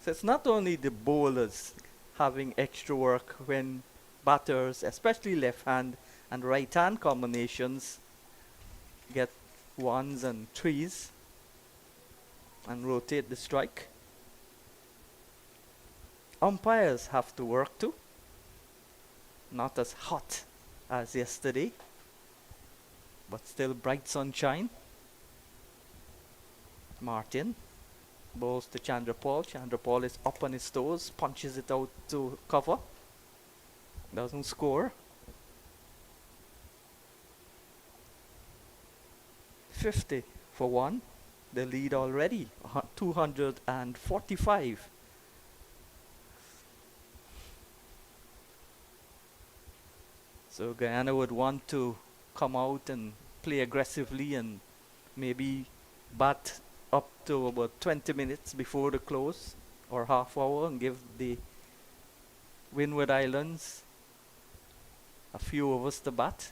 So it's not only the bowlers having extra work when batters, especially left hand and right hand combinations, get 1s and 3s and rotate the strike. Umpires have to work too. Not as hot as yesterday, but still bright sunshine. Martin bowls to Chanderpaul. Chanderpaul is up on his toes, punches it out to cover. Doesn't score. 50 for 1. The lead already, 245. So Guyana would want to come out and play aggressively and maybe bat up to about 20 minutes before the close or half hour and give the Windward Islands a few overs to bat,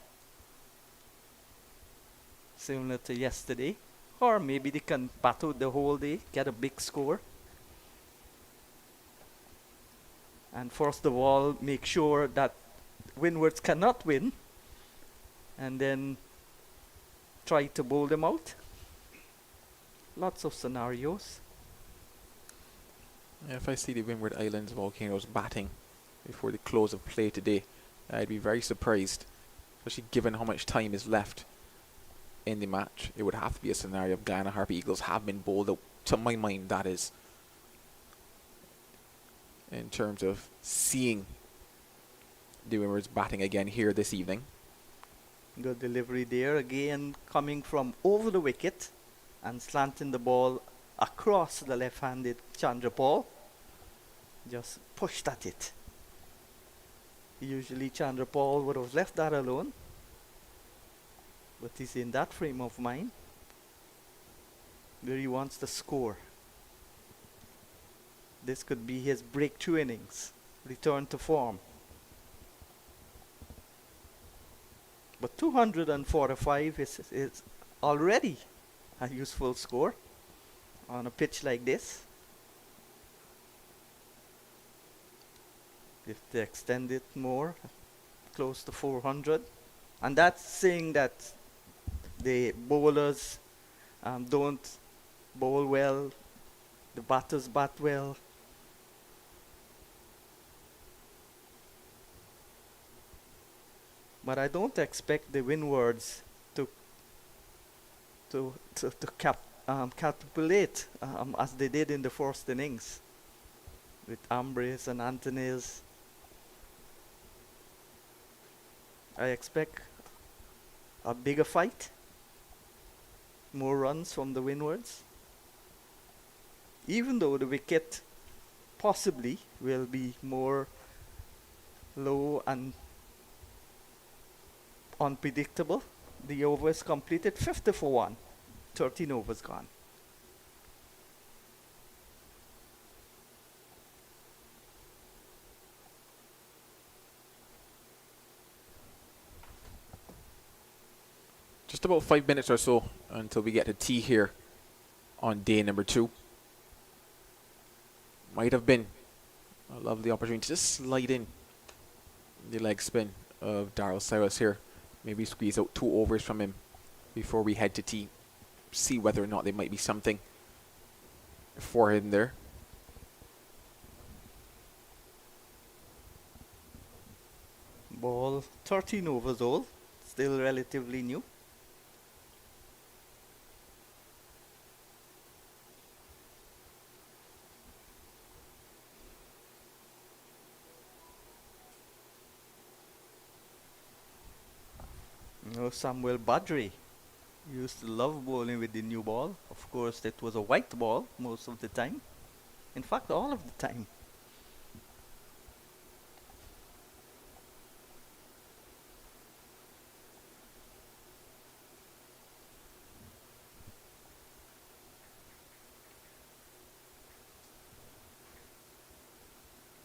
similar to yesterday. Or maybe they can bat out the whole day, get a big score. And first of all, make sure that Windwards cannot win. And then try to bowl them out. Lots of scenarios. Yeah, if I see the Windward Islands Volcanoes batting before the close of play today, I'd be very surprised, especially given how much time is left in the match. It would have to be a scenario of Guyana Harpy Eagles have been bowled out, to my mind, that is, in terms of seeing the Windwards batting again here this evening. Good delivery there, again coming from over the wicket and slanting the ball across the left-handed Chanderpaul. Just pushed at it. Usually Chanderpaul would have left that alone, but he's in that frame of mind. where he wants to score. This could be his breakthrough innings, return to form. But 245 is already a useful score on a pitch like this. If they extend it more, close to 400. And that's saying that the bowlers don't bowl well, the batters bat well. But I don't expect the Windwards to capitulate as they did in the first innings with Ambrose and Anthony's. I expect a bigger fight, more runs from the Windwards, even though the wicket possibly will be more low and unpredictable. The overs completed 50 for 1, 13 overs gone. Just about 5 minutes or so until we get to tea here on day number 2. Might have been a lovely opportunity to just slide in the leg spin of Darryl Cyrus here. Maybe squeeze out 2 overs from him before we head to tea. See whether or not there might be something for him there. Ball 13 overs old, still relatively new. Samuel Badri used to love bowling with the new ball. Of course, it was a white ball most of the time. In fact, all of the time.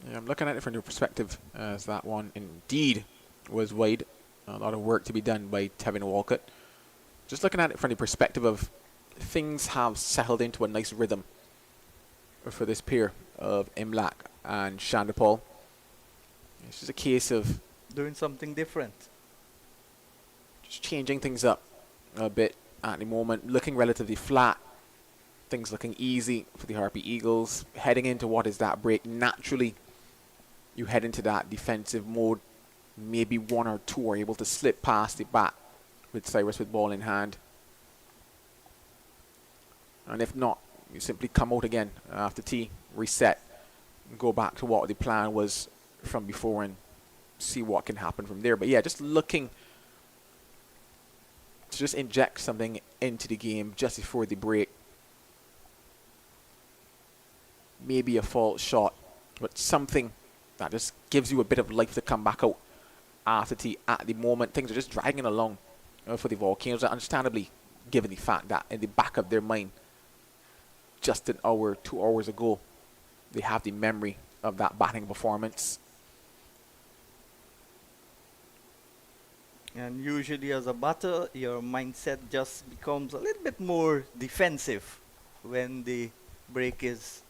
Yeah, I'm looking at it from your perspective, as that one indeed was wide. A lot of work to be done by Tevin Walcott. Just looking at it from the perspective of things have settled into a nice rhythm for this pair of Imlach and Chanderpaul. It's just a case of doing something different. Just changing things up a bit at the moment. Looking relatively flat. Things looking easy for the Harpy Eagles. Heading into what is that break. Naturally, you head into that defensive mode. Maybe 1 or 2 are able to slip past the bat with Cyrus with ball in hand. And if not, you simply come out again after tea, reset, and go back to what the plan was from before and see what can happen from there. But yeah, just looking to just inject something into the game just before the break. Maybe a false shot, but something that just gives you a bit of life to come back out after tea. At the moment, things are just dragging along for the Volcanoes, understandably, given the fact that in the back of their mind, just an hour, 2 hours ago, they have the memory of that batting performance. And usually as a batter, your mindset just becomes a little bit more defensive when the break is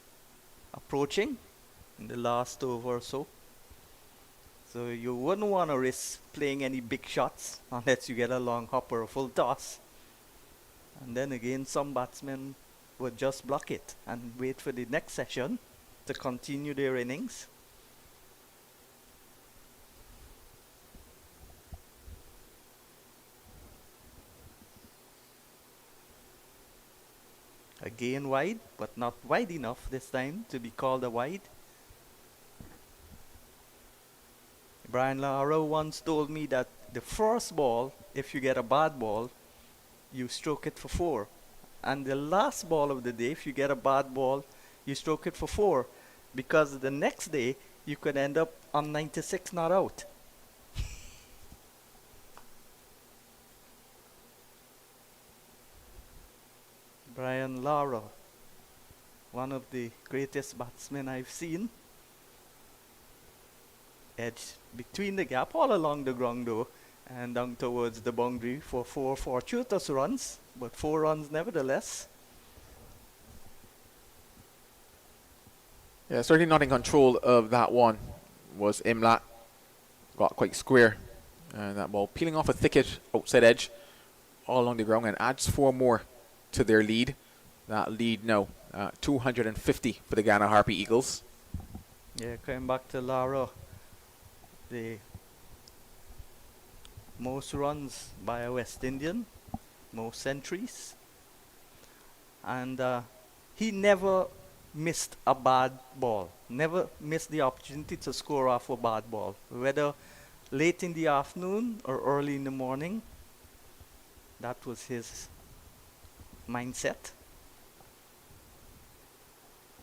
approaching in the last over or so. So you wouldn't want to risk playing any big shots unless you get a long hop or a full toss. And then again, some batsmen would just block it and wait for the next session to continue their innings. Again wide, but not wide enough this time to be called a wide. Brian Lara once told me that the first ball, if you get a bad ball, you stroke it for 4. And the last ball of the day, if you get a bad ball, you stroke it for 4. Because the next day, you could end up on 96 not out. Brian Lara, one of the greatest batsmen I've seen. Edge between the gap, all along the ground though, and down towards the boundary for 4 fortuitous runs, but 4 runs nevertheless. Yeah, certainly not in control of that one was Imlach. Got quite square. And that ball peeling off a thicket outside edge all along the ground and adds 4 more to their lead. That lead now 250 for the Guyana Harpy Eagles. Yeah, coming back to Lara, the most runs by a West Indian, most centuries. And he never missed a bad ball, never missed the opportunity to score off a bad ball, whether late in the afternoon or early in the morning. That was his mindset.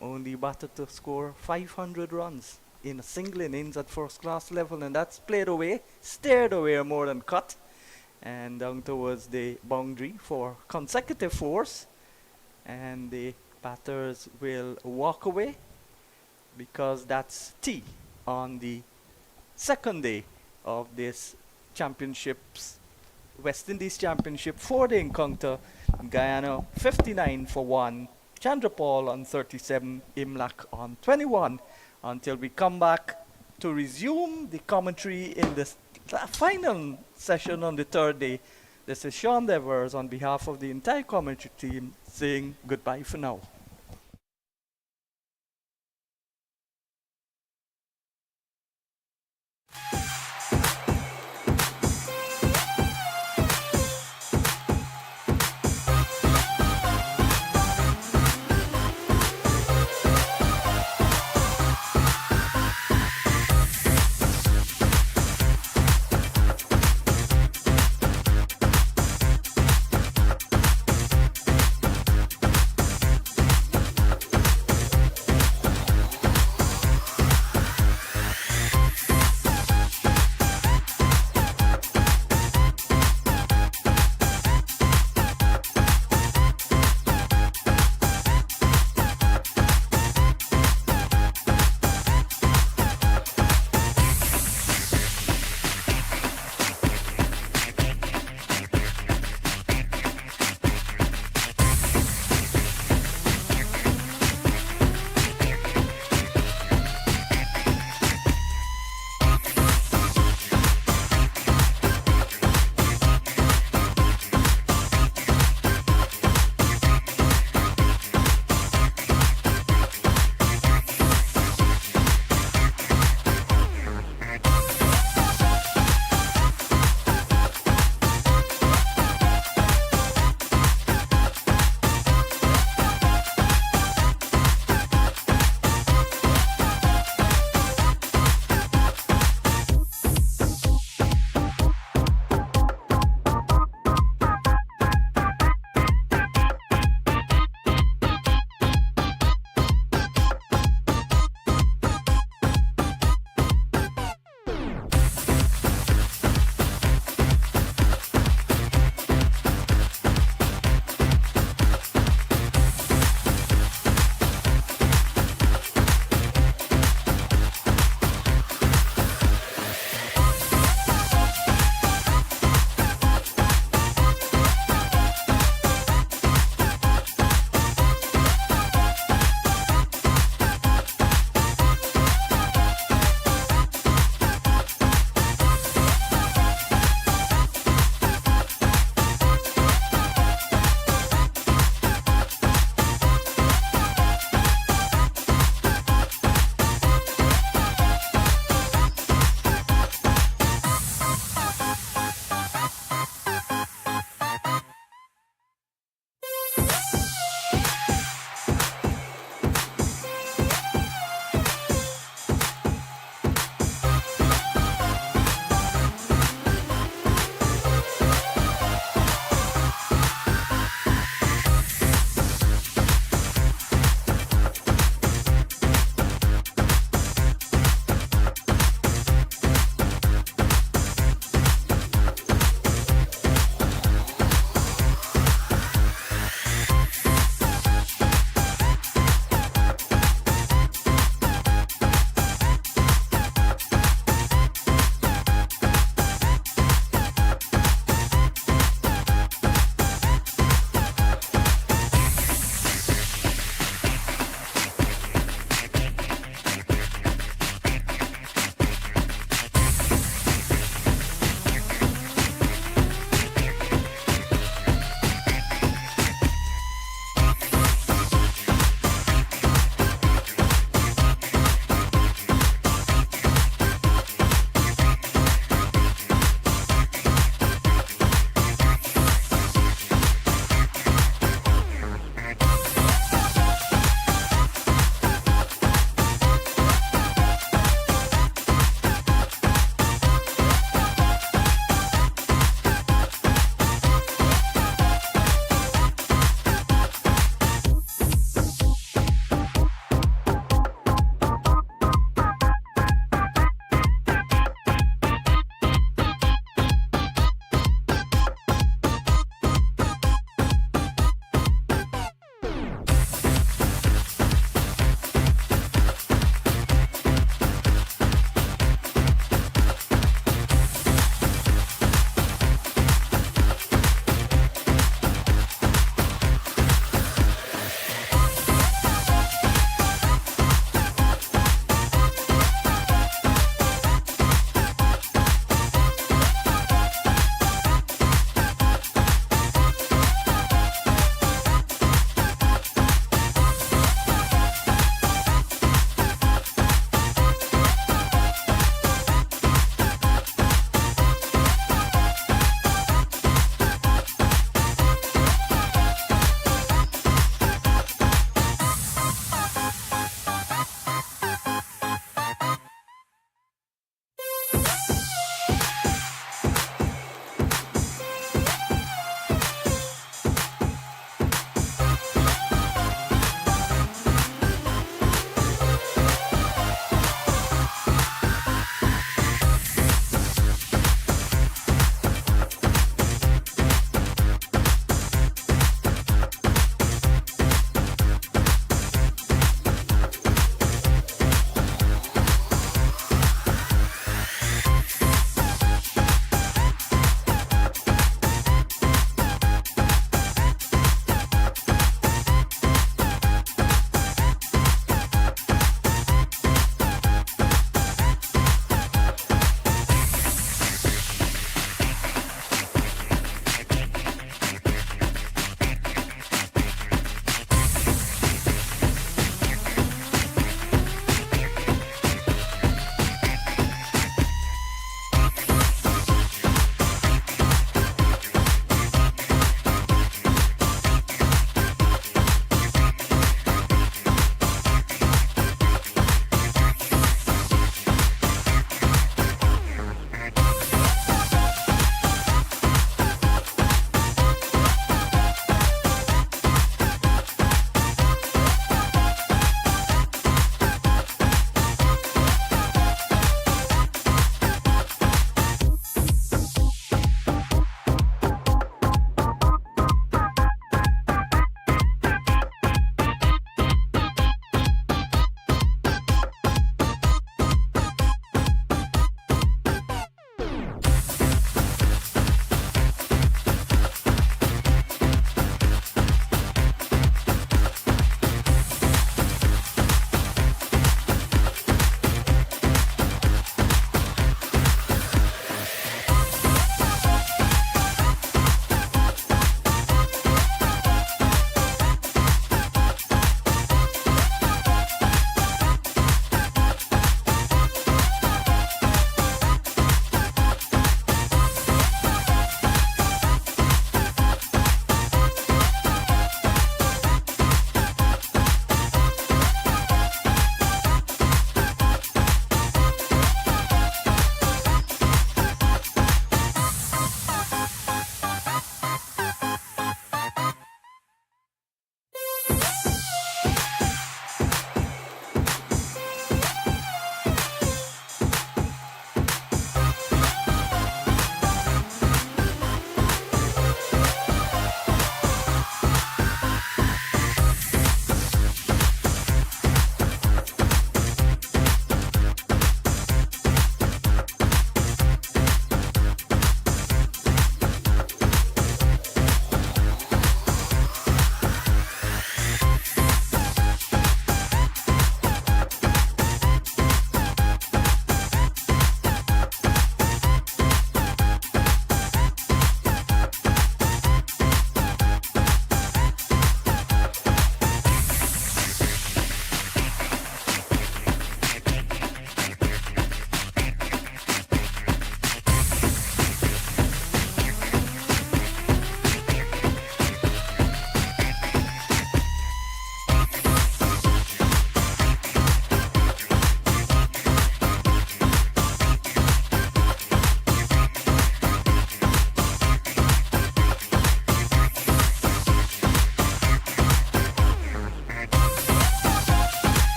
Only batted to score 500 runs in a single innings at first class level, and that's played away, stared away more than cut, and down towards the boundary for consecutive 4s, and the batters will walk away because that's tea on the second day of this championships, West Indies Championship 4-day encounter. Guyana 59 for 1, Chanderpaul on 37, Imlach on 21, until we come back to resume the commentary in the final session on the 3rd day. This is Sean Devers on behalf of the entire commentary team saying goodbye for now.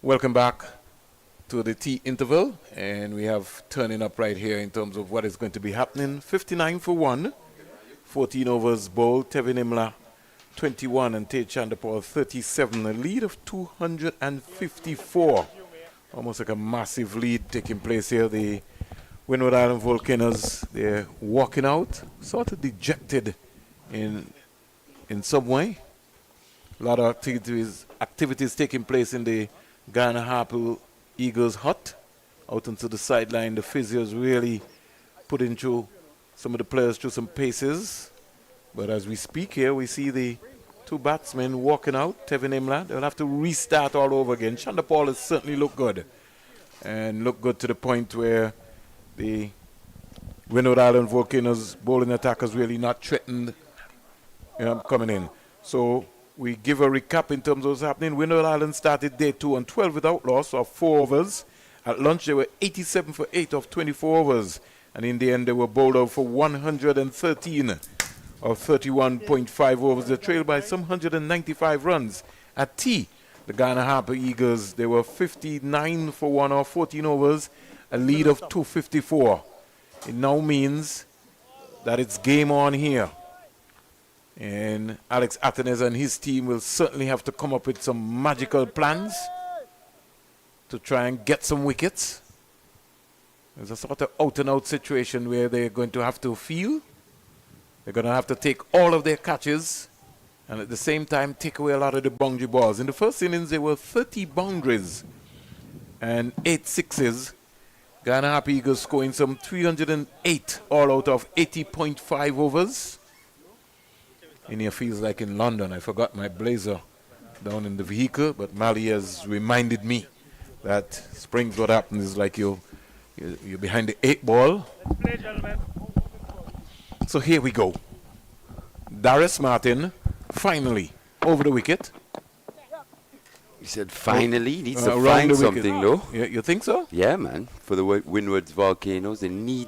Welcome back to the tea interval, and we have turning up right here in terms of what is going to be happening. 59 for 1, 14 overs bowled. Tevin Imlach 21 and Chanderpaul 37, a lead of 254. Almost like a massive lead taking place here. The Windward Island Volcanoes, they're walking out, sort of dejected in some way. A lot of activities taking place in the Guyana Harper Eagles hut. Out into the sideline, the physios really putting through some of the players through some paces. But as we speak here, we see the two batsmen walking out. Tevin Imlach, they'll have to restart all over again. Chanderpaul has certainly looked good. And looked good to the point where the Windward Island Volcanoes bowling attack has really not threatened coming in. So we give a recap in terms of what's happening. Windward Island started day 2 on 12 without loss of 4 overs. At lunch, they were 87 for 8 of 24 overs. And in the end, they were bowled out for 113 of 31.5 overs. They trailed by some 195 runs. At tea, the Guyana Harper Eagles, they were 59 for 1 of 14 overs, a lead of 254. It now means that it's game on here. And Alex Atenes and his team will certainly have to come up with some magical plans to try and get some wickets. There's a sort of out-and-out situation where they're going to have to feel. They're going to have to take all of their catches and at the same time take away a lot of the boundary balls. In the first innings, there were 30 boundaries and 8 sixes. Guyana Harper Eagles scoring some 308 all out of 80.5 overs. In here feels like in London. I forgot my blazer down in the vehicle, but Mali has reminded me that Springs, what happens is like you're behind the 8 ball. So here we go. Darius Martin, finally, over the wicket. You said finally? Needs to around find the wicket. something, though. Yeah, you think so? Yeah, man. For the Windward's Volcanoes, they need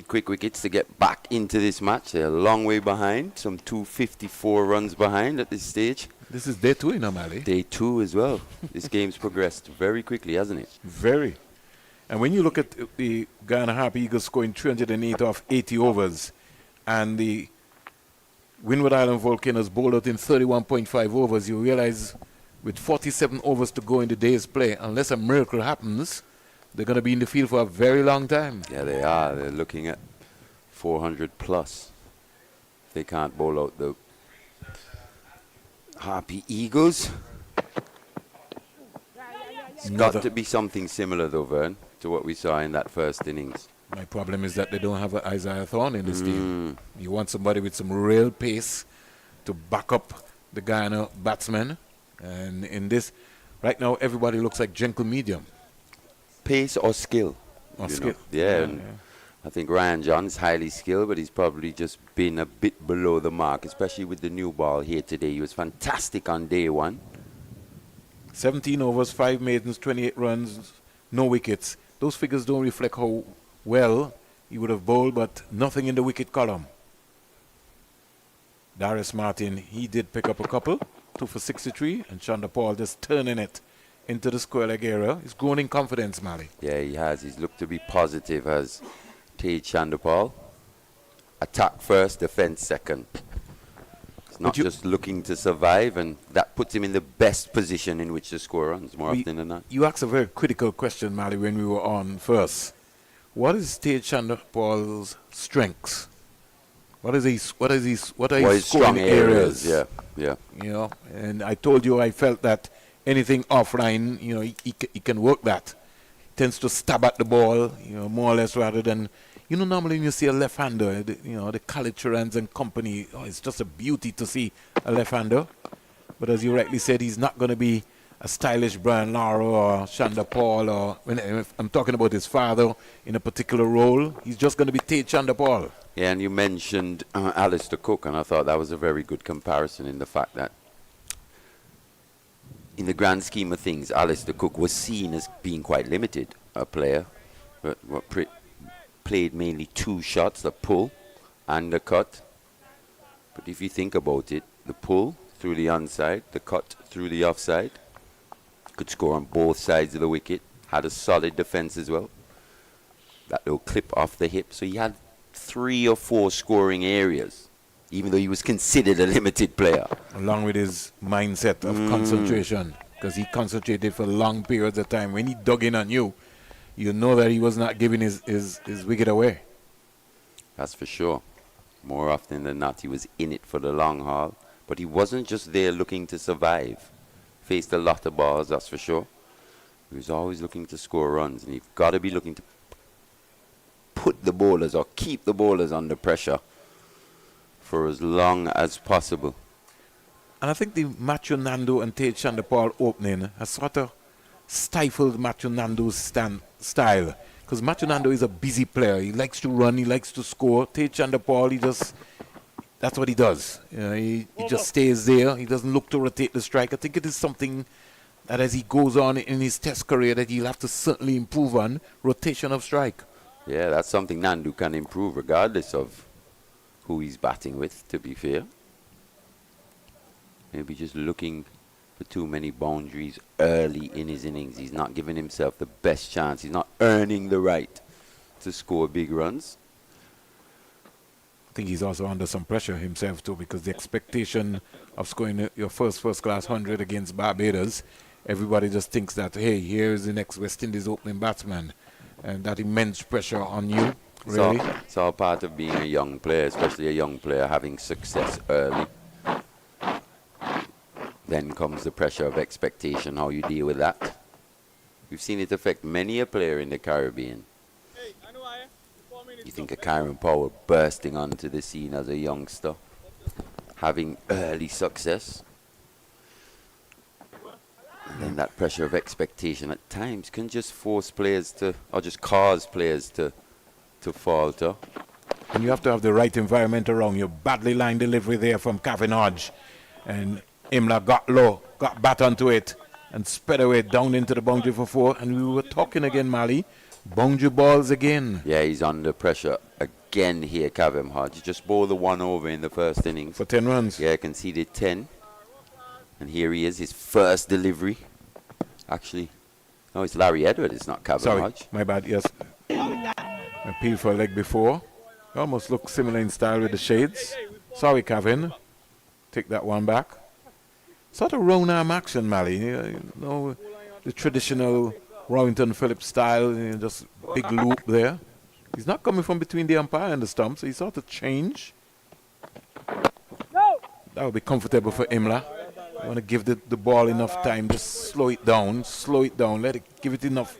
quick wickets to get back into this match. They're a long way behind, some 254 runs behind at this stage. This is day 2 in Mali. Day 2 as well. This game's progressed very quickly, hasn't it? Very. And when you look at the Guyana Harper Eagles scoring 308 off 80 overs, and the Windward Island Volcanoes bowled out in 31.5 overs, you realize with 47 overs to go in the day's play, unless a miracle happens, they're going to be in the field for a very long time. Yeah, they are. They're looking at 400 plus. They can't bowl out the Harpy Eagles. It's got to be something similar, though, Vern, to what we saw in that first innings. My problem is that they don't have Isaiah Thorne in this team. You want somebody with some real pace to back up the Guyana batsmen. And in this, right now, everybody looks like gentle medium. Pace or skill? Or skill. Yeah, and I think Ryan John's highly skilled, but he's probably just been a bit below the mark, especially with the new ball here today. He was fantastic on day 1. 17 overs, 5 maidens, 28 runs, no wickets. Those figures don't reflect how well he would have bowled, but nothing in the wicket column. Darius Martin, he did pick up a couple, 2 for 63, and Chanderpaul just turning it into the square leg area. He's grown in confidence, Mali. Yeah, he has. He's looked to be positive as Chanderpaul. Attack first, defense second. He's not just looking to survive, and that puts him in the best position in which to score runs more often than not. You asked a very critical question, Mali, when we were on first. What is Chanderpaul's strengths? What are his strong areas? Yeah. You know, and I told you I felt that anything offline, you know, he can work that. Tends to stab at the ball, you know, more or less, rather than, you know, normally when you see a left-hander, the Caliturans and company, it's just a beauty to see a left-hander. But as you rightly said, he's not going to be a stylish Brian Lara or Chanderpaul, or if I'm talking about his father in a particular role, he's just going to be Chanderpaul. Yeah, and you mentioned Alistair Cook, and I thought that was a very good comparison in the fact that in the grand scheme of things, Alistair Cook was seen as being quite limited, a player, but played mainly 2 shots, the pull and the cut. But if you think about it, the pull through the onside, the cut through the offside, Could score on both sides of the wicket. Had a solid defence as well. That little clip off the hip. So he had 3 or 4 scoring areas, even though he was considered a limited player. Along with his mindset of concentration, because he concentrated for long periods of time. When he dug in on you, you know that he was not giving his wicket away. That's for sure. More often than not, he was in it for the long haul. But he wasn't just there looking to survive. Faced a lot of balls, that's for sure. He was always looking to score runs, and you've got to be looking to put the bowlers or keep the bowlers under pressure for as long as possible. And I think the Matthew Nando and Tate Chanderpaul opening has sort of stifled Matthew Nando's style. Because Matthew Nando is a busy player. He likes to run, he likes to score. Tate Chanderpaul, that's what he does. You know, he just stays there. He doesn't look to rotate the strike. I think it is something that as he goes on in his test career that he'll have to certainly improve on, rotation of strike. Yeah, that's something Nandu can improve regardless of who he's batting with, to be fair. Maybe just looking for too many boundaries early in his innings. He's not giving himself the best chance. He's not earning the right to score big runs. I think he's also under some pressure himself too, because the expectation of scoring your first class 100 against Barbados, everybody just thinks that, hey, here's the next West Indies opening batsman, and that immense pressure on you, really. It's all part of being a young player, especially a young player having success early. Then comes the pressure of expectation, how you deal with that. We've seen it affect many a player in the Caribbean. You think of Chanderpaul bursting onto the scene as a youngster, having early success. And then that pressure of expectation at times can just force players to, or just cause players to falter. And you have to have the right environment around you. Badly lined delivery there from Kevin Hodge. And Imlach got low, got bat onto it, and sped away down into the boundary for 4. And we were talking again, Mali. Boundary balls again. Yeah, he's under pressure again here, Kevin Hodge. Just bowled the 1 over in the first innings. For 10 runs. Yeah, conceded 10. And here he is, his first delivery. Actually, no, it's Larry Edward, it's not Kevin Hodge. My bad, yes. Appeal for a leg before. Almost look similar in style with the shades. Sorry, Kevin. Take that one back. Sort of round arm action, Mali. You know, the traditional Rowington Phillips style, you know, just big loop there. He's not coming from between the umpire and the stump, so he sort of change. That would be comfortable for Imlach. You want to give the ball enough time, just slow it down, let it, give it enough,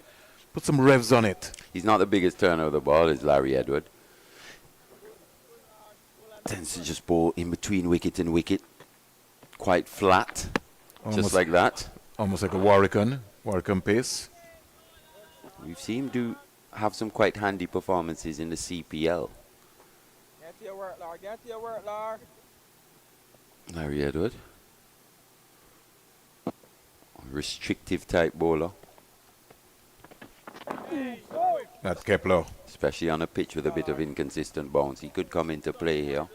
put some revs on it. He's not the biggest turner of the ball, is Larry Edward. Tends to just bowl in between wicket and wicket, quite flat, Almost just like that. Almost like a Warwican pace. We've seen him do have some quite handy performances in the CPL. Get to your work, Lord. Get to your work, Lord. Larry Edward. Restrictive type bowler. That Kepler. Especially on a pitch with a bit of inconsistent bounce. He could come into play here.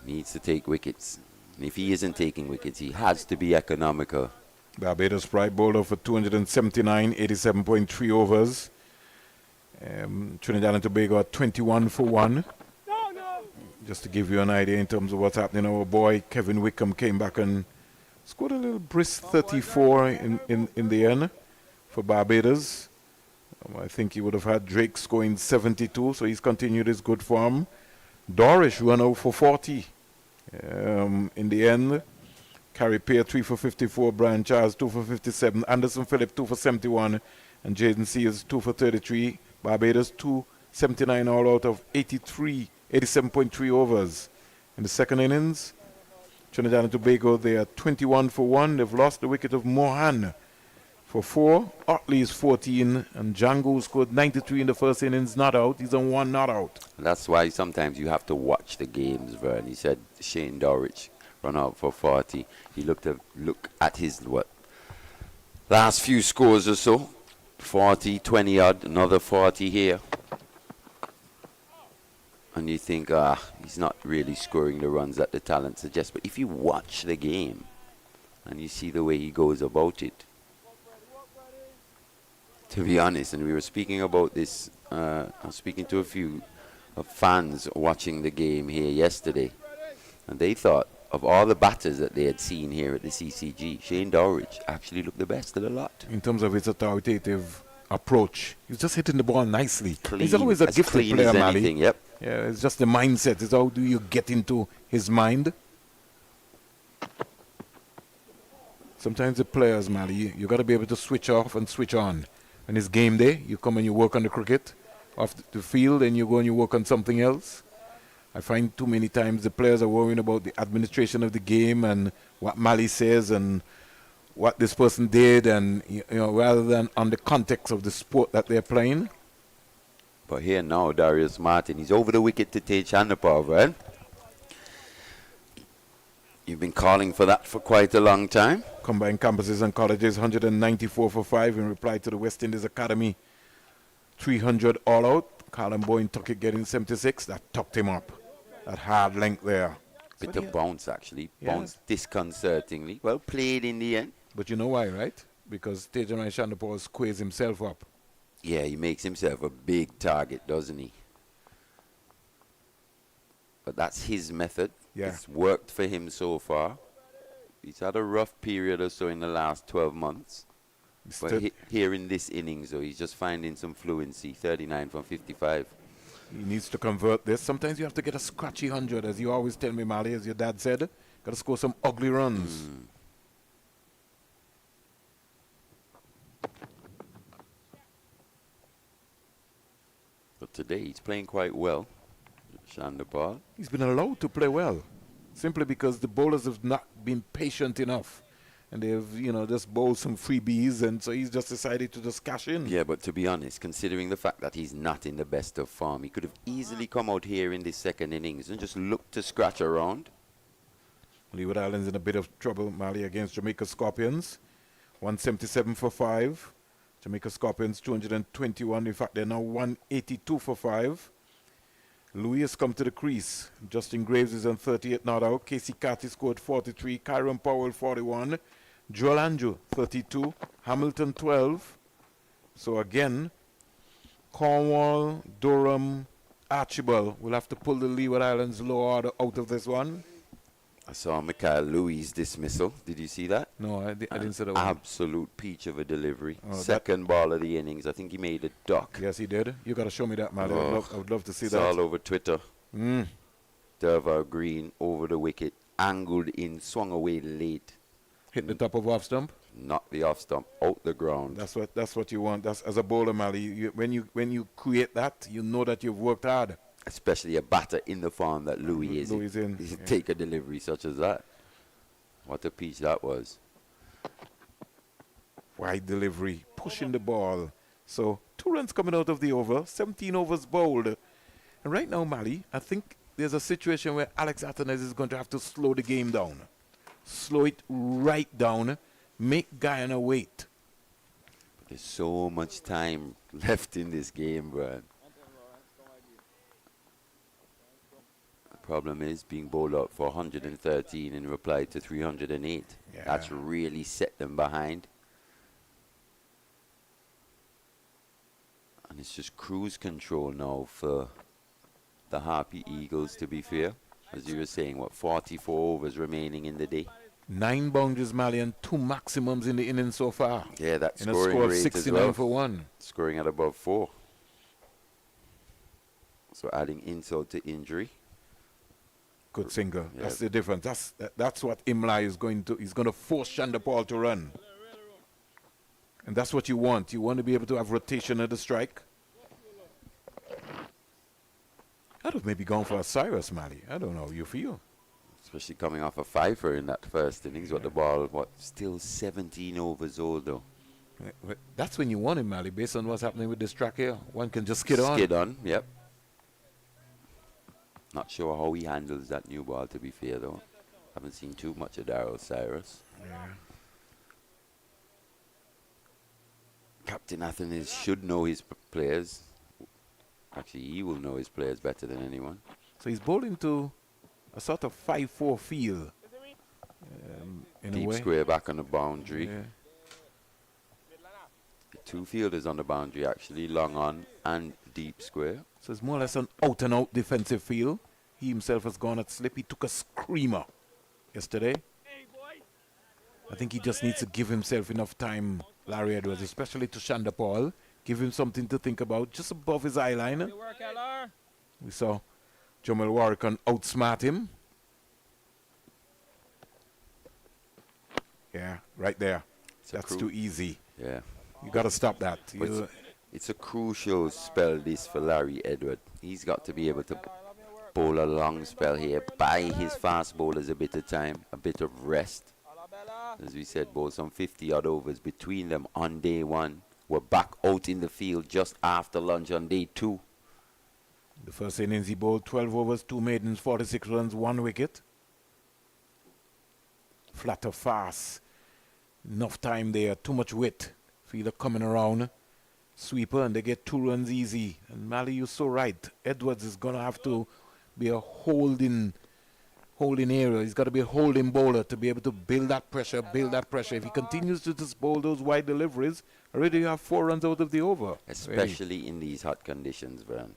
Needs to take wickets. And if he isn't taking wickets, he has to be economical. Barbados Pride bowler for 279, 87.3 overs. Trinidad and Tobago at 21 for 1. Just to give you an idea in terms of what's happening, our boy Kevin Wickham came back and scored a little brisk 34 in the end for Barbados. I think he would have had Drake scoring 72, so he's continued his good form. Dorish run out for 40 in the end. Carrie Pear 3 for 54, Brian Charles 2 for 57, Anderson Phillip 2 for 71, and Jaden Sears 2 for 33. Barbados 279 all out of 87.3 overs. In the second innings, Trinidad and Tobago, they are 21 for 1. They've lost the wicket of Mohan for 4. Otley is 14, and Django scored 93 in the first innings, not out. He's on 1 not out. And that's why sometimes you have to watch the games, Vern. He said Shane Dorrich run out for 40. He look at his last few scores or so. 40, 20 odd, another 40 here. And you think, he's not really scoring the runs that the talent suggests. But if you watch the game And you see the way he goes about it. To be honest, and we were speaking about this, I was speaking to a few fans watching the game here yesterday, and they thought of all the batters that they had seen here at the CCG, Shane Dowridge actually looked the best of the lot. In terms of his authoritative approach, he's just hitting the ball nicely. Clean, he's always a as gifted clean player, as Mali. anything, yep. Yeah, it's just the mindset. It's how do you get into his mind? Sometimes the players, Mali, you got to be able to switch off and switch on. And it's game day. You come and you work on the cricket off the field, and you go and you work on something else. I find too many times the players are worrying about the administration of the game and what Mali says and what this person did, and rather than on the context of the sport that they're playing. But here now, Darius Martin, he's over the wicket to take Chanderpaul, right? You've been calling for that for quite a long time. Combined campuses and colleges, 194 for 5 in reply to the West Indies Academy. 300 all out. Callum Boyne took it, getting 76. That tucked him up. That hard length there. Bit of bounce, actually. Yeah. Bounced disconcertingly. Well played in the end. But you know why, right? Because Tejan Chanderpaul squares himself up. Yeah, he makes himself a big target, doesn't he? But that's his method. Yeah. It's worked for him so far. He's had a rough period or so in the last 12 months. But here in this innings, though, he's just finding some fluency. 39 from 55. He needs to convert this. Sometimes you have to get a scratchy 100, as you always tell me, Mali, as your dad said. Got to score some ugly runs. But today he's playing quite well, Chanderpaul. He's been allowed to play well, simply because the bowlers have not been patient enough. And they've, just bowled some freebies, and so he's just decided to just cash in. Yeah, but to be honest, considering the fact that he's not in the best of form, he could have easily come out here in this second innings and just looked to scratch around. Leeward Islands in a bit of trouble, Mali, against Jamaica Scorpions. 177 for 5. Jamaica Scorpions 221. In fact, they're now 182 for 5. Louis has come to the crease. Justin Graves is on 38 not out. Casey Carty scored 43. Kyron Powell 41. Joel Andrew 32. Hamilton 12. So again, Cornwall, Durham, Archibald will have to pull the Leeward Islands low order out of this one. I saw Mikhail Louis' dismissal. Did you see that? No, I didn't see that one. Absolute peach of a delivery. Oh, Second ball of the innings. I think he made a duck. Yes, he did. You got to show me that, man. Oh, I would love to see it's that. all over Twitter. Mm. Derval Green over the wicket, angled in, swung away late. Hit the top of off stump. Not the off stump, out the ground. That's what you want. That's as a bowler, Mali. When you create that, you know that you've worked hard. Especially a batter in the form that Louis is. Louis in. Take a delivery such as that. What a piece that was. Wide delivery, pushing the ball. So 2 runs coming out of the over, 17 overs bowled. And right now, Mali, I think there's a situation where Alex Athanaze is going to have to slow the game down. Slow it right down. Make Guyana wait. There's so much time left in this game, Brad. The problem is being bowled out for 113 in reply to 308. Yeah. That's really set them behind. And it's just cruise control now for the Harpy Eagles, to be fair. As you were saying, 44 overs remaining in the day. 9 boundaries, Mali, and 2 maximums in the inning so far. Yeah, that in scoring a score of rate 69 as well. for 1. Scoring at above 4. So adding insult to injury. Good single. Yeah. That's the difference. That's what Imlach is going to. He's going to force Chanderpaul to run. And that's what you want. You want to be able to have rotation at the strike. I'd have maybe gone for a Cyrus, Mali. I don't know how you feel. Especially coming off a fifer in that first innings. What the ball, still 17 overs old though. That's when you want him, Mali, based on what's happening with this track here. One can just skid on. Skid on, yep. Not sure how he handles that new ball, to be fair though. Haven't seen too much of Daryl Cyrus. Yeah. Captain Athens should know his players. Actually, he will know his players better than anyone. So he's bowling to a sort of 5-4 feel. in a Deep way. square back on the boundary. Yeah. Two fielders on the boundary actually, long on and deep square. So it's more or less an out-and-out defensive field. He himself has gone at slip. He took a screamer yesterday. I think he just needs to give himself enough time, Larry Edwards, especially to Chanderpaul. Give him something to think about just above his eye line. We saw Jamel Warrican outsmart him. Yeah, right there. That's too easy. Yeah. You got to stop that. But it's a crucial spell this for Larry Edward. He's got to be able to bowl a long spell here, buy his fast bowlers a bit of time, a bit of rest. As we said, bowl some 50 odd overs between them on day one. We're back out in the field just after lunch on day two. The first innings he bowled 12 overs, 2 maidens, 46 runs, 1 wicket. Flatter fast. Enough time there, too much width. Fielder coming around, sweeper, and they get 2 runs easy. And Mali, you're so right. Edwards is going to have to be a holding area. He's got to be a holding bowler to be able to build that pressure. If he continues to just bowl those wide deliveries, already you have 4 runs out of the over. Especially in these hot conditions, Vern.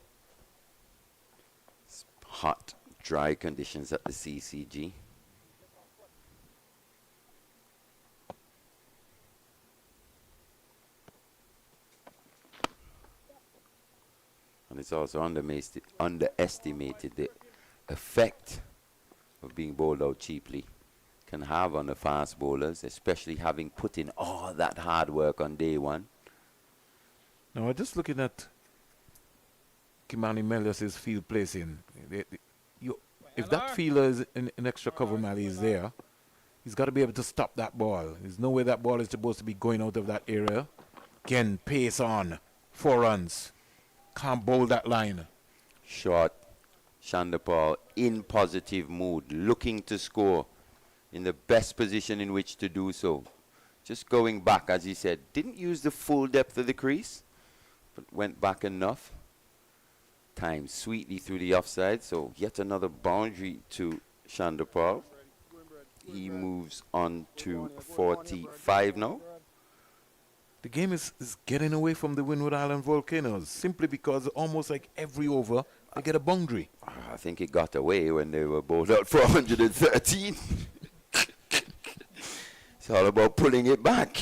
Hot, dry conditions at the CCG. And it's also underestimated the effect of being bowled out cheaply can have on the fast bowlers, especially having put in all that hard work on day one. Now, I'm just looking at Kimani Melius's field placing. If that fielder is in extra cover, Mali is there, he's got to be able to stop that ball. There's no way that ball is supposed to be going out of that area. Again, pace on. 4 runs. Can't bowl that line. Short. Chanderpaul in positive mood, looking to score in the best position in which to do so. Just going back, as he said, didn't use the full depth of the crease, but went back enough. Time sweetly through the offside, so yet another boundary to Chanderpaul. He moves on to 45 now. The game is getting away from the Windward Island Volcanoes simply because almost like every over they get a boundary. I think it got away when they were bowled out for 113. It's all about pulling it back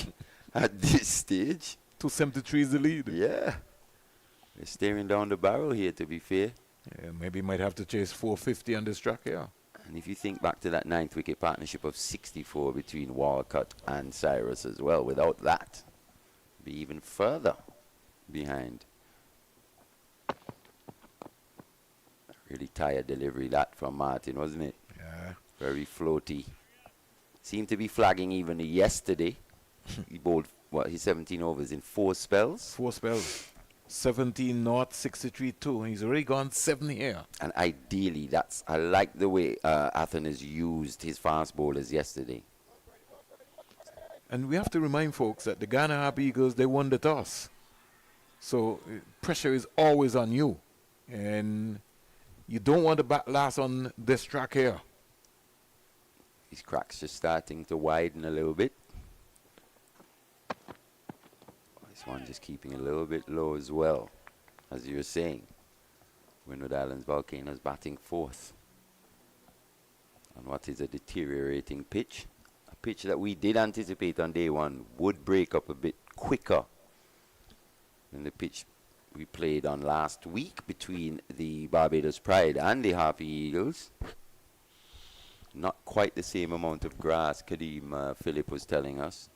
at this stage. 273 is the lead. Yeah. They're staring down the barrel here, to be fair. Yeah, maybe might have to chase 450 on this track here. And if you think back to that 9th wicket partnership of 64 between Walcott and Cyrus as well, without that, be even further behind. Really tired delivery that from Martin, wasn't it? Yeah. Very floaty. Seemed to be flagging even yesterday. He bowled, his 17 overs in 4 spells? 4 spells. 17 north, 63 2. He's already gone 7 here. And ideally, I like the way Athens used his fast bowlers yesterday. And we have to remind folks that the Guyana Harp Eagles, they won the toss. So pressure is always on you. And you don't want to bat last on this track here. His cracks just starting to widen a little bit. This one just keeping a little bit low as well, as you were saying. Windward Islands Volcanoes batting 4th. On what is a deteriorating pitch. A pitch that we did anticipate on day one would break up a bit quicker than the pitch we played on last week between the Barbados Pride and the Harpy Eagles. Not quite the same amount of grass, Kadeem Phillip was telling us.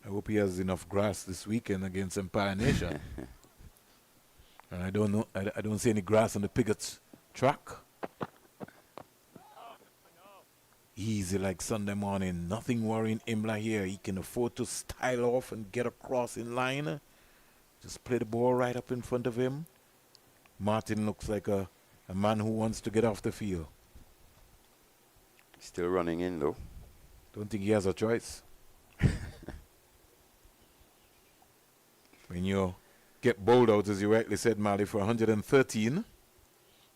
I hope he has enough grass this weekend against Empire Nation. And I don't know, I don't see any grass on the Pigots track. Easy like Sunday morning, nothing worrying Imlach here. He can afford to style off and get across in line. Just play the ball right up in front of him. Martin looks like a man who wants to get off the field. Still running in though. Don't think he has a choice. When you get bowled out, as you rightly said, Mali, for 113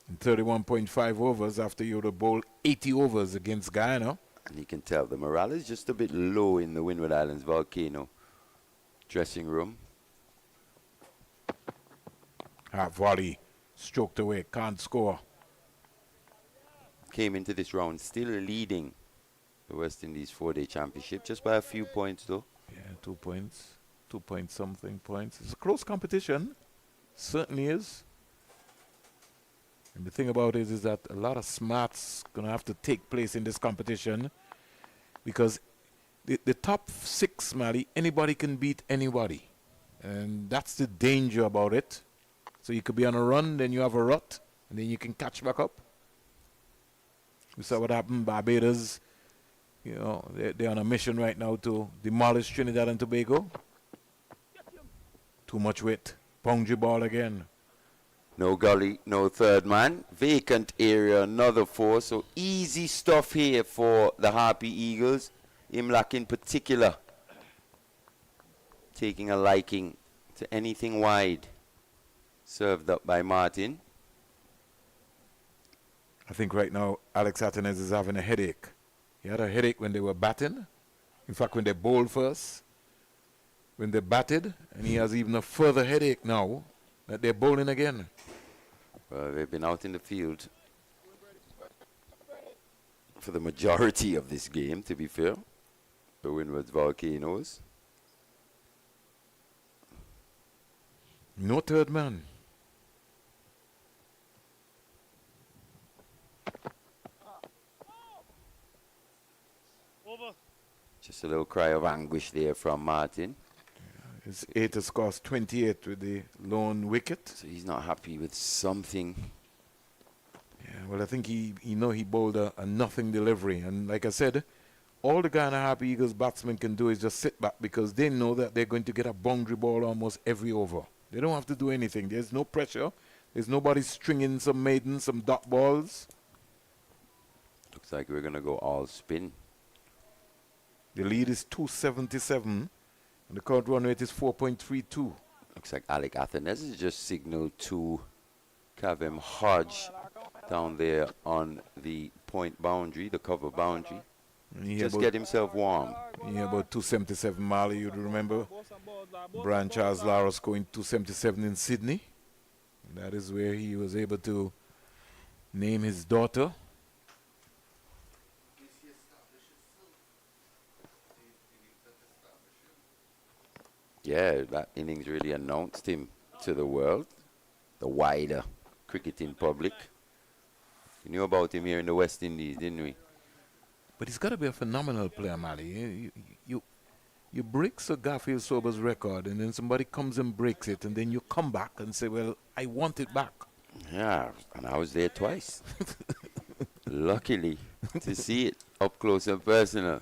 in 31.5 overs after you would have bowled 80 overs against Guyana. And you can tell the morale is just a bit low in the Windward Islands Volcano dressing room. Half volley, stroked away, can't score. Came into this round still leading the West Indies 4-day championship, just by a few points though. Yeah, 2 points. 2 point something points. It's a close competition. Certainly is. And the thing about it is that a lot of smarts going to have to take place in this competition, because the top 6, Mali, anybody can beat anybody. And that's the danger about it. So you could be on a run, then you have a rut, and then you can catch back up. We saw what happened. Barbados, you know, they're on a mission right now to demolish Trinidad and Tobago. Too much weight. Boundary ball again. No gully, no third man. Vacant area, another 4. So easy stuff here for the Harpy Eagles. Imlach in particular taking a liking to anything wide. Served up by Martin. I think right now Alex Atenez is having a headache. He had a headache when they were batting. In fact, when they bowled first, when they batted, and he has even a further headache now that they're bowling again. Well, they've been out in the field for the majority of this game, to be fair. The Windward's Volcanoes. No third man. Just a little cry of anguish there from Martin. His 8 has cost 28 with the lone wicket. So he's not happy with something. Yeah, well, I think he bowled a nothing delivery. And like I said, all the Guyana Harpy Eagles batsmen can do is just sit back, because they know that they're going to get a boundary ball almost every over. They don't have to do anything. There's no pressure. There's nobody stringing some maidens, some dot balls. Looks like we're going to go all spin. The lead is 277, and the current run rate is 4.32. Looks like Alec Athenes has just signaled to Kavem Hodge down there on the point boundary, the cover boundary. Just get himself warm. Yeah, about 277 Mali, you'd remember. Brian Charles Lara scoring 277 in Sydney. And that is where he was able to name his daughter. Yeah, that innings really announced him to the world, the wider cricketing public. We knew about him here in the West Indies, didn't we? But he's got to be a phenomenal player, Mali. You break Sir Garfield Sober's record, and then somebody comes and breaks it, and then you come back and say, well, I want it back. Yeah, and I was there twice. Luckily, to see it up close and personal.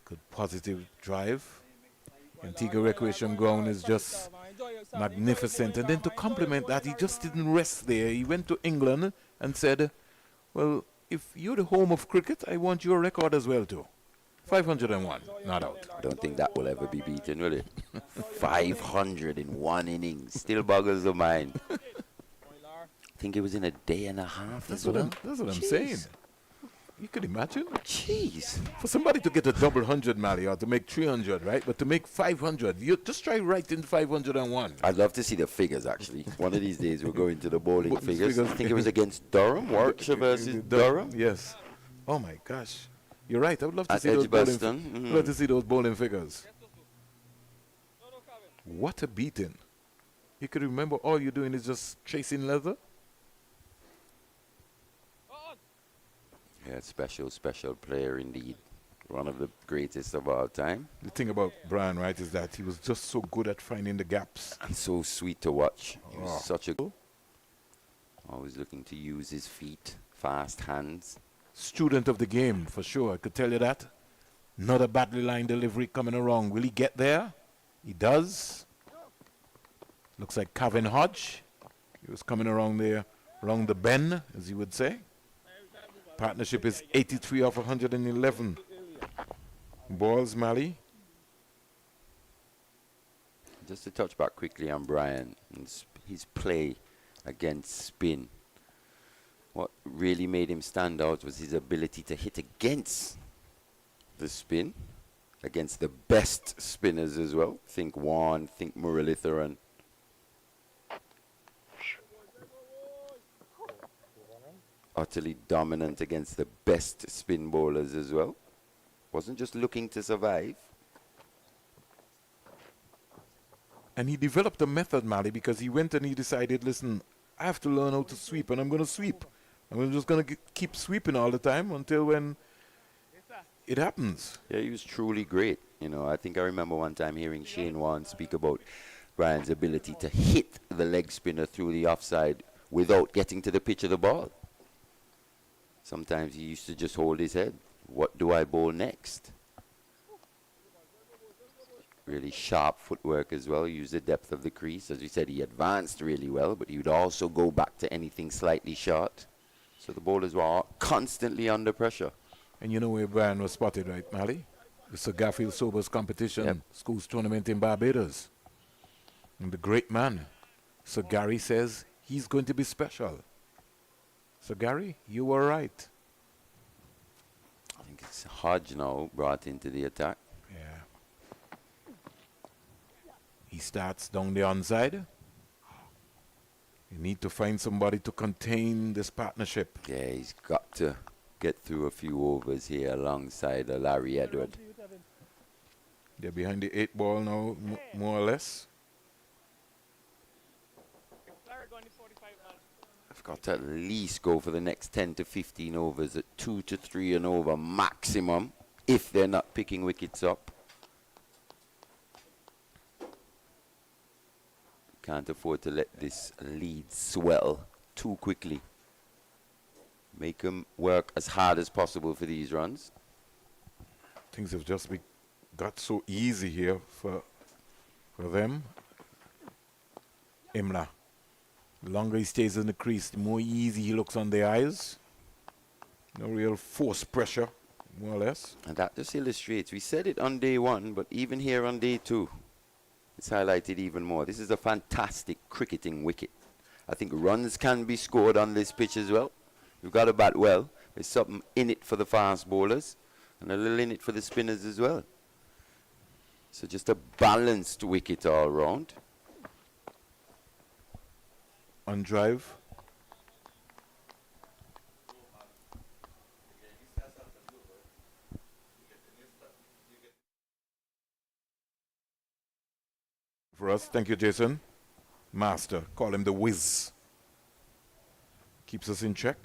Good positive drive. Antigua Recreation Ground is just magnificent. And then to complement that, he just didn't rest there. He went to England and said, well, if you're the home of cricket, I want your record as well too. 501, not out. I don't think that will ever be beaten, will it? 500 in one inning. Still boggles the mind. I think it was in a day and a half. That's what I'm saying. You could imagine. Jeez. For somebody to get a double 100, Mali, or to make 300, right? But to make 500, you just try writing 501. I'd love to see the figures, actually. One of these days we'll go into the bowling figures. I think it was against Durham, Warwickshire versus Durham. Yes. Oh, my gosh. You're right. I would love to At see those Edgbaston. I'd love to see those bowling figures. What a beating. You could remember all you're doing is just chasing leather. Yeah, special player indeed. One of the greatest of all time. The thing about Brian, right, is that he was just so good at finding the gaps. And so sweet to watch. He was such a... Always looking to use his feet, fast hands. Student of the game, for sure. I could tell you that. Not a badly line delivery coming around. Will he get there? He does. Looks like Kevin Hodge. He was coming around there, around the bend, as you would say. Partnership is 83 off 111. Balls, Mali. Just to touch back quickly on Brian and his play against spin. What really made him stand out was his ability to hit against the spin, against the best spinners as well. Think Juan, think Thorne. Utterly dominant against the best spin bowlers as well. Wasn't just looking to survive. And he developed a method, Mali, because he went and he decided, listen, I have to learn how to sweep, and I'm going to sweep. I'm just going to keep sweeping all the time until when it happens. Yeah, he was truly great. You know, I think I remember one time hearing Shane Warne speak about Brian's ability to hit the leg spinner through the offside without getting to the pitch of the ball. Sometimes he used to just hold his head. What do I bowl next? Really sharp footwork as well. Use the depth of the crease. As we said, he advanced really well, but he would also go back to anything slightly short. So the bowlers were constantly under pressure. And you know where Brian was spotted, right, Mali? The Sir Garfield Sobers competition, schools tournament in Barbados. And the great man, Sir Gary, says he's going to be special. So Gary, you were right. I think it's Hodge now brought into the attack. Yeah. He starts down the onside. You need to find somebody to contain this partnership. Yeah, he's got to get through a few overs here alongside Larry Edward. They're behind the 8 ball now, more or less. I've got to at least go for the next 10 to 15 overs at 2 to 3 and over maximum if they're not picking wickets up. Can't afford to let this lead swell too quickly. Make them work as hard as possible for these runs. Things have just got so easy here for them. Imlach. The longer he stays in the crease, the more easy he looks on the eyes. No real force pressure, more or less. And that just illustrates, we said it on day one, but even here on day two, it's highlighted even more. This is a fantastic cricketing wicket. I think runs can be scored on this pitch as well. You've got to bat well. There's something in it for the fast bowlers and a little in it for the spinners as well. So just a balanced wicket all round. On drive. For us, thank you, Jason. Master, call him the Whiz. Keeps us in check.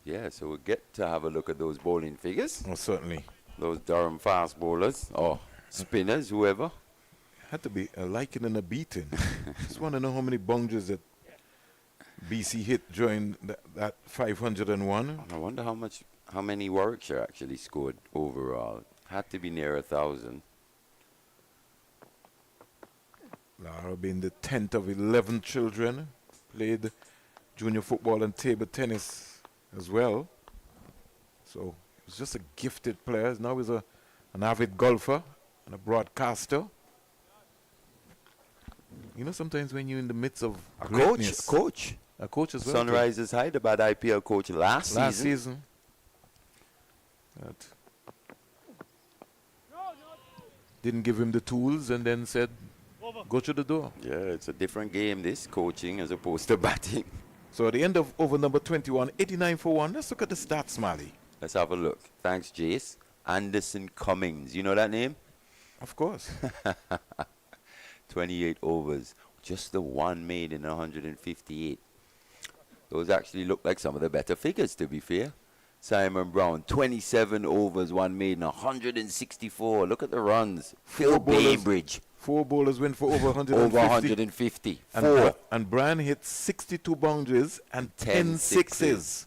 Yeah, so we'll get to have a look at those bowling figures. Oh, certainly. Those Durham fast bowlers or spinners, whoever. Had to be a liking and a beating. Just want to know how many boundaries that BC hit during that 501. I wonder how many Warwickshire actually scored overall. Had to be near 1,000. Lara being the 10th of 11 children. Played junior football and table tennis as well. So he was just a gifted player. Now he's an avid golfer and a broadcaster. You know, sometimes when you're in the midst of A greatness, coach. A coach as well. Sunrisers High, the bad IPL coach last season. That didn't give him the tools and then said, go to the door. Yeah, it's a different game, this, coaching as opposed to batting. So at the end of over number 21, 89 for 1. Let's look at the stats, Mali. Let's have a look. Thanks, Jace. Anderson Cummings. You know that name? Of course. 28 overs. Just the one made in 158. Those actually look like some of the better figures, to be fair. Simon Brown, 27 overs, one made in 164. Look at the runs. Phil Bainbridge. 4 bowlers went for over 150. Over 150. And Brian hit 62 boundaries and 10 sixes.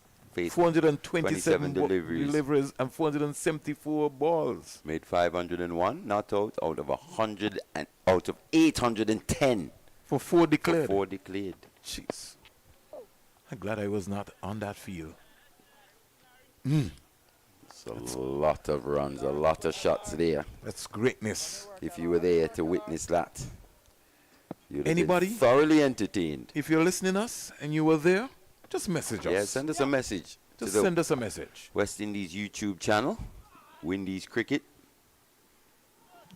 427 deliveries and 474 balls. Made 501, not out of 100 and out of 810. For 4 declared. For 4 declared. Jeez. I'm glad I was not on that field. It's a lot of runs, a lot of shots there. That's greatness. If you were there to witness that, you'd have Anybody? been thoroughly entertained. If you're listening us and you were there, Just message us. Yeah, send us a message. Just to send us a message. West Indies YouTube channel, Windies Cricket.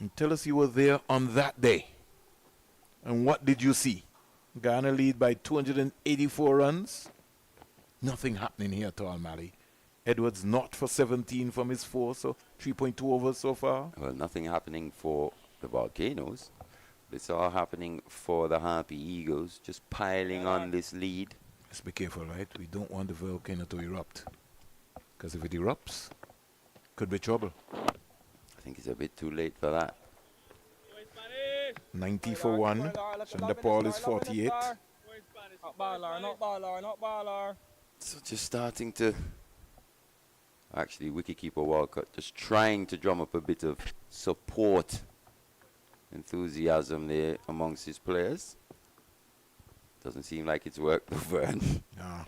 And tell us you were there on that day. And what did you see? Guyana lead by 284 runs. Nothing happening here at all, Mally. Edwards not for 17 from his 4, so 3.2 overs so far. Well, nothing happening for the Volcanoes. It's all happening for the Harpy Eagles, just piling on this lead. Let's be careful, right? We don't want the volcano to erupt. Because if it erupts, could be trouble. I think it's a bit too late for that. 90 for 1. Chanderpaul is 48. Not baller, not baller, not baller. So just starting to... Actually, wicketkeeper Walcott just trying to drum up a bit of support, enthusiasm there amongst his players. Doesn't seem like it's worked though, Vern. No.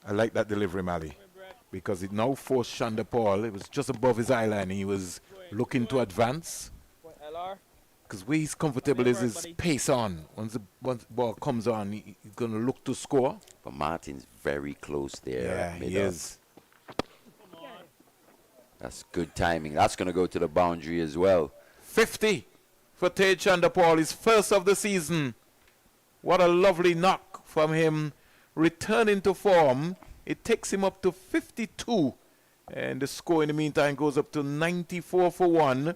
I like that delivery, Mally, because it now forced Chanderpaul. It was just above his eye line. He was looking to advance. Because where he's comfortable is his pace on. Once the ball comes on, he's going to look to score. But Martin's very close there. Yeah, he is. That's good timing. That's going to go to the boundary as well. 50 for Tej Chanderpaul, his first of the season. What a lovely knock from him. Returning to form, it takes him up to 52. And the score in the meantime goes up to 94 for 1.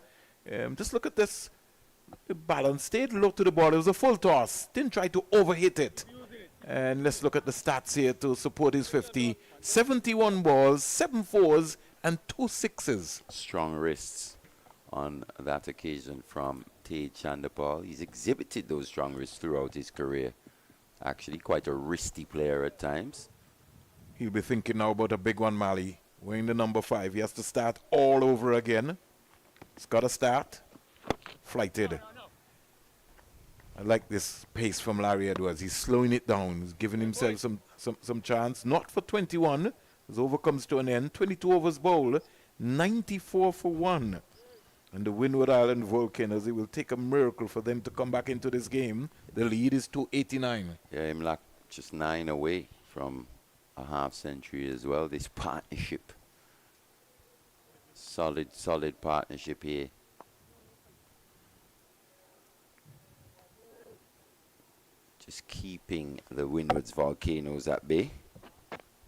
Just look at this. The balance stayed low to the ball. It was a full toss. Didn't try to overhit it. And let's look at the stats here to support his 50. 71 balls, 7 fours, and 2 sixes. Strong wrists on that occasion from Tej Chanderpaul. He's exhibited those strong wrists throughout his career. Actually, quite a wristy player at times. He'll be thinking now about a big one, Mally. Wearing the number 5. He has to start all over again. He's got to start. Flighted. I like this pace from Larry Edwards. He's slowing it down. He's giving himself some chance. Not for 21. His over comes to an end. 22 overs bowled. 94 for 1. And the Windward Island Volcanoes, it will take a miracle for them to come back into this game. The lead is 289. Yeah, Imlach just 9 away from a half century as well. This partnership. Solid partnership here. Just keeping the Windward's Volcanoes at bay.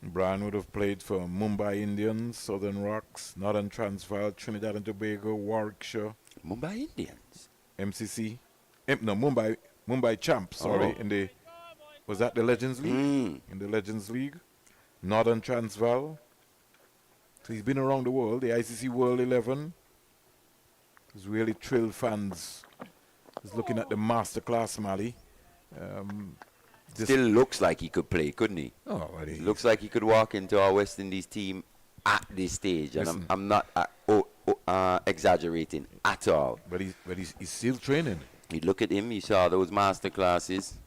Brian would have played for Mumbai Indians, Southern Rocks, Northern Transvaal, Trinidad and Tobago, Warwickshire. Mumbai Indians? MCC. Mumbai Champs, sorry. In the, was that the Legends League? In the Legends League. Northern Transvaal. So he's been around the world, the ICC World 11. He's really thrilled fans. He's looking at the masterclass, Mally. Still looks like he could play, couldn't he? Oh, well, looks like he could walk into our West Indies team at this stage, and I'm not exaggerating at all. But he's still training. You look at him. You saw those master classes.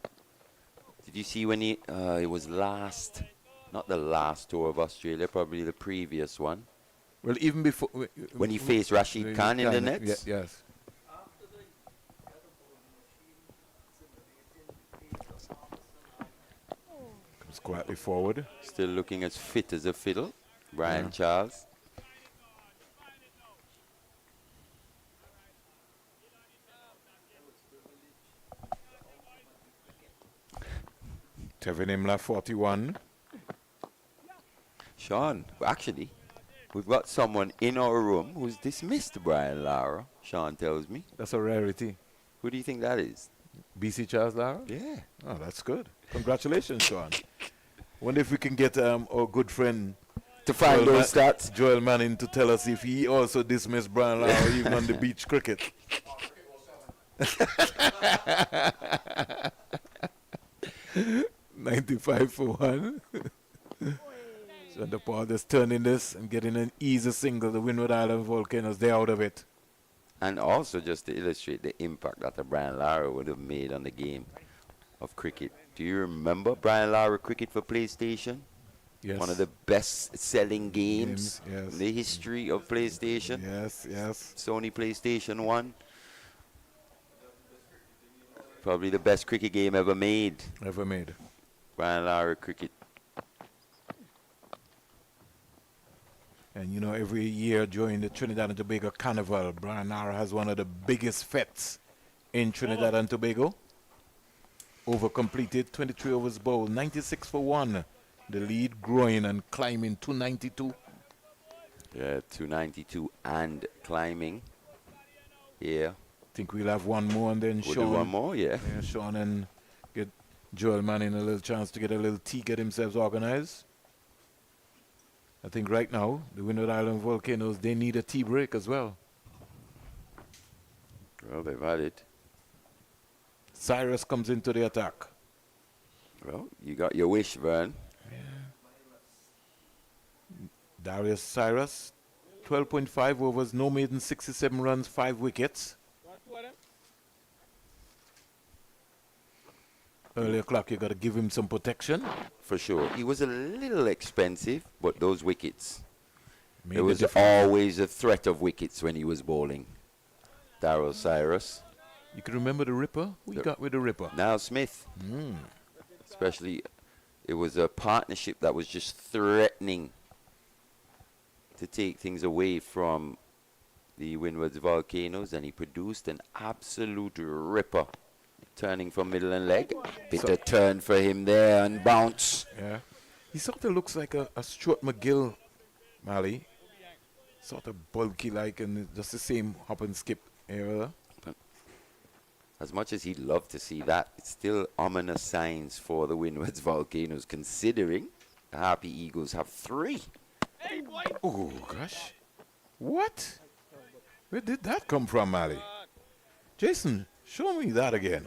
Did you see when it was last? Not the last tour of Australia, probably the previous one. Well, even before when he faced Rashid Khan in the nets. Yes. Quietly forward. Still looking as fit as a fiddle. Brian Charles. Tevin Imlach 41. Sean, actually, we've got someone in our room who's dismissed Brian Lara, Sean tells me. That's a rarity. Who do you think that is? BC Charles Lara? Yeah. Oh, that's good. Congratulations, Sean. Wonder if we can get our good friend to find Joel those stats. Joel Manning to tell us if he also dismissed Brian Lara even on the beach cricket. 95 for 1. Chanderpaul just turning this and getting an easy single. The Windward Island Volcanoes, they're out of it. And also just to illustrate the impact that the Brian Lara would have made on the game of cricket. Do you remember Brian Lara cricket for PlayStation? Yes. One of the best-selling games yes. in the history of PlayStation. Yes, yes. Sony PlayStation 1. Probably the best cricket game ever made. Ever made. Brian Lara cricket. And you know, every year during the Trinidad and Tobago Carnival, Brian Lara has one of the biggest fetes in Trinidad and Tobago. Over completed, 23 overs bowled, 96 for 1. The lead growing and climbing 292. Yeah, 292 and climbing. Yeah. Think we'll have one more and then We'll Sean. do one more, yeah. Yeah, Sean and get Joel Manning a little chance to get a little tea, get themselves organized. I think right now, the Windward Island Volcanoes, they need a tea break as well. Well, they've had it. Cyrus comes into the attack. Well, you got your wish, Vern. Darius Cyrus, 12.5 overs, no maiden, 67 runs, 5 wickets. Early o'clock, you got to give him some protection. For sure. He was a little expensive, but those wickets. Made there the was difference. always a threat of wickets when he was bowling. Darryl Cyrus. You can remember the Ripper? Who you got with the Ripper? Now Smith. Especially, it was a partnership that was just threatening to take things away from the Windward's Volcanoes, and he produced an absolute ripper. Turning from middle and leg. Bit of turn for him there and bounce. Yeah. He sort of looks like a Stuart McGill, Mally. Sort of bulky like, and just the same hop and skip area. As much as he'd love to see that, it's still ominous signs for the Windward's Volcanoes, considering the Harpy Eagles have 3. Oh, gosh. What? Where did that come from, Mally? Jason, show me that again.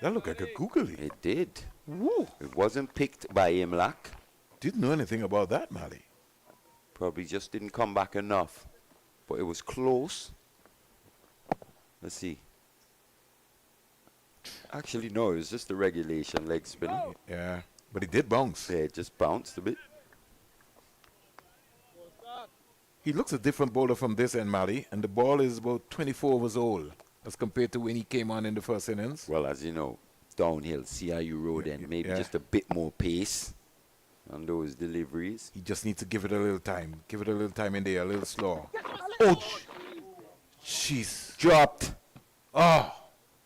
That looked like a googly. It did. Woo. It wasn't picked by Imlach. Didn't know anything about that, Mally. Probably just didn't come back enough. But it was close. Let's see. Actually, no, it was just a regulation leg spin. Yeah, but it did bounce. Yeah, it just bounced a bit. He looks a different bowler from this end, Mally, and the ball is about 24 overs old as compared to when he came on in the first innings. Well, as you know, downhill, CIU road end, maybe just a bit more pace on those deliveries. He just needs to give it a little time. Give it a little time in there, a little slower. Oh, jeez. Dropped. Oh.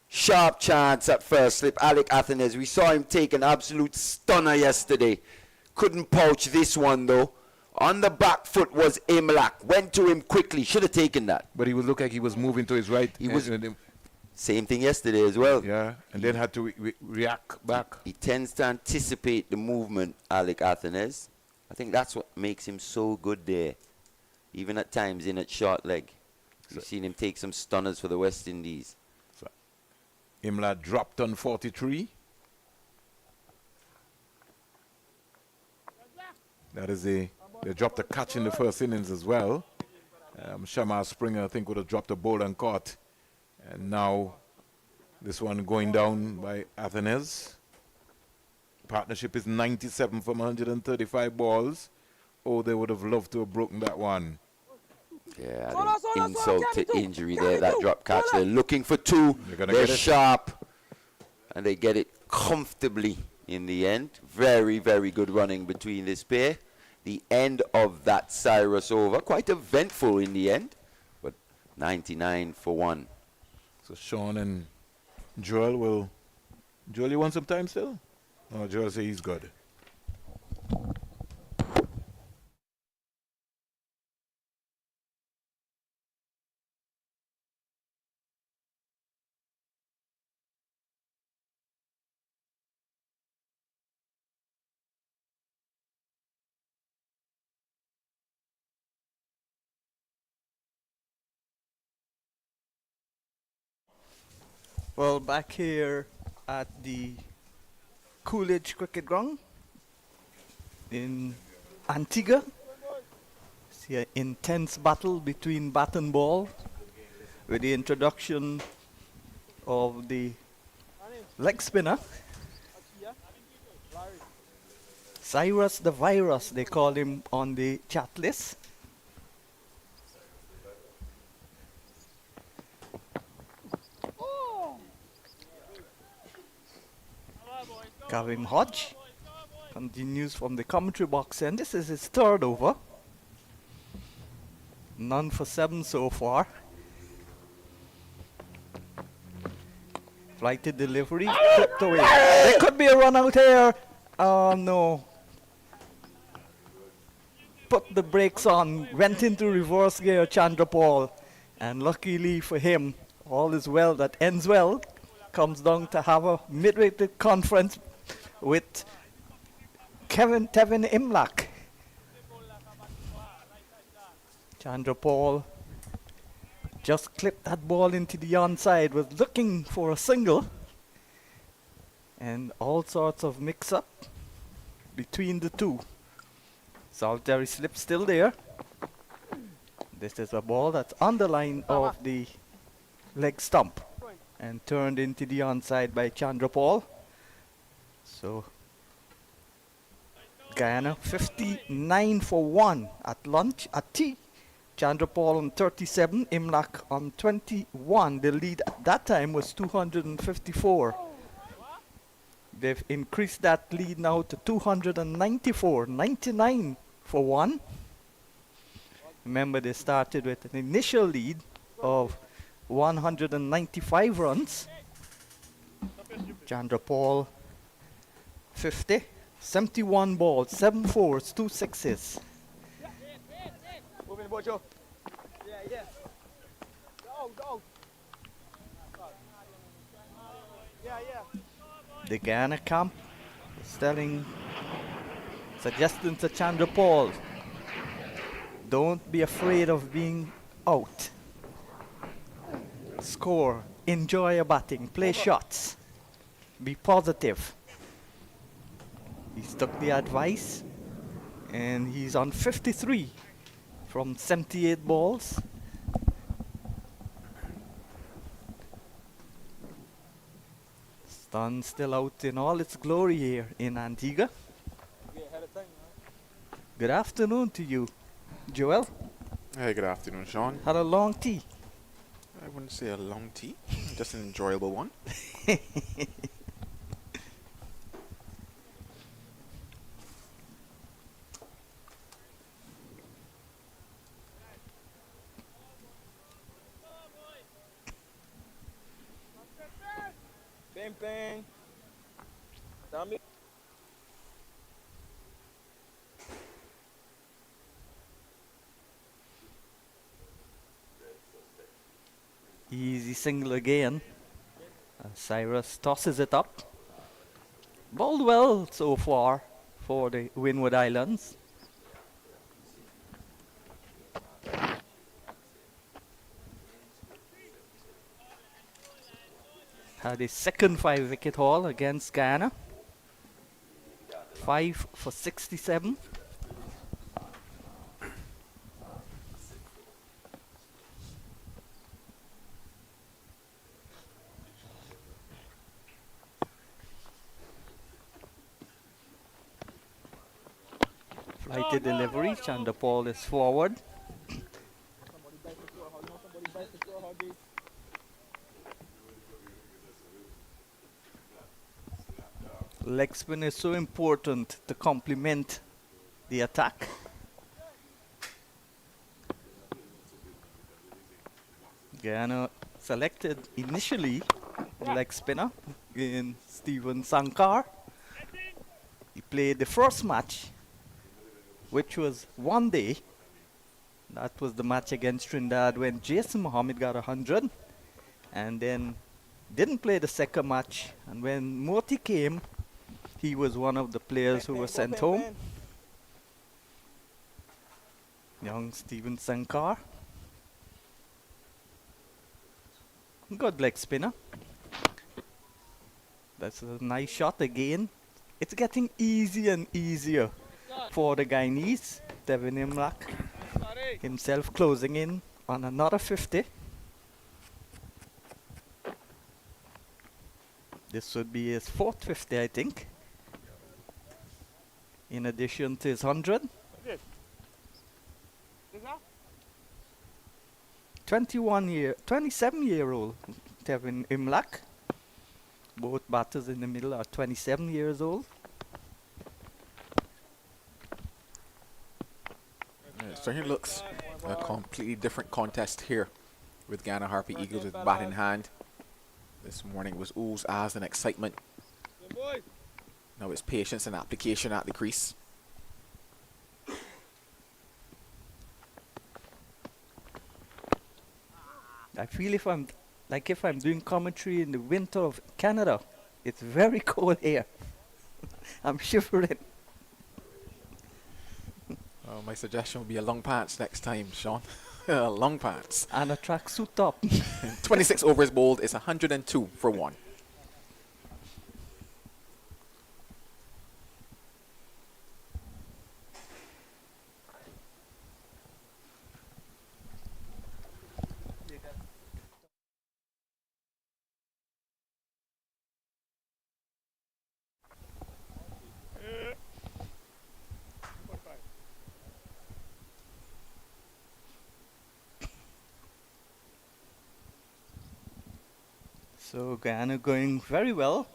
Sharp chance at first slip. Alec Athenes, we saw him take an absolute stunner yesterday. Couldn't pouch this one, though. On the back foot was Imlach. Went to him quickly. Should have taken that. But he would look like he was moving to his right. He was same thing yesterday as well. Yeah, and then had to react back. He tends to anticipate the movement, Alec Athenes. I think that's what makes him so good there. Even at times in at short leg. We've seen him take some stunners for the West Indies. So Imlach dropped on 43. That is they dropped a catch in the first innings as well. Shamar Springer, I think, would have dropped a ball and caught. And now this one going down by Athenes. Partnership is 97 from 135 balls. Oh, they would have loved to have broken that one. Yeah, insult to injury there, that drop catch. They're looking for 2. They're sharp. And they get it comfortably in the end. Very, very good running between this pair. The end of that Cyrus over. Quite eventful in the end. But 99 for 1. So Sean and Joel will... Joel, you want some time still? No, Joel says he's good. Well, back here at the Coolidge Cricket Ground in Antigua, see an intense battle between bat and ball with the introduction of the leg spinner. Cyrus the Virus, they call him on the chat list. Kavim Hodge continues from the commentary box, and this is his third over. None for 7 so far. Flighted delivery, clipped away. There could be a run out here. Oh no. Put the brakes on, went into reverse gear, Chanderpaul. And luckily for him, all is well that ends well. Comes down to have a mid-rated conference with Tevin Imlach. Chanderpaul just clipped that ball into the onside, was looking for a single. And all sorts of mix-up between the two. Solitary slip still there. This is a ball that's on the line of the leg stump and turned into the onside by Chanderpaul. So Guyana 59 for 1 at lunch, at tea. Chanderpaul on 37, Imlach on 21. The lead at that time was 254. They've increased that lead now to 294, 99 for 1. Remember, they started with an initial lead of 195 runs. Chanderpaul 50, 71 balls, 7 fours, 2 sixes. Move in, Bojo. Yeah, yeah. Go, go. Yeah, yeah. The Guyana camp is suggesting to Chanderpaul, don't be afraid of being out. Score, enjoy your batting, play shots, be positive. He's took the advice and he's on 53 from 78 balls. Sun still out in all its glory here in Antigua. Good afternoon to you, Joel. Hey, good afternoon, Sean. Had a long tea. I wouldn't say a long tea, just an enjoyable one. Bang, bang. Tommy. Easy single again. Cyrus tosses it up. Bowled well so far for the Windward Islands. Had his second 5-wicket haul against Guyana. 5 for 67. Flighted delivery, Chanderpaul is forward. Leg spin is so important to complement the attack. Guyana selected initially leg spinner in Stephen Sankar. He played the first match, which was 1 day. That was the match against Trinidad when Jason Mohammed got 100, and then didn't play the second match. And when Moti came, he was one of the players who was sent home. Young Stephen Sankar. Good leg spinner. That's a nice shot again. It's getting easier and easier for the Guyanese. Devin Imlach himself closing in on another 50. This would be his 4th 50, I think. In addition to his 100. 27-year-old Devin Imlach. Both batters in the middle are 27 years old. Yeah, so here looks a completely different contest here with Guyana Harpy Eagles with bat in hand. This morning was oohs, ahs, and excitement. Now it's patience and application at the crease. I feel if I'm doing commentary in the winter of Canada, it's very cold here. I'm shivering. My suggestion would be a long pants next time, Sean. Long pants. And a tracksuit top. 26 overs bowled is 102 for 1. So Guyana going very well,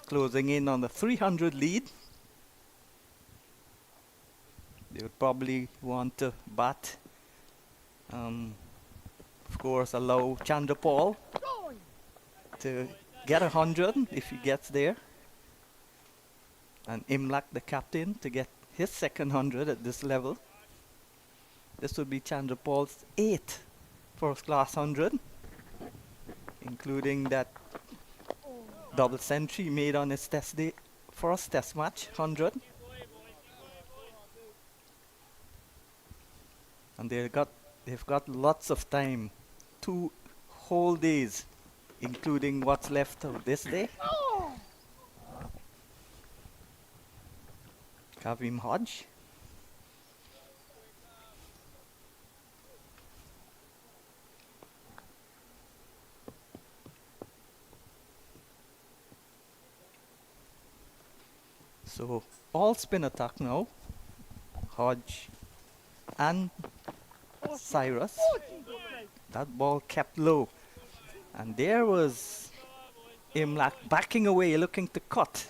closing in on the 300 lead. They would probably want to bat, of course, allow Chanderpaul to get 100 if he gets there, and Imlach, the captain, to get his second 100 at this level. This would be Chanderpaul's 8th first-class 100, including that double century made on his test day, first test match 100. And they've got lots of time, 2 whole days, including what's left of this day. Kavim Hodge. So all spin attack now. Hodge and Cyrus. That ball kept low. And there was Imlach backing away, looking to cut.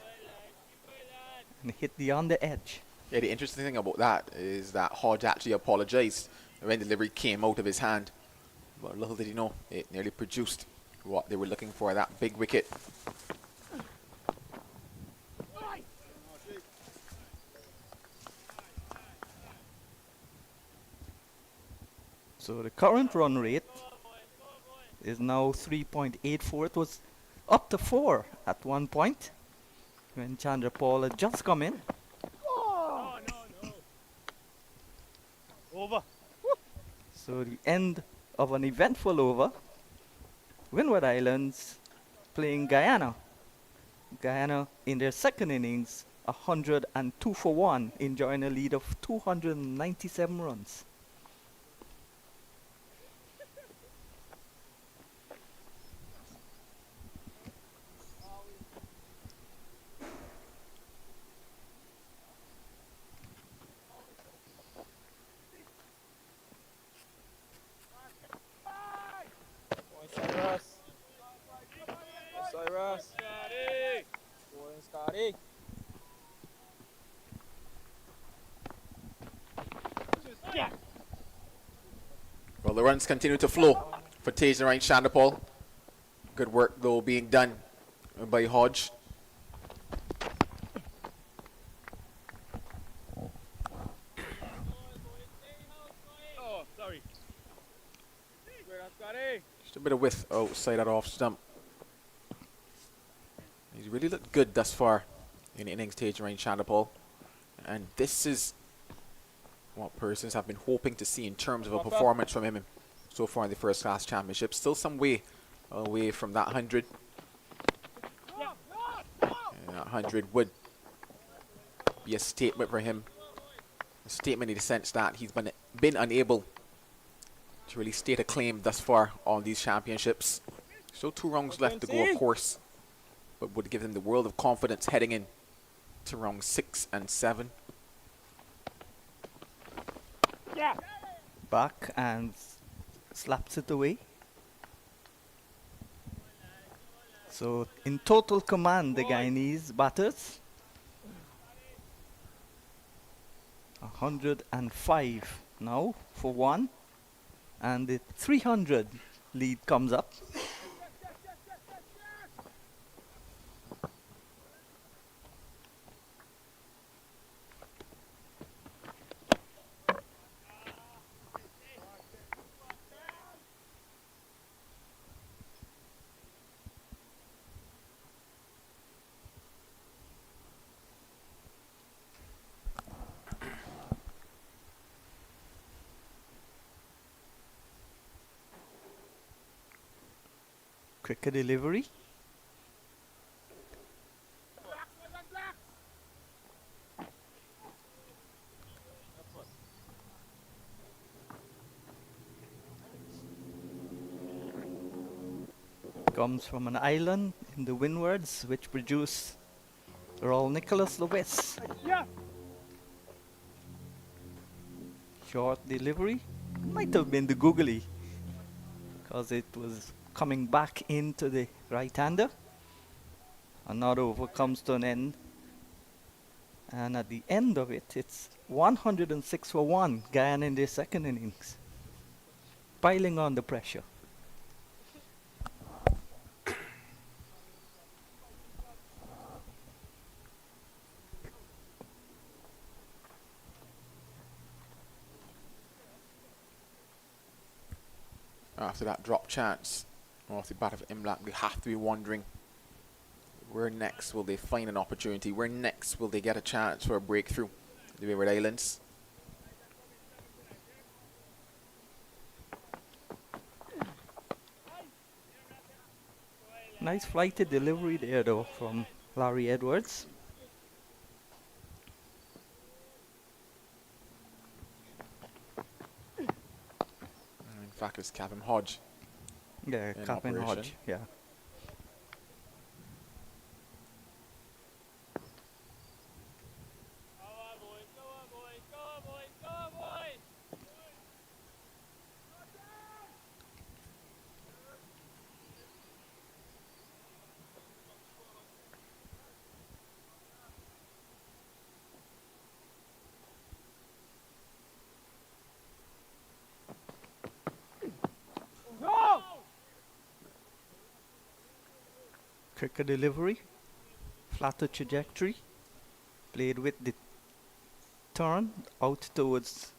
And hit the on the edge. Yeah, the interesting thing about that is that Hodge actually apologized when delivery came out of his hand. But little did he know, it nearly produced what they were looking for, that big wicket. So the current run rate is now 3.84. It was up to 4 at one point when Chanderpaul had just come in. Over. So the end of an eventful over. Windward Islands playing Guyana. Guyana in their second innings, 102 for 1, enjoying a lead of 297 runs. Cyrus. Cyrus. Going Scotty. Well, the runs continue to flow for Taser and Chanderpaul. Good work, though, being done by Hodge. Oh, sorry. Just a bit of width outside that off stump. He's really looked good thus far in the innings, Taser and Chanderpaul. And this is what persons have been hoping to see in terms of a performance from him so far in the first class championship. Still some way away from that 100. And 100 would be a statement for him. A statement in the sense that he's been unable to really state a claim thus far on these championships. Still 2 rounds left to go, of course, but would give him the world of confidence heading in to round 6 and 7. Yeah. Back and slaps it away. So in total command, the Guyanese batters. 105 now for 1. And the 300 lead comes up. Quicker delivery. Comes from an island in the Windwards, which produce Royal Nicholas Lewis. Short delivery. Might have been the googly, because it was coming back into the right-hander. Another over comes to an end. And at the end of it, it's 106 for 1, Guyana in their second innings. Piling on the pressure. After that drop chance off the bat of Imlach, they have to be wondering, where next will they find an opportunity? Where next will they get a chance for a breakthrough? The Windward Islands. Nice flighted delivery there though from Larry Edwards. In fact, it's Captain Hodge. Yeah, Captain Hodge, yeah. Quicker delivery, flatter trajectory, played with the turn out towards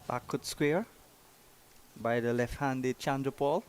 backward square by the left-handed Chanderpaul.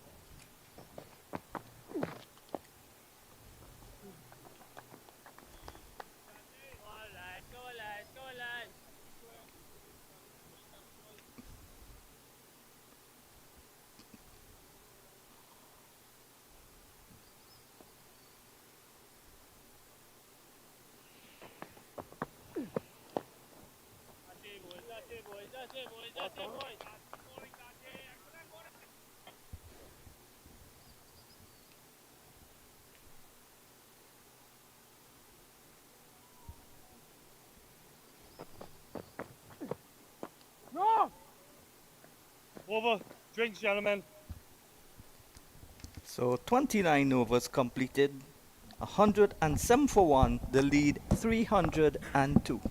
Over. Drinks, gentlemen. So 29 overs completed, 107 for 1, the lead 302.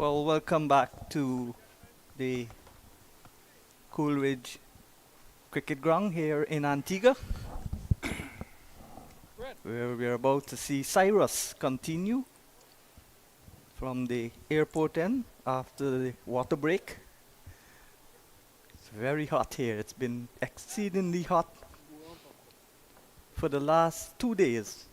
Well, welcome back to the Coolidge Cricket Ground here in Antigua, where we're about to see Cyrus continue from the airport end after the water break. It's very hot here. It's been exceedingly hot for the last 2 days.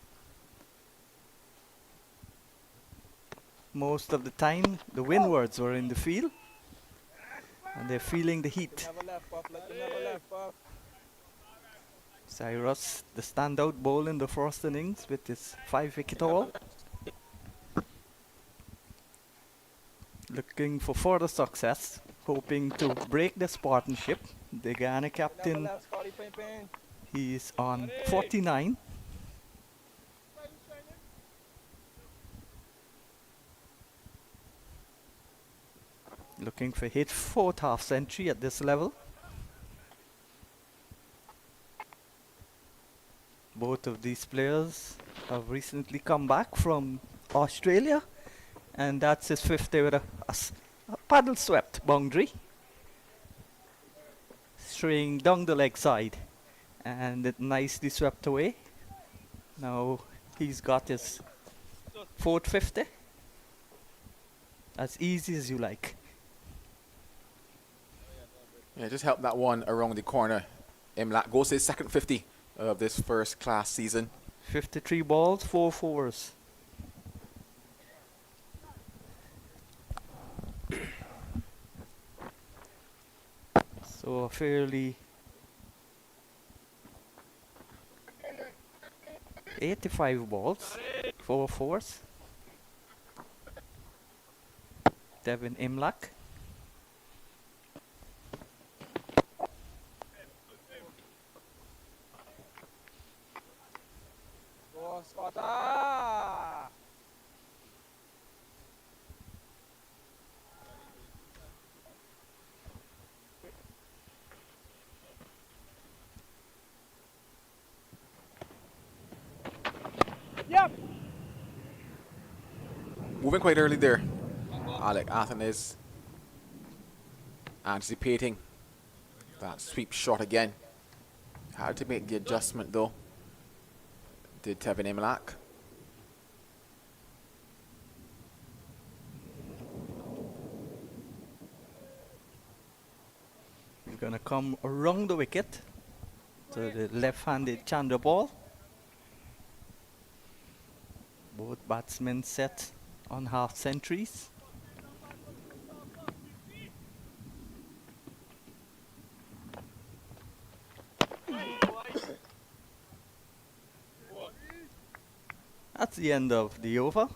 Most of the time, the Windwards were in the field, and they're feeling the heat. Cyrus, the standout bowler in the first innings with his 5-wicket haul. Looking for further success, hoping to break this partnership. The Guyana captain, he's on 49. Looking for his 4th half century at this level. Both of these players have recently come back from Australia, and that's his 5th day with a paddle swept boundary, straying down the leg side, and it nicely swept away. Now he's got his 4th 50, as easy as you like. Yeah, just help that one around the corner. Imlach goes to his second 50 of this first class season. 53 balls, 4 fours. So a fairly 85 balls, 4 fours. Devin Imlach. Yep. Moving quite early there. Alec Athens anticipating that sweep shot again. Had to make the adjustment though. Did Tevin Imlach. We're going to come around the wicket to the left-handed Chanderpaul. Both batsmen set on half centuries. That's the end of the over.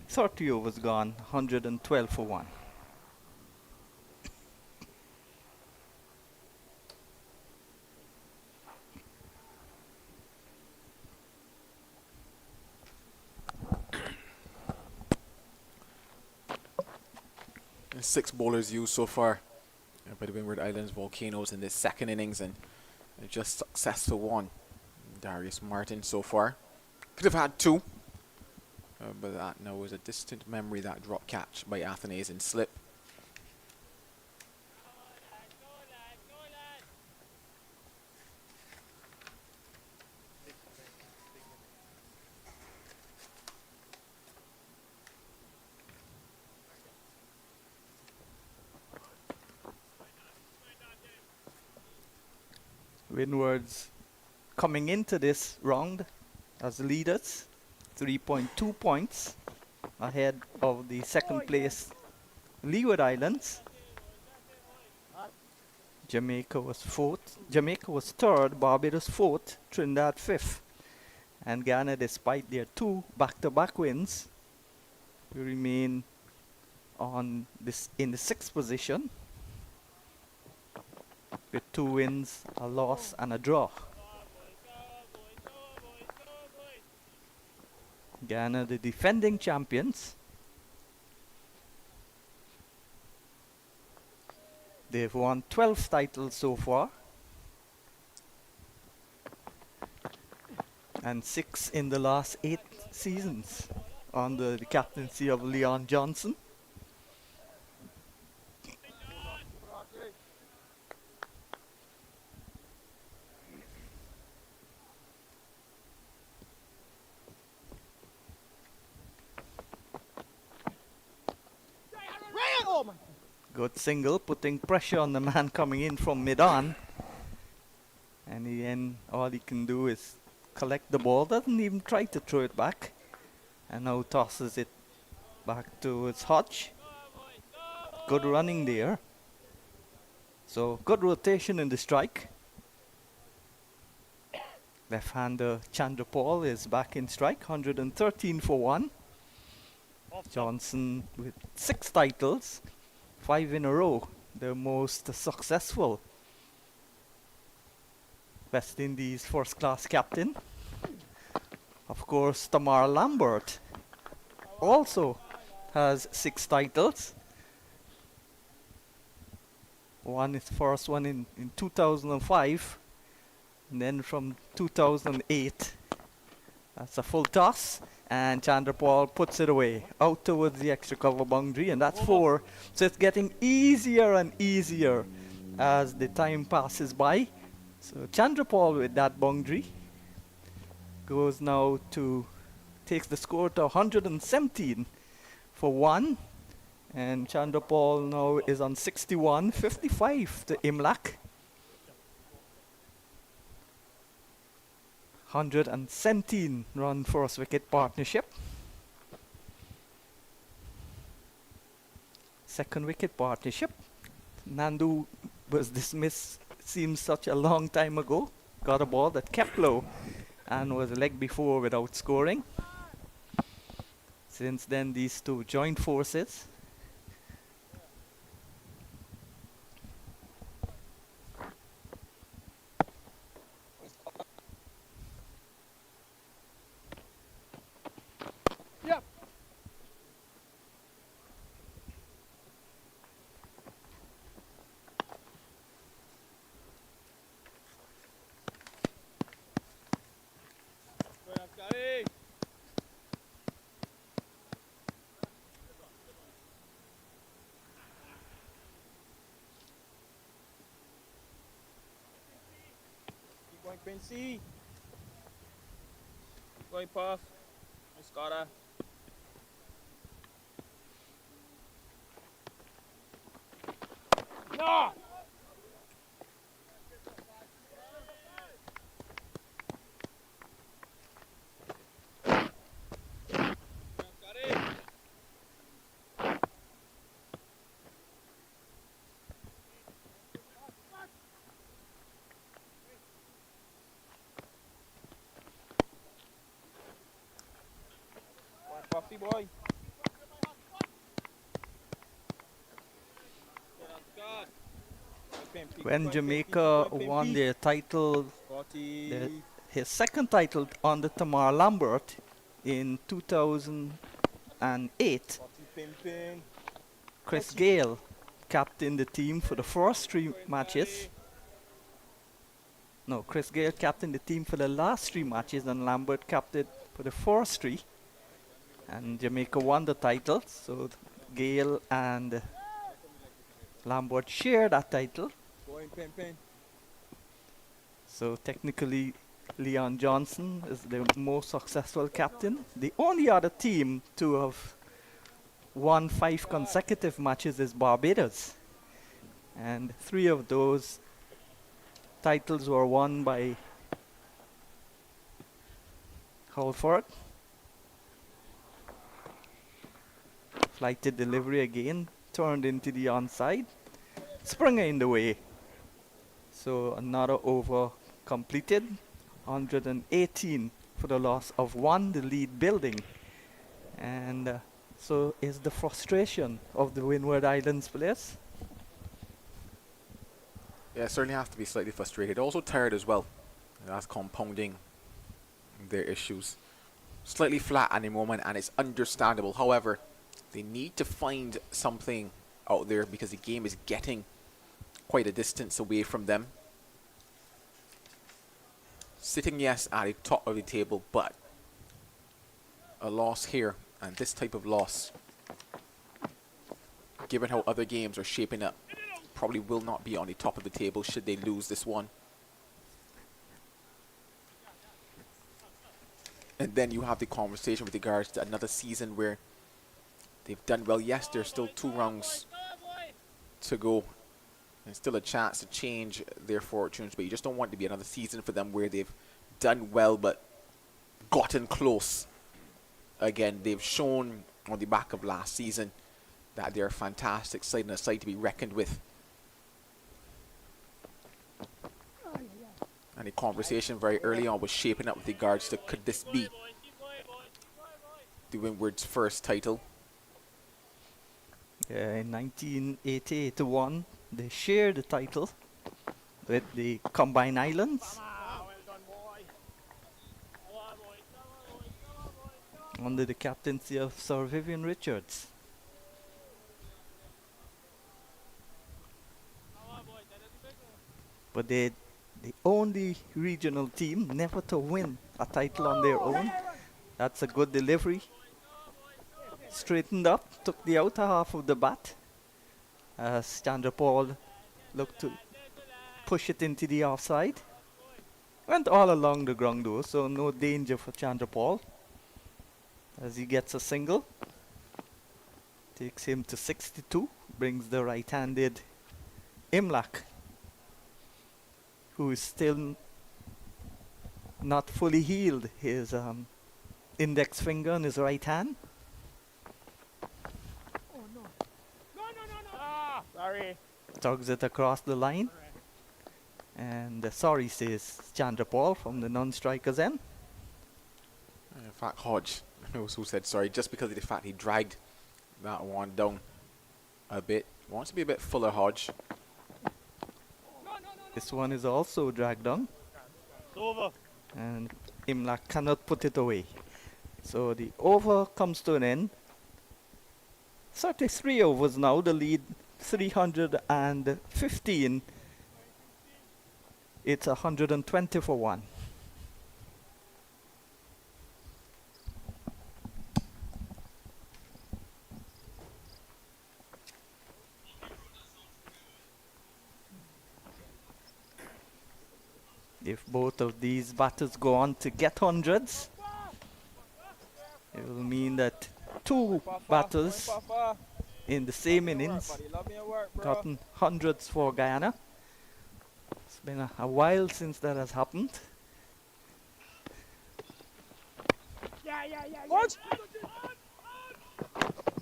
30 overs gone, 112 for 1. And 6 bowlers used so far by the Windward Islands Volcanoes in this second innings, and just successful one. Darius Martin so far. Could have had 2. But that now was a distant memory, that drop catch by Athens in slip. Windwards coming into this round as leaders. 3.2 points ahead of the second place Leeward Islands. Jamaica was 4th. Jamaica was 3rd, Barbados 4th, Trinidad 5th. And Guyana, despite their 2 back-to-back wins, remain on this in the 6th position with 2 wins, a loss and a draw. Guyana, the defending champions. They've won 12 titles so far, and 6 in the last 8 seasons under the captaincy of Leon Johnson. Good single, putting pressure on the man coming in from mid-on. And in the end, all he can do is collect the ball, doesn't even try to throw it back. And now tosses it back towards Hodge. Good running there. So good rotation in the strike. Left-hander Chanderpaul is back in strike, 113 for 1. Johnson with 6 titles, 5 in a row, the most successful West Indies first-class captain. Of course, Tamar Lambert also has 6 titles. One is first one in 2005, and then from 2008, that's a full toss, and Chanderpaul puts it away out towards the extra cover boundary, and that's 4. So it's getting easier and easier as the time passes by. So Chanderpaul with that boundary goes now to takes the score to 117 for 1. And Chanderpaul now is on 61, 55 to Imlach. 117 run first wicket partnership. Second wicket partnership. Nandu was dismissed, seems such a long time ago. Got a ball that kept low and was a leg before without scoring. Since then, these two joined forces. Quincy. Going Puff. Escada. No! Puffy boy. When Jamaica won their title, his second title under Tamar Lambert in 2008, Chris Gale captained the team for the first 3 matches. No, Chris Gale captained the team for the last 3 matches, and Lambert captained for the first 3. And Jamaica won the title, so Gale and Lambert share that title. So technically, Leon Johnson is the most successful captain. The only other team to have won 5 consecutive matches is Barbados. And 3 of those titles were won by Halford. Flighted delivery again, turned into the onside. Springer in the way. So another over completed. 118 for the loss of 1, the lead building. And so is the frustration of the Windward Islands players. Yeah, certainly have to be slightly frustrated. Also tired as well. That's compounding their issues. Slightly flat at the moment, and it's understandable. However, they need to find something out there because the game is getting quite a distance away from them. Sitting, yes, at the top of the table, but a loss here, and this type of loss, given how other games are shaping up, probably will not be on the top of the table should they lose this one. And then you have the conversation with regards to another season where they've done well. Yes, there's still 2 rounds to go. There's still a chance to change their fortunes, but you just don't want it to be another season for them where they've done well but gotten close. Again, they've shown on the back of last season that they're a fantastic side and a side to be reckoned with. And the conversation very early on was shaping up with regards to could this be the Windward's first title? In 1980-81, they shared the title with the Combined Islands under the captaincy of Sir Vivian Richards. But they're the only regional team never to win a title on their own. That's a good delivery. Straightened up, took the outer half of the bat as Chanderpaul looked to push it into the offside. Went all along the ground though, so no danger for Chanderpaul as he gets a single. Takes him to 62, brings the right-handed Imlach, who is still not fully healed his index finger on his right hand. Sorry. Tugs it across the line. And sorry, says Chanderpaul from the non-striker's end. In fact, Hodge who said sorry just because of the fact he dragged that one down a bit. Wants to be a bit fuller, Hodge. This one is also dragged on. Over. And Imlach cannot put it away. So the over comes to an end. 33 overs now, the lead 315. It's 120 for 1. If both of these batters go on to get hundreds, it will mean that two batters in the same innings gotten hundreds for Guyana. It's been a while since that has happened.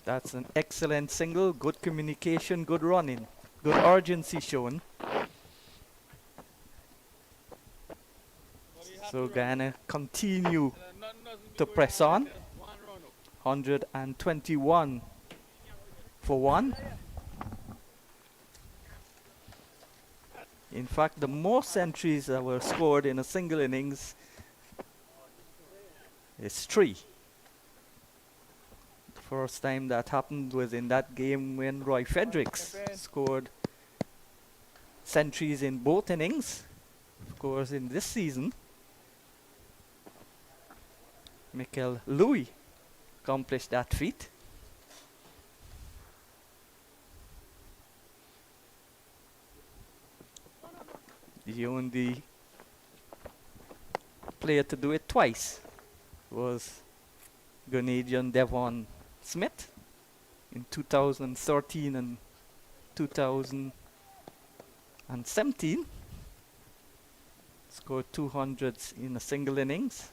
That's an excellent single, good communication, good running, good urgency shown. So Guyana continue to press on. 121 for 1. In fact, the most centuries that were scored in a single innings is 3. The first time that happened was in that game when Roy Fredericks scored centuries in both innings. Of course, in this season, Michael Louis accomplished that feat. The only player to do it twice was Grenadian Devon Smith in 2013 and 2017. Scored 200s in a single innings.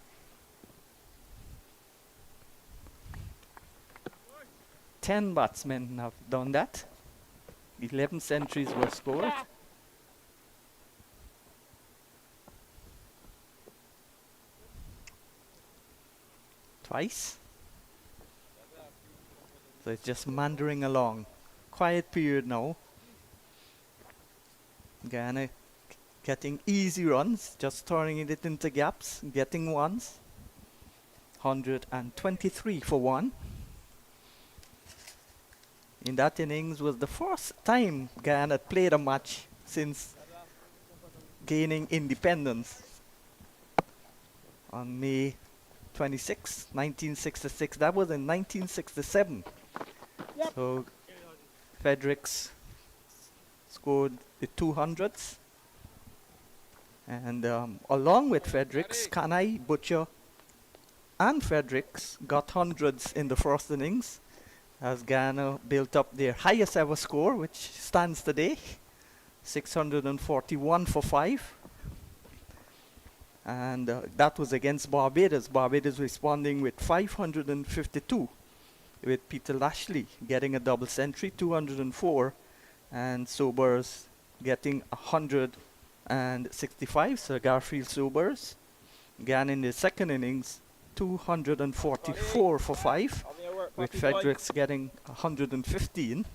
10 batsmen have done that. 11 centuries were scored. Twice. So it's just meandering along. Quiet period now. Guyana getting easy runs, just turning it into gaps, getting ones. 123 for 1. In that innings was the first time Guyana had played a match since gaining independence on May 26, 1966. That was in 1967. Yep. So Fredericks scored the 200s. And along with Fredericks, Kanai, Butcher and Fredericks got hundreds in the first innings. as Guyana built up their highest ever score, which stands today, 641 for 5. And that was against Barbados. Barbados responding with 552, with Peter Lashley getting a double century, 204, and Sobers getting 165, Sir Garfield Sobers. Guyana in the second innings, 244 for 5, with Fredericks getting 115.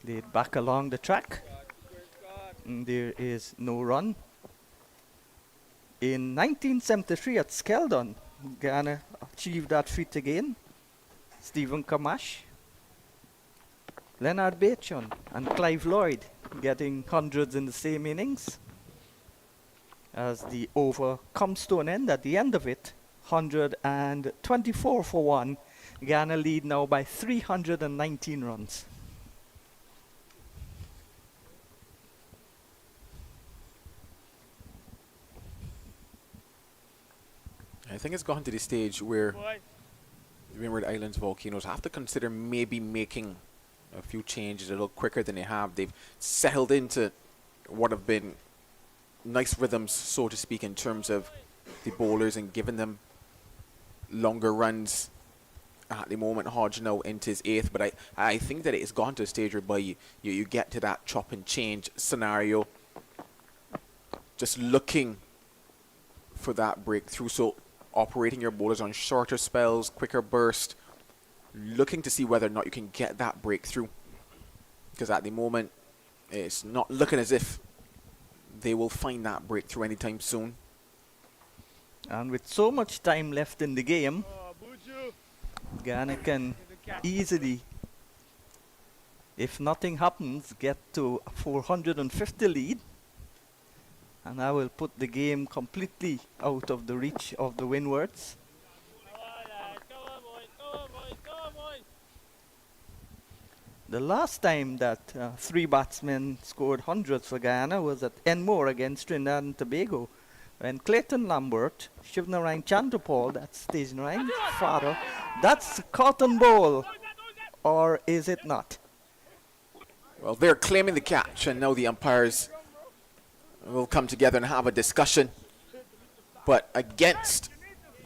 They're back along the track. And there is no run. In 1973 at Skeldon, Guyana achieved that feat again. Stephen Camash, Leonard Bachon, and Clive Lloyd getting hundreds in the same innings. As the over comes to an end, at the end of it, 124 for 1. Guyana lead now by 319 runs. I think it's gotten to the stage where the Windward Islands Volcanoes have to consider maybe making a few changes a little quicker than they have. They've settled into what have been nice rhythms, so to speak, in terms of the bowlers and giving them longer runs. At the moment, Hodge now into his 8th, but I think that it's gone to a stage whereby you get to that chop and change scenario, just looking for that breakthrough. So operating your bowlers on shorter spells, quicker burst, looking to see whether or not you can get that breakthrough, because at the moment it's not looking as if they will find that breakthrough anytime soon. And with so much time left in the game, Guyana can easily, if nothing happens, get to a 450 lead. And I will put the game completely out of the reach of the Windwards. The last time that 3 batsmen scored hundreds for Guyana was at Enmore against Trinidad and Tobago, when Clayton Lambert, Shivnarine Chanderpaul, that's stage 9, father, that's cotton bowl, or is it not? Well, they're claiming the catch, and now the umpires will come together and have a discussion. But against,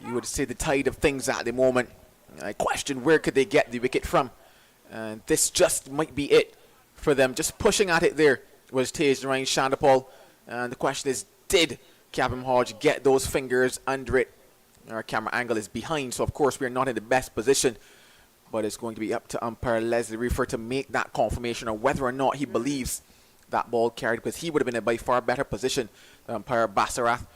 you would say, the tide of things at the moment, I question where could they get the wicket from. And this just might be it for them. Just pushing at it there was Tage Ryan Chanderpaul. And the question is, did Captain Hodge get those fingers under it? Our camera angle is behind, so of course we're not in the best position. But it's going to be up to umpire Leslie Reefer to make that confirmation on whether or not he believes that ball carried, because he would have been in a by far better position than umpire Basarath.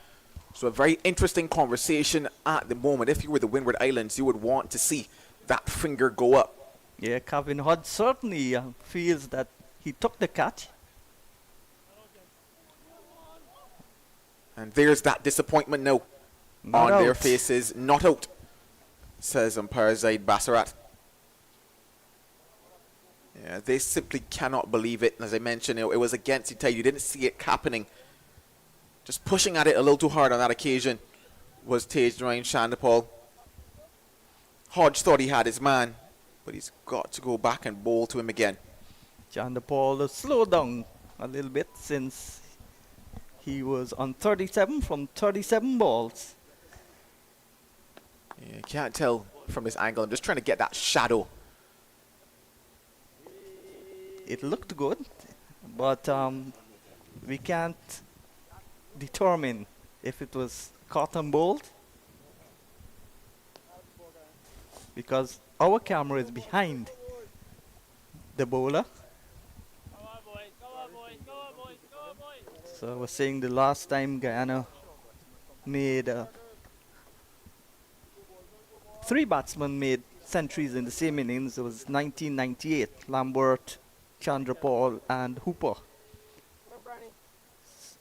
So a very interesting conversation at the moment. If you were the Windward Islands, you would want to see that finger go up. Yeah, Kevin Hodge certainly feels that he took the catch. And there's that disappointment now Not on their out. faces. Not out, says umpire Zaid Bassarat. Yeah, they simply cannot believe it. As I mentioned, it was against the tide. You didn't see it happening. Just pushing at it a little too hard on that occasion was Tage Ryan Chanderpaul. Hodge thought he had his man, but he's got to go back and bowl to him again. Chanderpaul has slowed down a little bit since he was on 37 from 37 balls. Yeah, you can't tell from this angle. I'm just trying to get that shadow. It looked good, but we can't determine if it was caught and bowled, because our camera is behind the bowler. So I was saying the last time Guyana made 3 batsmen made centuries in the same innings. It was 1998. Lambert, Chanderpaul and Hooper.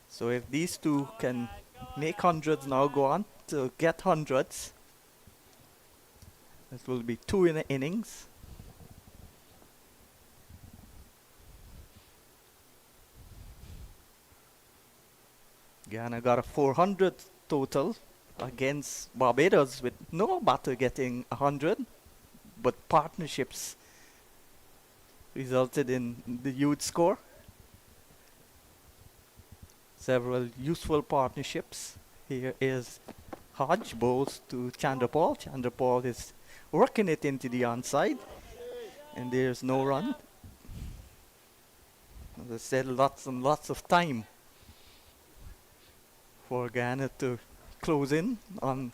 So if these two can make hundreds now, go on to get hundreds, it will be 2 in the innings. Guyana got a 400 total against Barbados with no batter getting 100, but partnerships resulted in the huge score. Several useful partnerships. Here is Hodge bowls to Chanderpaul. Chanderpaul is working it into the onside, and there's no run. As I said, lots and lots of time for Guyana to close in on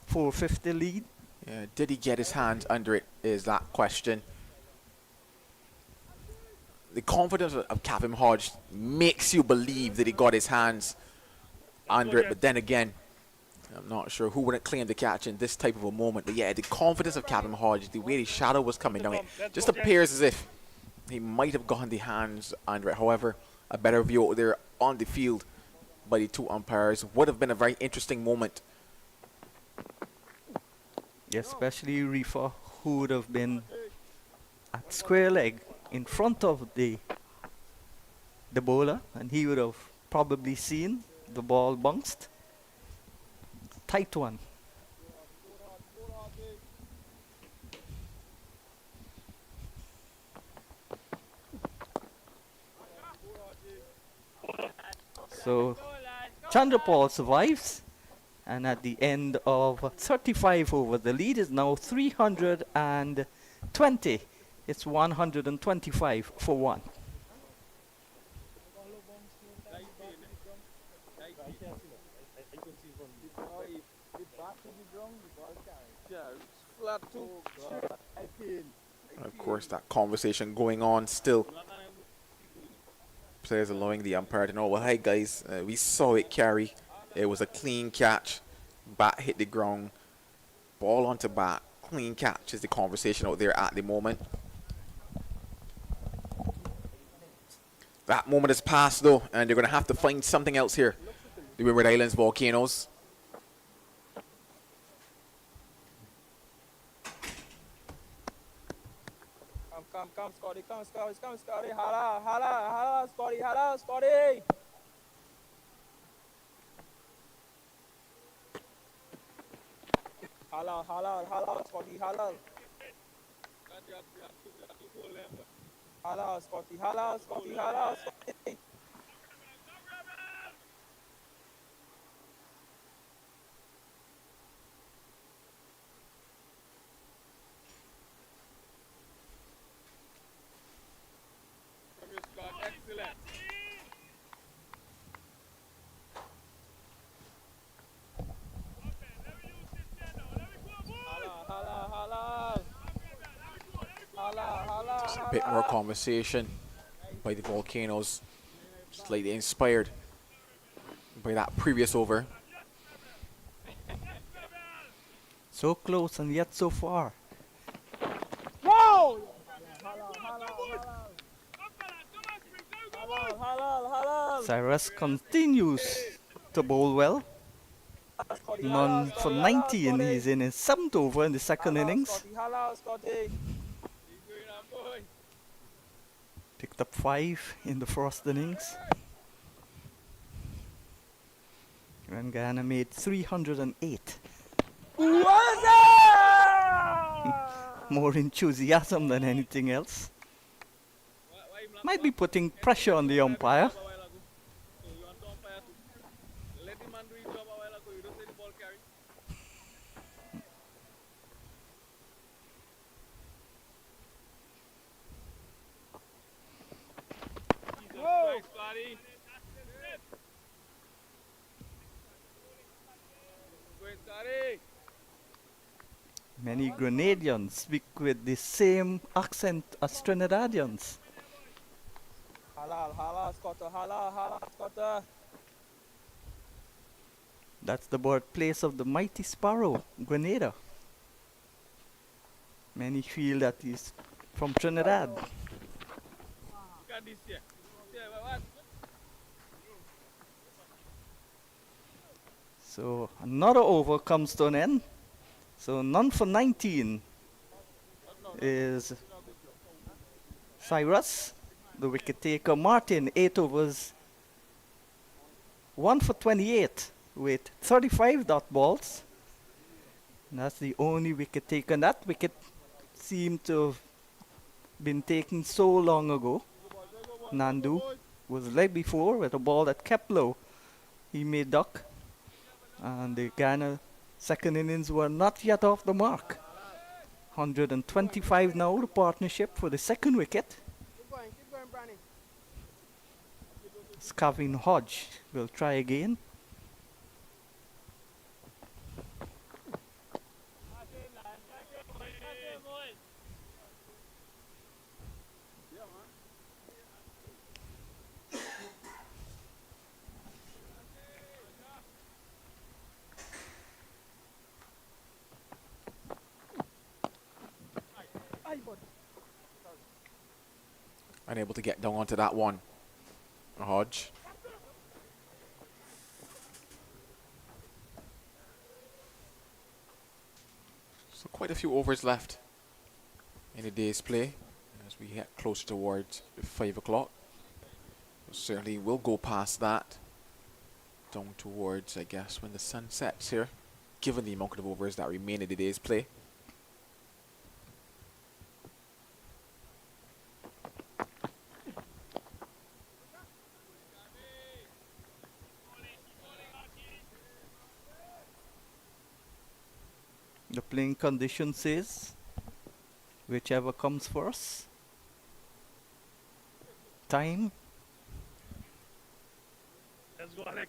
450 lead. Yeah, did he get his hands under it is that question. The confidence of Kevin Hodge makes you believe that he got his hands under it, but then again, I'm not sure who wouldn't claim the catch in this type of a moment. But yeah, the confidence of Kevin Hodge, the way the shadow was coming down, it just appears as if he might have gotten the hands under it. However, a better view out there on the field by the two umpires would have been a very interesting moment. Especially Reefer, who would have been at square leg in front of the bowler, and he would have probably seen the ball bounced. Tight one. So Chanderpaul survives, and at the end of 35 over, the lead is now 320. It's 125 for 1. Of course, that conversation going on still. Players allowing the umpire to know, well, hey guys, we saw it carry. It was a clean catch. Bat hit the ground. Ball onto bat. Clean catch is the conversation out there at the moment. That moment has passed though, and they're going to have to find something else here. The Windward Islands Volcanoes. Come, Scotty, Scotty, hala, Scotty. Hala, Scotty, hala. Hala, Scotty, Scotty. Excellent. Just a bit more conversation by the Volcanoes, slightly inspired by that previous over. So close and yet so far. Whoa! Cyrus continues to bowl well. None for 90, and he's in his 7th over in the second innings. Picked up 5 in the first innings. And Guyana made 308. More enthusiasm than anything else. Might be putting pressure on the umpire. Many Grenadians speak with the same accent as Trinidadians. Hala, Scotter. That's the birthplace of the mighty sparrow, Grenada. Many feel that he's from Trinidad. So another over comes to an end. So none for 19 is Cyrus. The wicket taker Martin, 8 overs, 1 for 28. with 35 dot balls. And that's the only wicket taken. That wicket seemed to have been taken so long ago. Nandu was leg before with a ball that kept low. He made duck. And the Guyana second innings were not yet off the mark. 125 now, the partnership for the second wicket. Keep going, Branny. Scavin Hodge will try again. Unable to get down onto that one. Hodge. So quite a few overs left in the day's play as we get closer towards 5 o'clock. Certainly will go past that. Down towards, I guess, when the sun sets here, given the amount of overs that remain in the day's play. The playing condition says whichever comes first. Time Let's go, Alec.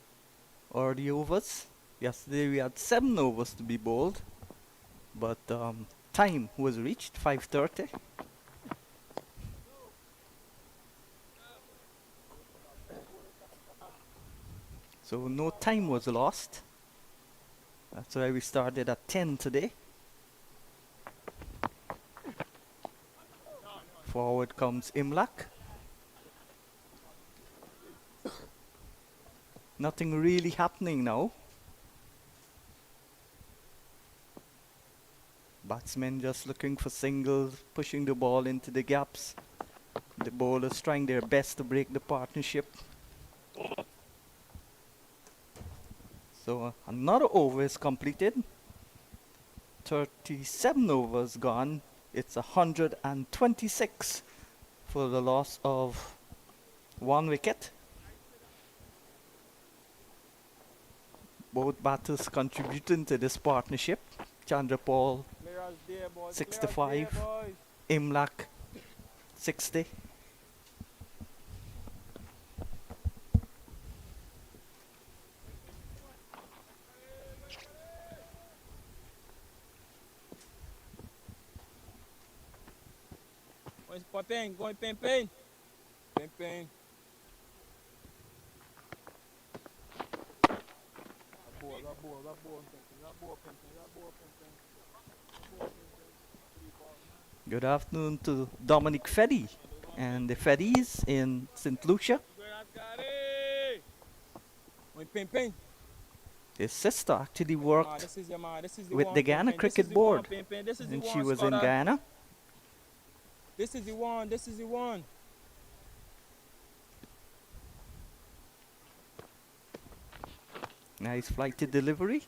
or the overs. Yesterday we had 7 overs to be bowled, but time was reached, 5:30. So no time was lost. That's why we started at 10 today. Forward comes Imlach. Nothing really happening now. Batsmen just looking for singles, pushing the ball into the gaps. The bowlers trying their best to break the partnership. So another over is completed. 37 overs gone. It's 126 for the loss of 1 wicket. Both batters contributing to this partnership. Chanderpaul 65, Imlach 60. Going pen. Pen. Good afternoon to Dominic Feddy and the Feddies in St. Lucia. Pen. His sister actually worked This is the with one, the Guyana Pen. Cricket This is the Board one, Pen. This is the when one, she was in Scott. Guyana. This is the one. Nice flighted delivery.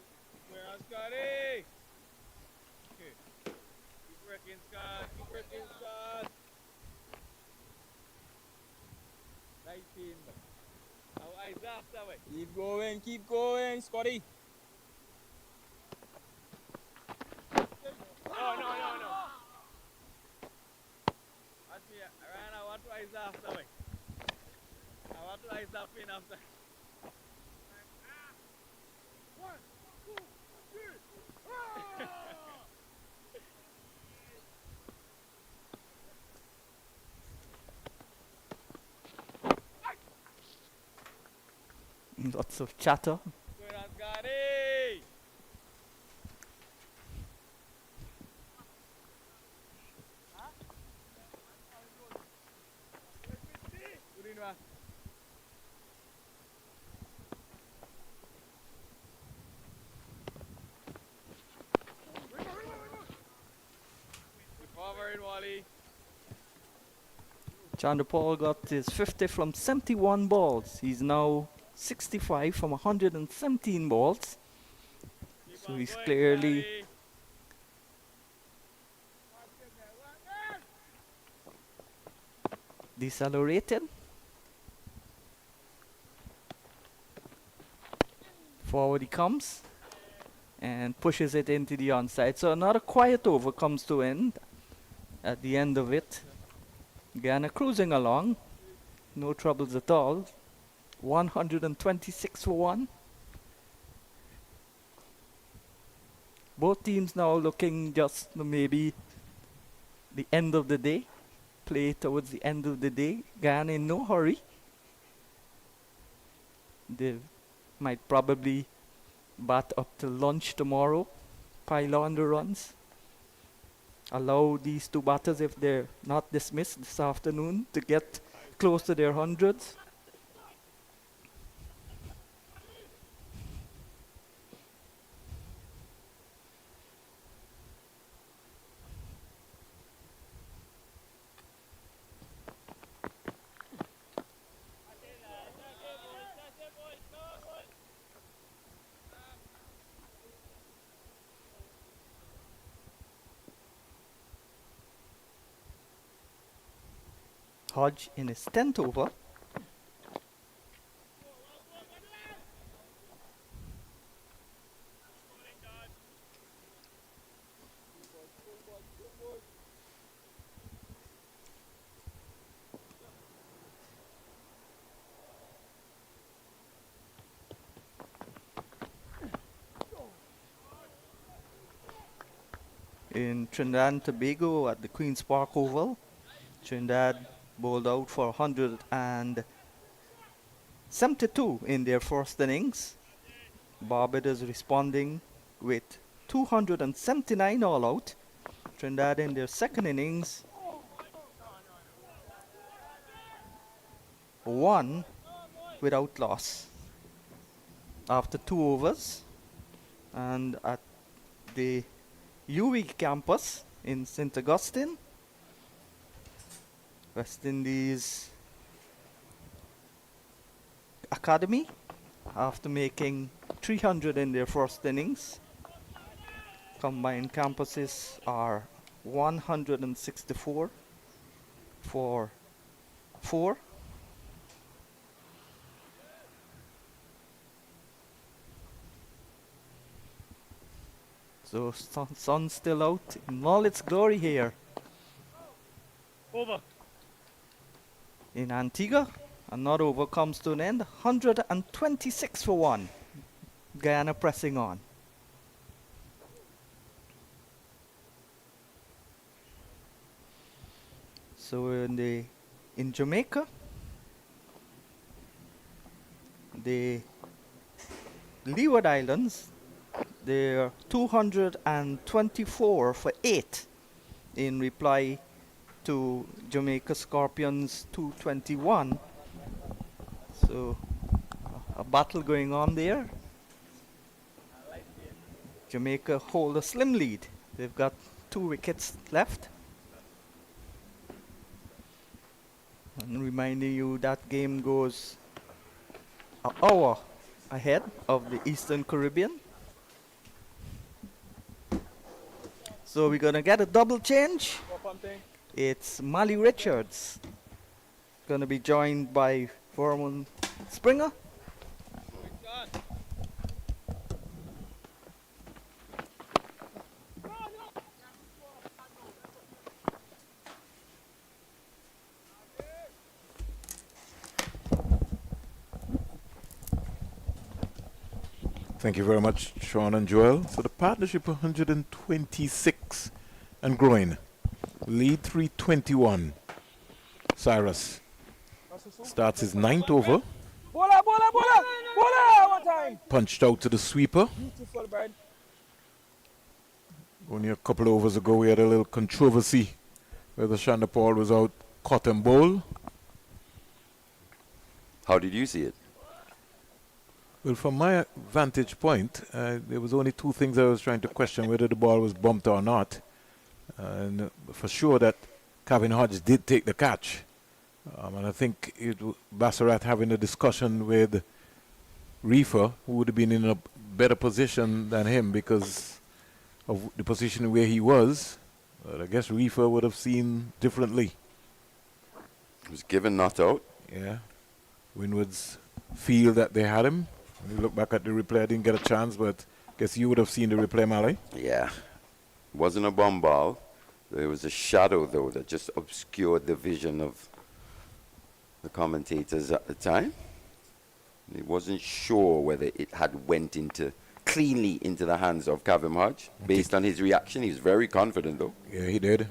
Where's Scotty? Okay. Keep working, Scott. Nice team. Our eyes after way. Keep going, Scotty. No. I want to eyes after way. I want to eyes after in after. 1, 2, 3. Lots of chatter. Where's Scotty? Recovering, Wally. Chanderpaul got his 50 from 71 balls. He's now 65 from 117 balls. So he's clearly decelerated. Forward he comes and pushes it into the onside. So another quiet over comes to end. At the end of it, Guyana cruising along, no troubles at all. 126 for 1. Both teams now looking just maybe the end of the day, play towards the end of the day. Guyana in no hurry. They might probably bat up till lunch tomorrow, pile on the runs. Allow these two batters, if they're not dismissed this afternoon, to get close to their hundreds. Hodge in his 10th over. In Trinidad and Tobago at the Queen's Park Oval, Trinidad bowled out for 172 in their first innings. Barbados responding with 279 all out. Trinidad in their second innings won without loss after 2 overs. And at the UWE campus in St. Augustine, West Indies Academy, after making 300 in their first innings, combined campuses are 164 for 4. So sun's still out in all its glory here. Over. In Antigua, another over comes to an end. 126 for 1. Guyana pressing on. So in Jamaica, the Leeward Islands, they're 224 for 8 in reply to Jamaica Scorpions 221. So a battle going on there. Jamaica hold a slim lead. They've got 2 wickets left. And reminding you that game goes an hour ahead of the Eastern Caribbean. So we're gonna get a double change. It's Mali Richards, gonna be joined by Vermont Springer. Thank you very much, Sean and Joel. So the partnership 126 and growing. Lead 321. Cyrus starts his 9th over. Bola, bola, bola, bola, one time. Punched out to the sweeper. Beautiful bird. Only a couple of overs ago we had a little controversy whether Chanderpaul was out caught and bowl. How did you see it? Well, from my vantage point, there was only 2 things I was trying to question, whether the ball was bumped or not. And for sure that Kevin Hodge did take the catch. And I think Bassarat having a discussion with Reefer, who would have been in a better position than him because of the position where he was. But I guess Reefer would have seen differently. He was given not out. Yeah. Windward's feel that they had him. When you look back at the replay, I didn't get a chance, but I guess you would have seen the replay, Mally. Yeah. It wasn't a bomb ball. There was a shadow, though, that just obscured the vision of the commentators at the time. He wasn't sure whether it had went cleanly into the hands of Kavem Hodge. Based on his reaction, he was very confident, though. Yeah, he did.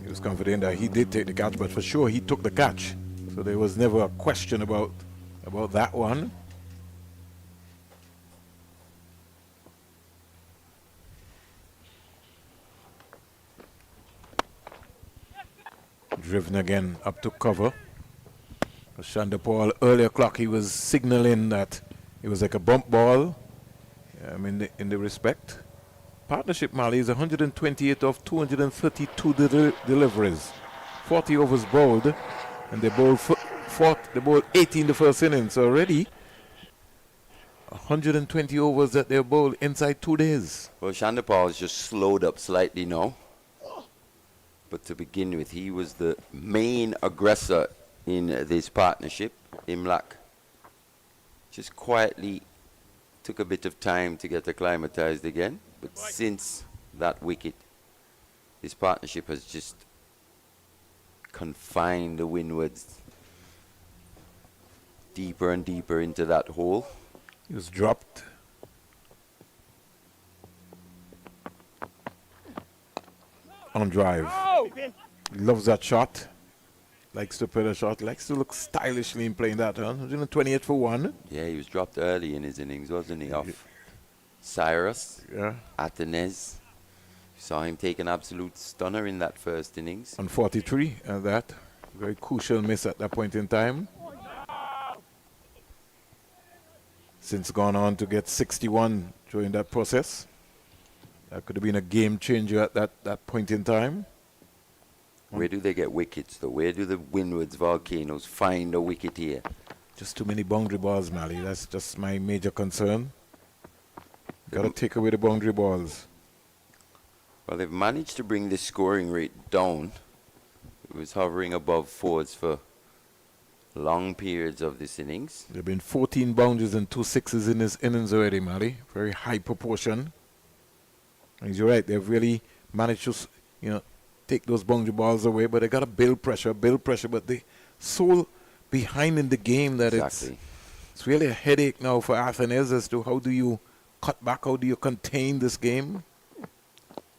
He was confident that he did take the catch, but for sure he took the catch. So there was never a question about that one. Driven again up to cover. Chanderpaul, earlier clock, he was signaling that it was like a bump ball. In the respect. Partnership Mali is 128 of 232 deliveries. 40 overs bowled, and they bowled 18 the first innings. So already 120 overs that they bowled inside 2 days. Well, Chanderpaul has just slowed up slightly now. But to begin with, he was the main aggressor in this partnership. Imlach just quietly took a bit of time to get acclimatized again. But since that wicket, this partnership has just confined the Windwards deeper and deeper into that hole. He was dropped. On drive. He loves that shot. Likes to play the shot. Likes to look stylishly in playing that. 128 for 1. Yeah, he was dropped early in his innings, wasn't he? Off Cyrus. Yeah. Atenez. Saw him take an absolute stunner in that first innings. On 43 and that. Very crucial miss at that point in time. Since gone on to get 61 during that process. That could have been a game changer at that point in time. Where do they get wickets, though? Where do the Windwards Volcanoes find a wicket here? Just too many boundary balls, Mally. That's just my major concern. Got to take away the boundary balls. Well, they've managed to bring the scoring rate down. It was hovering above 4s for long periods of this innings. There have been 14 boundaries and 2 sixes in this innings already, Mally. Very high proportion. And you're right, they've really managed to, take those boundary balls away, but they got to build pressure, but they so behind in the game that it's really a headache now for Athens as to how do you cut back, how do you contain this game?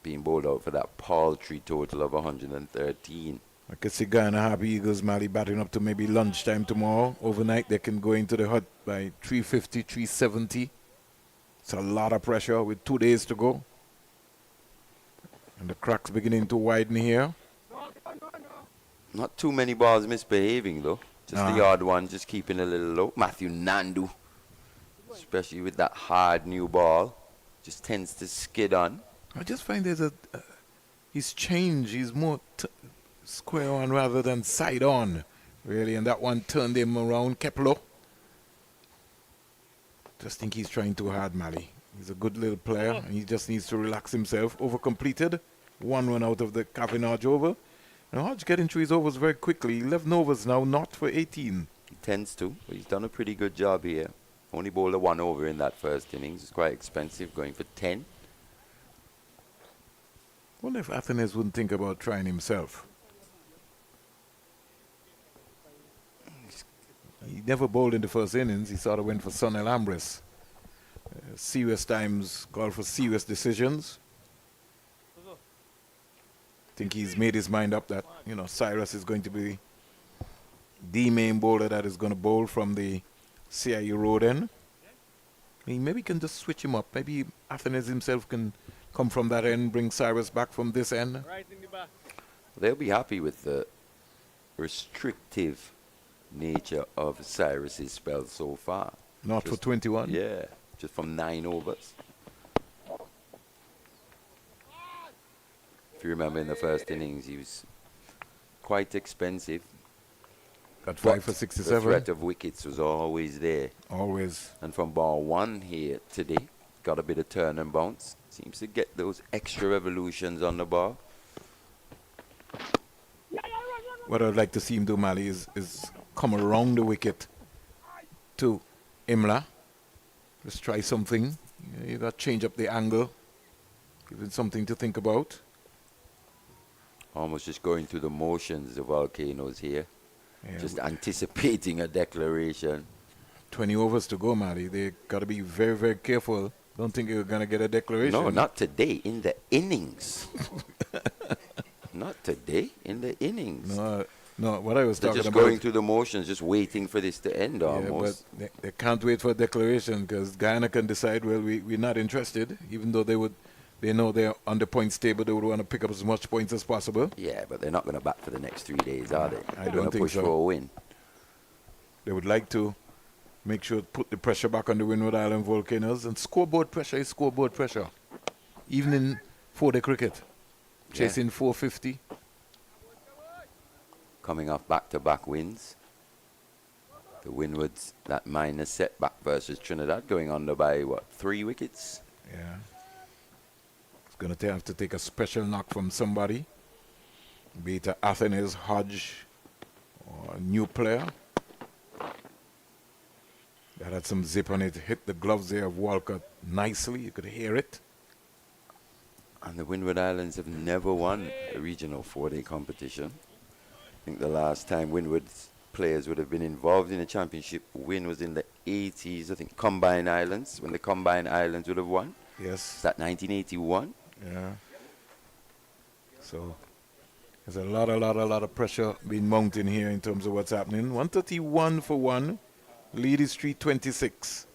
Being bowled out for that paltry total of 113. I could see Guyana Happy Eagles, Mally, batting up to maybe lunchtime tomorrow. Overnight, they can go into the hut by 350, 370. It's a lot of pressure with 2 days to go. And the cracks beginning to widen here. Not too many balls misbehaving, though. Just the odd one, just keeping a little low. Matthew Nandu, especially with that hard new ball, just tends to skid on. I just find there's he's changed. He's more square on rather than side on, really. And that one turned him around, kept low. Just think he's trying too hard, Mally. He's a good little player, and he just needs to relax himself. Over-completed. 1 run out of the Kavem Hodge over. And Hodge getting through his overs very quickly. 11 overs now, not for 18. He tends to, but he's done a pretty good job here. Only bowled a 1 over in that first innings. It's quite expensive, going for 10. I wonder if Athens wouldn't think about trying himself. He never bowled in the first innings. He sort of went for Son Alhambres. Serious times call for serious decisions. I think he's made his mind up that, Cyrus is going to be the main bowler that is going to bowl from the CIU road end. He maybe can just switch him up. Maybe Athens himself can come from that end, bring Cyrus back from this end. Right in the back. They'll be happy with the restrictive nature of Cyrus's spell so far. Not for 21? Yeah, just from 9 overs. If you remember in the first innings, he was quite expensive. Got 5 But for the 67. threat of wickets was always there. Always. And from ball 1 here today, got a bit of turn and bounce. Seems to get those extra revolutions on the ball. What I'd like to see him do, Mali, is come around the wicket to Imlach. Just try something. You got to change up the angle. Give it something to think about. Almost just going through the motions, the Volcanoes here. Yeah, just anticipating a declaration. 20 overs to go, Mali. They got to be very, very careful. Don't think you're going to get a declaration. No, not today. In the innings. Not today. In the innings. No, what I was They're talking just about. going through the motions, just waiting for this to end almost. Yeah, but they can't wait for a declaration because Guyana can decide, well, we're not interested, even though they know they're on the points table. They would want to pick up as much points as possible. Yeah, but they're not going to bat for the next 3 days, are they? I They're don't gonna think push so. for a win. They would like to make sure to put the pressure back on the Windward Island Volcanoes, and scoreboard pressure is scoreboard pressure. Even in 4-day cricket, chasing 450. Coming off back-to-back wins. The Windwards, that minor setback versus Trinidad, going under by, 3 wickets? Yeah. It's going to have to take a special knock from somebody, be it Athena's Hodge or a new player. That had some zip on it, hit the gloves there of Walcott nicely. You could hear it. And the Windward Islands have never won a regional 4-day competition. I think the last time Windward's players would have been involved in a championship win was in the 80s, I think, Combined Islands, when the Combined Islands would have won. Yes. Is that 1981? Yeah. So there's a lot of pressure being mounted here in terms of what's happening. 131 for 1. Lead is 326.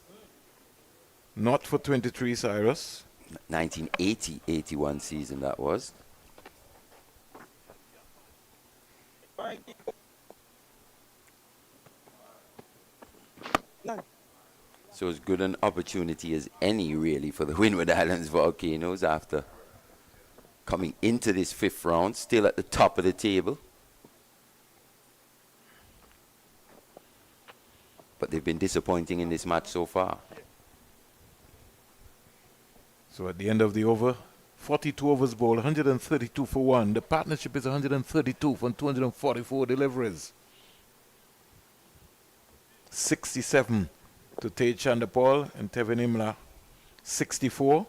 Not for 23, Cyrus. 1980-81 season that was. So as good an opportunity as any, really, for the Windward Islands Volcanoes after coming into this 5th round, still at the top of the table. But they've been disappointing in this match so far. So at the end of the over, 42 overs bowled, 132 for 1. The partnership is 132 from 244 deliveries. 67 to Chanderpaul and Tevin Imlach. 64.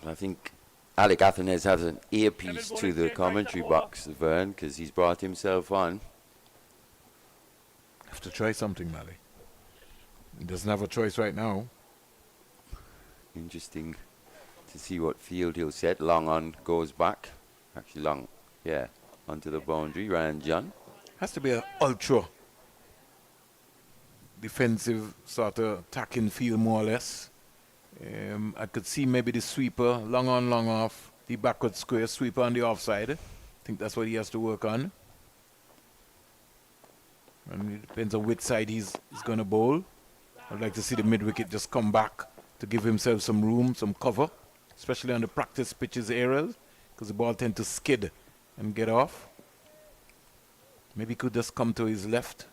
I think Alec Athenes has an earpiece to the commentary box, Vern, because he's brought himself on. Have to try something, Mali. He doesn't have a choice right now. Interesting to see what field he'll set. Long on goes back. Actually long, yeah, onto the boundary. Ryan John. Has to be an ultra defensive sort of attacking field, more or less. I could see maybe the sweeper, long on, long off, the backward square sweeper on the offside. I think that's what he has to work on. And it depends on which side he's going to bowl. I'd like to see the mid-wicket just come back to give himself some room, some cover, especially on the practice pitches areas, because the ball tends to skid and get off. Maybe he could just come to his left.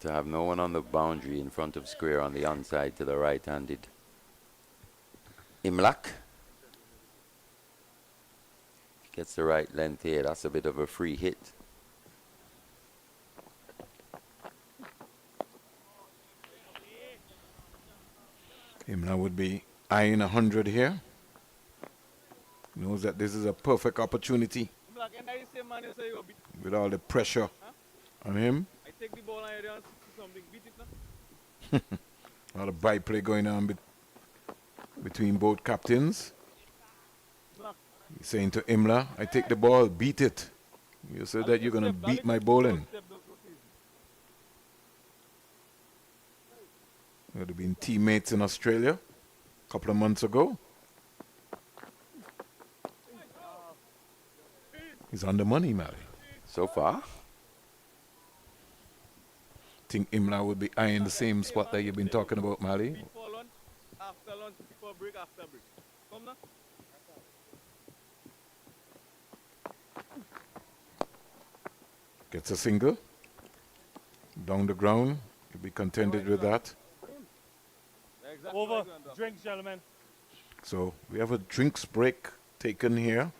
To have no one on the boundary in front of square on the onside to the right-handed Imlach. Gets the right length here. That's a bit of a free hit. Imlach would be eyeing 100 here. Knows that this is a perfect opportunity with all the pressure on him. I take the ball and I don't see something. Beat it now. A lot of byplay going on between both captains. He's saying to Imlach, I take the ball, beat it. You said that you're going to beat my bowling. Would have been teammates in Australia a couple of months ago. He's on the money, Mary. So far. Think Imlach would be eyeing the same spot that you've been talking about, Mali. Before lunch, after lunch, before break, after break. Come now. Gets a single. Down the ground. He'll be contented with that. Over. Drinks, gentlemen. So we have a drinks break taken here.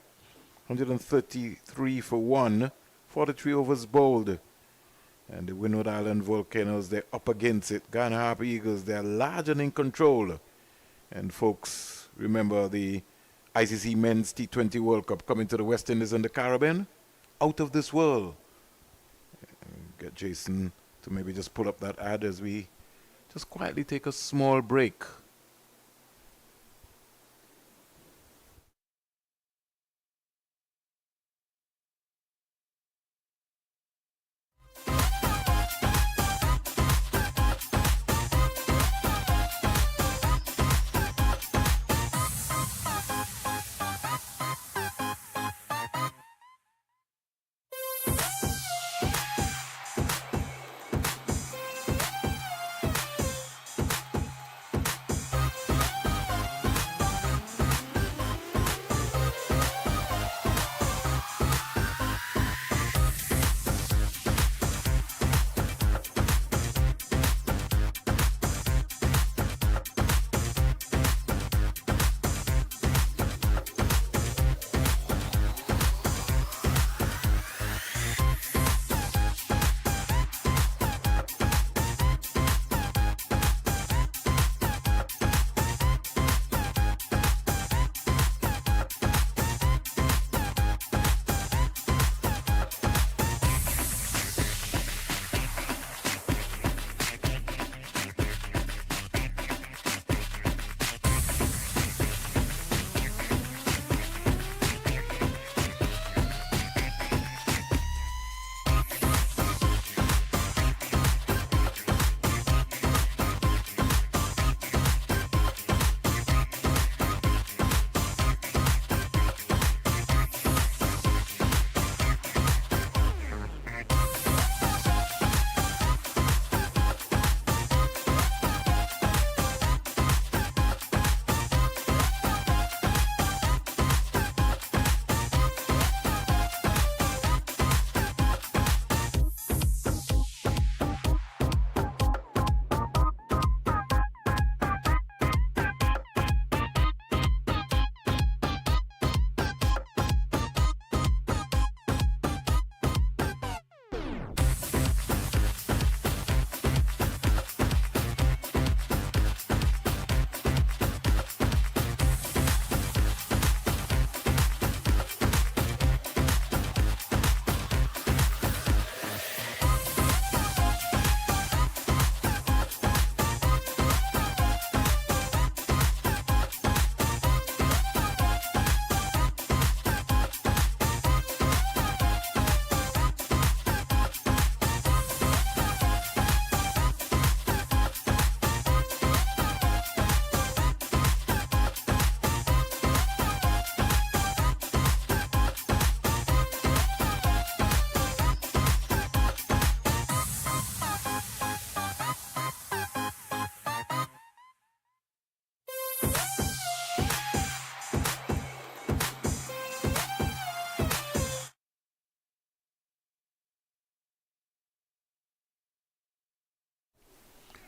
133 for 1. 43 overs bowled. And the Windward Island Volcanoes, they're up against it. Guyana Harper Eagles, they're large and in control. And folks, remember the ICC Men's T20 World Cup coming to the West Indies and the Caribbean? Out of this world. Get Jason to maybe just pull up that ad as we just quietly take a small break.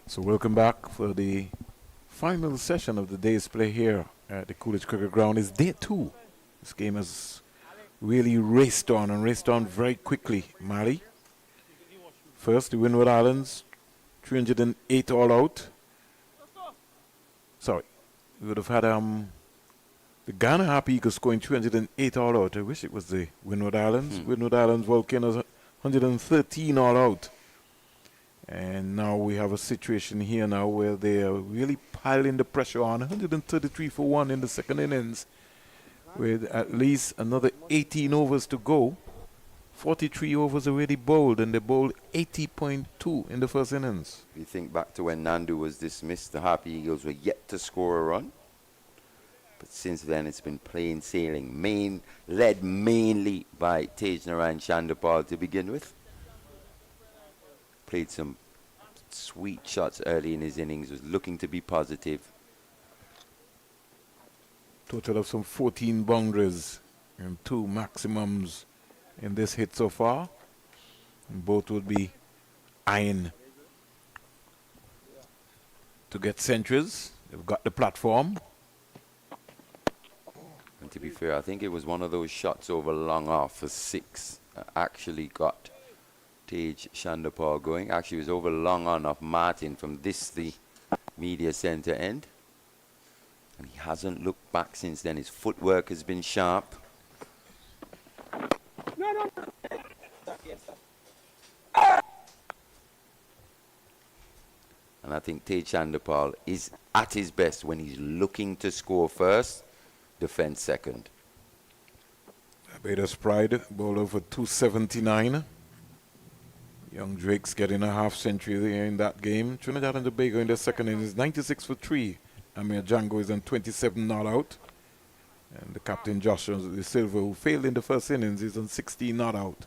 So welcome back for the final session of the day's play here at the Coolidge Cricket Ground. Is day 2. This game has really raced on and raced on very quickly. Mali. First, the Windward Islands, 308 all out. Sorry, we would have had the Guyana Harper Eagles scoring 308 all out. I wish it was the Windward Islands. Windward Islands Volcanoes 113 all out. And now we have a situation here now where they are really piling the pressure on. 133 for 1 in the second innings with at least another 18 overs to go. 43 overs already bowled, and they bowled 80.2 in the first innings. If you think back to when Nandu was dismissed, the Harper Eagles were yet to score a run. But since then, it's been plain sailing, led mainly by Tej Narayan Chanderpaul to begin with. Played some sweet shots early in his innings, was looking to be positive. Total of some 14 boundaries and 2 maximums in this hit so far. And both would be eyeing to get centuries. They've got the platform. And to be fair, I think it was one of those shots over long off for 6 that actually got Tage Chanderpaul going. Actually, it was over long on off Martin from the media center end. And he hasn't looked back since then. His footwork has been sharp. And I think Tage Chanderpaul is at his best when he's looking to score first, defense second. Barbados Pride, bowler for 279. Young Drake's getting a half century there in that game. Trinidad and Tobago in the second innings, 96 for 3. Amir Django is on 27 not out. And the captain Joshua De Silva, who failed in the first innings, is on 16 not out.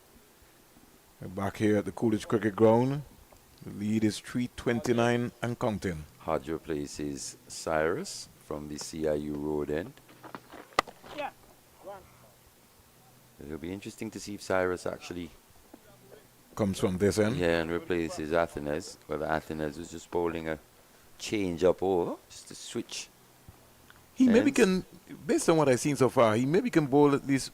We're back here at the Coolidge Cricket Ground. The lead is 329 and counting. Hodge replaces Cyrus from the CIU road end. It'll be interesting to see if Cyrus actually comes from this end. Yeah, and replaces Athenes. Whether Athenes was just bowling a change up over, just to switch. He maybe can, based on what I've seen so far, he maybe can bowl at least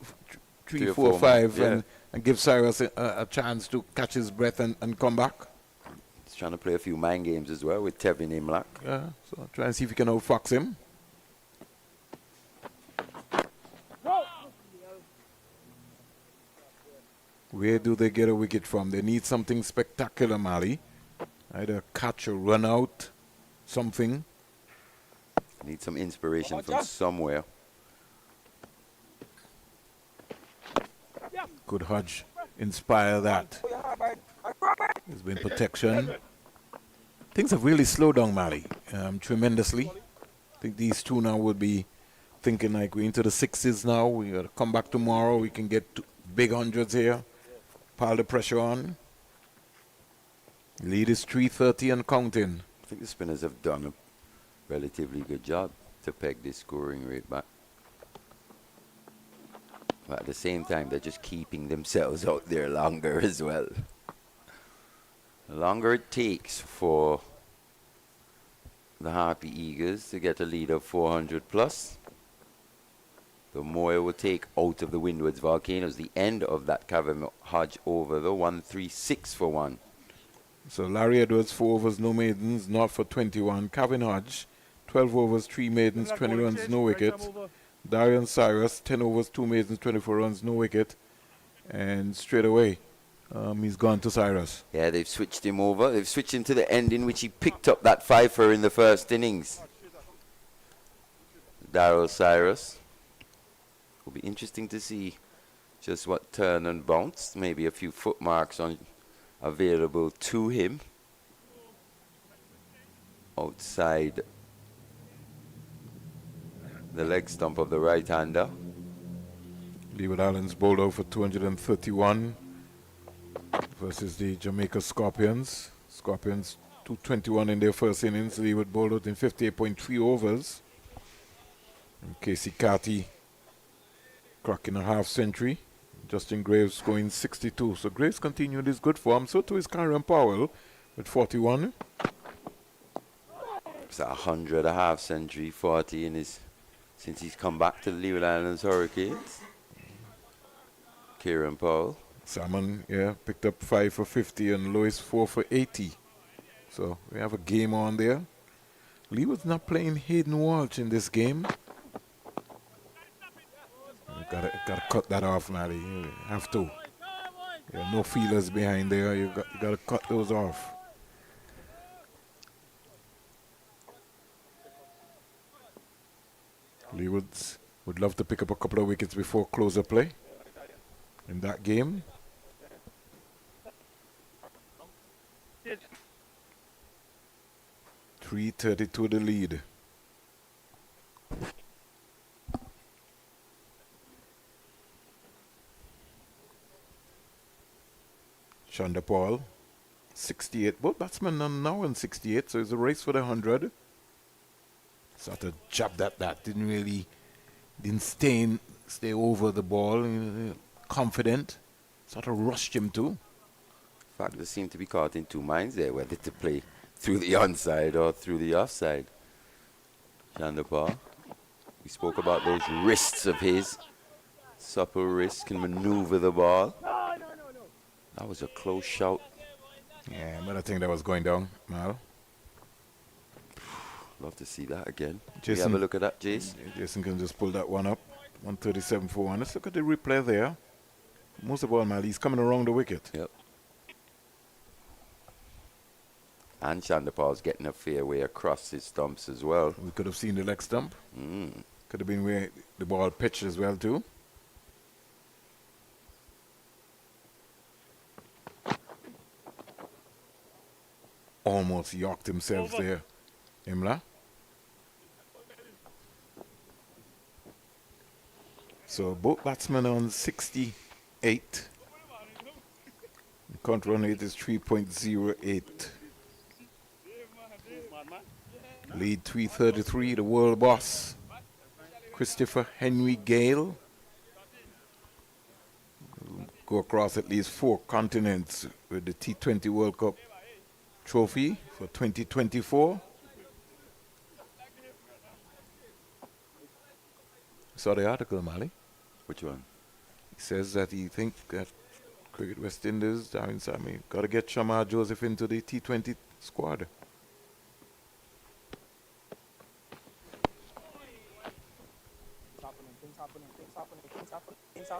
3, 4, 5 and give Cyrus a chance to catch his breath and come back. He's trying to play a few mind games as well with Tevin Imlach. Yeah, so try and see if he can outfox him. Where do they get a wicket from? They need something spectacular, Mali. Either catch or run out, something. Need some inspiration from somewhere. Could Hodge inspire that? There's been protection. Things have really slowed down, Mali, tremendously. I think these two now would be thinking like we're into the 60s now. We got to come back tomorrow. We can get big hundreds here. Pile the pressure on. Lead is 330 and counting. I think the spinners have done a relatively good job to peg this scoring rate back. But at the same time, they're just keeping themselves out there longer as well. The longer it takes for the Harpy Eagles to get a lead of 400 plus, the more it will take out of the Windward's Volcanoes. The end of that Kavem Hodge over, the 136 for 1. So Larry Edwards, 4 overs, no maidens, not for 21. Kavin Hodge, 12 overs, 3 maidens, 20 runs, no wicket. Darian Cyrus, 10 overs, 2 maidens, 24 runs, no wicket. And straight away, he's gone to Cyrus. Yeah, they've switched him over. They've switched him to the end in which he picked up that fifer in the first innings. Daryl Cyrus. Will be interesting to see just what turn and bounce. Maybe a few footmarks on available to him outside the leg stump of the right-hander. Leeward Islands bowled out for 231 versus the Jamaica Scorpions. Scorpions 221 in their first innings. Leeward bowled out in 58.3 overs. And Casey Carty clocking a half century. Justin Graves going 62. So Graves continued his good form. So too is Karen Powell with 41. It's 100 a half century, 40 in his since he's come back to the Leeward Islands Hurricanes. Kieran Powell. Salmon, yeah, picked up 5 for 50 and Lewis 4 for 80. So we have a game on there. Leeward's not playing Hayden Walsh in this game. Gotta cut that off, Maddie. You have to. Yeah, no feelers behind there. You gotta cut those off. Leeward's would love to pick up a couple of wickets before closer play in that game. .332 the lead. Chanderpaul, 68. Both batsmen are now on 68, so it's a race for the 100. Sort of jabbed at that. Didn't stay over the ball. Confident. Sort of rushed him too. fact, they seem to be caught in two minds there, whether to play through the onside or through the offside. Chanderpaul. We spoke about those wrists of his. Supple wrist, can maneuver the ball. That was a close shout. Yeah, but I think that was going down, Mal. Love to see that again. Jason, we have a look at that, Jace? Jason can just pull that one up. 137 for 1. Let's look at the replay there. Most of all, Mal, he's coming around the wicket. Yep. And Chanderpaul's getting a fair way across his stumps as well. We could have seen the leg stump. Could have been where the ball pitched as well, too. Almost yorked himself there, Imlach. So both batsmen on 68. The count run rate is 3.08. Lead 333, the world boss, Christopher Henry Gale. Go across at least 4 continents with the T20 World Cup trophy for 2024. Saw the article, Mali. Which one? He says that he thinks that Cricket West Indies, Darren Sammy, got to get Shamar Joseph into the T20 squad.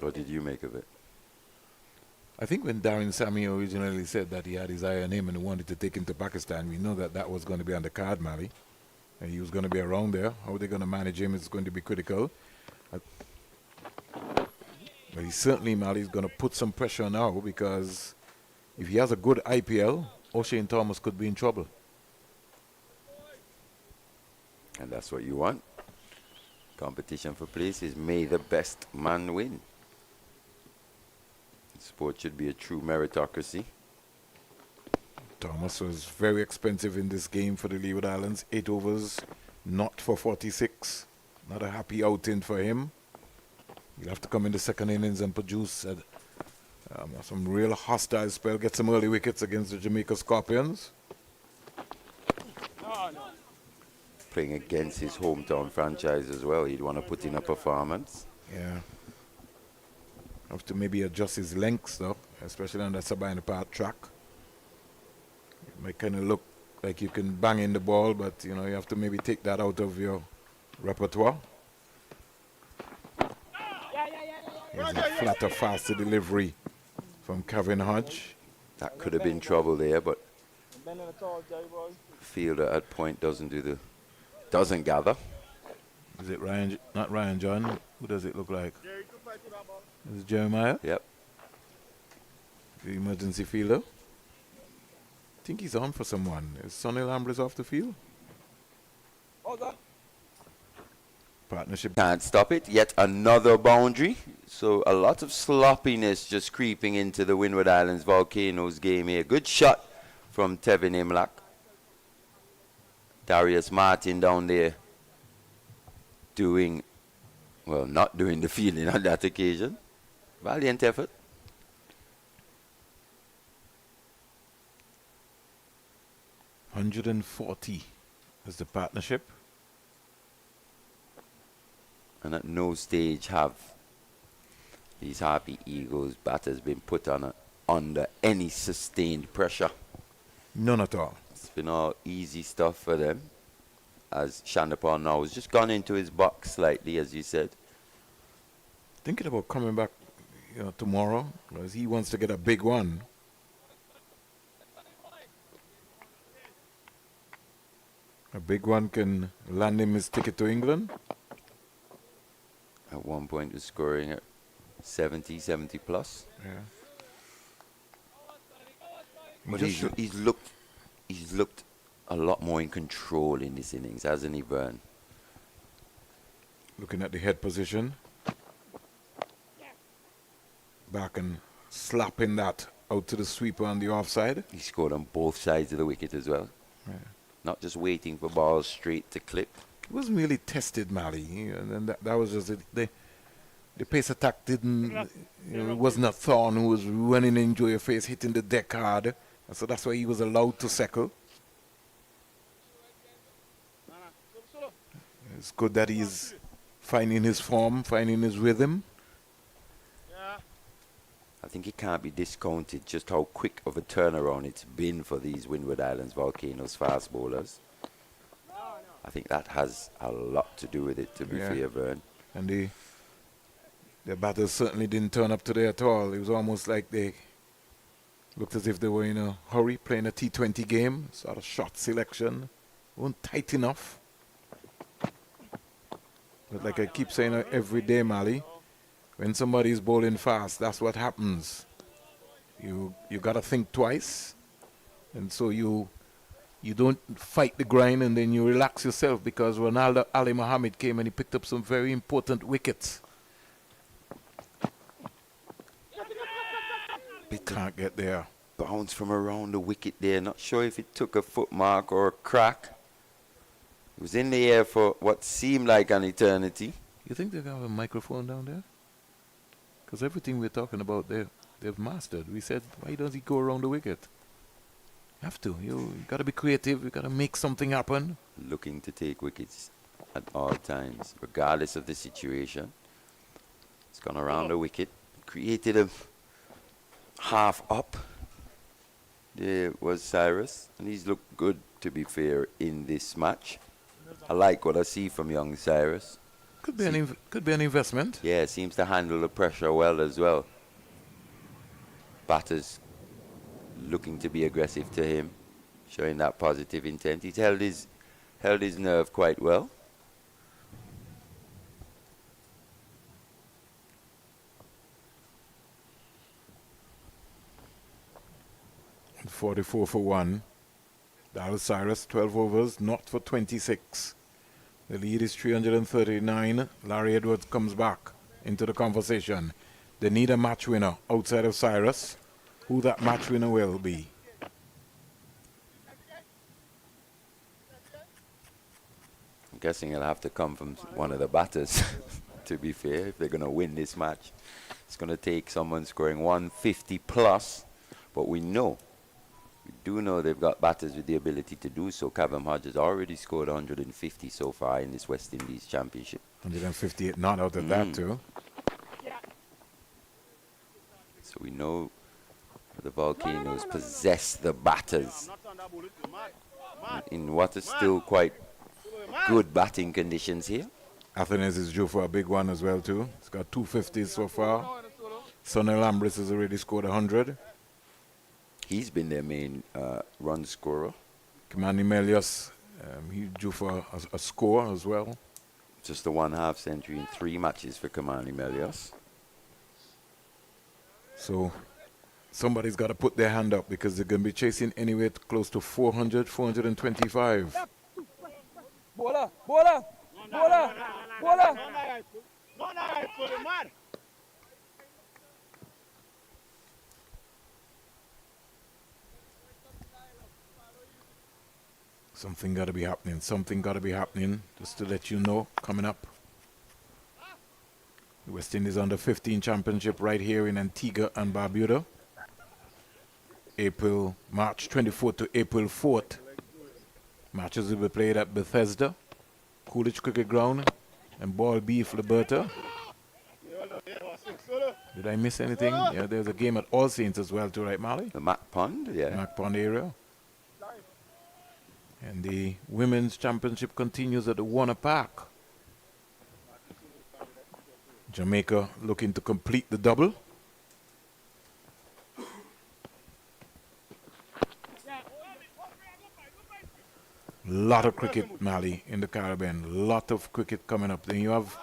What did you make of it? I think when Darren Sammy originally said that he had his eye on him and wanted to take him to Pakistan, we know that that was going to be on the card, Mali. And he was going to be around there. How they're going to manage him is going to be critical. But he certainly, Mali, is going to put some pressure now, because if he has a good IPL, O'Shane Thomas could be in trouble. And that's what you want. Competition for places. May the best man win. Sport should be a true meritocracy. Thomas was very expensive in this game for the Leeward Islands. 8 overs, not for 46. Not a happy outing for him. He'll have to come in the second innings and produce some real hostile spell. Get some early wickets against the Jamaica Scorpions. Playing against his hometown franchise as well. He'd want to put in a performance. Yeah. Have to maybe adjust his lengths though, especially on that Sabina Park track. It might kind of look like you can bang in the ball, but you know, you have to maybe take that out of your repertoire. Here's a flatter, faster delivery from Kevin Hodge. That could have been trouble there, but fielder at point doesn't gather. Is it Ryan? Not Ryan John. Who does it look like? Is it Jeremiah? Yep. The emergency fielder. I think he's on for someone. Is Sonny Lambrous off the field? Partnership. Can't stop it. Yet another boundary. So a lot of sloppiness just creeping into the Windward Islands Volcanoes game here. Good shot from Tevin Imlach. Darius Martin down there not doing the fielding on that occasion. Valiant effort. $140 is the partnership. And at no stage have these Harpy Eagles batters been put under any sustained pressure. None at all. It's been all easy stuff for them. As Chanderpaul now has just gone into his box slightly, as you said. Thinking about coming back tomorrow, because he wants to get a big one. A big one can land him his ticket to England. At one point was scoring at 70 plus. Yeah. But he's looked a lot more in control in this innings, hasn't he, Vern? Looking at the head position. Back and slapping that out to the sweeper on the offside. He scored on both sides of the wicket as well. Yeah. Not just waiting for balls straight to clip. It wasn't really tested, Mali. And then that was just the pace attack didn't, it was not Thorne who was running into your face, hitting the deck hard. So that's why he was allowed to settle. It's good that he's finding his form, finding his rhythm. I think it can't be discounted just how quick of a turnaround it's been for these Windward Islands Volcanoes fast bowlers. I think that has a lot to do with it, to be fair, Vern. And the batters certainly didn't turn up today at all. It was almost like they looked as if they were in a hurry playing a T20 game. Sort of shot selection. Weren't tight enough. But like I keep saying every day, Mali, when somebody's bowling fast, that's what happens. You got to think twice. And so you don't fight the grind and then you relax yourself, because Ronaldo Ali Muhammad came and he picked up some very important wickets. Can't get there. Bounce from around the wicket there. Not sure if it took a foot mark or a crack. It was in the air for what seemed like an eternity. You think they have a microphone down there? Because everything we're talking about they've mastered. We said, why does he go around the wicket? You have to. You got to be creative. You got to make something happen. Looking to take wickets at all times, regardless of the situation. It's gone around the wicket. Created a half up. There was Cyrus, and he's looked good, to be fair, in this match. I like what I see from young Cyrus. Could be an investment. Yeah, seems to handle the pressure well as well. Batters looking to be aggressive to him, showing that positive intent. He's held his nerve quite well. And 44 for 1. That was Cyrus, 12 overs, not for 26. The lead is 339. Larry Edwards comes back into the conversation. They need a match winner outside of Cyrus. Who that match winner will be? I'm guessing it'll have to come from one of the batters, to be fair, if they're going to win this match. It's going to take someone scoring 150 plus, but we do know they've got batters with the ability to do so. Cavem Hodges already scored 150 so far in this West Indies Championship. 158 not out of that too. So we know the Volcanoes possess the batters in what is still quite good batting conditions here. Athens is due for a big one as well too. It's got 250s so far. Sonny Lambris has already scored 100. He's been their main run scorer. Kamani Melius, he's due for a score as well. Just a 1/2 century in 3 matches for Kamani Melius. So somebody's got to put their hand up, because they're going to be chasing anywhere close to 400, 425. Bola, bola, bola, bola. Something got to be happening. Something got to be happening. Just to let you know, coming up. The West Indies under 15 championship right here in Antigua and Barbuda. March 24th to April 4th. Matches will be played at Bethesda, Coolidge Cricket Ground, and Ball Beef, Liberta. Did I miss anything? Yeah, there's a game at All Saints as well too, right, Molly? The Mac Pond, yeah. Mac Pond area. And the Women's Championship continues at the Warner Park. Jamaica looking to complete the double. Lot of cricket, Mali, in the Caribbean. Lot of cricket coming up. Then you have,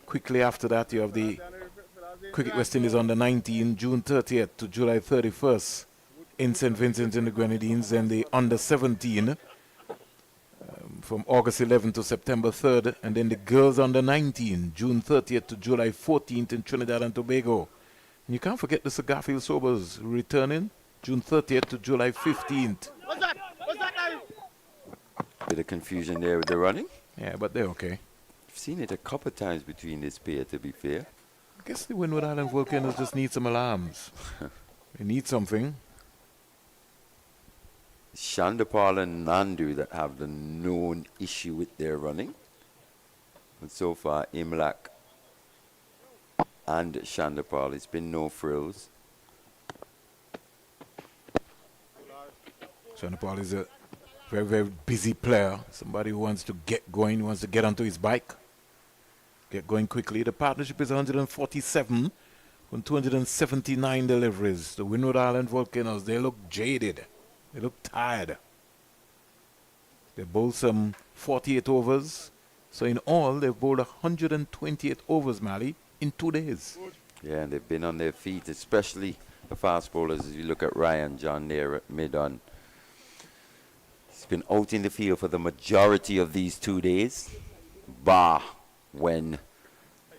quickly after that, you have the Cricket West Indies under 19, June 30th to July 31st in St. Vincent and the Grenadines. And the under 17 from August 11th to September 3rd. And then the girls under 19, June 30th to July 14th in Trinidad and Tobago. And you can't forget the Sagarfield Sobers returning June 30th to July 15th. What's that? What's that now? Bit of confusion there with the running. Yeah, but they're okay. I've seen it a couple of times between this pair, to be fair. I guess the Windward Island Volcanoes just need some alarms. They need something. Chanderpaul and Nandu that have the known issue with their running. But so far, Imlach and Chanderpaul, it's been no frills. Chanderpaul is a very, very busy player. Somebody who wants to get going, wants to get onto his bike. Get going quickly. The partnership is 147 from 279 deliveries. The Windward Island Volcanoes, they look jaded. They look tired. They bowled some 48 overs. So in all, they've bowled 128 overs, Mali, in 2 days. Yeah, and they've been on their feet, especially the fast bowlers. As you look at Ryan John there at mid-on. He's been out in the field for the majority of these 2 days. Bar when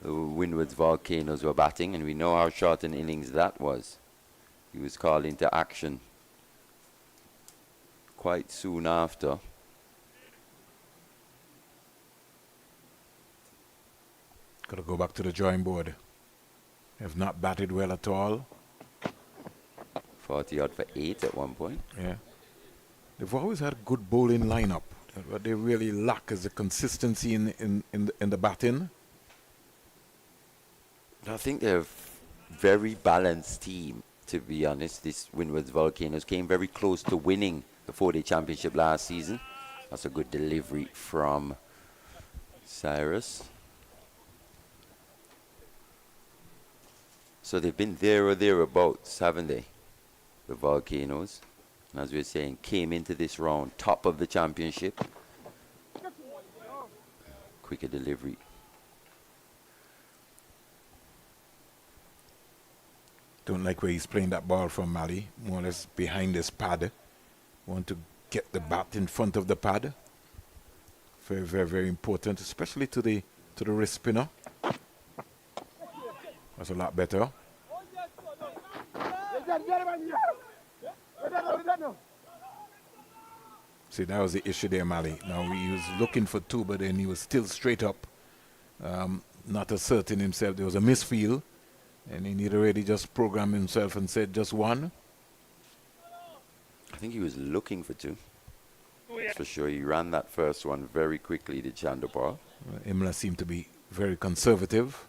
the Windward's Volcanoes were batting, and we know how short an innings that was. He was called into action quite soon after. Got to go back to the drawing board. Have not batted well at all. 40 odd for 8 at one point. Yeah. They've always had a good bowling lineup. What they really lack is the consistency in the batting. I think they're a very balanced team, to be honest. This Windward's Volcanoes came very close to winning the 4-day championship last season. That's a good delivery from Cyrus. So they've been there or thereabouts, haven't they? The Volcanoes. And as we were saying, came into this round top of the championship. Quicker delivery. Don't like where he's playing that ball from, Mali. More or less behind his pad. Want to get the bat in front of the pad. Very, very, very important, especially to the wrist spinner. That's a lot better. See, that was the issue there, Mali. Now, he was looking for 2, but then he was still straight up. Not asserting himself. There was a misfield. And he need already just program himself and said just 1. I think he was looking for 2. That's for sure. He ran that first one very quickly, did Chanderpaul. Imlach seemed to be very conservative.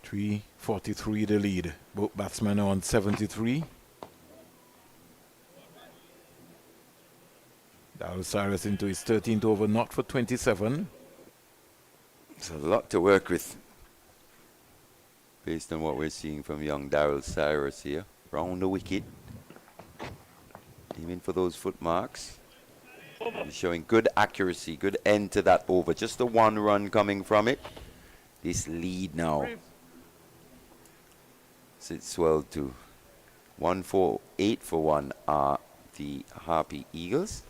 .343 the lead. Both batsmen are on 73. Darryl Cyrus into his 13th over, not for 27. There's a lot to work with based on what we're seeing from young Darryl Cyrus here. Round the wicket. Aiming for those foot marks. He's showing good accuracy, good end to that over. Just the 1 run coming from it. This lead now. So it's swelled to 148 for 1 are the Harpy Eagles.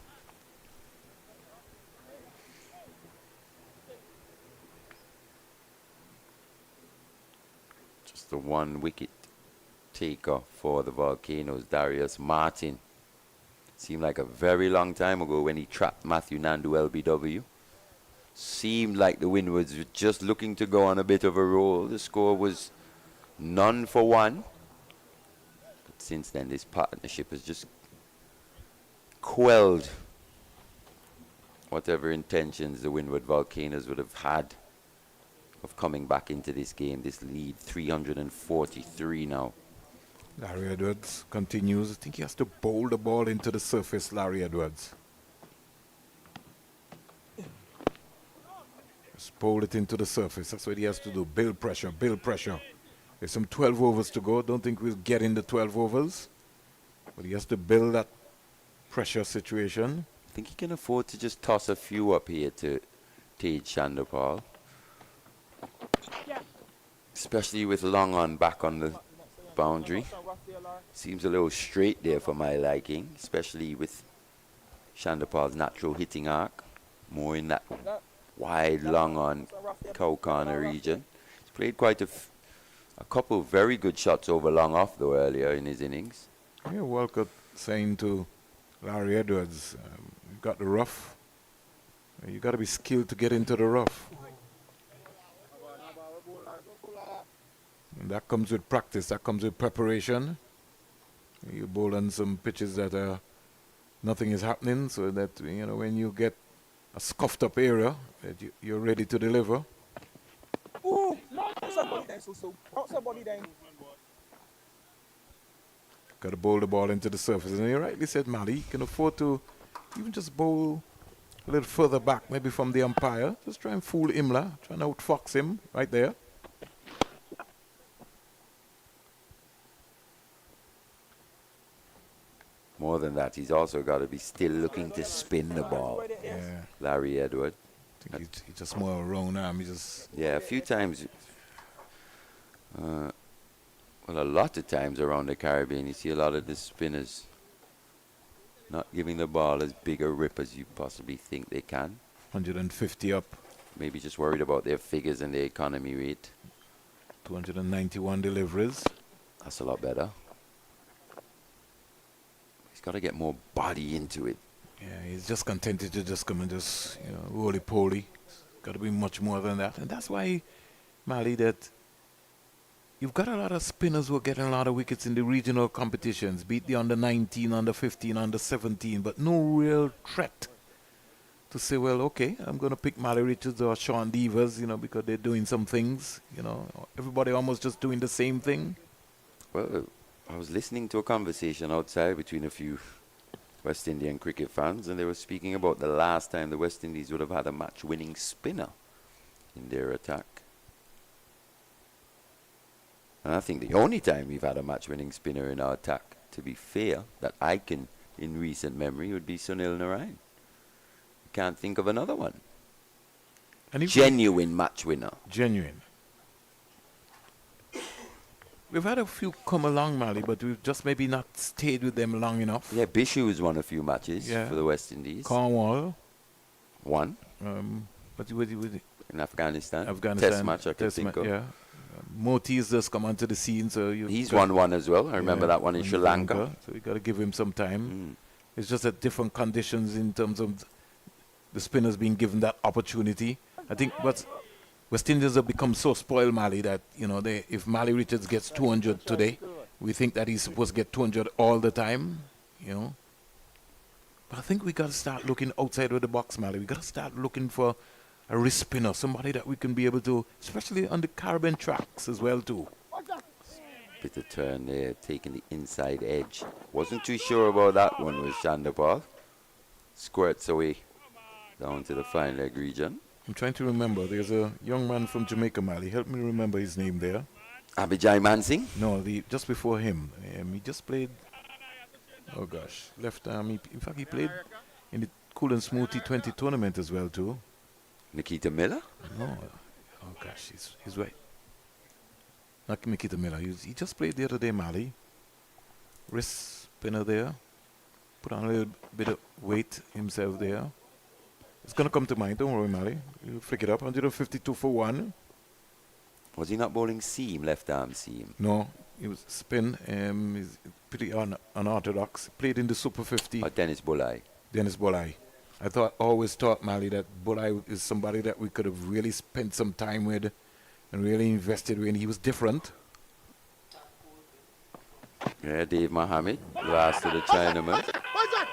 The 1 wicket taker for the Volcanoes, Darius Martin. Seemed like a very long time ago when he trapped Matthew Nandu LBW. Seemed like the Windwards were just looking to go on a bit of a roll. The score was none for 1. But since then, this partnership has just quelled whatever intentions the Windward Volcanoes would have had of coming back into this game. This lead, 343 now. Larry Edwards continues. I think he has to bowl the ball into the surface, Larry Edwards. Just bowl it into the surface. That's what he has to do. Build pressure, build pressure. There's some 12 overs to go. Don't think we'll get in the 12 overs. But he has to build that pressure situation. I think he can afford to just toss a few up here to Tage Chanderpaul. Especially with Long on back on the boundary. Seems a little straight there for my liking, especially with Chanderpaul's natural hitting arc. More in that wide Long on cow corner region. He's played quite a couple of very good shots over Long off though earlier in his innings. Yeah, Walcott saying to Larry Edwards, you've got the rough. You got to be skilled to get into the rough. And that comes with practice. That comes with preparation. You bowl on some pitches that nothing is happening, so that when you get a scuffed up area, that you're ready to deliver. Ooh, no, somebody there, so somebody there. Got to bowl the ball into the surface. And you rightly said, Mali, you can afford to even just bowl a little further back, maybe from the umpire. Just try and fool Imlach, try and outfox him right there. More than that, he's also got to be still looking to spin the ball. Yeah. Larry Edward. I think he's just more around arm. Yeah, a few times. Well, a lot of times around the Caribbean, you see a lot of the spinners not giving the ball as big a rip as you possibly think they can. 150 up. Maybe just worried about their figures and their economy rate. 291 deliveries. That's a lot better. He's got to get more body into it. Yeah, he's just contented to just come and just, roly-poly. Got to be much more than that. And that's why, Mali, that you've got a lot of spinners who are getting a lot of wickets in the regional competitions, be it the under-19, under-15, under-17, but no real threat to say, well, okay, I'm going to pick Mali Richards or Sean Devers, because they're doing some things, Everybody almost just doing the same thing. Well, I was listening to a conversation outside between a few West Indian cricket fans, and they were speaking about the last time the West Indies would have had a match-winning spinner in their attack. And I think the only time we've had a match-winning spinner in our attack, to be fair, that I can, in recent memory, would be Sunil Narayan. Can't think of another one. Genuine match winner. Genuine. We've had a few come along, Mali, but we've just maybe not stayed with them long enough. Yeah, Bishu's won a few matches for the West Indies. Cornwall. One. But in Afghanistan. Test match, I can think of. Yeah. Moti's just come onto the scene, so he's won one as well. I remember that one in Sri Lanka. So we got to give him some time. It's just at different conditions in terms of the spinners being given that opportunity. I think West Indians have become so spoiled, Mali, that if Mali Richards gets 200 today, we think that he's supposed to get 200 all the time. But I think we got to start looking outside of the box, Mali. We got to start looking for a wrist spinner, somebody that we can be able to, especially on the Caribbean tracks as well too. Bit of turn there, taking the inside edge. Wasn't too sure about that one with Chanderpaul. Squirts away down to the fine leg region. I'm trying to remember. There's a young man from Jamaica, Mali. Help me remember his name there. Abhijay Mansingh? No, just before him. He just played, oh gosh, left arm. In fact, he played in the Cool and Smooth T20 tournament as well too. Nikita Miller? No. Oh gosh, he's right. Not Nikita Miller. He just played the other day, Mali. Wrist spinner there. Put on a little bit of weight himself there. It's going to come to mind. Don't worry, Mali. You flick it up. 152 for 1. Was he not bowling seam, left arm seam? No. He was spin. He's pretty unorthodox. Played in the Super 50. Dennis Bulai. Dennis Bulai. I always thought, Mali, that Bulai is somebody that we could have really spent some time with and really invested in. He was different. Yeah, Dave Mohammed, last of the Chinaman.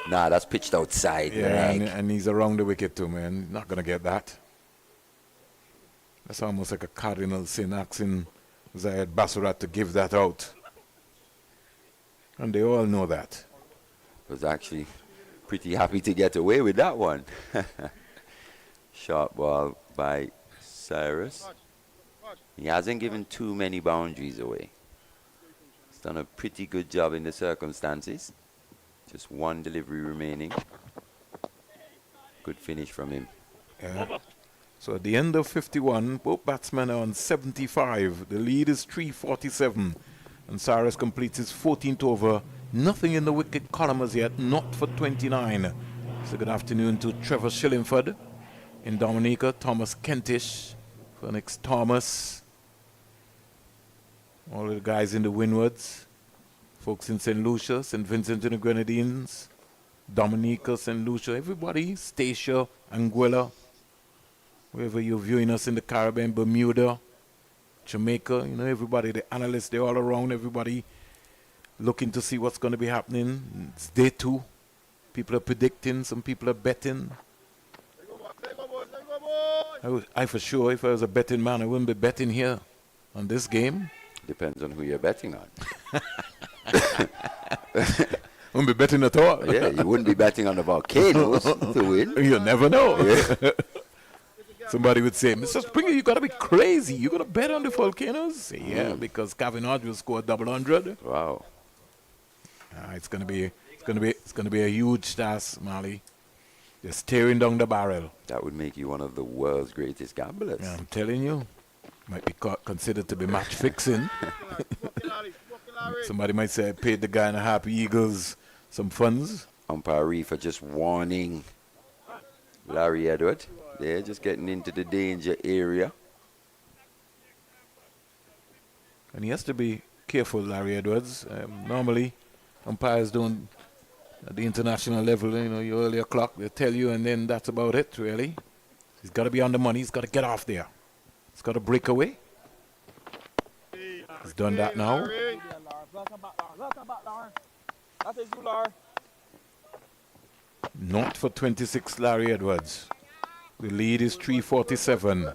Nah, that's pitched outside. Yeah, and he's around the wicket too, man. Not going to get that. That's almost like a cardinal sin asking Zayed Basurat to give that out. And they all know that. Was actually pretty happy to get away with that one. Sharp ball by Cyrus. He hasn't given too many boundaries away. He's done a pretty good job in the circumstances. Just one delivery remaining. Good finish from him. Yeah. So at the end of 51, both batsmen are on 75. The lead is 347. And Cyrus completes his 14th over. Nothing in the wicket column as yet, not for 29. So good afternoon to Trevor Shillingford in Dominica, Thomas Kentish, Phoenix Thomas, all the guys in the Windwards, folks in St. Lucia, St. Vincent and the Grenadines, Dominica, St. Lucia, everybody, Stacia, Anguilla, wherever you're viewing us in the Caribbean, Bermuda, Jamaica, everybody, the analysts, they're all around, everybody looking to see what's going to be happening. It's day 2. People are predicting, some people are betting. I for sure, if I was a betting man, I wouldn't be betting here on this game. Depends on who you're betting on. Wouldn't be betting at all. Yeah, you wouldn't be betting on the Volcanoes to win. You never know. Yeah. Somebody would say, Mr. Springer, you got to be crazy. You got to bet on the Volcanoes? Yeah, because Kevin Hodge will score double 100. Wow. It's gonna be a huge task, Mali. They're staring down the barrel. That would make you one of the world's greatest gamblers. Yeah, I'm telling you, might be considered to be match fixing. Somebody might say I paid the Guyana Happy Eagles some funds. Umpire Reefer just warning Larry Edward. They're just getting into the danger area. And he has to be careful, Larry Edwards. Normally, umpires don't, at the international level, your earlier clock, they tell you, and then that's about it, really. He's got to be on the money. He's got to get off there. He's got to break away. He's done that now. Not for 26, Larry Edwards. The lead is 347.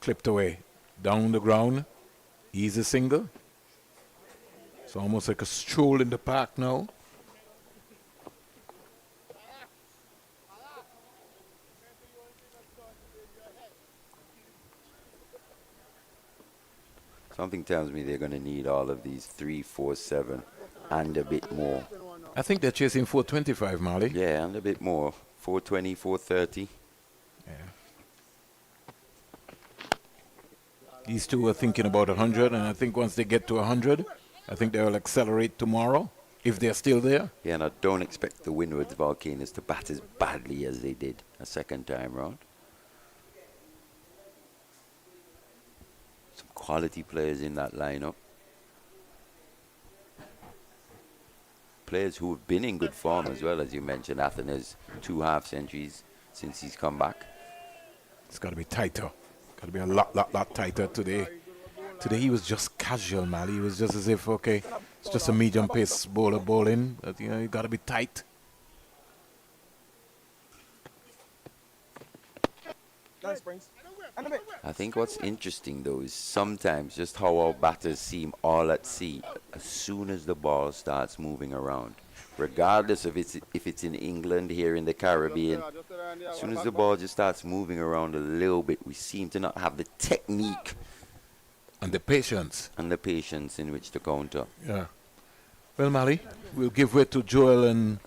Clipped away. Down the ground. Easy single. It's almost like a stroll in the park now. Something tells me they're going to need all of these 3, 4, 7 and a bit more. I think they're chasing 425, Marley. Yeah, and a bit more. 420, 430. Yeah. These two are thinking about 100, and I think once they get to 100, I think they will accelerate tomorrow, if they're still there. Yeah, and I don't expect the Windward Volcanoes to bat as badly as they did a second time round. Some quality players in that lineup. Players who have been in good form as well, as you mentioned. Athena's 2 half-centuries since he's come back. It's got to be tighter. Got to be a lot tighter today. Today he was just casual, man. He was just as if, okay, it's just a medium pace bowler bowling, but you got to be tight. I think what's interesting though is sometimes just how our batters seem all at sea as soon as the ball starts moving around. Regardless of if it's in England, here in the Caribbean, as soon as the ball just starts moving around a little bit, we seem to not have the technique and the patience in which to counter. Yeah. Well, Mali, we'll give way to Joel and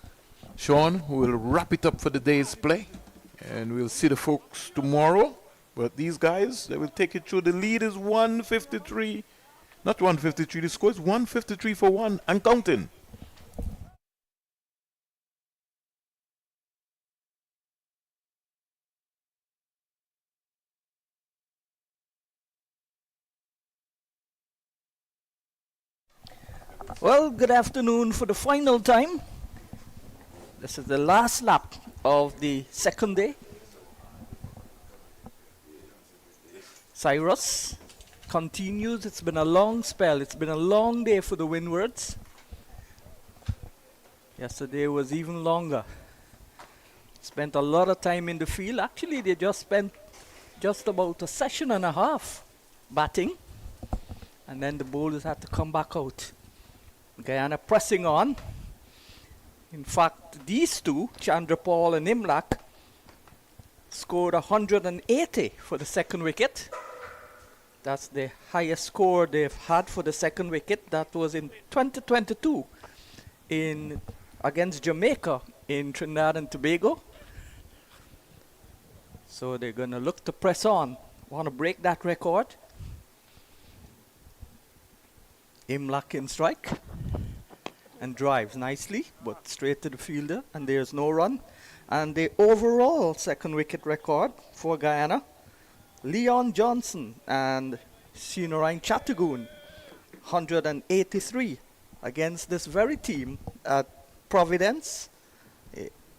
Sean, who will wrap it up for the day's play, and we'll see the folks tomorrow. But these guys, they will take it through. The lead is 153, not 153. The score is 153 for 1 and counting. Well, good afternoon for the final time. This is the last lap of the second day. Cyrus continues. It's been a long spell. It's been a long day for the Windwards. Yesterday was even longer. Spent a lot of time in the field. Actually, they just spent just about a session and a half batting. And then the bowlers had to come back out. Guyana pressing on. In fact, these two, Chanderpaul and Imlach, scored 180 for the second wicket. That's the highest score they've had for the second wicket. That was in 2022 against Jamaica in Trinidad and Tobago. So they're going to look to press on. Want to break that record. Imlach in strike. And drives nicely, but straight to the fielder. And there's no run. And the overall second wicket record for Guyana, Leon Johnson and Senior Chattagoon, 183 against this very team at Providence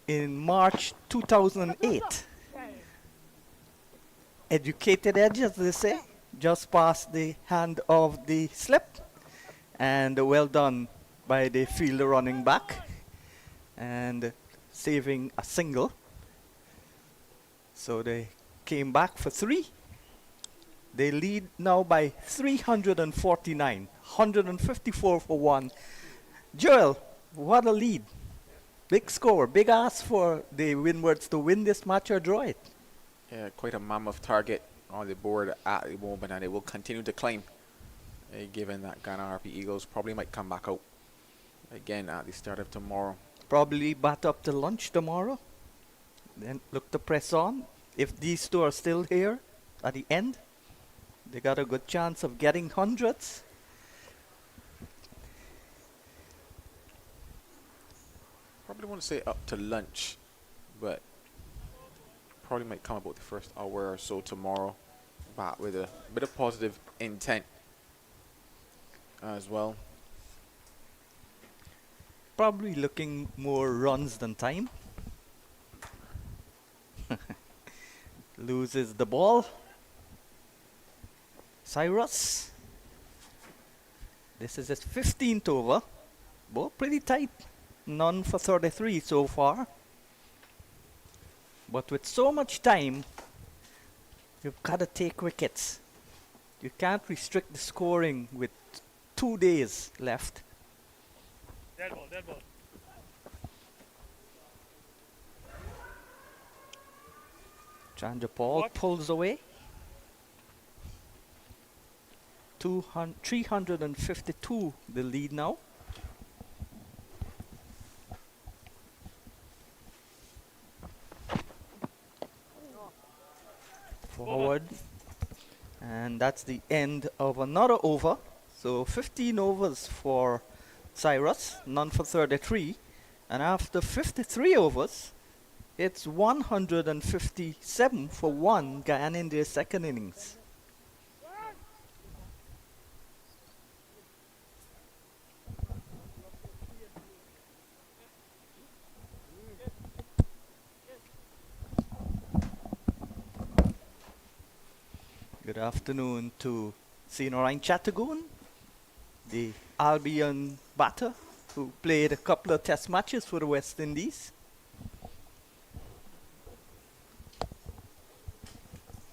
in March 2008. Educated edge, as they say, just past the hand of the slip, and well done by the fielder running back and saving a single. So they came back for 3. They lead now by 349, 154 for 1. Joel, what a lead. Big score, big ask for the Windwards to win this match or draw it. Yeah, quite a mammoth target on the board at the moment, and they will continue to climb, given that Guyana Harpy Eagles probably might come back out again at the start of tomorrow. Probably bat up to lunch tomorrow, then look to press on. If these two are still here at the end, they got a good chance of getting hundreds. Probably want to say up to lunch, but probably might come about the first hour or so tomorrow, but with a bit of positive intent as well. Probably looking more runs than time. Loses the ball. Cyrus. This is his 15th over. Both pretty tight. None for 33 so far. But with so much time, you've got to take wickets. You can't restrict the scoring with 2 days left. Dead ball, dead ball. Chanderpaul pulls away. 352 the lead now. Forward. And that's the end of another over. So 15 overs for Cyrus, none for 33. And after 53 overs, it's 157 for 1 Guyana in their second innings. Good afternoon to Senior Chattagoon, the Albion batter who played a couple of test matches for the West Indies.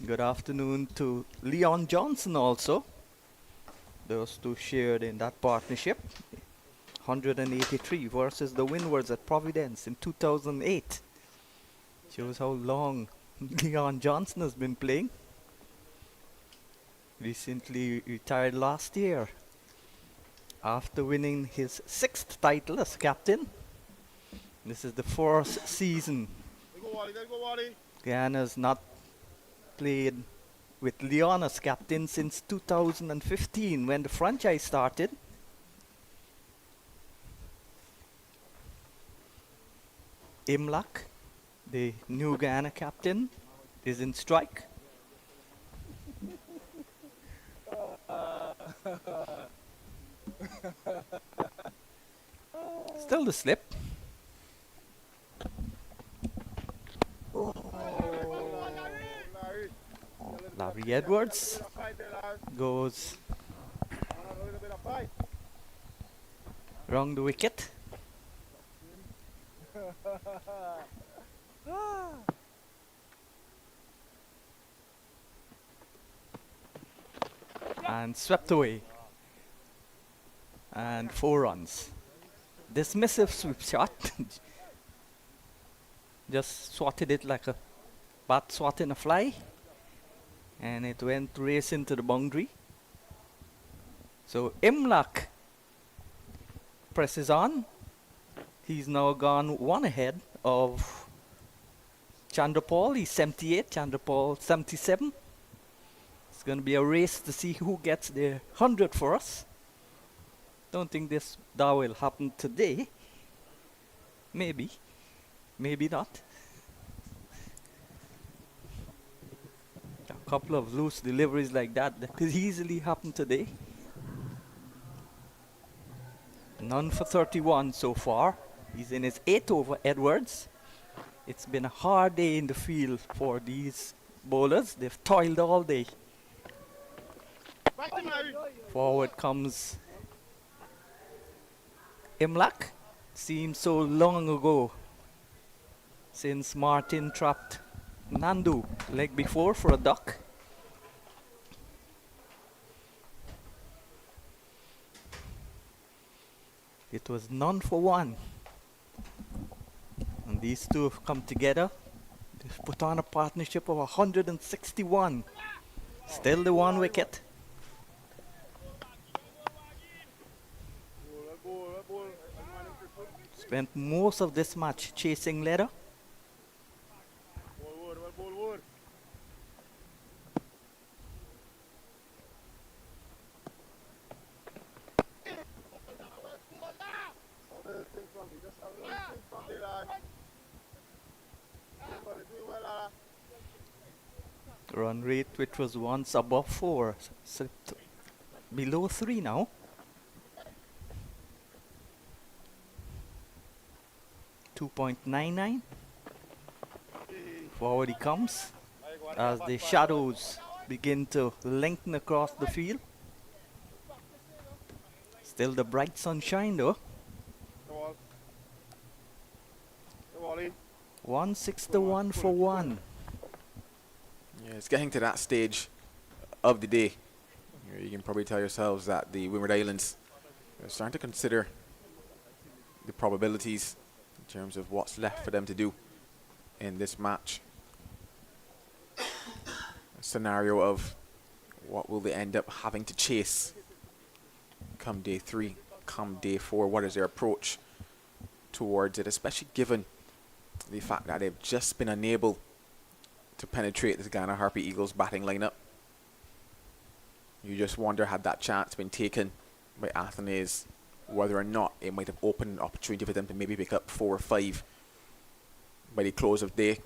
Good afternoon to Leon Johnson also. Those two shared in that partnership. 183 versus the Windwards at Providence in 2008. Shows how long Leon Johnson has been playing. Recently retired last year after winning his 6th title as captain. This is the 4th season Guyana's not played with Leon as captain since 2015 when the franchise started. Imlach, the new Guyana captain, is in strike. Still the slip. Larry Edwards goes round the wicket. And swept away. And 4 runs. Dismissive sweep shot. Just swatted it like a bat swatting a fly. And it went race into the boundary. So Imlach presses on. He's now gone 1 ahead of Chanderpaul. He's 78, Chanderpaul 77. It's going to be a race to see who gets the 100 for us. Don't think that will happen today. Maybe. Maybe not. A couple of loose deliveries like that could easily happen today. None for 31 so far. He's in his 8th over Edwards. It's been a hard day in the field for these bowlers. They've toiled all day. Forward comes Imlach. Seems so long ago since Martin trapped Nandu leg before for a duck. It was none for one. And these two have come together. They've put on a partnership of 161. Still the 1 wicket. Spent most of this match chasing leather. Run rate, which was once above 4, slipped below 3 now. .99. Forward he comes as the shadows begin to lengthen across the field. Still the bright sunshine though. 161 for 1. Yeah, it's getting to that stage of the day. You can probably tell yourselves that the Windward Islands are starting to consider the probabilities in terms of what's left for them to do in this match. A scenario of what will they end up having to chase come day 3, come day 4. What is their approach towards it, especially given the fact that they've just been unable to penetrate this Guyana Harpy Eagles batting lineup. You just wonder, had that chance been taken by Athenaeus, whether or not it might have opened an opportunity for them to maybe pick up 4 or 5 by the close of day.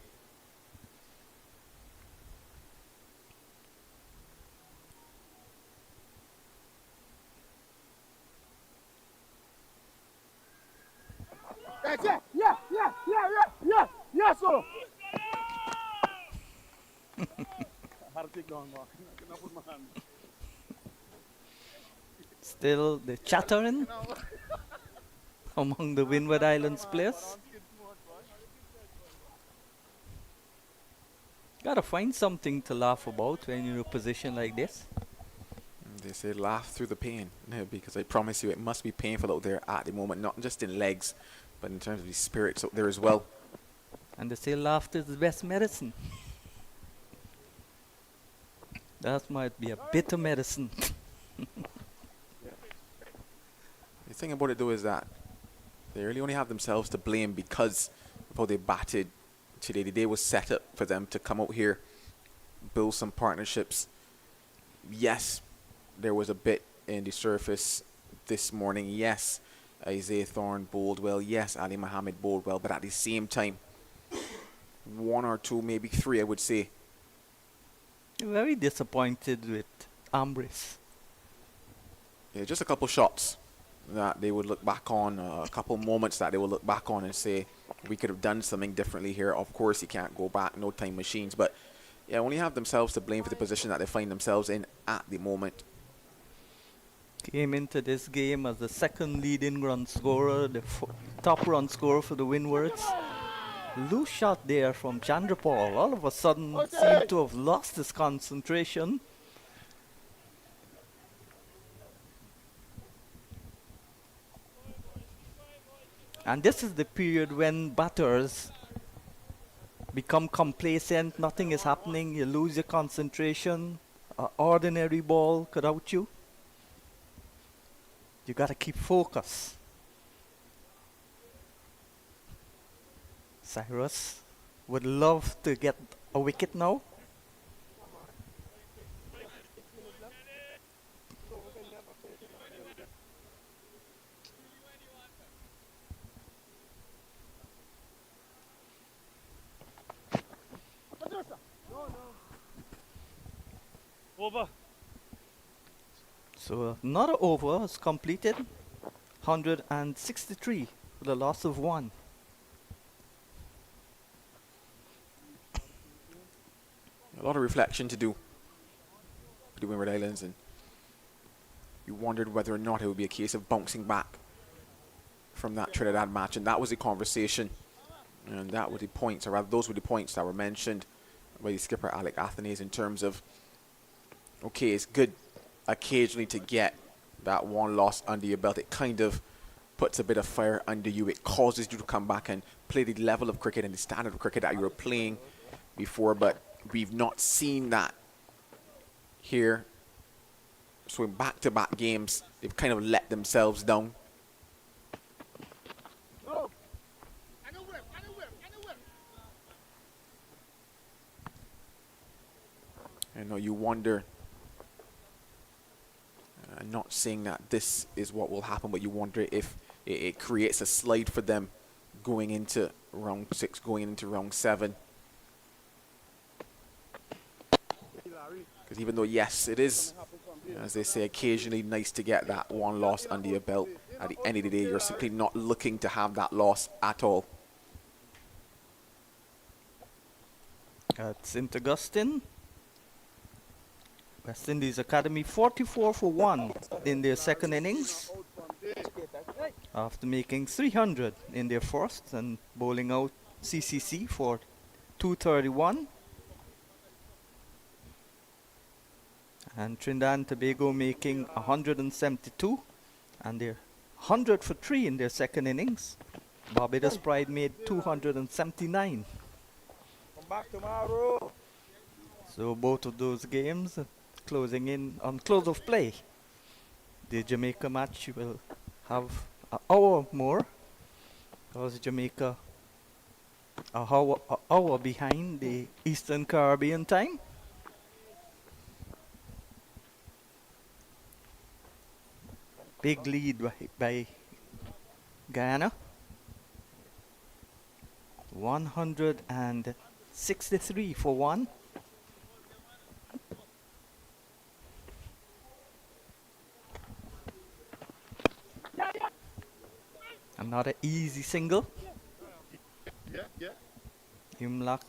Yeah, so. Still the chattering among the Windward Islands players. Gotta find something to laugh about when you're in a position like this. They say laugh through the pain, because I promise you it must be painful out there at the moment, not just in legs, but in terms of the spirits out there as well. And they say laughter is the best medicine. That might be a bitter medicine. The thing about it though is that they really only have themselves to blame because of how they batted today. The day was set up for them to come out here, build some partnerships. Yes, there was a bit in the surface this morning. Yes, Isaiah Thorne bowled well. Yes, Ali Muhammad bowled well. But at the same time, 1 or 2, maybe 3, I would say. Very disappointed with Ambrose. Yeah, just a couple shots that they would look back on, a couple moments that they will look back on and say, we could have done something differently here. Of course, you can't go back, no time machines, but yeah, only have themselves to blame for the position that they find themselves in at the moment. Came into this game as the second leading run scorer, the top run scorer for the Windwards. Loose shot there from Chanderpaul. All of a sudden seemed to have lost his concentration. And this is the period when batters become complacent, nothing is happening, you lose your concentration. Ordinary ball could out you. You gotta keep focus. Cyrus would love to get a wicket now. Over. So another over is completed. 163 with a loss of 1. A lot of reflection to do for the Windward Islands, and you wondered whether or not it would be a case of bouncing back from that Trinidad match, and that was the conversation, and that were the points, or rather those were the points that were mentioned by the skipper Alec Athanaze in terms of, okay, it's good occasionally to get that one loss under your belt. It kind of puts a bit of fire under you. It causes you to come back and play the level of cricket and the standard of cricket that you were playing before, but we've not seen that here. So in back-to-back games, they've kind of let themselves down. And now you wonder, not saying that this is what will happen, but you wonder if it creates a slide for them going into round 6, going into round 7. Because even though, yes, it is, as they say, occasionally nice to get that one loss under your belt, at the end of the day, you're simply not looking to have that loss at all. At St. Augustine, West Indies Academy 44 for 1 in their second innings, after making 300 in their first and bowling out CCC for 231. And Trinidad and Tobago making 172, and they're 100 for 3 in their second innings. Barbados Pride made 279. Come back tomorrow. So both of those games closing in on close of play. The Jamaica match will have an hour more, because Jamaica are an hour behind the Eastern Caribbean time. Big lead by Guyana. 163 for 1. Another easy single. Yeah. Imlach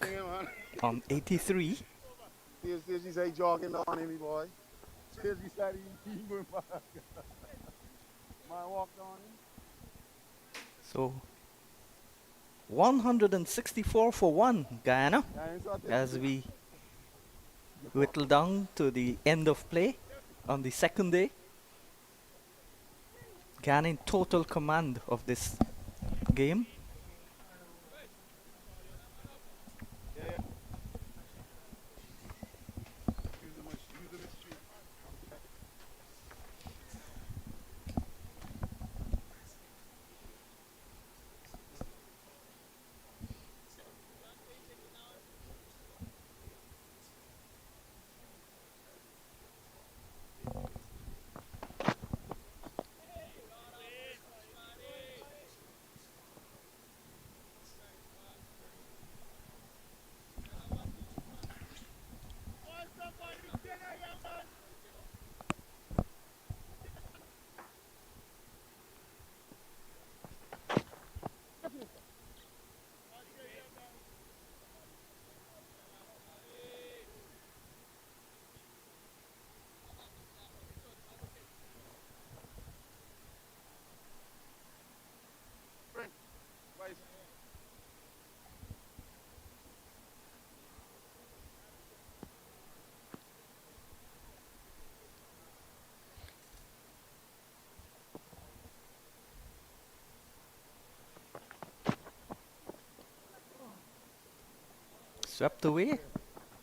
on 83. She say jogging on him, boy. She said he going back. Man walked on him. So 164 for 1 Guyana, as we whittle down to the end of play on the second day. Guyana in total command of this game. Swept away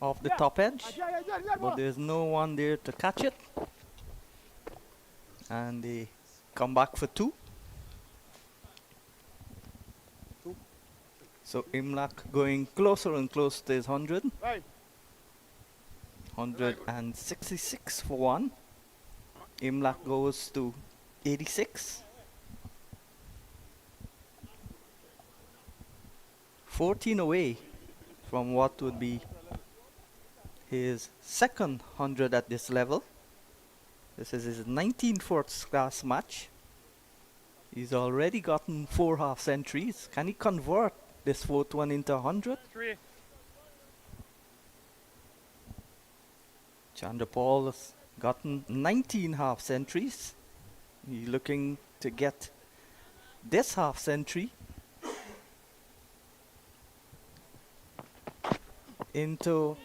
off the top edge, but there's no one there to catch it. And they come back for 2. So Imlach going closer and closer to his 100. 166 for 1. Imlach goes to 86. 14 away from what would be his second 100 at this level. This is his 19th first class match. He's already gotten 4 half centuries. Can he convert this fourth one into 100? Chanderpaul has gotten 19 half centuries. He's looking to get this half century into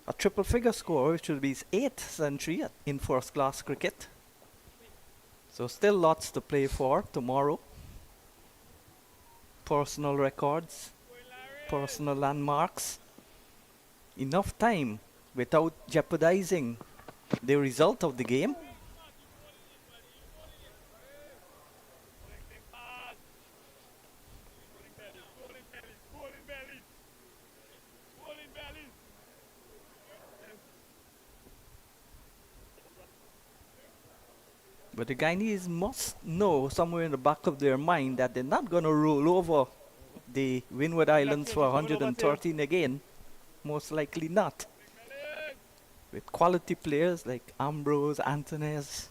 a triple figure score, which will be his 8th century in first class cricket. So still lots to play for tomorrow. Personal records, personal landmarks. Enough time without jeopardizing the result of the game. But the Guyanese must know somewhere in the back of their mind that they're not going to roll over the Windward Islands for 113 again. Most likely not. With quality players like Ambrose, Antones.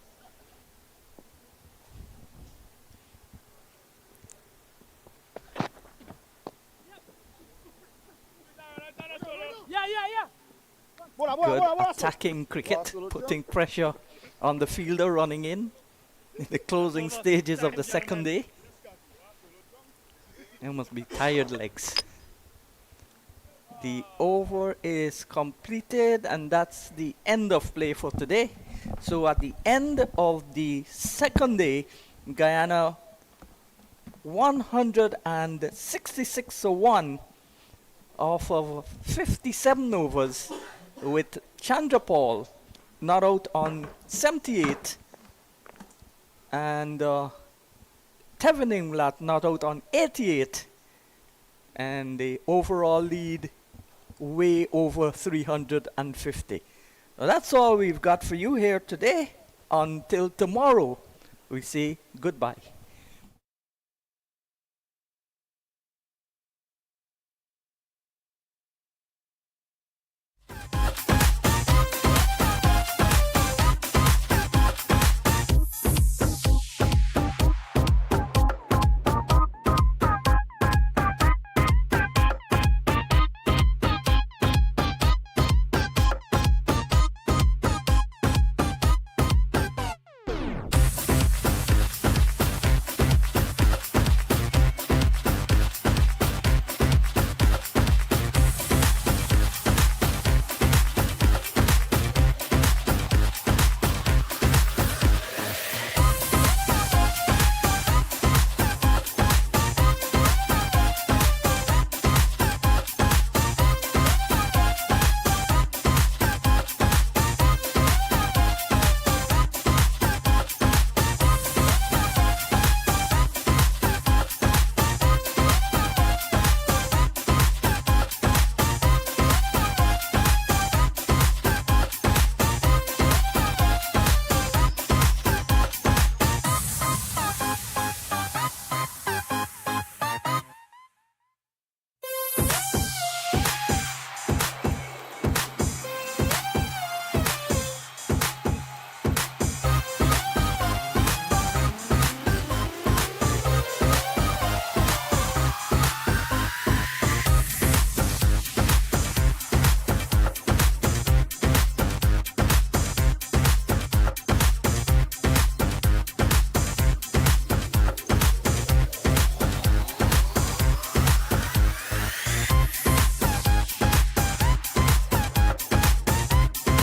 Good attacking cricket, putting pressure on the fielder running in the closing stages of the second day. There must be tired legs. The over is completed, and that's the end of play for today. So at the end of the second day, Guyana 166-1 off of 57 overs, with Chanderpaul not out on 78 and Tevin Imlach not out on 88, and the overall lead way over 350. Now that's all we've got for you here today. Until tomorrow, we say goodbye.